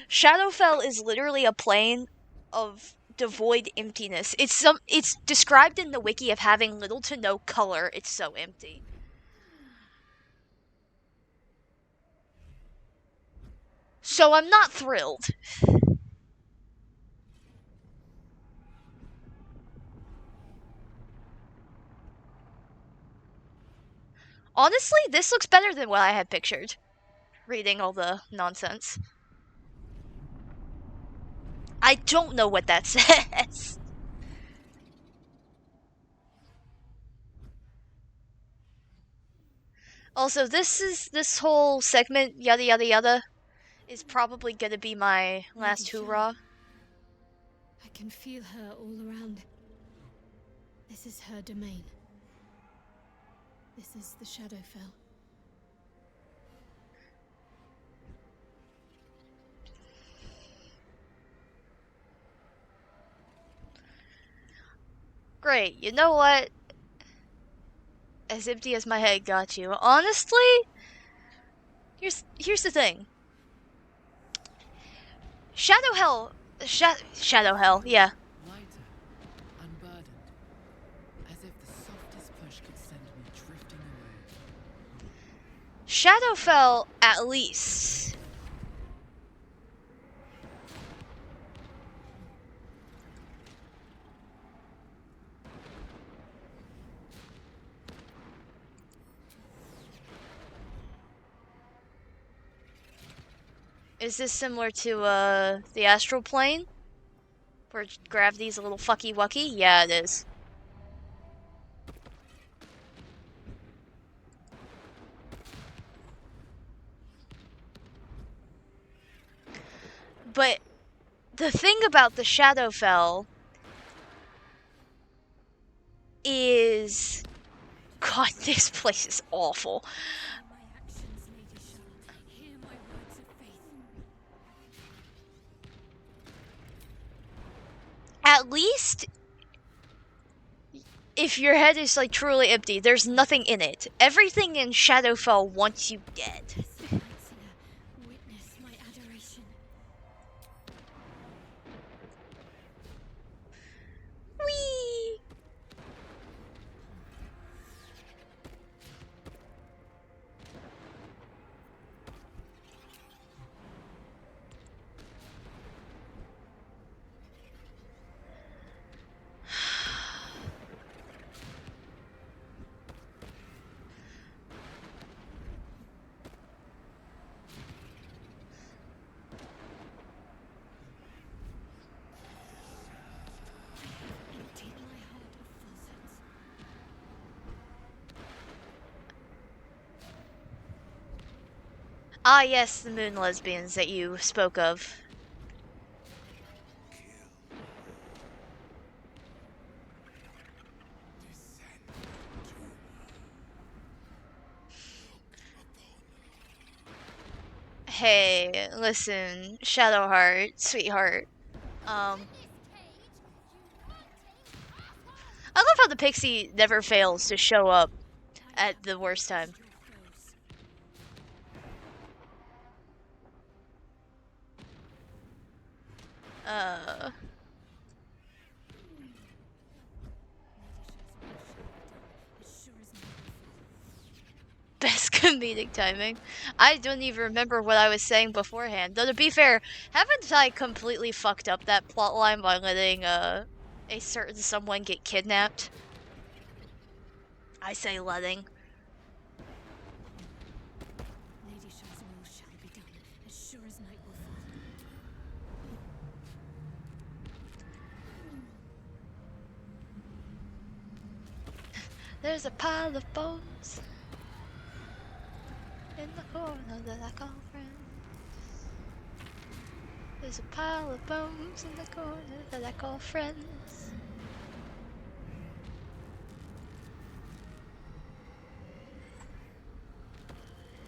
Shadowfell is literally a plane of devoid emptiness. It's described in the wiki of having little to no color. It's so empty. So I'm not thrilled. Honestly, this looks better than what I had pictured, reading all the nonsense. I don't know what that says. Also, this whole segment, yada yada yada, is probably gonna be my last hoorah. I can feel her all around. This is her domain. This is the Shadowfell. Great, you know what? As empty as my head got you. Honestly, here's the thing. Shadowhell, Shadowhell, yeah. Lighter, unburdened, as if the softest push could send me drifting away. Shadowfell, at least. Is this similar to the astral plane? Where gravity's a little fucky wucky? Yeah, it is. But the thing about the Shadowfell is, God, this place is awful. At least, if your head is like truly empty, there's nothing in it. Everything in Shadowfell wants you dead. Witness my adoration. Whee! Ah, yes, the moon lesbians that you spoke of. Hey, listen, Shadowheart, sweetheart. I love how the pixie never fails to show up at the worst time. Best comedic timing. I don't even remember what I was saying beforehand. Though to be fair, haven't I completely fucked up that plotline by letting a certain someone get kidnapped? I say letting. Lady Shah's will shall be done, as sure as night will fall. There's a pile of bones in the corner that I call friends. There's a pile of bones in the corner that I call friends.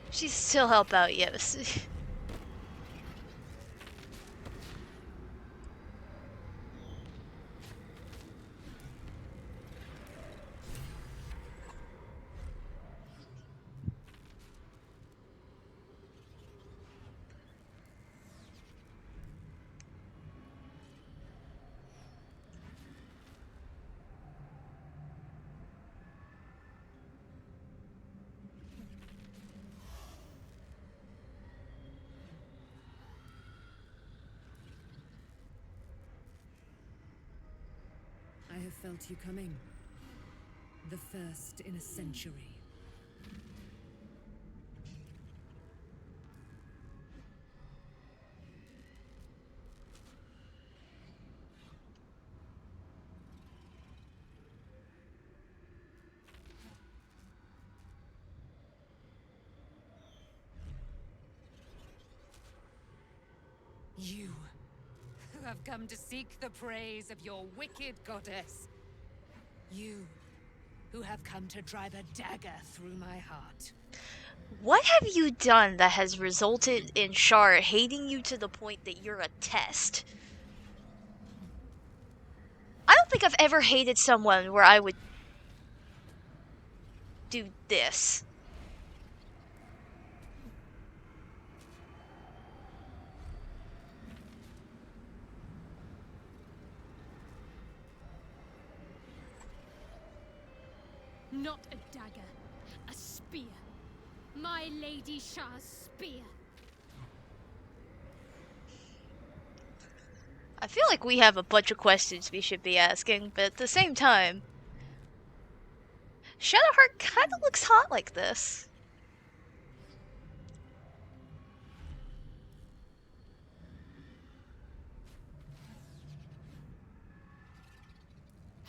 She'd still help out, yes. have felt you coming. The first in a century. You, who have come to seek the praise of your wicked goddess. You, who have come to drive a dagger through my heart. What have you done that has resulted in Shar hating you to the point that you're a test? I don't think I've ever hated someone where I would do this. Not a dagger, a spear. My Lady Shah's spear. I feel like we have a bunch of questions we should be asking, but at the same time, Shadowheart kind of looks hot like this.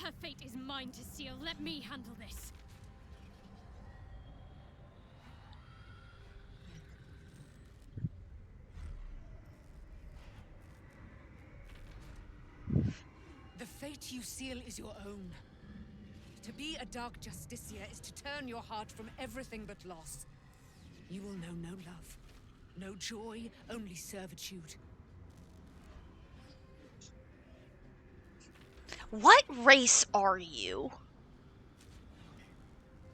Her fate is mine to seal. Let me handle this. The fate you seal is your own. To be a Dark Justiciar is to turn your heart from everything but loss. You will know no love, no joy, only servitude. What race are you?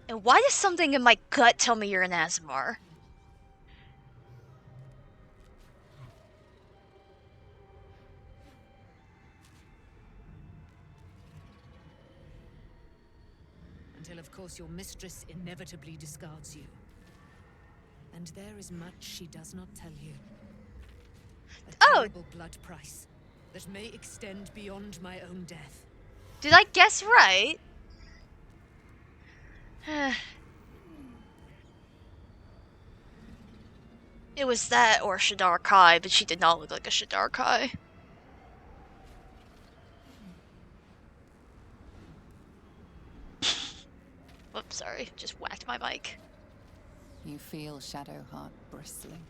And why does something in my gut tell me you're an Azamar? Until, of course, your mistress inevitably discards you. And there is much she does not tell you. A terrible blood price that may extend beyond my own death. Did I guess right? It was that or Shadar Kai, but she did not look like a Shadar Kai. Whoops, sorry, just whacked my mic. You feel Shadowheart bristling.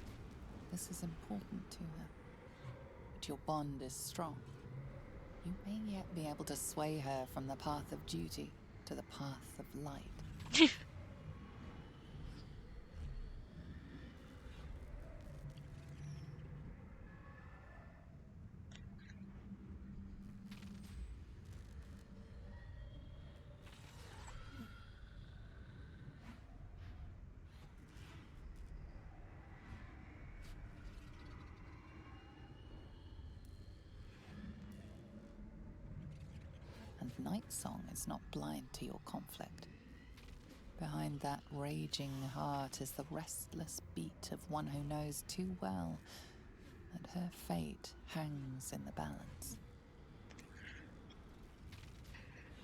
This is important to her. But your bond is strong. You may yet be able to sway her from the path of duty to the path of light. And Nightsong is not blind to your conflict. Behind that raging heart is the restless beat of one who knows too well that her fate hangs in the balance.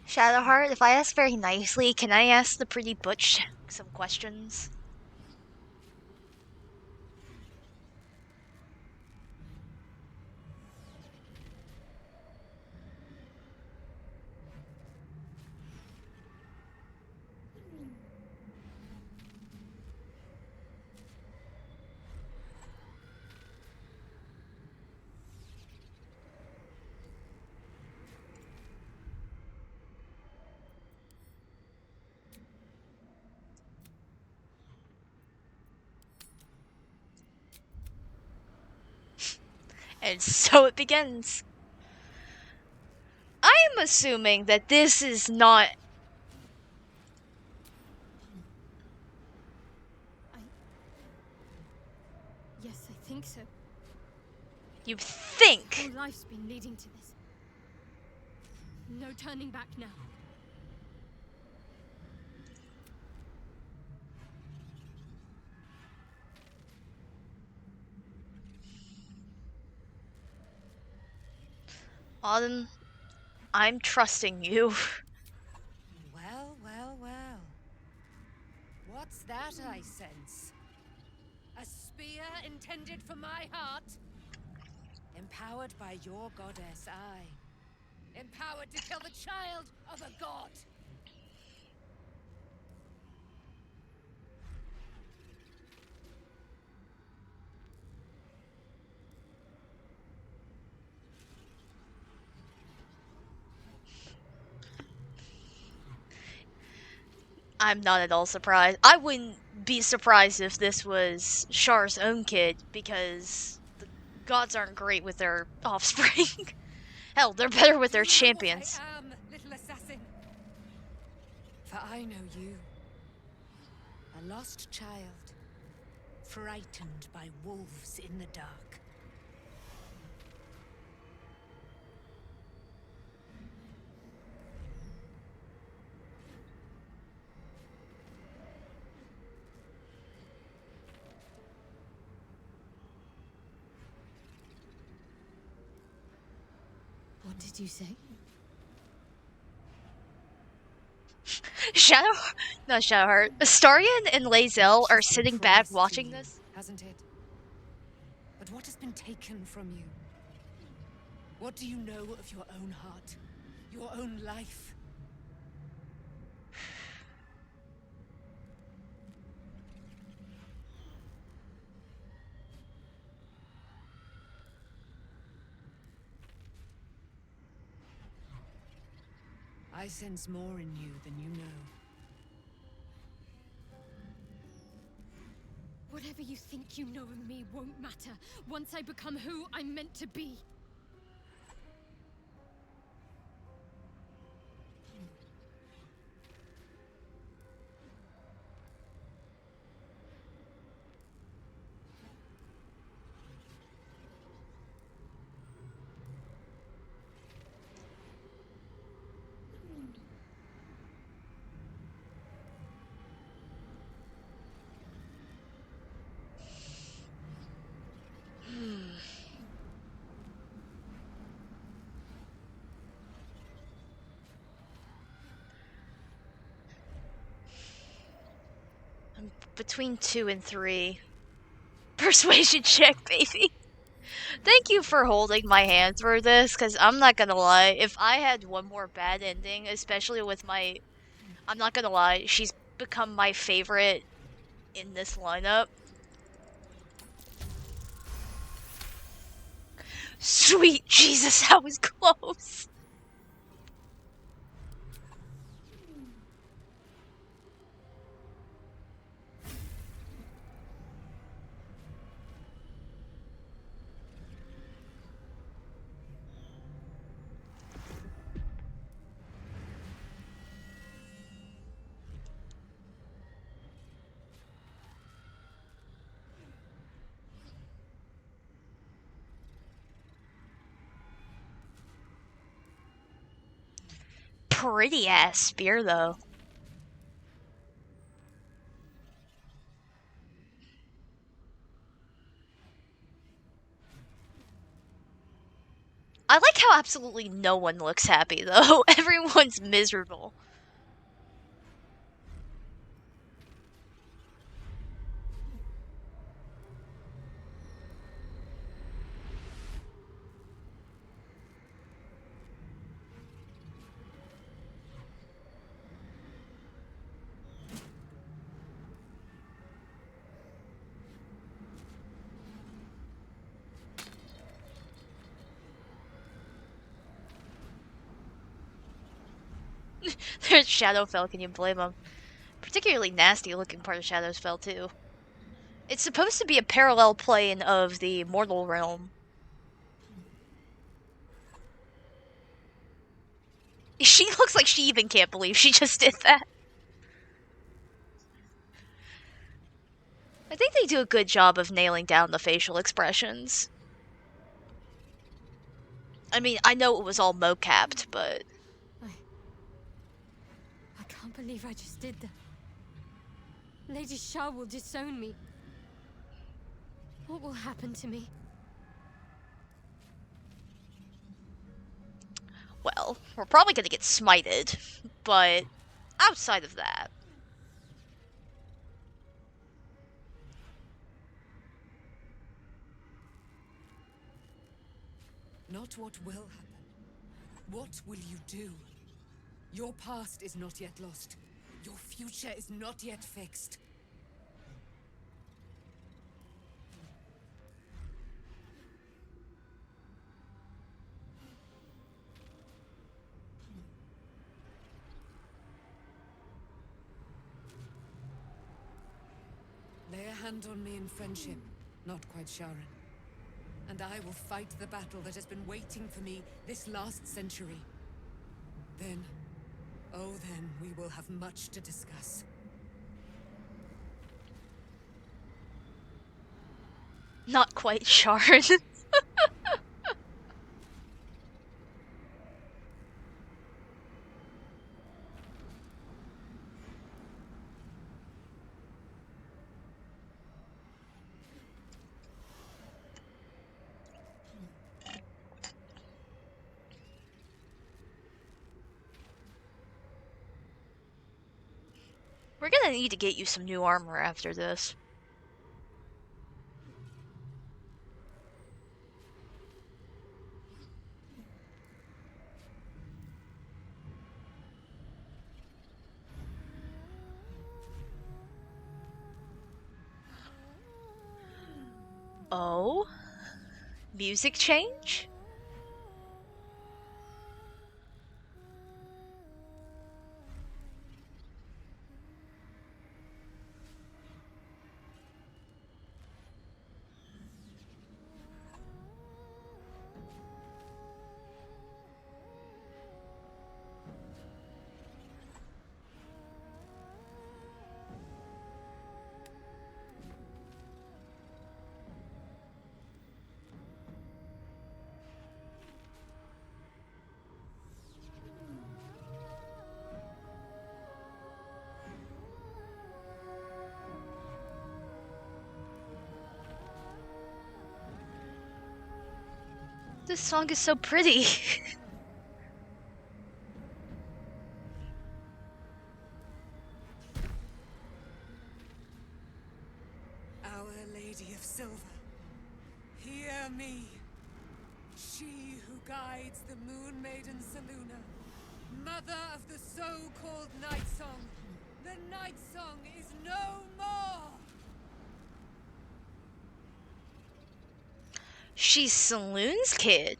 Shadowheart, if I ask very nicely, can I ask the pretty butch some questions? And so it begins. I am assuming that this is not... Yes, I think so. You think? Whole life's been leading to this. No turning back now. Autumn, I'm trusting you. Well, well, well. What's that I sense? A spear intended for my heart? Empowered by your goddess, I. Empowered to kill the child of a god! I'm not at all surprised. I wouldn't be surprised if this was Char's own kid, because the gods aren't great with their offspring. Hell, they're better with their Do you know champions. what I am, little assassin? For I know you. A lost child, frightened by wolves in the dark. What did you say? Not Shadowheart. Astarion and Lae'zel are sitting back watching this. Hasn't it? But what has been taken from you? What do you know of your own heart? Your own life? I sense more in you than you know. Whatever you think you know of me won't matter once I become who I'm meant to be. I'm between 2 and 3. Persuasion check, baby. Thank you for holding my hand through this, because I'm not gonna lie, if I had one more bad ending, especially with my... I'm not gonna lie, she's become my favorite in this lineup. Sweet Jesus, that was close! Pretty ass spear, though. I like how absolutely no one looks happy, though. Everyone's miserable. There's Shadowfell, can you blame them? Particularly nasty looking part of Shadowfell, too. It's supposed to be a parallel plane of the mortal realm. She looks like she even can't believe she just did that. I think they do a good job of nailing down the facial expressions. I mean, I know it was all mocapped, but... I can't believe I just did that. Lady Shah will disown me. What will happen to me? well, we're probably gonna get smited, but outside of that. Not what will happen. What will you do? Your past is not yet lost. Your future is not yet fixed. Lay a hand on me in friendship, not quite Sharon. And I will fight the battle that has been waiting for me this last century. Then, oh then, we will have much to discuss. Not quite Sharon. We're gonna need to get you some new armor after this. Oh? Music change? This song is so pretty. Our Lady of Silver, hear me. She who guides the Moon Maiden Selûne, mother of the so-called Nightsong. The Nightsong is no more! She's Saloon's kid.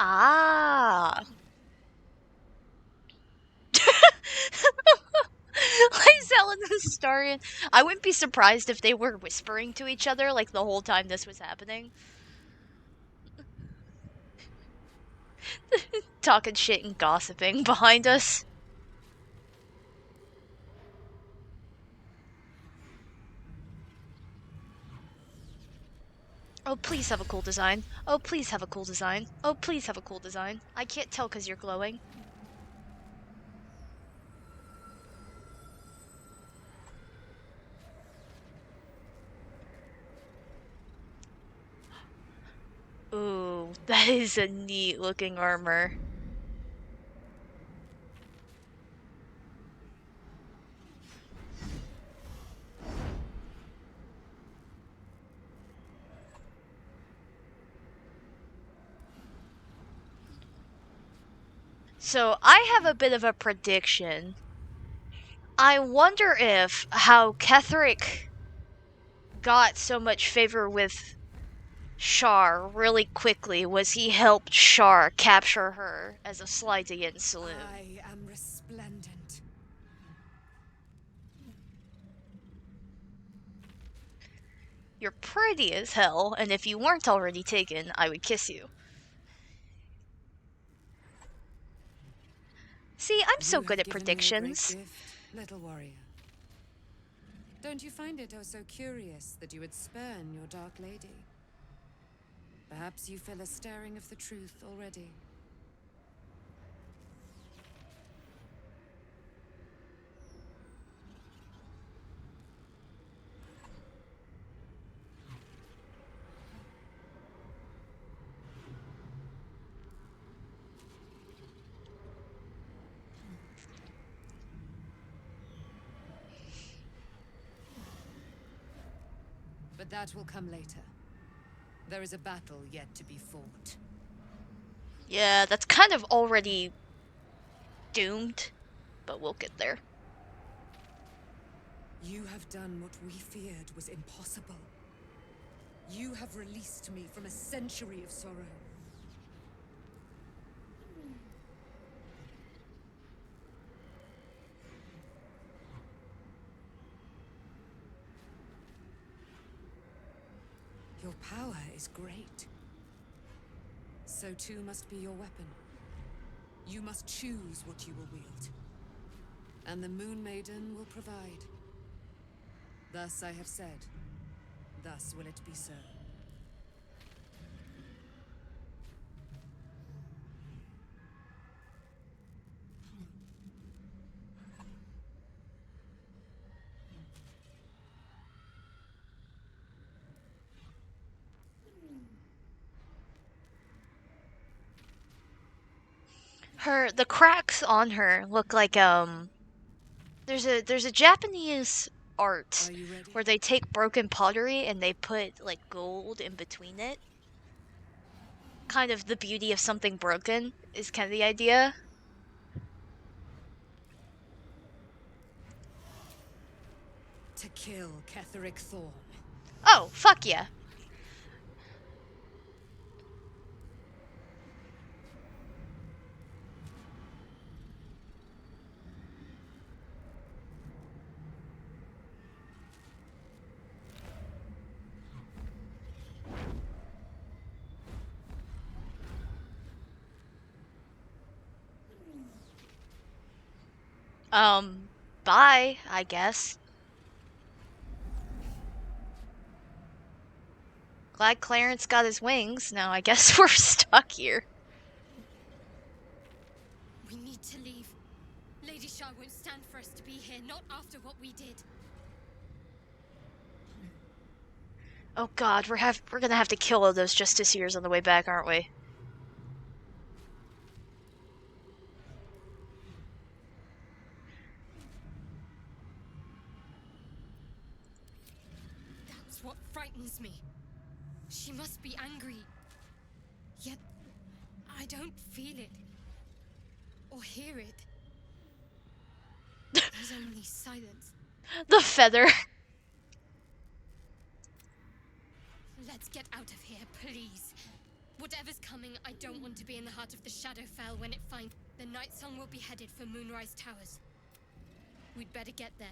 Ah. Lysel and the Starian. I wouldn't be surprised if they were whispering to each other like the whole time this was happening. Talking shit and gossiping behind us. Oh, please have a cool design. Oh, please have a cool design. Oh, please have a cool design. I can't tell because you're glowing. Ooh, that is a neat looking armor. So, I have a bit of a prediction. I wonder if how Ketheric got so much favor with Shar really quickly was he helped Shar capture her as a Sleidian saloon. I am resplendent. You're pretty as hell, and if you weren't already taken, I would kiss you. See, I'm so You good have at given me a great predictions. gift, little warrior. Don't you find it oh so curious that you would spurn your dark lady? Perhaps you feel a stirring of the truth already. But that will come later. There is a battle yet to be fought. Yeah, that's kind of already doomed, but we'll get there. You have done what we feared was impossible. You have released me from a century of sorrow. Your power is great. So too must be your weapon. You must choose what you will wield. And the Moon Maiden will provide. Thus I have said. Thus will it be so. The cracks on her look like there's a Japanese art where they take broken pottery and they put like gold in between it. Kind of the beauty of something broken is kind of the idea. To kill Ketheric Thorn. Oh, fuck yeah. Bye, I guess. Glad Clarence got his wings. Now I guess we're stuck here. We need to leave. Lady Shah won't stand for us to be here, not after what we did. Oh god, we're gonna have to kill all those justiciars on the way back, aren't we? That's what frightens me. She must be angry. Yet, I don't feel it. Or hear it. There's only silence. The feather. Let's get out of here, please. Whatever's coming, I don't want to be in the heart of the Shadowfell when it finds... The Nightsong will be headed for Moonrise Towers. We'd better get there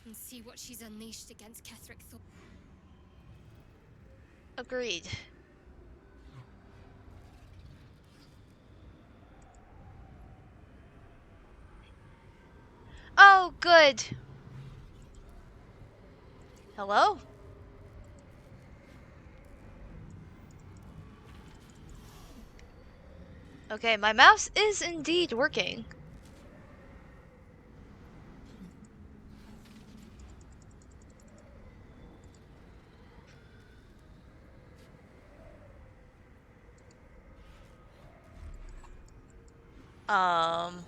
and see what she's unleashed against Ketheric Thorn. Agreed. Oh, good. Hello? Okay, my mouse is indeed working. Um...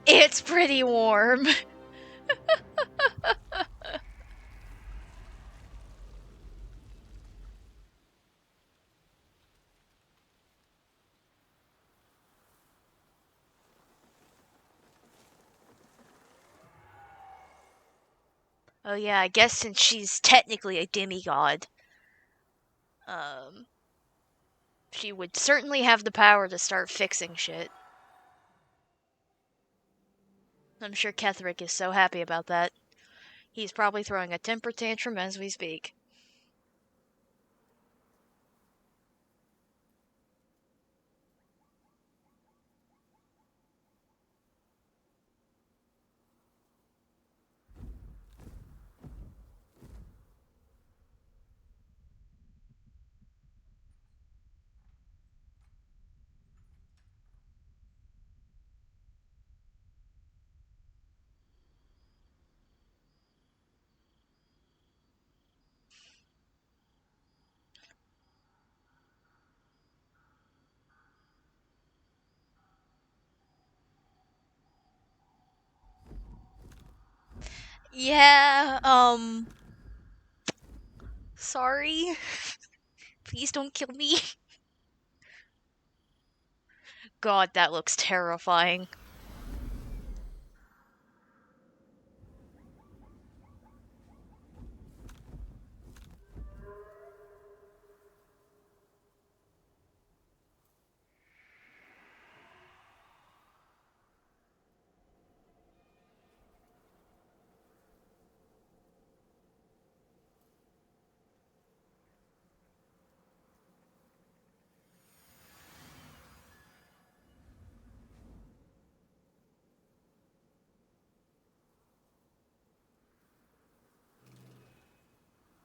It's pretty warm. Oh yeah, I guess since she's technically a demigod, she would certainly have the power to start fixing shit. I'm sure Ketherick is so happy about that. He's probably throwing a temper tantrum as we speak. Yeah, sorry. Please don't kill me. God, that looks terrifying.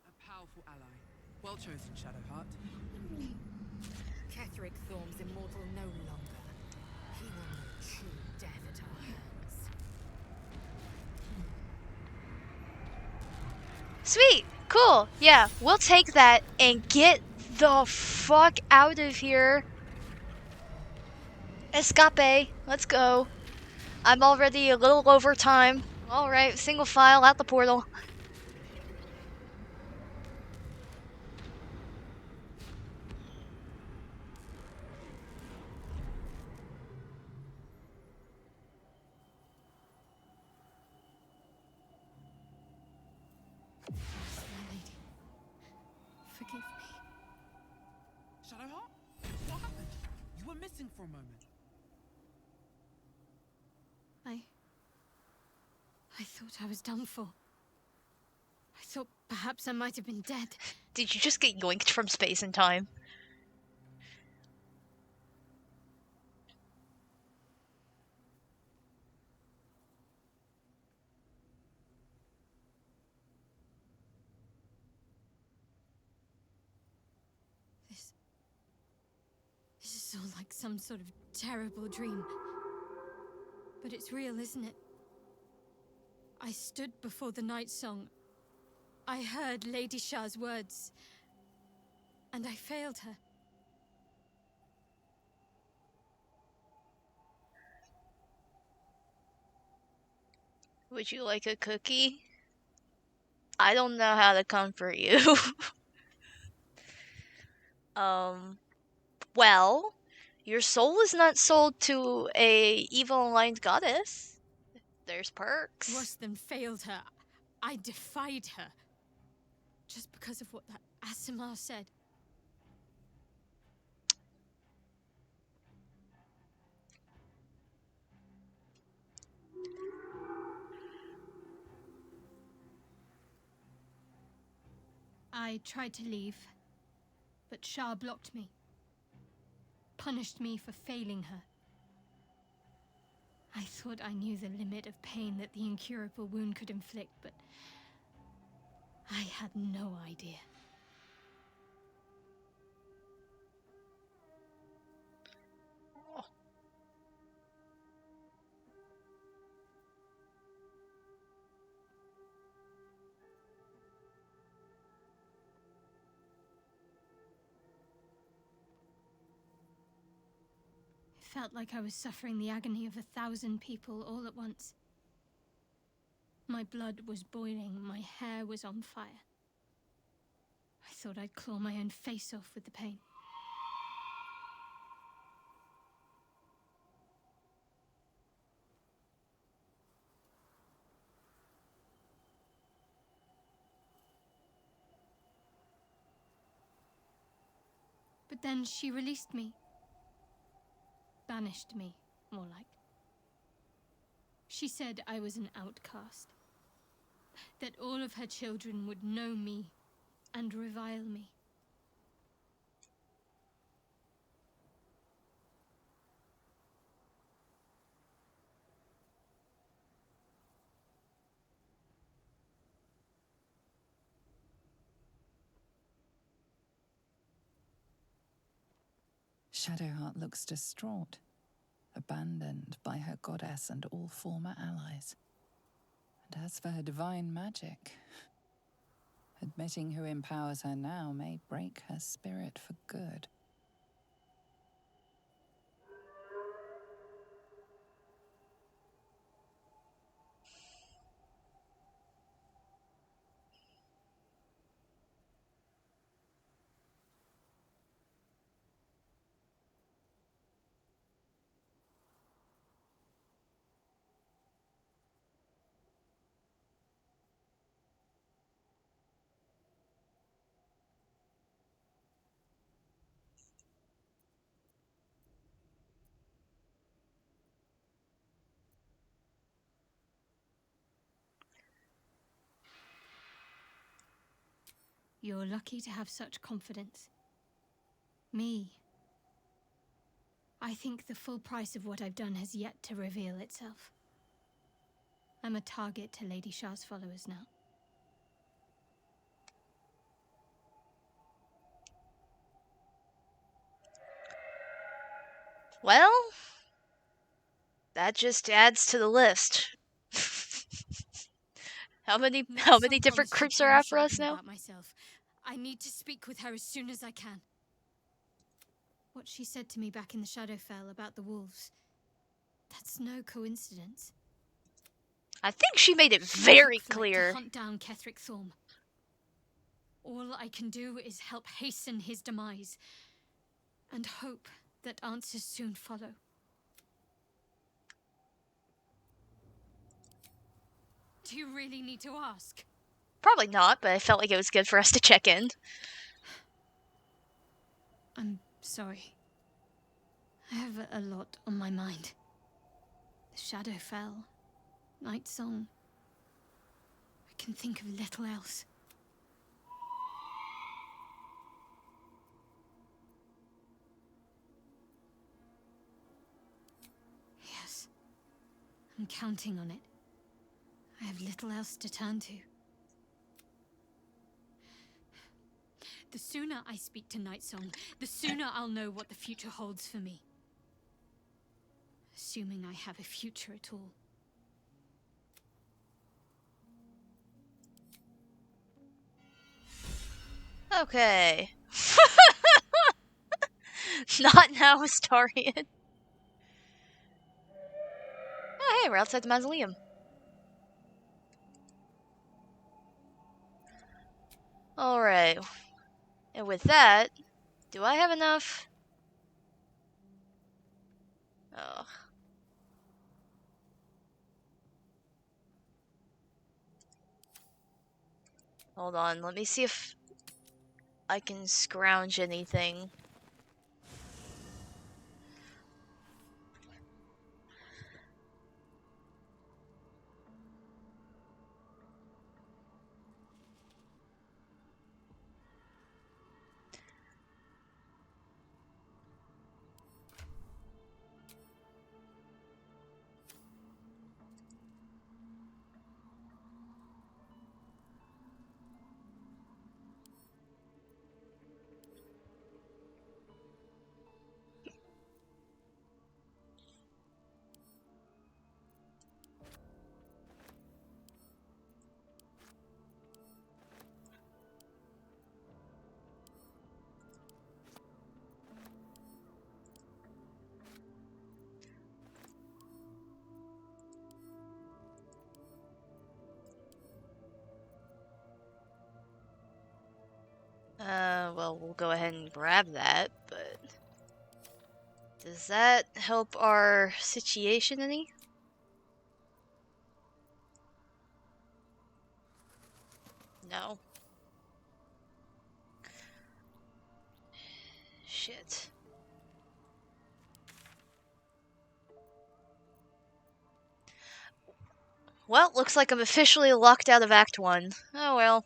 A powerful ally. Well chosen, Shadowheart. Ketherick Thorm's immortal no longer. He will know true death at our hands. Sweet, cool, yeah, we'll take that and get the fuck out of here. Escape, let's go. I'm already a little over time. Alright, single file out the portal. My lady, forgive me. Shadowheart? What happened? You were missing for a moment. I thought I was done for. I thought perhaps I might have been dead. Did you just get yoinked from space and time? This is all like some sort of terrible dream. But it's real, isn't it? I stood before the Nightsong. I heard Lady Shah's words. And I failed her. Would you like a cookie? I don't know how to comfort you. Well, your soul is not sold to a evil aligned goddess. There's perks. Worse than failed her. I defied her. Just because of what that Asimar said. I tried to leave, but Shah blocked me. Punished me for failing her. I thought I knew the limit of pain that the incurable wound could inflict, but I had no idea. felt like I was suffering the agony of 1,000 people all at once. My blood was boiling, my hair was on fire. I thought I'd claw my own face off with the pain. But then she released me. Banished me, more like. She said I was an outcast. That all of her children would know me and revile me. Shadowheart looks distraught, abandoned by her goddess and all former allies. And as for her divine magic, admitting who empowers her now may break her spirit for good. You're lucky to have such confidence. Me. I think the full price of what I've done has yet to reveal itself. I'm a target to Lady Shah's followers now. Well, that just adds to the list. How many different groups are after us now? About myself. I need to speak with her as soon as I can. What she said to me back in the Shadowfell about the wolves, that's no coincidence. I think she made it very clear. To hunt down Ketheric Thorm. All I can do is help hasten his demise, and hope that answers soon follow. Do you really need to ask? Probably not, but I felt like it was good for us to check in. I'm sorry. I have a lot on my mind. The Shadowfell, Nightsong. I can think of little else. Yes, I'm counting on it. I have little else to turn to. The sooner I speak to Nightsong, the sooner I'll know what the future holds for me. Assuming I have a future at all. Okay. Not now, Astarion. Oh, hey, we're outside the mausoleum. Alright. And with that, do I have enough? Oh. Hold on, let me see if I can scrounge anything. we'll go ahead and grab that, but does that help our situation any? No. Shit. Well, looks like I'm officially locked out of Act 1. Oh well.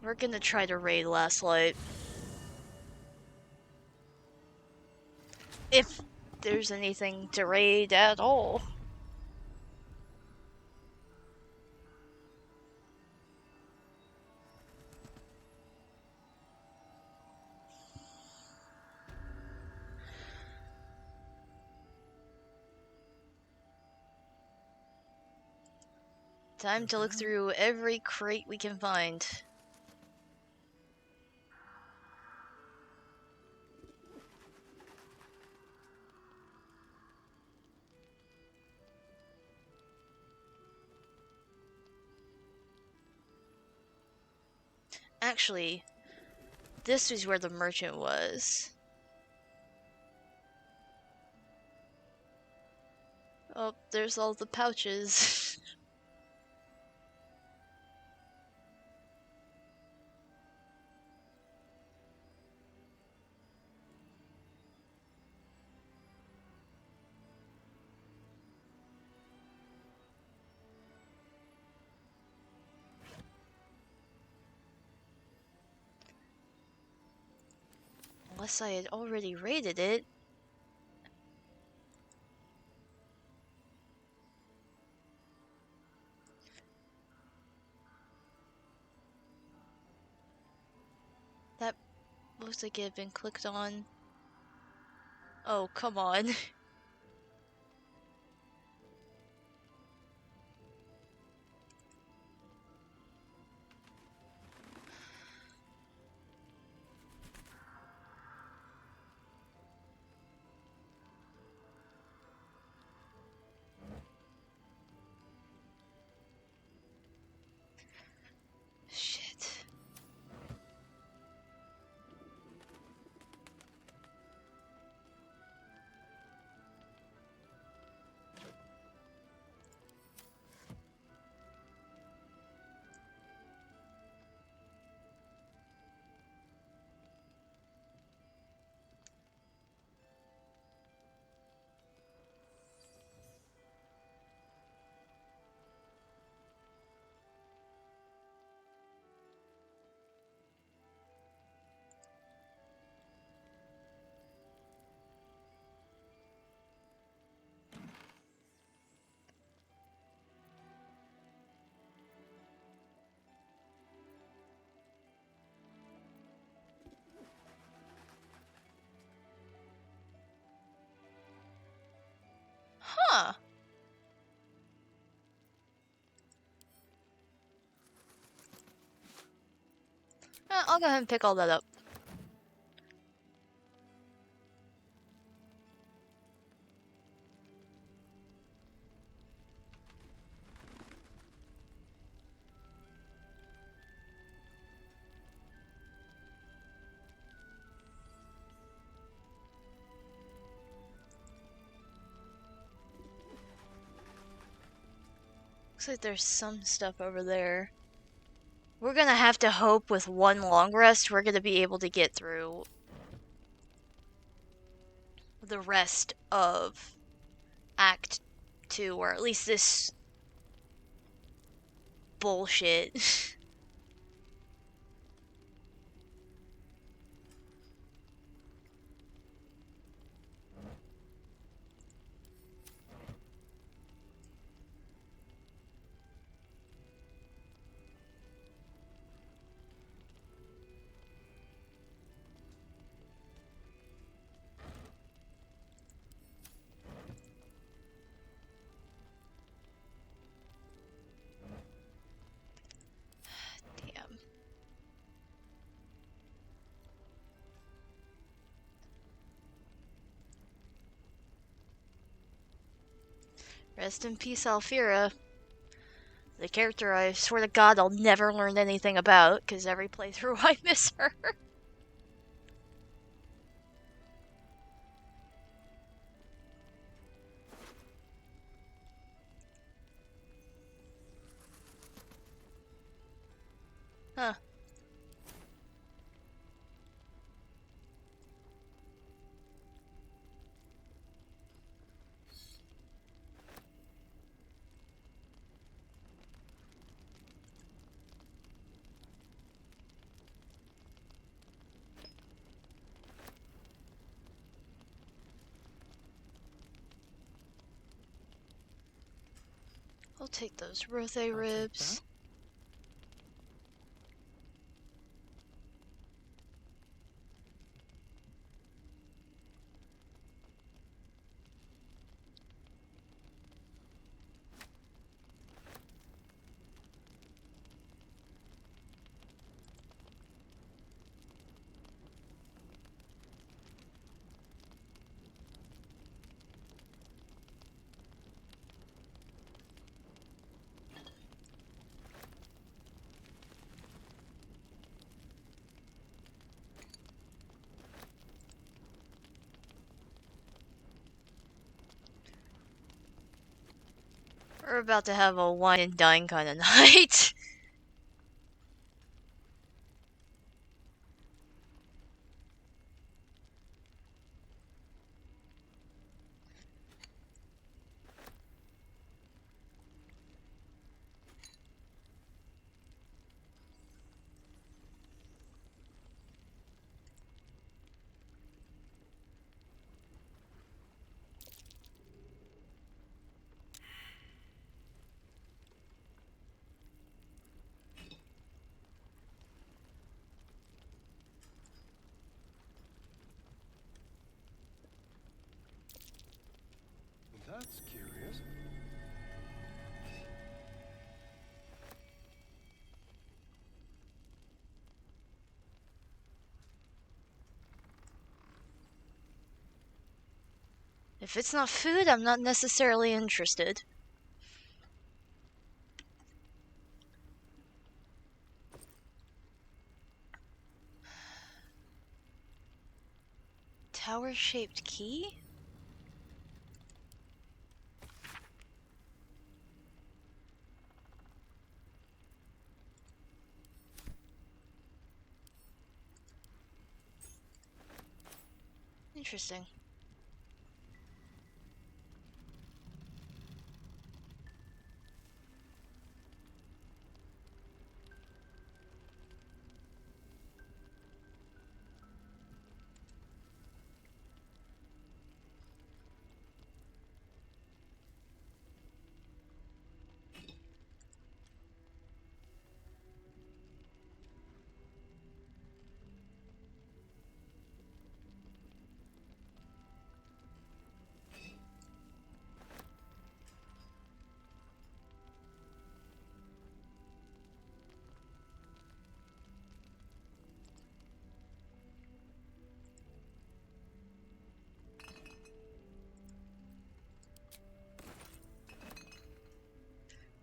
We're gonna try to raid Last Light. If there's anything to raid at all. Time to look through every crate we can find. Actually, this is where the merchant was. Oh, there's all the pouches. Unless I had already raided it. That looks like it had been clicked on. Oh, come on. Shit. Huh. I'll go ahead and pick all that up. Looks like there's some stuff over there. We're gonna have to hope with one long rest we're gonna be able to get through the rest of Act 2, or at least this bullshit. Damn. Rest in peace, Alfira. The character I swear to God I'll never learn anything about, because every playthrough I miss her. Huh. I'll take those rothe ribs. We're about to have a wine and dine kind of night. That's curious. If it's not food, I'm not necessarily interested. Tower-shaped key? Interesting.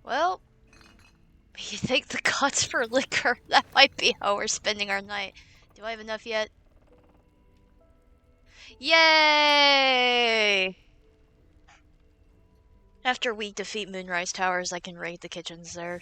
Well, you take the gods for liquor. That might be how we're spending our night. Do I have enough yet? Yay! After we defeat Moonrise Towers, I can raid the kitchens there.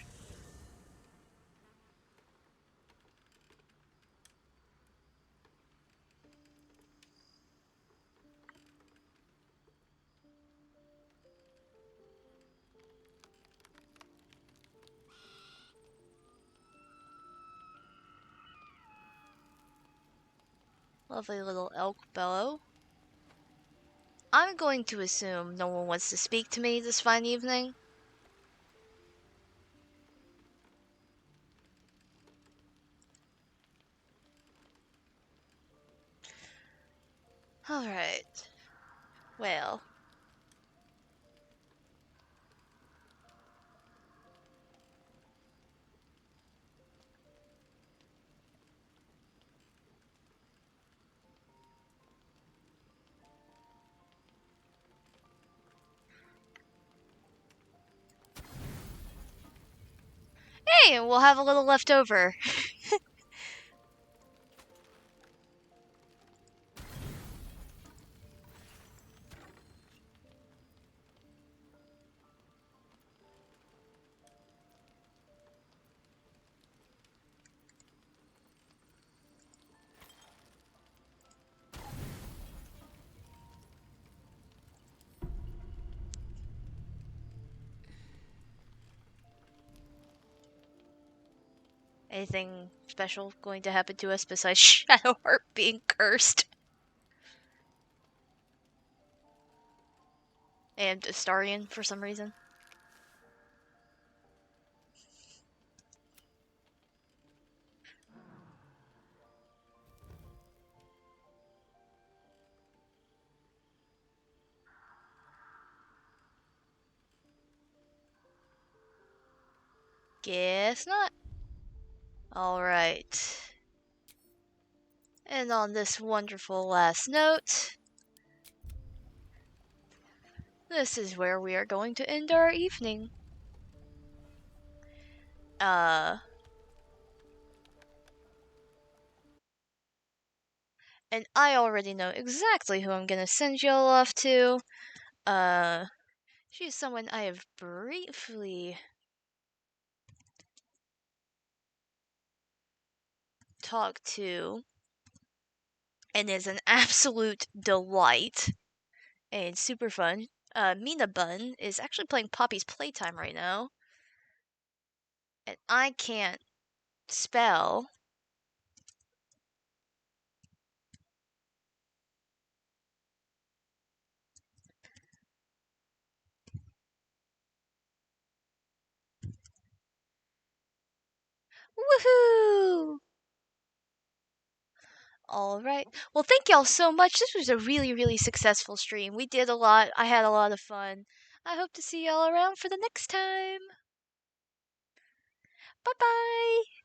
Lovely little elk bellow. I'm going to assume no one wants to speak to me this fine evening. Alright. Well. Hey, we'll have a little left over. Anything special going to happen to us besides Shadowheart being cursed? And Astarion for some reason. Guess not. Alright. And on this wonderful last note, this is where we are going to end our evening. And I already know exactly who I'm gonna send y'all off to. She's someone I have briefly talked to and is an absolute delight and super fun. Mina Bun is actually playing Poppy's Playtime right now. And I can't spell. Woohoo! Alright. Well, thank y'all so much. This was a really, really successful stream. We did a lot. I had a lot of fun. I hope to see y'all around for the next time. Bye-bye!